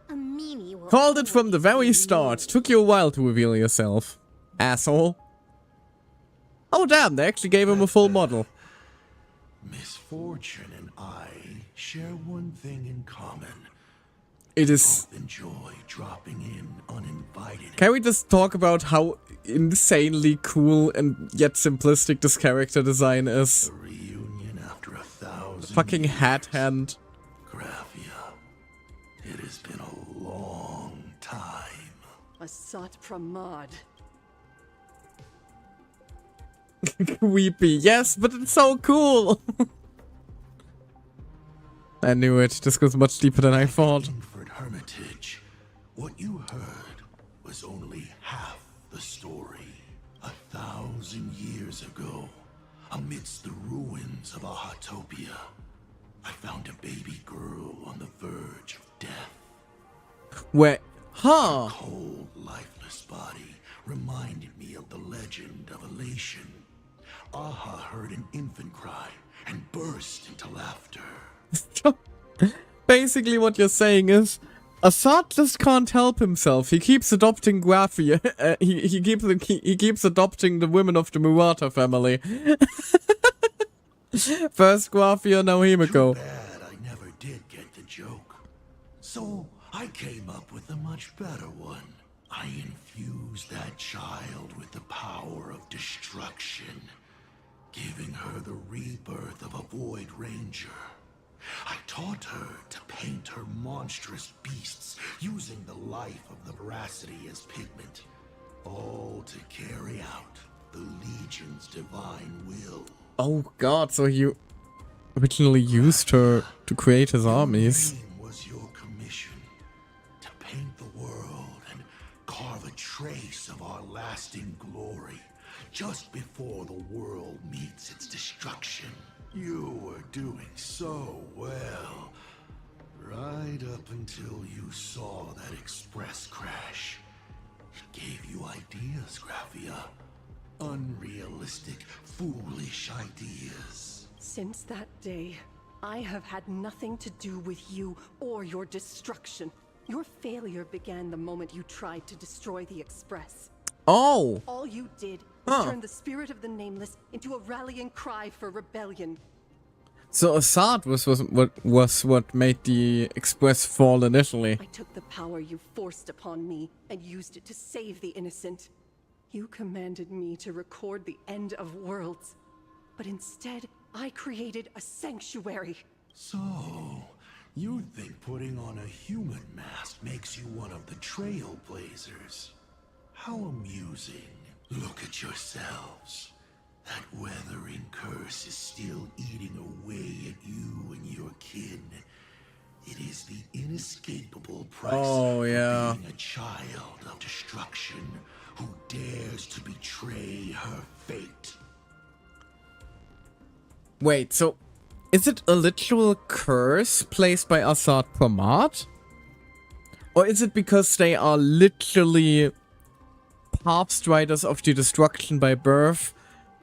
A meanie will Called it from the very start. Took you a while to reveal yourself. Asshole. Oh damn, they actually gave him a full model. Misfortune and I share one thing in common. It is... Both enjoy dropping in uninvited. Can we just talk about how insanely cool and yet simplistic this character design is? A reunion after 1,000 Fucking years. hat hand. Graphia, it has been a long time. Asat Pramad. Weepy, yes, but it's so cool. I knew it. This goes much deeper than I thought. Ingford Hermitage, what you heard was only half the story. 1,000 years ago, amidst the ruins of Ahatopia, I found a baby girl on the verge of death. Wait, huh? Her cold, lifeless body reminded me of the legend of Elation. Aha heard an infant cry and burst into laughter. Basically what you're saying is, Assad just can't help himself. He keeps adopting Graphia. He keeps adopting the women of the Murata family. First Graphia, now Himiko. Too bad I never did get the joke. So I came up with a much better one. I infused that child with the power of destruction, giving her the rebirth of a Void Ranger. I taught her to paint her monstrous beasts using the life of the veracity as pigment, all to carry out the Legion's divine will. Oh god, so he originally used her to create his armies. Was your commission to paint the world and carve a trace of our lasting glory just before the world meets its destruction. You were doing so well, right up until you saw that express crash. It gave you ideas, Graphia. Unrealistic, foolish ideas. Since that day, I have had nothing to do with you or your destruction. Your failure began the moment you tried to destroy the Express. Oh! All you did was turn the spirit of the Nameless into a rallying cry for rebellion. So Assad was what made the Express fall initially. I took the power you forced upon me and used it to save the innocent. You commanded me to record the end of worlds, but instead I created a sanctuary. So, you think putting on a human mask makes you one of the trailblazers? How amusing. Look at yourselves. That weathering curse is still eating away at you and your kin. It is the inescapable price of being a child of destruction who dares to betray her fate. Wait, so is it a literal curse placed by Assad Pramat? Or is it because they are literally Pathstriders of the destruction by birth,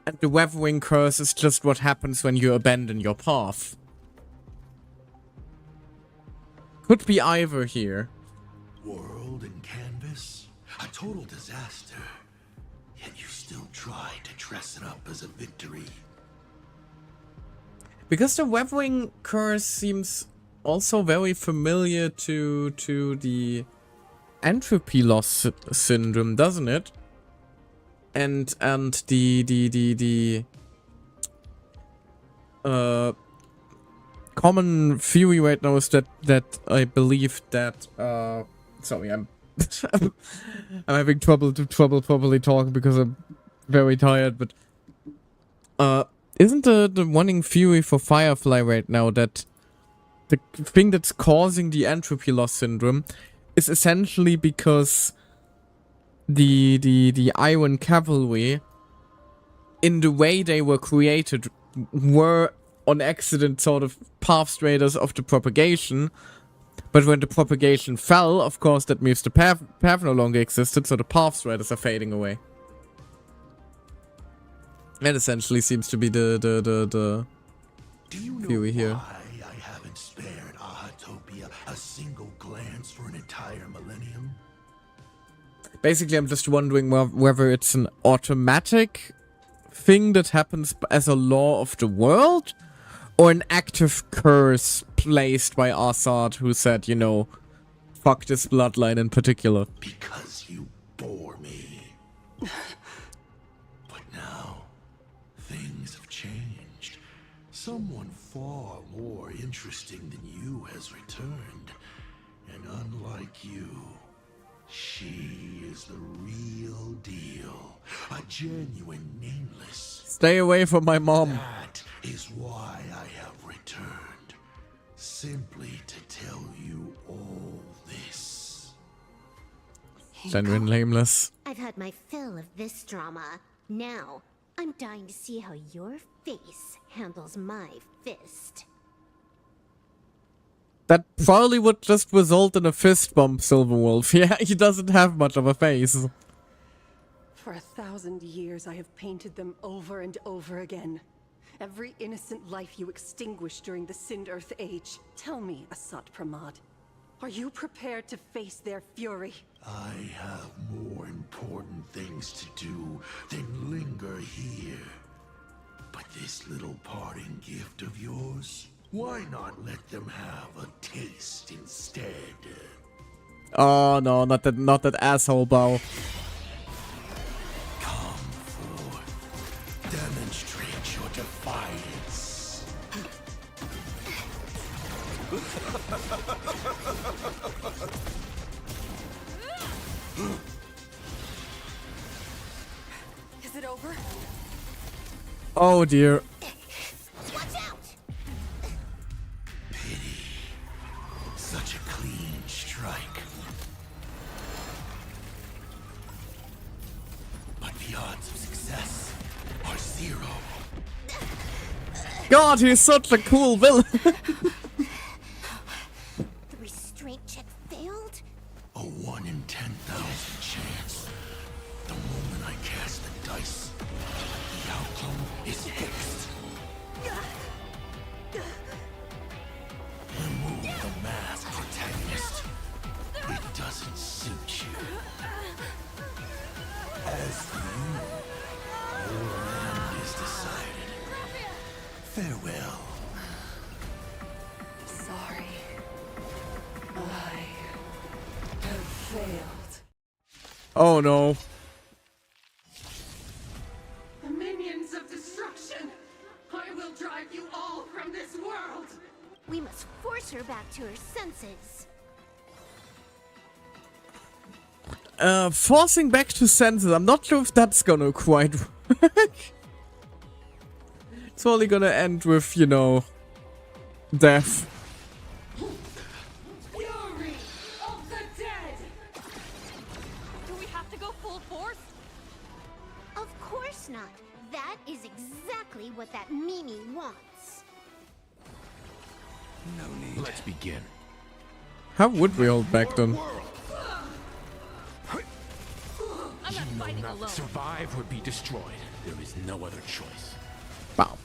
and the weathering curse is just what happens when you abandon your path? Could be either here. World and canvas, a total disaster. Yet you still try to dress it up as a victory. Because the weathering curse seems also very familiar to the entropy loss syndrome, doesn't it? And the common theory right now is that I believe that sorry, I'm I'm having trouble properly talk because I'm very tired, but isn't the running theory for Firefly right now that the thing that's causing the entropy loss syndrome is essentially because the Iron Cavalry, in the way they were created, were on accident sort of pathstriders of the propagation, but when the propagation fell, of course that means the path no longer existed, so the pathstriders are fading away. That essentially seems to be the theory here. I haven't spared Ahatopia a single glance for an entire millennium. Basically, I'm just wondering whether it's an automatic thing that happens as a law of the world, or an active curse placed by Assad, who said, you know, fuck this bloodline in particular. Because you bore me. But now, things have changed. Someone far more interesting than you has returned. And unlike you, she is the real deal. A genuine Nameless. Stay away from my mom. That is why I have returned. Simply to tell you all this. Genuine Nameless. I've had my fill of this drama. Now, I'm dying to see how your face handles my fist. That probably would just result in a fist bump, Silverwolf. Yeah, he doesn't have much of a face. For 1,000 years, I have painted them over and over again. Every innocent life you extinguished during the Sind Earth Age. Tell me, Asat Pramad, are you prepared to face their fury? I have more important things to do than linger here. But this little parting gift of yours, why not let them have a taste instead? Oh no, not that asshole bow. Come forth. Demonstrate your defiance. Is it over? Oh dear. Watch out! Pity. Such a clean strike. But the odds of success are 0. God, he's such a cool villain. The restraint check failed? A 1 in 10,000 chance. The moment I cast the dice, the outcome is fixed. Remove the mask, protagonist. It doesn't suit you. As for you, your end is decided. Farewell. Sorry. I have failed. Oh no. The minions of destruction! I will drive you all from this world! We must force her back to her senses. Forcing back to senses. I'm not sure if that's gonna quite work. It's only gonna end with, you know, death. Fury of the dead! Do we have to go full force? Of course not. That is exactly what that Mimi wants. No need. Let's begin. How would we hold back then? I'm not fighting alone. Survive or be destroyed. There is no other choice. Wow.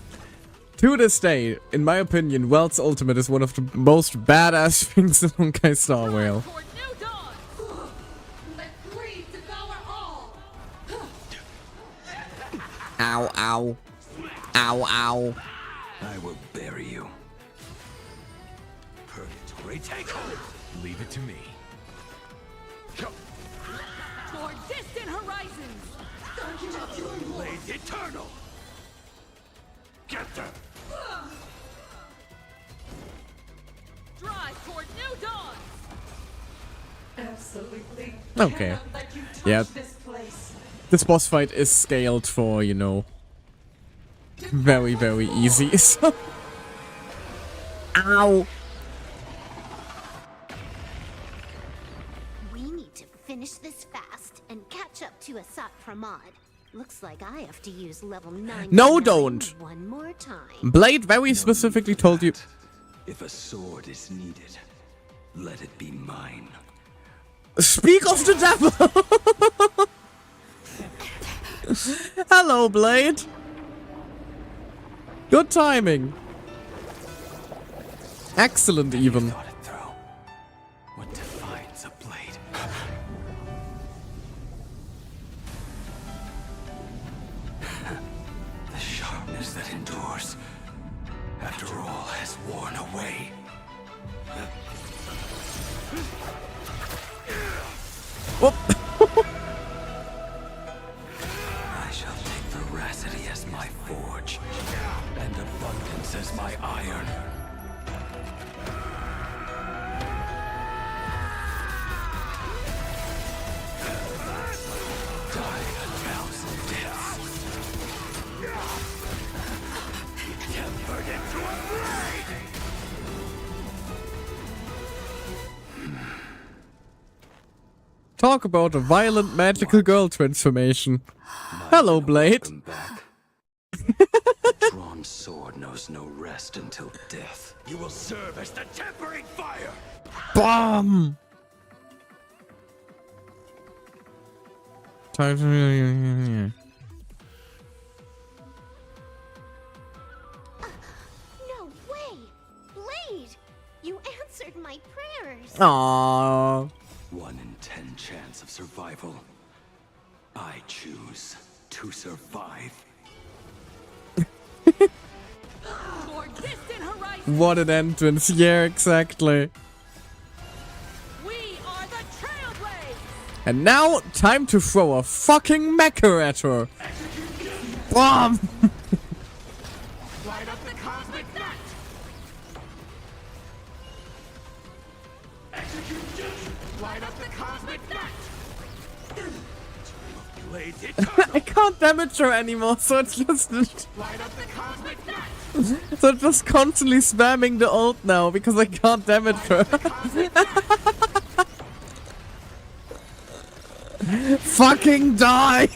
To this day, in my opinion, Welt's ultimate is one of the most badass things in Honkai Star Rail. Let greed devour all! Ow, ow. Ow, ow. I will bury you. Purgatory, take hold. Leave it to me. Toward distant horizons! Blades eternal! Get them! Drive toward new dawns! Absolutely. Okay. Cannot let you touch Yeah. this place. This boss fight is scaled for, you know, very, very easy. So. Ow. We need to finish this fast and catch up to Asat Pramad. Looks like I have to use level 9. No, don't. One more time. Blade very specifically told you. If a sword is needed, let it be mine. Speak of the devil! Hello, Blade. Good timing. Excellent, even. What defines a blade? The sharpness that endures after all has worn away. Whoop. I shall take veracity as my forge, and abundance as my iron. Die a thousand deaths. Tempered into a blade! Talk about a violent magical girl transformation. Hello, Blade. Drawn sword knows no rest until death. You will serve as the tempering fire! Bomb! You answered my prayers. Aww. 1 in 10 chance of survival. I choose to survive. For distant horizon, What an entrance. Yeah, exactly. we are the Trailblazers. And now, time to throw a fucking mecha at her. Bomb! Light up the cosmic net. Execute. Light up the cosmic net. I can't damage her anymore, so it's just... Light up the cosmic net. So it's just constantly spamming the ult now, because I can't damage her. Fucking die!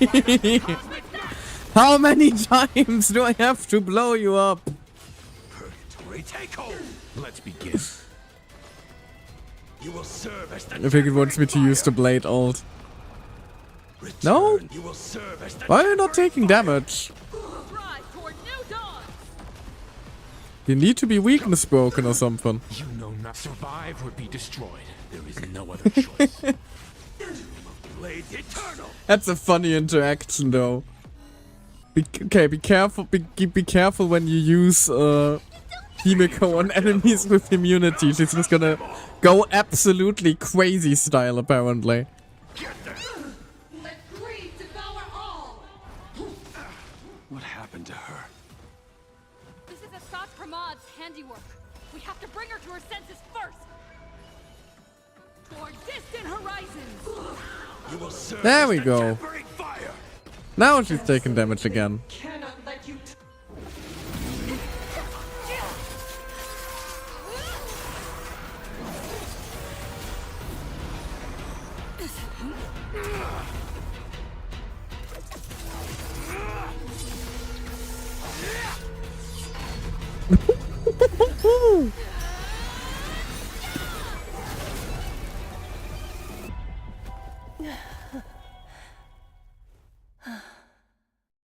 How many times do I have to blow you up? Purgatory, take hold. Let's begin. You will serve as the I think it wants me to use the blade ult. No? You will serve as the Why are you not taking damage? You need to be weakness broken or something. You know not survive or be destroyed. There is no other choice. Blade eternal. That's a funny interaction though. Be careful. Be careful when you use Himiko on enemies with immunity. She's just gonna go absolutely crazy style apparently. What happened to her? This is Asad Pramad's handiwork. We have to bring her to her senses first. For distant horizons. You will serve There as we the go. tempering fire. Now she's taking damage again. Cannot let you.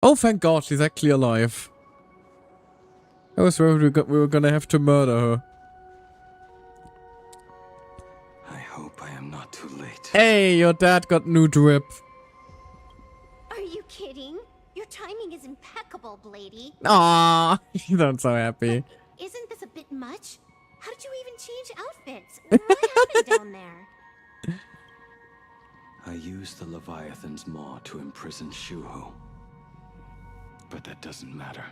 Oh, thank God, she's actually alive. I was worried we were gonna have to murder her. I hope I am not too late. Hey, your dad got new drip. Are you kidding? Your timing is impeccable, Bladie. Aww, I'm so happy. Isn't this a bit much? How did you even change outfits? What happened down there? I used the Leviathan's maw to imprison Shuho. But that doesn't matter.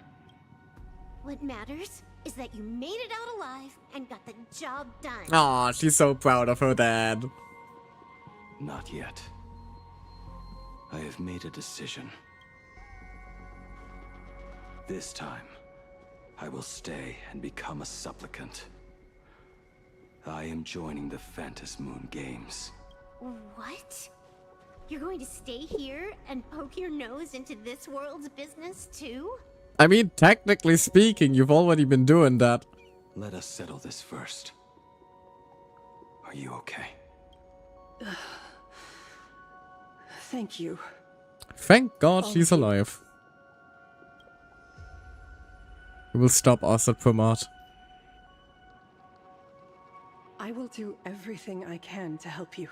What matters is that you made it out alive and got the job done. Aw, she's so proud of her dad. Not yet. I have made a decision. This time, I will stay and become a supplicant. I am joining the Phantasmoon Games. What? You're going to stay here and poke your nose into this world's business too? I mean, technically speaking, you've already been doing that. Let us settle this first. Are you okay? Thank you. Thank God she's alive. We will stop Asad Pramad. I will do everything I can to help you.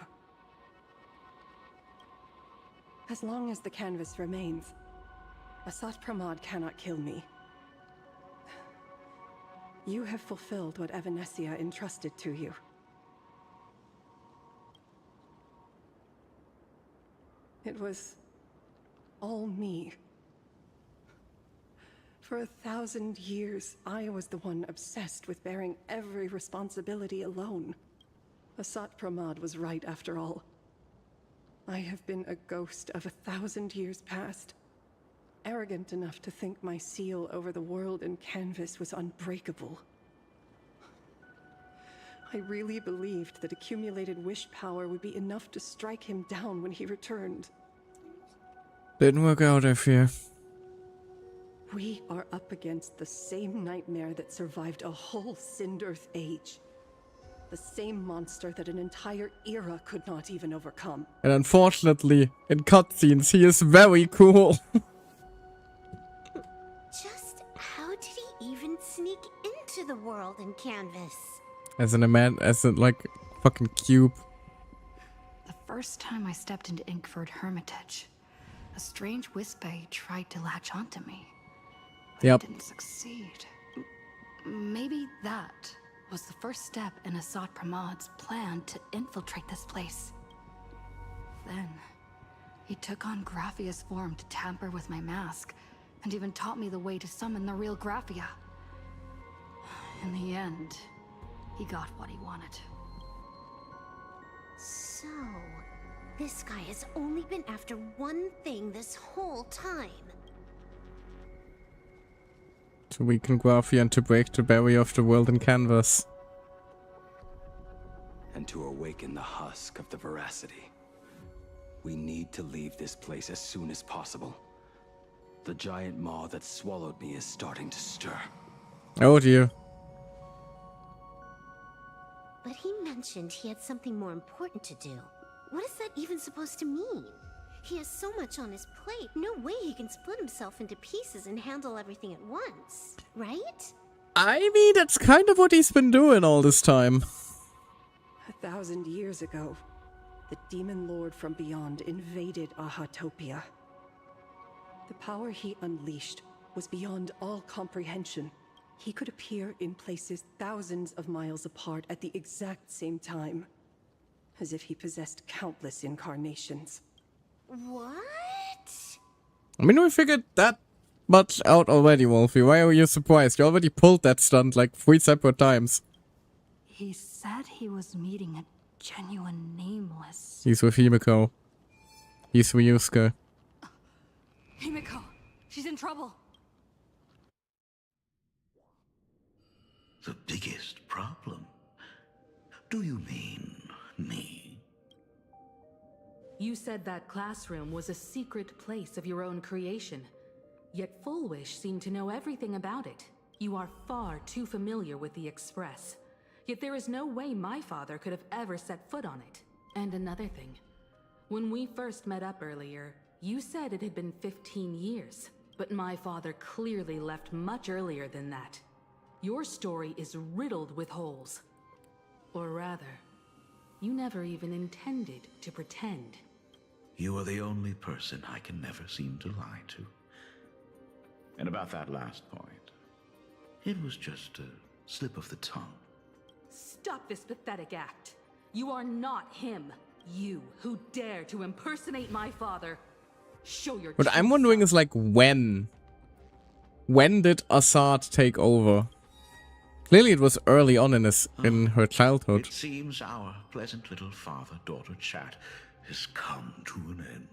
As long as the canvas remains, Asad Pramad cannot kill me. You have fulfilled what Evanescia entrusted to you. It was all me. For 1,000 years, I was the one obsessed with bearing every responsibility alone. Asad Pramad was right after all. I have been a ghost of 1,000 years past, arrogant enough to think my seal over the world and canvas was unbreakable. I really believed that accumulated wish power would be enough to strike him down when he returned. Didn't work out, I fear. We are up against the same nightmare that survived a whole Cinderth age. The same monster that an entire era could not even overcome. And unfortunately, in cutscenes, he is very cool. Just how did he even sneak into the world in Canvas? As a like fucking cube. The first time I stepped into Inkford Hermitage, a strange Wispe tried to latch onto me. But Yep. it didn't succeed. Maybe that was the first step in Assad Pramad's plan to infiltrate this place. Then, he took on Graphia's form to tamper with my mask, and even taught me the way to summon the real Graphia. In the end, he got what he wanted. So, this guy has only been after one thing this whole time. To weaken Graphia and to break the barrier of the world in canvas. And to awaken the husk of the veracity. We need to leave this place as soon as possible. The giant maw that swallowed me is starting to stir. Oh dear. But he mentioned he had something more important to do. What is that even supposed to mean? He has so much on his plate, no way he can split himself into pieces and handle everything at once, right? I mean, that's kind of what he's been doing all this time. 1,000 years ago, the demon lord from beyond invaded Ahatopia. The power he unleashed was beyond all comprehension. He could appear in places thousands of miles apart at the exact same time, as if he possessed countless incarnations. What? I mean, we figured that much out already, Wolfie. Why are you surprised? You already pulled that stunt like 3 separate times. He said he was meeting a genuine nameless... He's with Himiko. He's Ryusuke. Himiko! She's in trouble! The biggest problem? Do you mean me? You said that classroom was a secret place of your own creation. Yet Fullwish seemed to know everything about it. You are far too familiar with the Express. Yet there is no way my father could have ever set foot on it. And another thing. When we first met up earlier, you said it had been 15 years. But my father clearly left much earlier than that. Your story is riddled with holes. Or rather, you never even intended to pretend. You are the only person I can never seem to lie to. And about that last point, it was just a slip of the tongue. Stop this pathetic act. You are not him. You who dare to impersonate my father. Show your What I'm wondering is like when? When did Assad take over? Clearly it was early on in her childhood. It seems our pleasant little father-daughter chat has come to an end.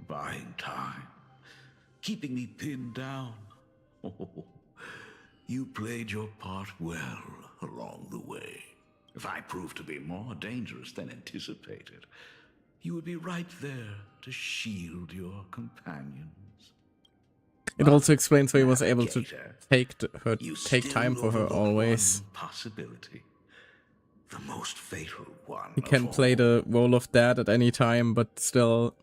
Buying time. Keeping me pinned down. Oh, you played your part well along the way. If I proved to be more dangerous than anticipated, you would be right there to shield your companions. It also explains why he was able to take time for her always. Possibility. The most fatal one. He can play the role of dad at any time, but still,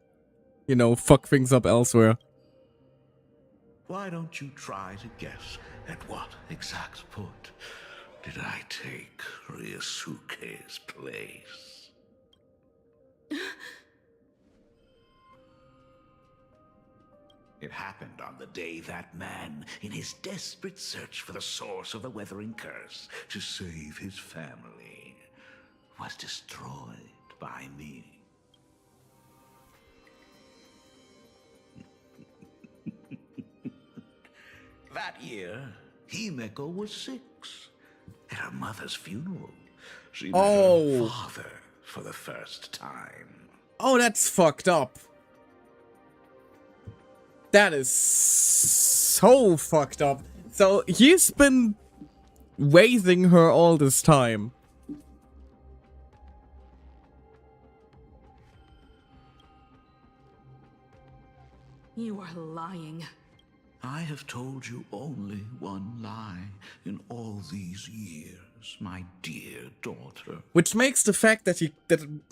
you know, fuck things up elsewhere. Why don't you try to guess at what exact point did I take Ryusuke's place? It happened on the day that man, in his desperate search for the source of the weathering curse to save his family, was destroyed by me. That year, Himeko was 6. At her mother's funeral, she met her father for the first time. Oh, that's fucked up. That is so fucked up. So he's been raising her all this time. You are lying. I have told you only one lie in all these years, my dear daughter. Which makes the fact that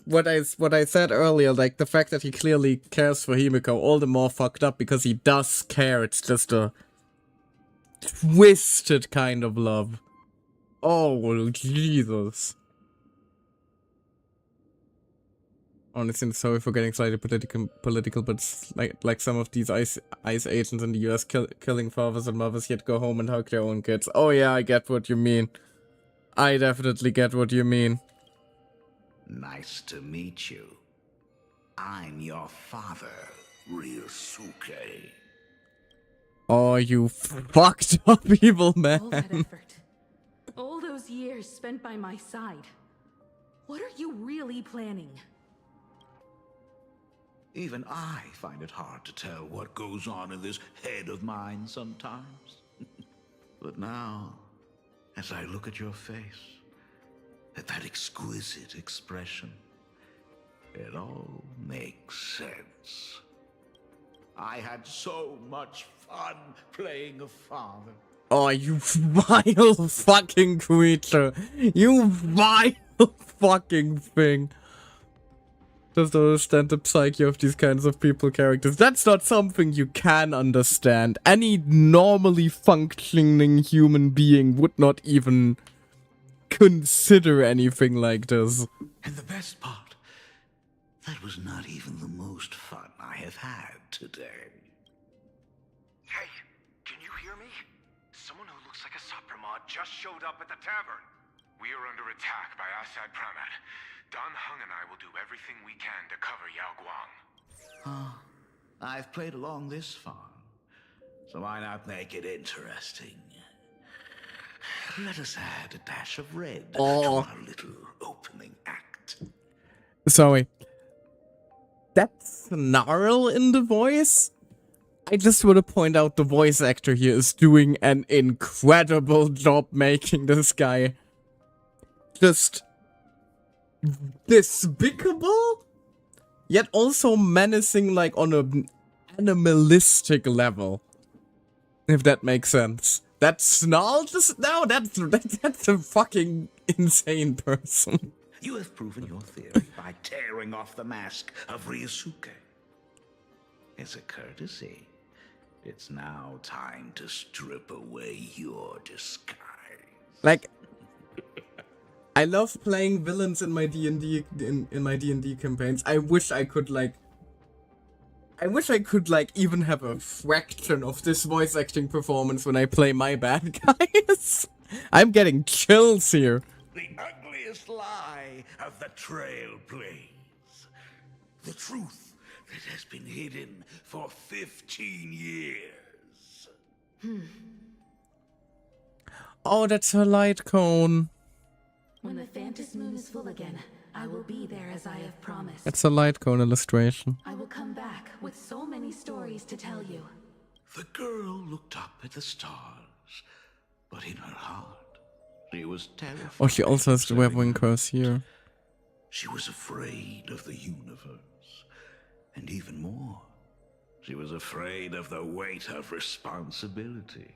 what I said earlier, like the fact that he clearly cares for Himiko, all the more fucked up because he does care. It's just a twisted kind of love. Oh, Jesus. Honestly, sorry for getting slightly political, but it's like some of these ICE agents in the US killing fathers and mothers, yet go home and hug their own kids. Oh yeah, I get what you mean. I definitely get what you mean. Nice to meet you. I'm your father, Ryosuke. Oh, you fucked up evil man. All that effort. All those years spent by my side. What are you really planning? Even I find it hard to tell what goes on in this head of mine sometimes. But now, as I look at your face, at that exquisite expression, it all makes sense. I had so much fun playing a father. Oh, you vile fucking creature. You vile fucking thing. Just don't understand the psyche of these kinds of people characters. That's not something you can understand. Any normally functioning human being would not even consider anything like this. And the best part, that was not even the most fun I have had today. Hey, can you hear me? Someone who looks like a Supremod just showed up at the tavern. We are under attack by Assad Pramat. Don Hung and I will do everything we can to cover Yao Guang. I've played along this far, so why not make it interesting? Let us add a dash of red to our little opening act. Sorry. That snarl in the voice? I just want to point out the voice actor here is doing an incredible job making this guy just despicable, yet also menacing, like on an animalistic level. If that makes sense. That snarl just now, that's a fucking insane person. You have proven your theory by tearing off the mask of Ryosuke. As a courtesy, it's now time to strip away your disguise. Like, I love playing villains in my D&D in my D&D campaigns. I wish I could even have a fraction of this voice acting performance when I play my bad guys. I'm getting chills here. The ugliest lie of the Trailblaze. The truth that has been hidden for 15 years. Oh, that's her light cone. When the Phantom Moon is full again, I will be there as I have promised. That's a light cone illustration. I will come back with so many stories to tell you. The girl looked up at the stars, but in her heart, she was terrified. Oh, she also has the web-wing curse here. She was afraid of the universe. And even more, she was afraid of the weight of responsibility.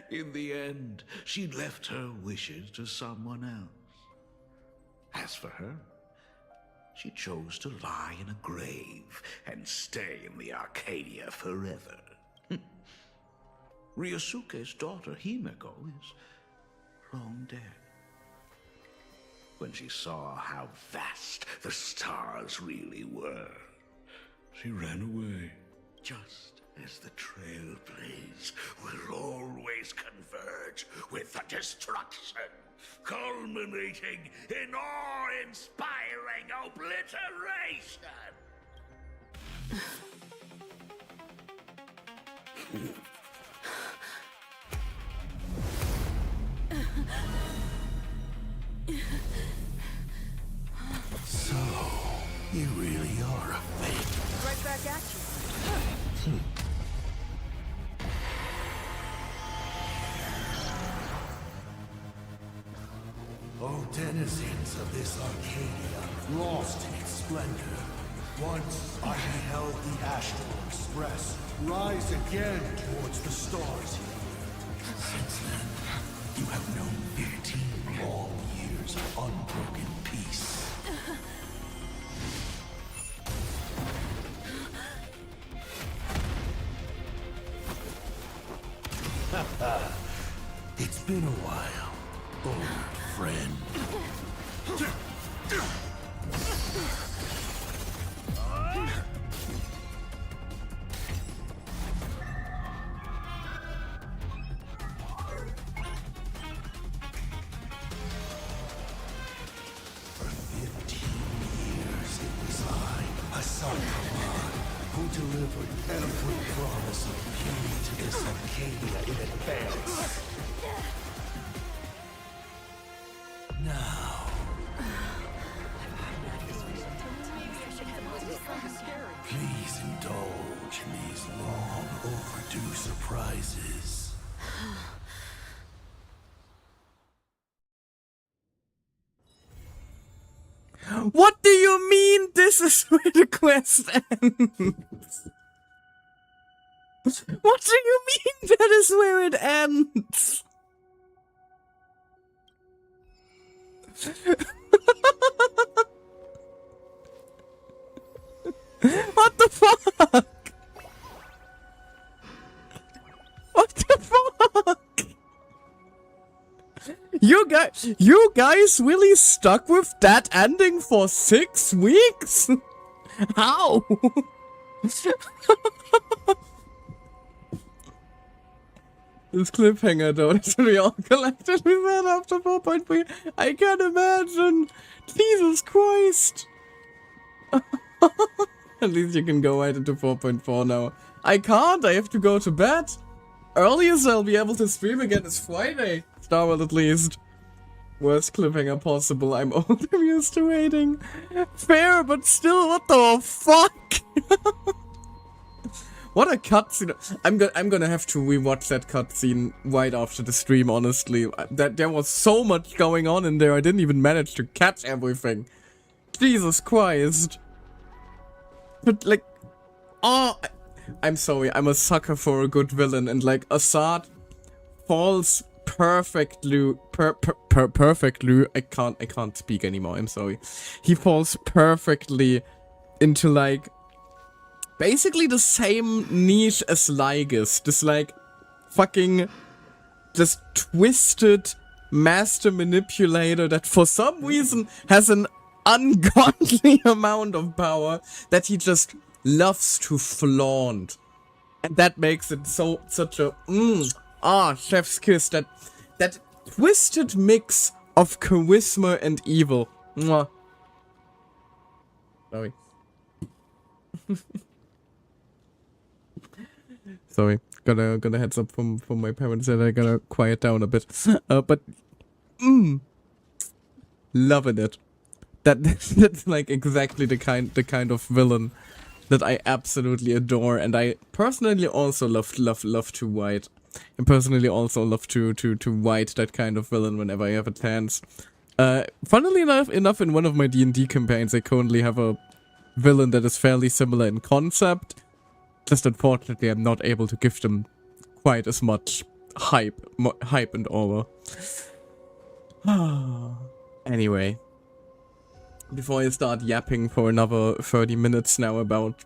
In the end, she left her wishes to someone else. As for her, she chose to lie in a grave and stay in the Arcadia forever. Ryosuke's daughter, Himeko, is long dead. When she saw how vast the stars really were, she ran away, just as the Trailblaze will always converge with the destruction, culminating in awe-inspiring obliteration. So, you really are a fake. Right back at you. O denizens of this Arcadia, lost in its splendor. Once I beheld the Astral Express rise again towards the stars. Since then, you have known 15 long years of unbroken peace. It's been been a while, old friend. For 15 years it was I, Asakaman, who delivered every promise of beauty to this Arcadia in advance. Now... Please indulge in these long overdue surprises. What do you mean this is where the quest ends? What do you mean that is where it ends? What the fuck? What the fuck? You guys really stuck with that ending for 6 weeks? How? This cliffhanger though, that we all collectively read after 4.3. I can't imagine. Jesus Christ. At least you can go right into 4.4 now. I can't, I have to go to bed. Earliest I'll be able to stream again is Friday. Star World at least. Worst cliffhanger possible, I'm old, I'm used to waiting. Fair, but still, what the fuck? What a cutscene. I'm gonna have to rewatch that cutscene right after the stream, honestly. There was so much going on in there, I didn't even manage to catch everything. Jesus Christ. But like, oh, I'm sorry, I'm a sucker for a good villain, and like, Assad falls perfectly, perfectly, I can't speak anymore, I'm sorry. He falls perfectly into like, basically the same niche as Lygus, this like, fucking, just twisted master manipulator that for some reason has an ungodly amount of power that he just loves to flaunt. And that makes it such a chef's kiss, that twisted mix of charisma and evil. Mwah. Sorry. Sorry, got a heads up from my parents that I gotta quiet down a bit. But loving it. That's like exactly the kind of villain that I absolutely adore, and I personally also love to write. I personally also love to write that kind of villain whenever I have a chance. Funnily enough, in one of my D&D campaigns, I currently have a villain that is fairly similar in concept. Just unfortunately, I'm not able to give them quite as much hype and aura. Anyway. Before I start yapping for another 30 minutes now about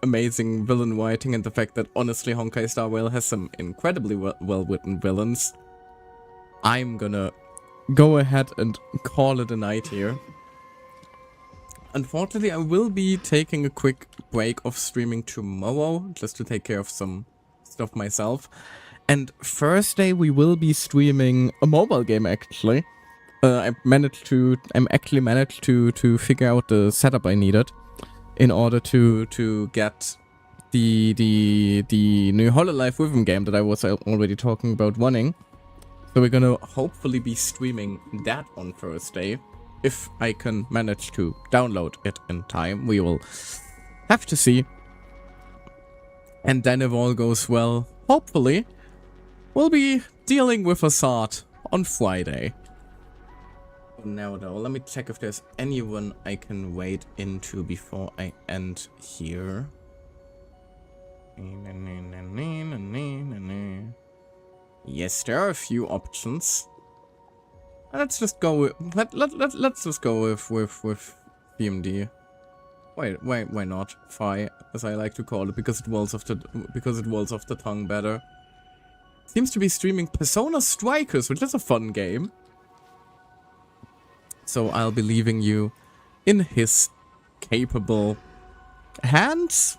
amazing villain writing and the fact that honestly Honkai Star Rail has some incredibly well-written villains, I'm gonna go ahead and call it a night here. Unfortunately, I will be taking a quick break of streaming tomorrow, just to take care of some stuff myself. And Thursday we will be streaming a mobile game actually. I actually managed to figure out the setup I needed in order to get the new Hololive Rhythm game that I was already talking about running. So we're gonna hopefully be streaming that on Thursday. If I can manage to download it in time, we will have to see. And then if all goes well, hopefully, we'll be dealing with Assad on Friday. Now though, let me check if there's anyone I can wade into before I end here. Yes, there are a few options. Let's just go with let's just go with PMD. Why not? Phi, as I like to call it, because it rolls off the tongue better. seems to be streaming Persona Strikers, which is a fun game. So I'll be leaving you in his capable hands.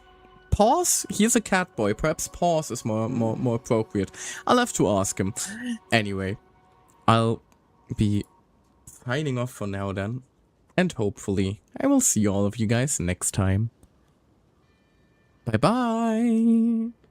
Pause? He's a cat boy. Perhaps pause is more appropriate. I'll have to ask him. Anyway, I'll be signing off for now then. And hopefully I will see all of you guys next time. Bye bye.